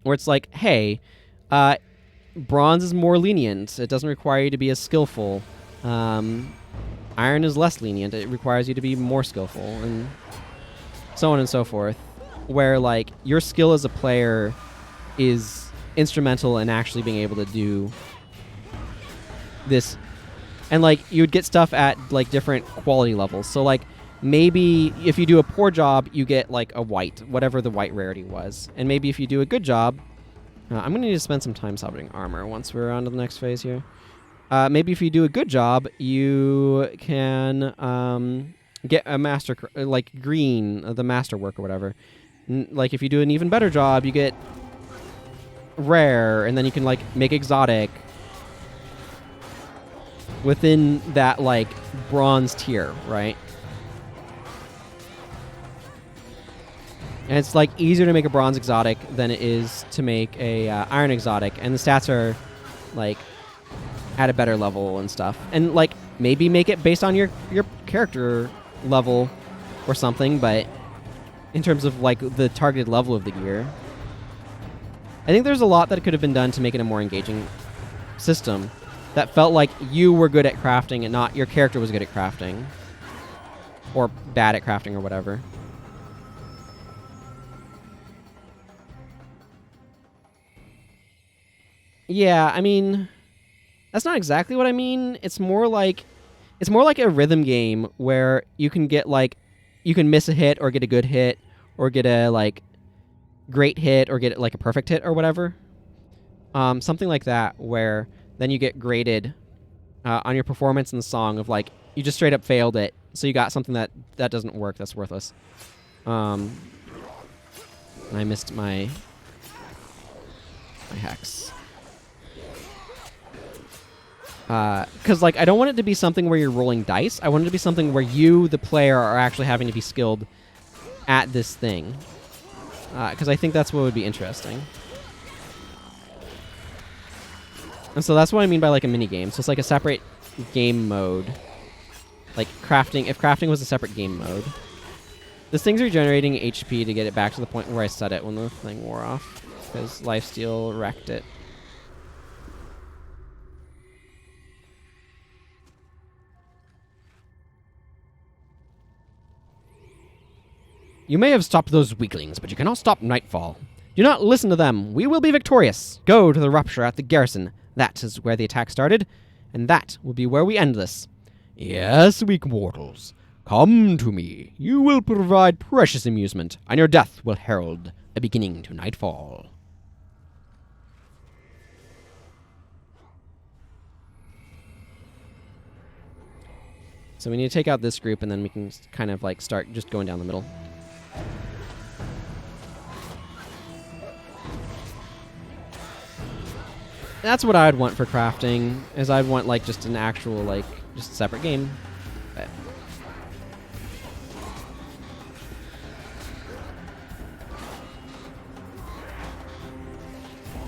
A: Where it's like, hey, bronze is more lenient. It doesn't require you to be as skillful. Iron is less lenient. It requires you to be more skillful, and so on and so forth. Where, like, your skill as a player is instrumental in actually being able to do this. And, like, you would get stuff at, like, different quality levels. So, like, maybe if you do a poor job, you get, like, a white, whatever the white rarity was. And maybe if you do a good job... I'm going to need to spend some time salvaging armor once we're on to the next phase here. Maybe if you do a good job, you can get a master, like green, the masterwork or whatever. Like if you do an even better job, you get rare, and then you can like make exotic within that like bronze tier, right? And it's like easier to make a bronze exotic than it is to make a iron exotic, and the stats are like at a better level and stuff. And like maybe make it based on your character level or something, but in terms of like the targeted level of the gear, I think there's a lot that could have been done to make it a more engaging system that felt like you were good at crafting and not your character was good at crafting or bad at crafting or whatever. Yeah, I mean, that's not exactly what I mean. It's more like a rhythm game where you can get like, you can miss a hit or get a good hit or get a like great hit or get like a perfect hit or whatever. Something like that, where then you get graded on your performance in the song of like, you just straight up failed it, so you got something that doesn't work, that's worthless. I missed my hex. Because, like, I don't want it to be something where you're rolling dice. I want it to be something where you, the player, are actually having to be skilled at this thing. Because I think that's what would be interesting. And so that's what I mean by, like, a mini-game. So it's like a separate game mode. Like, crafting. If crafting was a separate game mode. This thing's regenerating HP to get it back to the point where I set it when the thing wore off. Because lifesteal wrecked it. You may have stopped those weaklings, but you cannot stop Nightfall. Do not listen to them. We will be victorious. Go to the rupture at the garrison. That is where the attack started, and that will be where we end this. Yes, weak mortals. Come to me. You will provide precious amusement, and your death will herald a beginning to Nightfall. So we need to take out this group, and then we can kind of like start just going down the middle. That's what I'd want for crafting, is I'd want like just an actual like just a separate game. But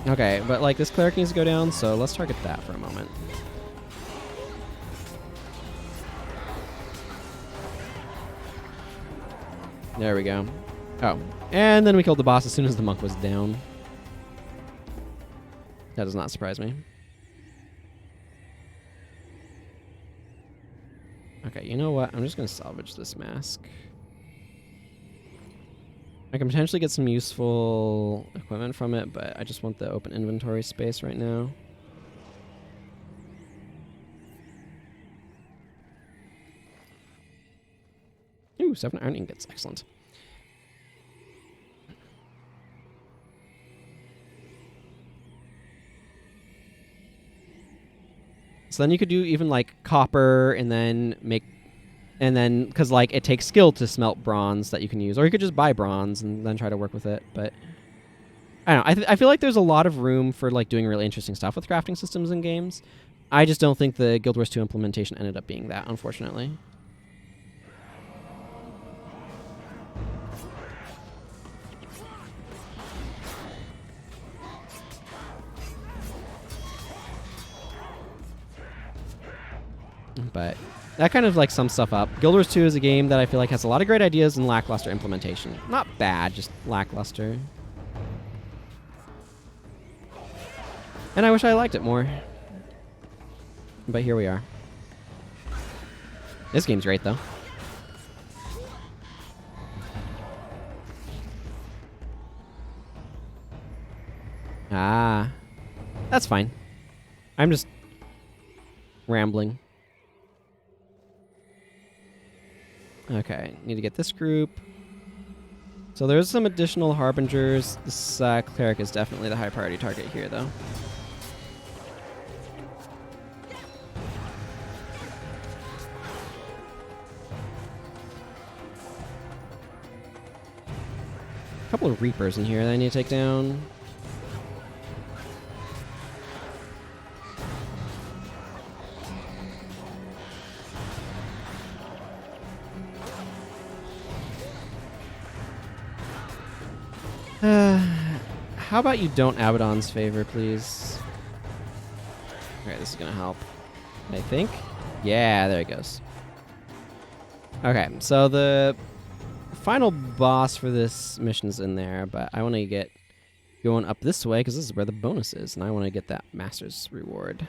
A: okay, but like this cleric needs to go down, so let's target that for a moment. There we go. Oh, and then we killed the boss as soon as the monk was down. That does not surprise me. Okay, you know what? I'm just going to salvage this mask. I can potentially get some useful equipment from it, but I just want the open inventory space right now. Ooh, 7 iron ingots. Excellent. So then you could do even like copper and then make... And then, because like it takes skill to smelt bronze that you can use. Or you could just buy bronze and then try to work with it. But I don't know. I feel like there's a lot of room for like doing really interesting stuff with crafting systems in games. I just don't think the Guild Wars 2 implementation ended up being that, unfortunately. But that kind of like sums stuff up. Guild Wars 2 is a game that I feel like has a lot of great ideas and lackluster implementation. Not bad, just lackluster. And I wish I liked it more. But here we are. This game's great though. Ah. That's fine. I'm just rambling. Okay, need to get this group. So there's some additional harbingers. This cleric is definitely the high priority target here, though. A couple of reapers in here that I need to take down. How about you don't Abaddon's favor, please? Alright, this is gonna help. I think. Yeah, there it goes. Okay, so the final boss for this mission's in there, but I want to get going up this way because this is where the bonus is, and I want to get that Master's Reward.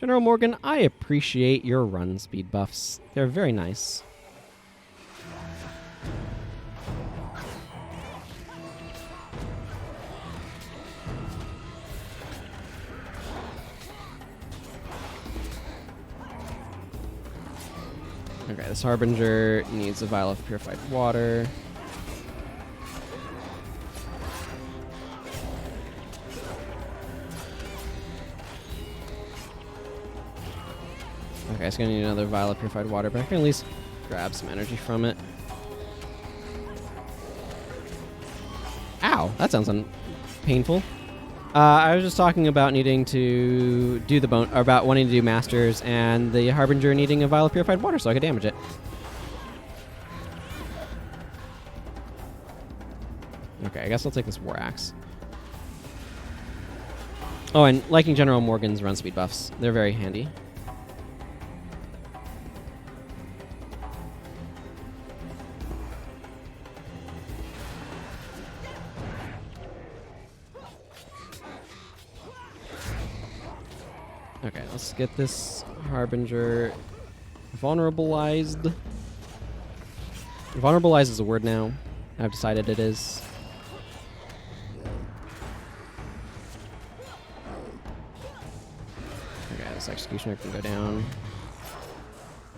A: General Morgan, I appreciate your run speed buffs. They're very nice. Okay, this Harbinger needs a vial of purified water. Okay, it's gonna need another vial of purified water, but I can at least grab some energy from it. Ow, that sounds painful. I was just talking about needing to do the bone, or about wanting to do masters, and the Harbinger needing a vial of purified water so I could damage it. Okay, I guess I'll take this war axe. Oh, and liking General Morgan's run speed buffs. They're very handy. Okay, let's get this Harbinger vulnerabilized. Vulnerabilized is a word now. I've decided it is. Okay, this Executioner can go down.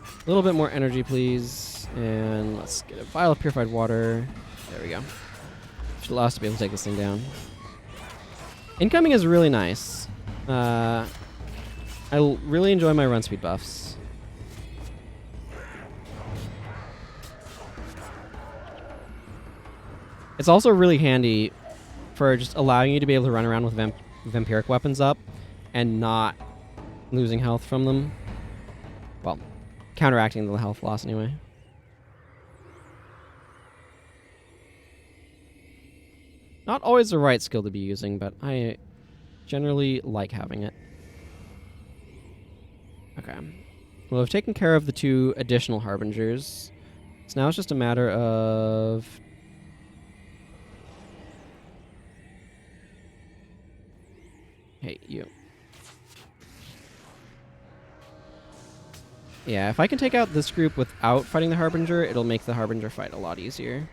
A: A little bit more energy, please. And let's get a vial of purified water. There we go. Should allow us to be able to take this thing down. Incoming is really nice. I really enjoy my run speed buffs. It's also really handy for just allowing you to be able to run around with vampiric weapons up and not losing health from them. Well, counteracting the health loss anyway. Not always the right skill to be using, but I generally like having it. Okay. Well, we've taken care of the 2 additional Harbingers. So now it's just a matter of... Hey, you. Yeah, if I can take out this group without fighting the Harbinger, it'll make the Harbinger fight a lot easier.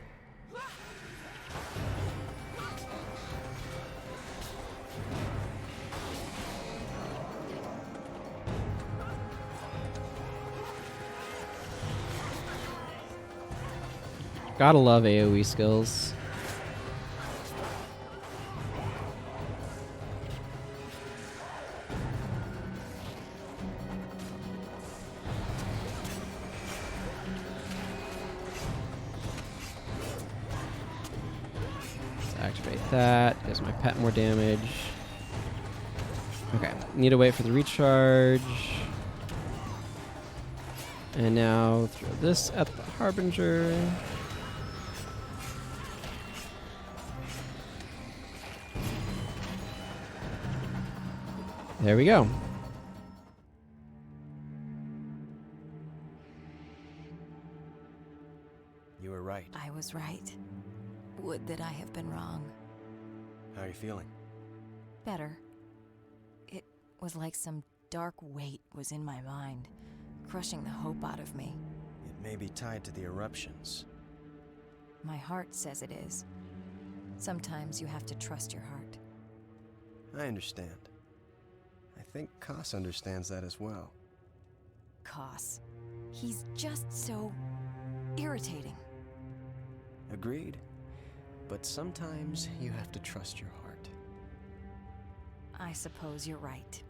A: Gotta love AoE skills. Activate that. Gives my pet more damage. Okay. Need to wait for the recharge. And now throw this at the Harbinger. There we go.
I: You were right.
L: I was right. Would that I have been wrong.
I: How are you feeling?
L: Better. It was like some dark weight was in my mind, crushing the hope out of me.
I: It may be tied to the eruptions.
L: My heart says it is. Sometimes you have to trust your heart.
I: I understand. I think Koss understands that as well.
L: Koss. He's just so irritating.
I: Agreed. But sometimes you have to trust your heart.
L: I suppose you're right.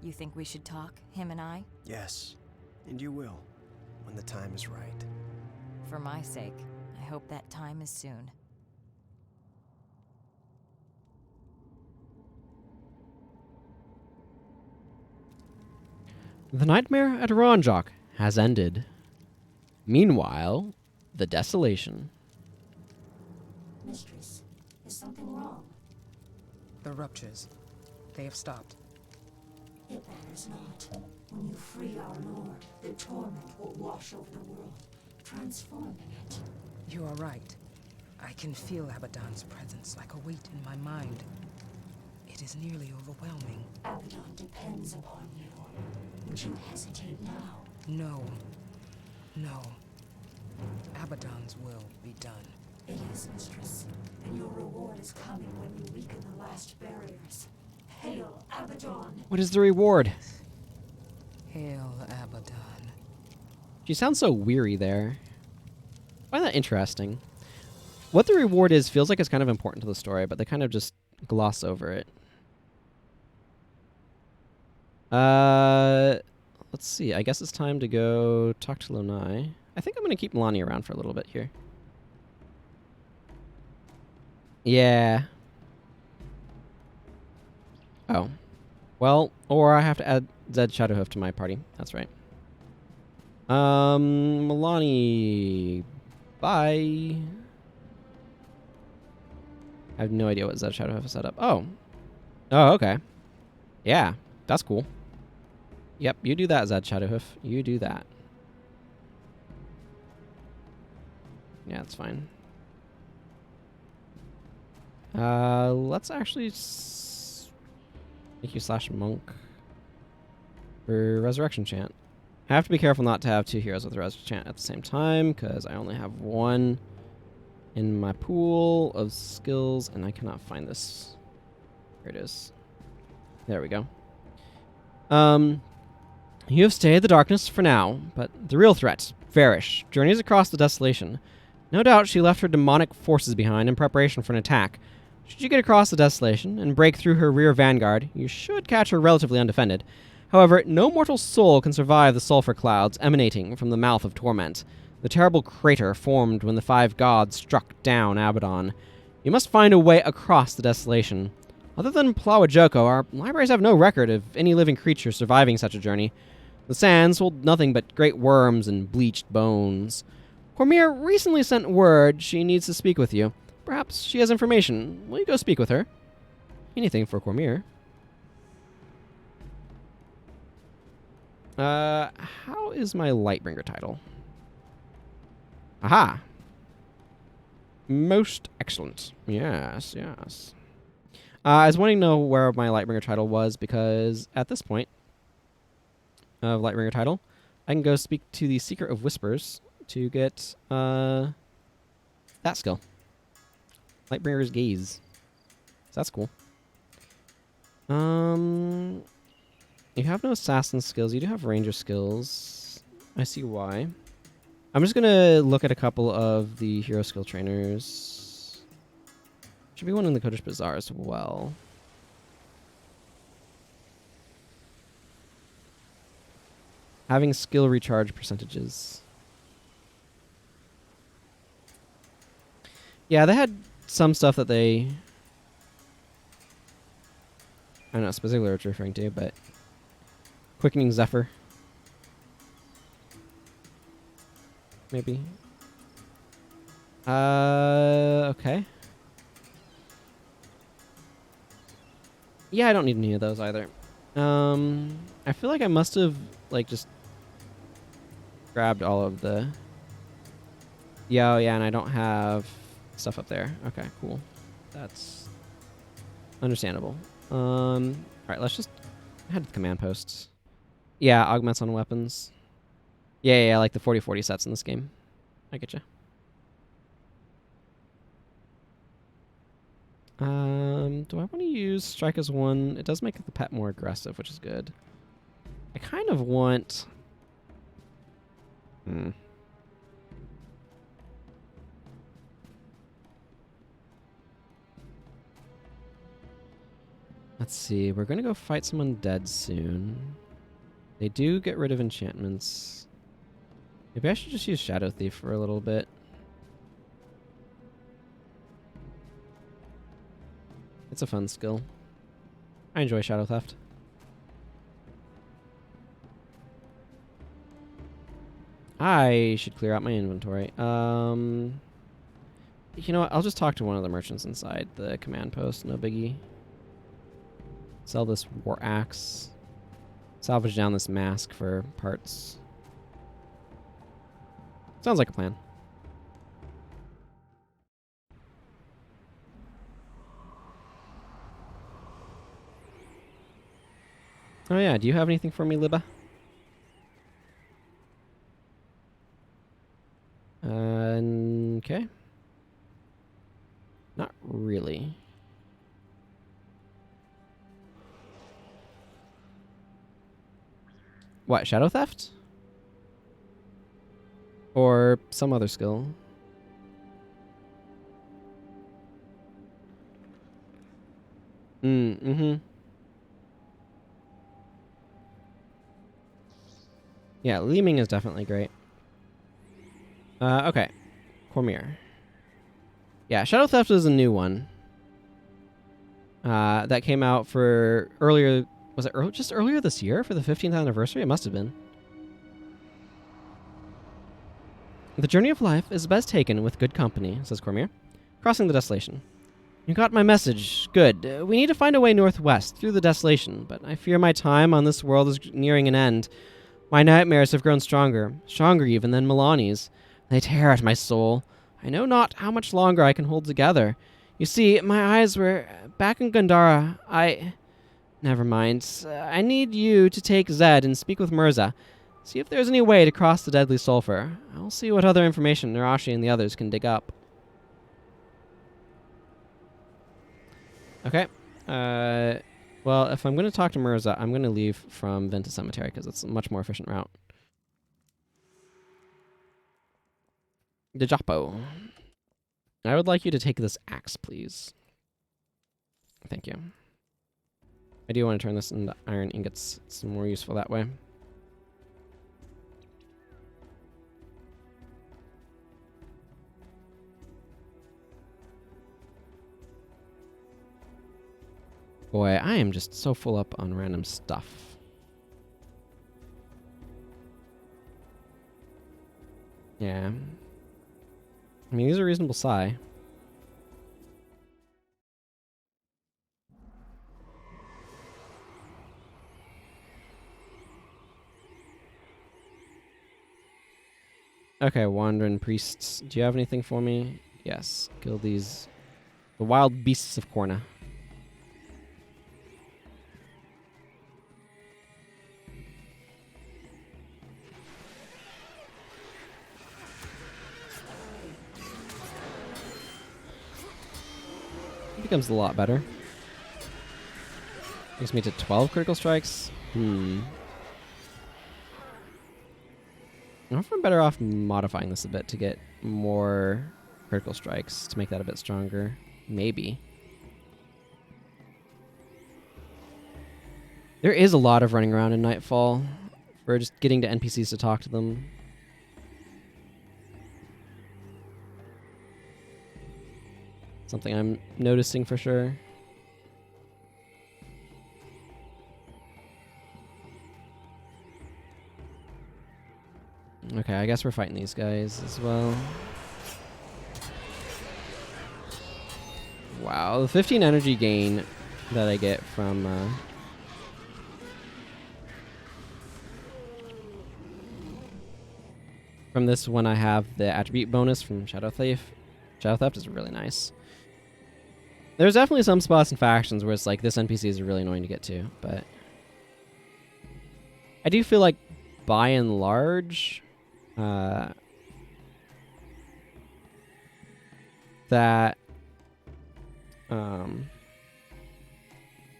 L: You think we should talk, him and I?
I: Yes, and you will, when the time is right.
L: For my sake, I hope that time is soon.
A: The nightmare at Ronjok has ended. Meanwhile, the desolation.
M: Mistress, is something wrong?
D: The ruptures. They have stopped.
M: It matters not. When you free our lord, the torment will wash over the world, transforming it.
D: You are right. I can feel Abaddon's presence like a weight in my mind. It is nearly overwhelming.
M: Abaddon depends upon you. Would you hesitate now?
D: No. No. Abaddon's will be done.
M: It is, mistress. And your reward is coming when you weaken the last barriers. Hail, Abaddon!
A: What is the reward?
D: Hail, Abaddon.
A: She sounds so weary there. I find that interesting. What the reward is feels like it's kind of important to the story, but they kind of just gloss over it. Let's see. I guess it's time to go talk to Lonai. I think I'm going to keep Milani around for a little bit here. Yeah. Oh. Well, or I have to add Zed Shadowhoof to my party. That's right. Milani. Bye. I have no idea what Zed Shadowhoof is set up. Oh. Oh, okay. Yeah, that's cool. Yep, you do that, Zed Shadowhoof. You do that. Yeah, that's fine. Let's actually make you slash monk for resurrection chant. I have to be careful not to have two heroes with resurrection chant at the same time, because I only have one in my pool of skills, and I cannot find this. Here it is. There we go. You have stayed the darkness for now, but the real threat, Varish, journeys across the desolation. No doubt she left her demonic forces behind in preparation for an attack. Should you get across the desolation and break through her rear vanguard, you should catch her relatively undefended. However, no mortal soul can survive the sulfur clouds emanating from the mouth of torment, the terrible crater formed when the five gods struck down Abaddon. You must find a way across the desolation. Other than Plawajoko, our libraries have no record of any living creature surviving such a journey. The sands hold nothing but great worms and bleached bones. Cormir recently sent word she needs to speak with you. Perhaps she has information. Will you go speak with her? Anything for Cormir. How is my Lightbringer title? Aha! Most excellent. Yes, yes. I was wanting to know where my Lightbringer title was, because at this point of Lightbringer title, I can go speak to the Secret of Whispers to get that skill. Lightbringer's Gaze. So that's cool. You have no assassin skills. You do have ranger skills. I see why. I'm just gonna look at a couple of the hero skill trainers. Should be one in the Kodesh Bazaar as well. Having skill recharge percentages. Yeah, they had some stuff that they... I don't know specifically what you're referring to, but... Quickening Zephyr. Maybe. Okay. Yeah, I don't need any of those either. I feel like I must have, like, just grabbed all of the... Yeah, and I don't have stuff up there. Okay, cool. That's understandable. Alright, let's just head to the command posts. Yeah, augments on weapons. Yeah, like the 40-40 sets in this game. I get you. Do I want to use Strike as 1? It does make the pet more aggressive, which is good. I kind of want... Let's see. We're going to go fight some undead soon. They do get rid of enchantments. Maybe I should just use Shadow Thief for a little bit. It's a fun skill. I enjoy Shadow Theft. I should clear out my inventory. You know what? I'll just talk to one of the merchants inside the command post. No biggie. Sell this war axe. Salvage down this mask for parts. Sounds like a plan. Oh yeah, do you have anything for me, Libba? Okay. Not really. What, Shadow Theft? Or some other skill? Mm-hmm. Yeah, Leaming is definitely great. Okay. Cormier. Yeah, Shadow Theft is a new one. That came out for earlier... Was it just earlier this year for the 15th anniversary? It must have been. The journey of life is best taken with good company, says Cormier. Crossing the Desolation. You got my message. Good. We need to find a way northwest through the Desolation, but I fear my time on this world is nearing an end. My nightmares have grown stronger even than Milani's. They tear at my soul. I know not how much longer I can hold together. You see, my eyes were back in Gandhara. Never mind. I need you to take Zed and speak with Mirza. See if there's any way to cross the deadly sulfur. I'll see what other information Narashi and the others can dig up. Okay. Well, if I'm going to talk to Mirza, I'm going to leave from Venta Cemetery because it's a much more efficient route. Dejapo. I would like you to take this axe, please. Thank you. I do want to turn this into iron ingots. It's more useful that way. Boy, I am just so full up on random stuff. Yeah. I mean, these are reasonable Sai. Okay, Wandering Priests. Do you have anything for me? Yes. Kill these... The wild beasts of Korna.
B: It becomes a lot better. Takes me to 12 critical strikes. I wonder if I'm better off modifying this a bit to get more critical strikes to make that a bit stronger. Maybe. There is a lot of running around in Nightfall for just getting to NPCs to talk to them. Something I'm noticing for sure. Okay, I guess we're fighting these guys as well. Wow, the 15 energy gain that I get from this when I have the attribute bonus from Shadow Theft. Shadow Theft is really nice. There's definitely some spots and factions where it's like this NPC is really annoying to get to, but I do feel like by and large that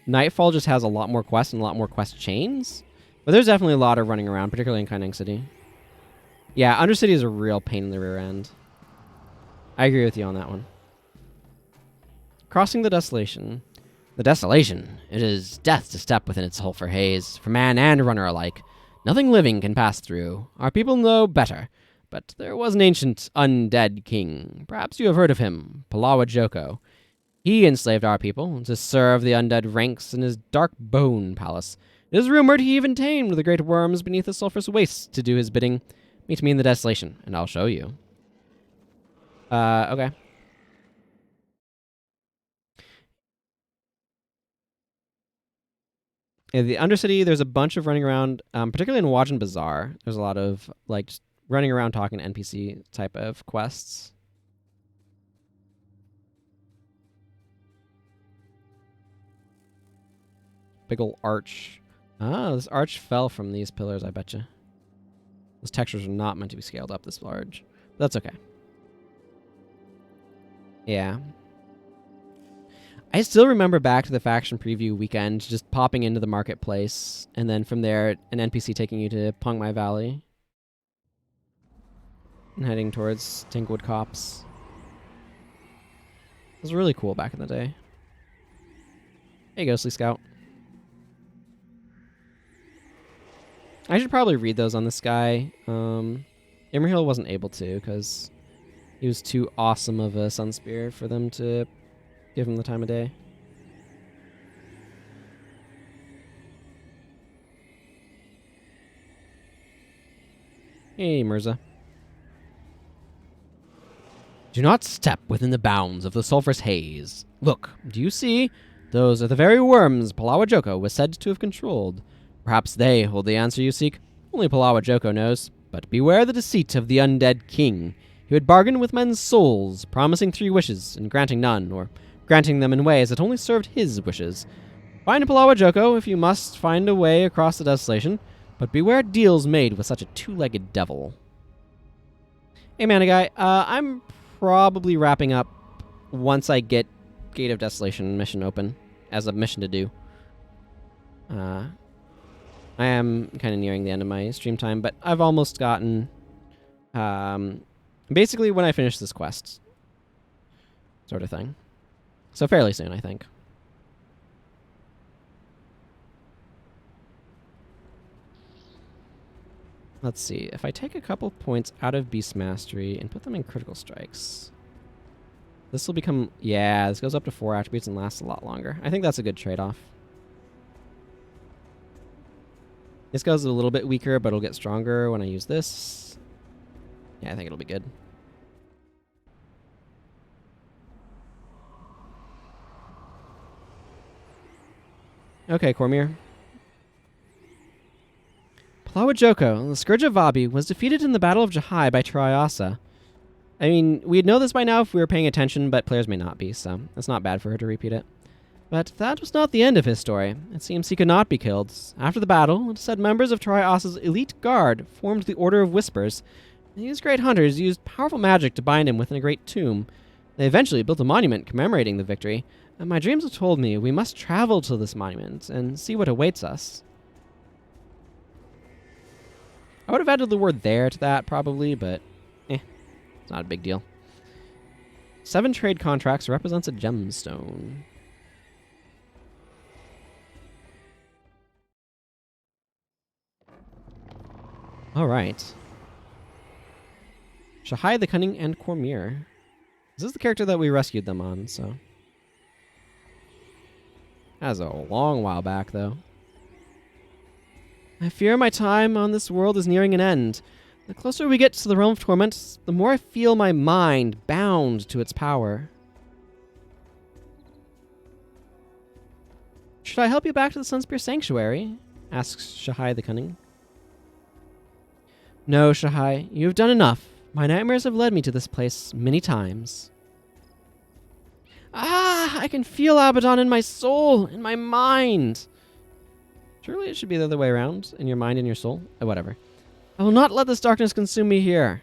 B: Nightfall just has a lot more quests and a lot more quest chains, but there's definitely a lot of running around, particularly in Kaining City. Yeah, Undercity is a real pain in the rear end. I agree with you on that one. Crossing the Desolation. The Desolation. It is death to step within its sulphur haze, for man and runner alike. Nothing living can pass through. Our people know better. But there was an ancient undead king. Perhaps you have heard of him, Palawa Joko. He enslaved our people to serve the undead ranks in his dark bone palace. It is rumored he even tamed the great worms beneath the sulphurous wastes to do his bidding. Meet me in the Desolation, and I'll show you. Okay. In the Undercity, there's a bunch of running around, particularly in Wajan Bazaar. There's a lot of, like, just running around talking to NPC type of quests. Big ol' arch. Ah, this arch fell from these pillars, I betcha. Those textures are not meant to be scaled up this large. But that's okay. Yeah. I still remember back to the faction preview weekend, just popping into the marketplace, and then from there, an NPC taking you to Pongmai Valley. And heading towards Tinkwood Copse. It was really cool back in the day. Hey, Ghostly Scout. I should probably read those on this guy. Imrahil wasn't able to, because he was too awesome of a Sun Spear for them to give him the time of day. Hey, Mirza. Do not step within the bounds of the sulphurous haze. Look, do you see? Those are the very worms Palawa Joko was said to have controlled. Perhaps they hold the answer you seek. Only Palawa Joko knows. But beware the deceit of the undead king. He would bargain with men's souls, promising 3 wishes and granting none, or granting them in ways that only served his wishes. Find Palawa Joko if you must find a way across the Desolation, but beware deals made with such a 2-legged devil. Hey, Mana Guy, I'm probably wrapping up once I get Gate of Desolation mission open as a mission to do. I am kind of nearing the end of my stream time, but I've almost gotten basically when I finish this quest sort of thing. So fairly soon, I think. Let's see. If I take a couple points out of Beast Mastery and put them in Critical Strikes, this will become... Yeah, this goes up to 4 attributes and lasts a lot longer. I think that's a good trade-off. This goes a little bit weaker, but it'll get stronger when I use this. Yeah, I think it'll be good. Okay, Cormier. Palawa Joko, the Scourge of Vabbi, was defeated in the Battle of Jahai by Triasa. I mean, we'd know this by now if we were paying attention, but players may not be, so it's not bad for her to repeat it. But that was not the end of his story. It seems he could not be killed. After the battle, it said members of Triasa's elite guard formed the Order of Whispers. These great hunters used powerful magic to bind him within a great tomb. They eventually built a monument commemorating the victory, and my dreams have told me we must travel to this monument and see what awaits us. I would have added the word there to that, probably, but it's not a big deal. 7 trade contracts represents a gemstone. Alright. Shahai the Cunning and Cormier. This is the character that we rescued them on, so. That was a long while back, though. I fear my time on this world is nearing an end. The closer we get to the Realm of Torment, the more I feel my mind bound to its power. Should I help you back to the Sunspear Sanctuary? Asks Shahai the Cunning. No, Shahai, you have done enough. My nightmares have led me to this place many times. Ah, I can feel Abaddon in my soul, in my mind. Surely it should be the other way around, in your mind and your soul. Whatever. I will not let this darkness consume me here.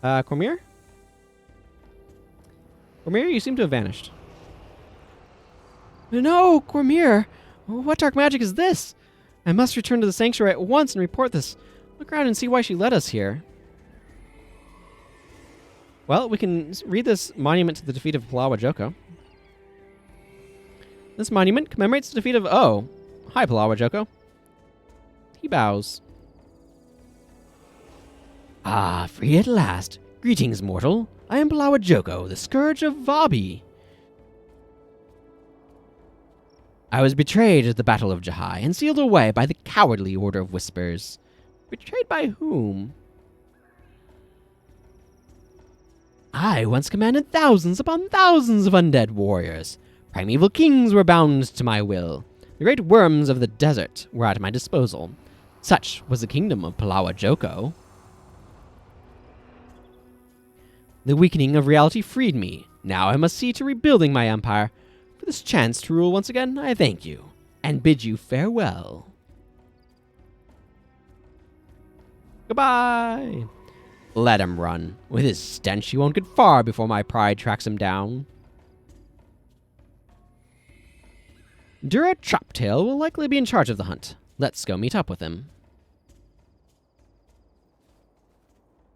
B: Cormier? Cormier, you seem to have vanished. No, Cormier! What dark magic is this? I must return to the sanctuary at once and report this. Look around and see why she led us here. Well, we can read this monument to the defeat of Palawa Joko. This monument commemorates the defeat of... Oh, hi, Palawa Joko. He bows. Ah, free at last. Greetings, mortal. I am Palawa Joko, the scourge of Vabbi. I was betrayed at the Battle of Jahai and sealed away by the cowardly Order of Whispers. Betrayed by whom? I once commanded thousands upon thousands of undead warriors. Primeval kings were bound to my will. The great worms of the desert were at my disposal. Such was the kingdom of Palawa Joko. The weakening of reality freed me. Now I must see to rebuilding my empire. For this chance to rule once again, I thank you, and bid you farewell. Goodbye! Let him run. With his stench, he won't get far before my pride tracks him down. Dura Choptail will likely be in charge of the hunt. Let's go meet up with him.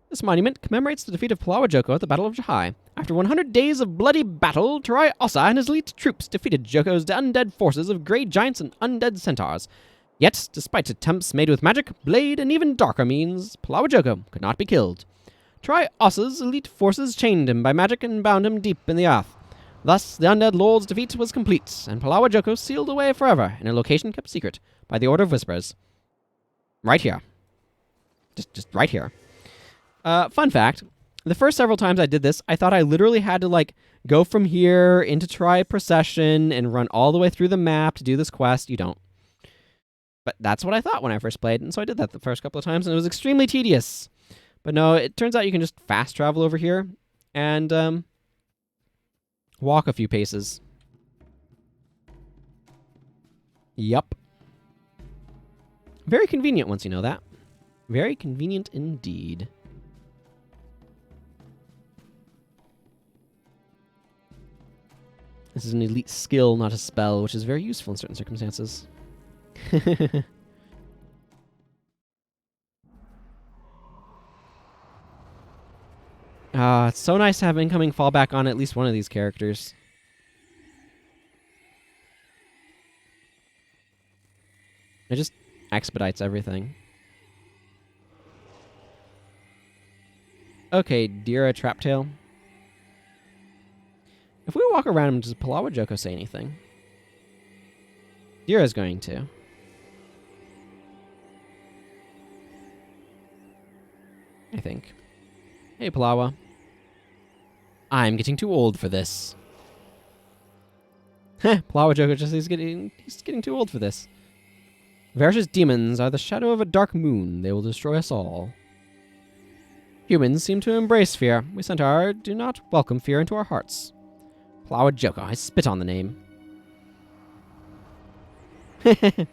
B: This monument commemorates the defeat of Palawa Joko at the Battle of Jahai. After 100 days of bloody battle, Tarai Ossa and his elite troops defeated Joko's undead forces of grey giants and undead centaurs. Yet, despite attempts made with magic, blade, and even darker means, Palawa Joko could not be killed. Tarai Ossa's elite forces chained him by magic and bound him deep in the earth. Thus, the undead lord's defeat was complete, and Palawa Joko sealed away forever in a location kept secret by the Order of Whispers. Right here. Just right here. Fun fact, the first several times I did this, I thought I literally had to, go from here into Tarai Procession and run all the way through the map to do this quest. You don't. But that's what I thought when I first played, and so I did that the first couple of times, and it was extremely tedious. But no, it turns out you can just fast travel over here and walk a few paces. Yup. Very convenient once you know that. Very convenient indeed. This is an elite skill, not a spell, which is very useful in certain circumstances. It's so nice to have incoming fallback on at least one of these characters. It just expedites everything. Okay, Dira Traptail. If we walk around him, does Palawa Joko say anything? Dira's going to. I think. Hey, Palawa. I'm getting too old for this. Heh, Palawa Joko just he's getting too old for this. Varish's demons are the shadow of a dark moon. They will destroy us all. Humans seem to embrace fear. We Centaur do not welcome fear into our hearts. Palawa Joko, I spit on the name.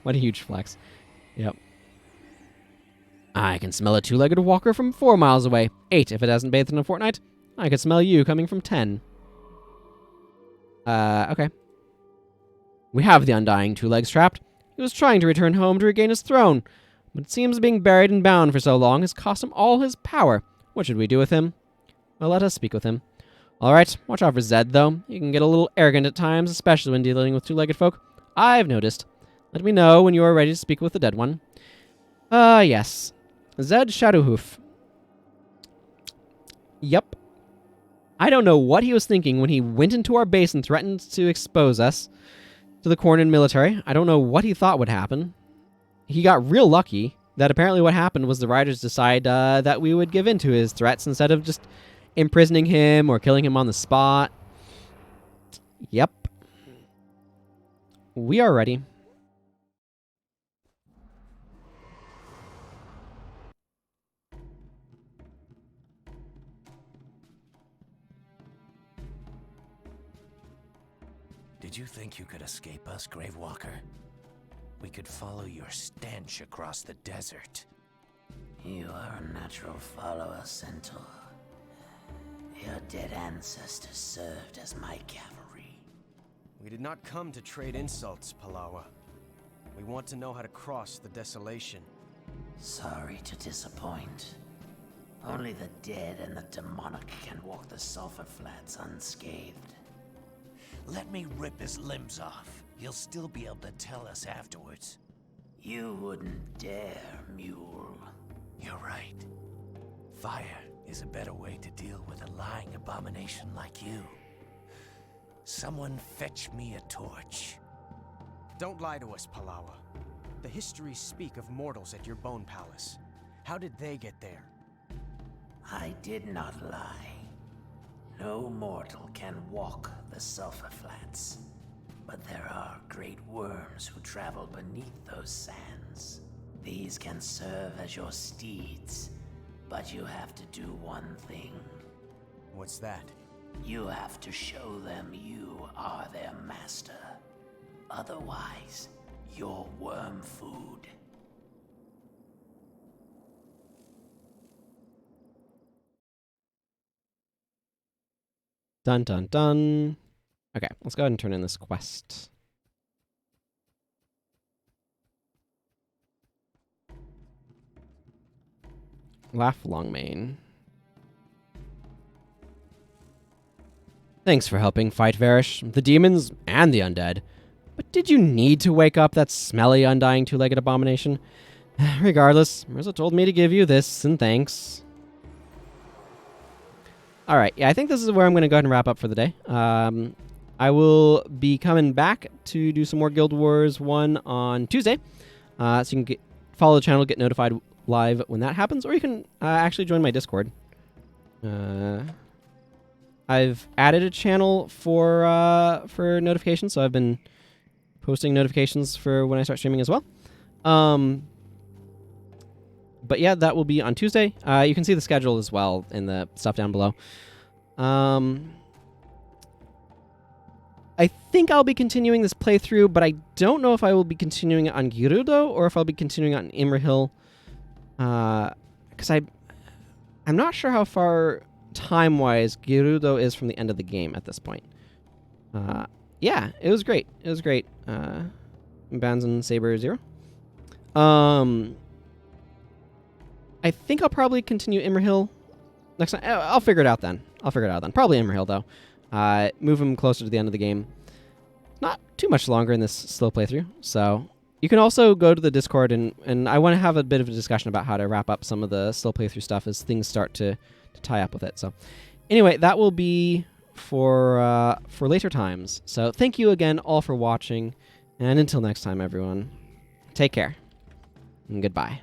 B: What a huge flex. Yep. I can smell a two-legged walker from 4 miles away. 8 if it hasn't bathed in a fortnight. I could smell you coming from 10. Okay. We have the Undying Two Legs trapped. He was trying to return home to regain his throne, but it seems being buried and bound for so long has cost him all his power. What should we do with him? Well, let us speak with him. Alright, watch out for Zed, though. He can get a little arrogant at times, especially when dealing with two-legged folk. I've noticed. Let me know when you are ready to speak with the dead one. Yes. Zed Shadowhoof. Yep. I don't know what he was thinking when he went into our base and threatened to expose us to the Cornin military. I don't know what he thought would happen. He got real lucky that apparently what happened was the riders decide that we would give in to his threats instead of just imprisoning him or killing him on the spot. Yep. We are ready.
N: Did you think you could escape us, Gravewalker? We could follow your stench across the desert.
O: You are a natural follower, Centaur. Your dead ancestors served as my cavalry.
I: We did not come to trade insults, Palawa. We want to know how to cross the Desolation.
O: Sorry to disappoint. Only the dead and the demonic can walk the Sulphur Flats unscathed.
N: Let me rip his limbs off. He'll still be able to tell us afterwards.
O: You wouldn't dare, mule.
N: You're right. Fire is a better way to deal with a lying abomination like you. Someone fetch me a torch.
I: Don't lie to us, Palawa. The histories speak of mortals at your bone palace. How did they get there?
O: I did not lie. No mortal can walk the Sulphur Flats. But there are great worms who travel beneath those sands. These can serve as your steeds, but you have to do one thing.
I: What's that?
O: You have to show them you are their master. Otherwise, you're worm food.
B: Dun dun dun. Okay, let's go ahead and turn in this quest. Laugh Longmane. Thanks for helping fight Varish, the demons, and the undead. But did you need to wake up that smelly, undying two-legged abomination? Regardless, Mirza told me to give you this, and thanks. Alright, yeah, I think this is where I'm going to go ahead and wrap up for the day. I will be coming back to do some more Guild Wars 1 on Tuesday. So you can follow the channel, get notified live when that happens, or you can actually join my Discord. I've added a channel for notifications, so I've been posting notifications for when I start streaming as well. But yeah, that will be on Tuesday. You can see the schedule as well in the stuff down below. I think I'll be continuing this playthrough, but I don't know if I will be continuing it on Girudo or if I'll be continuing it on Imrahil. Because I'm not sure how far time-wise Girudo is from the end of the game at this point. Yeah, it was great. It was great. Bands and Saber 0. I think I'll probably continue Imrahil next time. I'll figure it out then. Probably Imrahil, though. Move him closer to the end of the game. Not too much longer in this slow playthrough. So you can also go to the Discord, and I want to have a bit of a discussion about how to wrap up some of the slow playthrough stuff as things start to tie up with it. So anyway, that will be for later times. So thank you again all for watching. And until next time, everyone, take care and goodbye.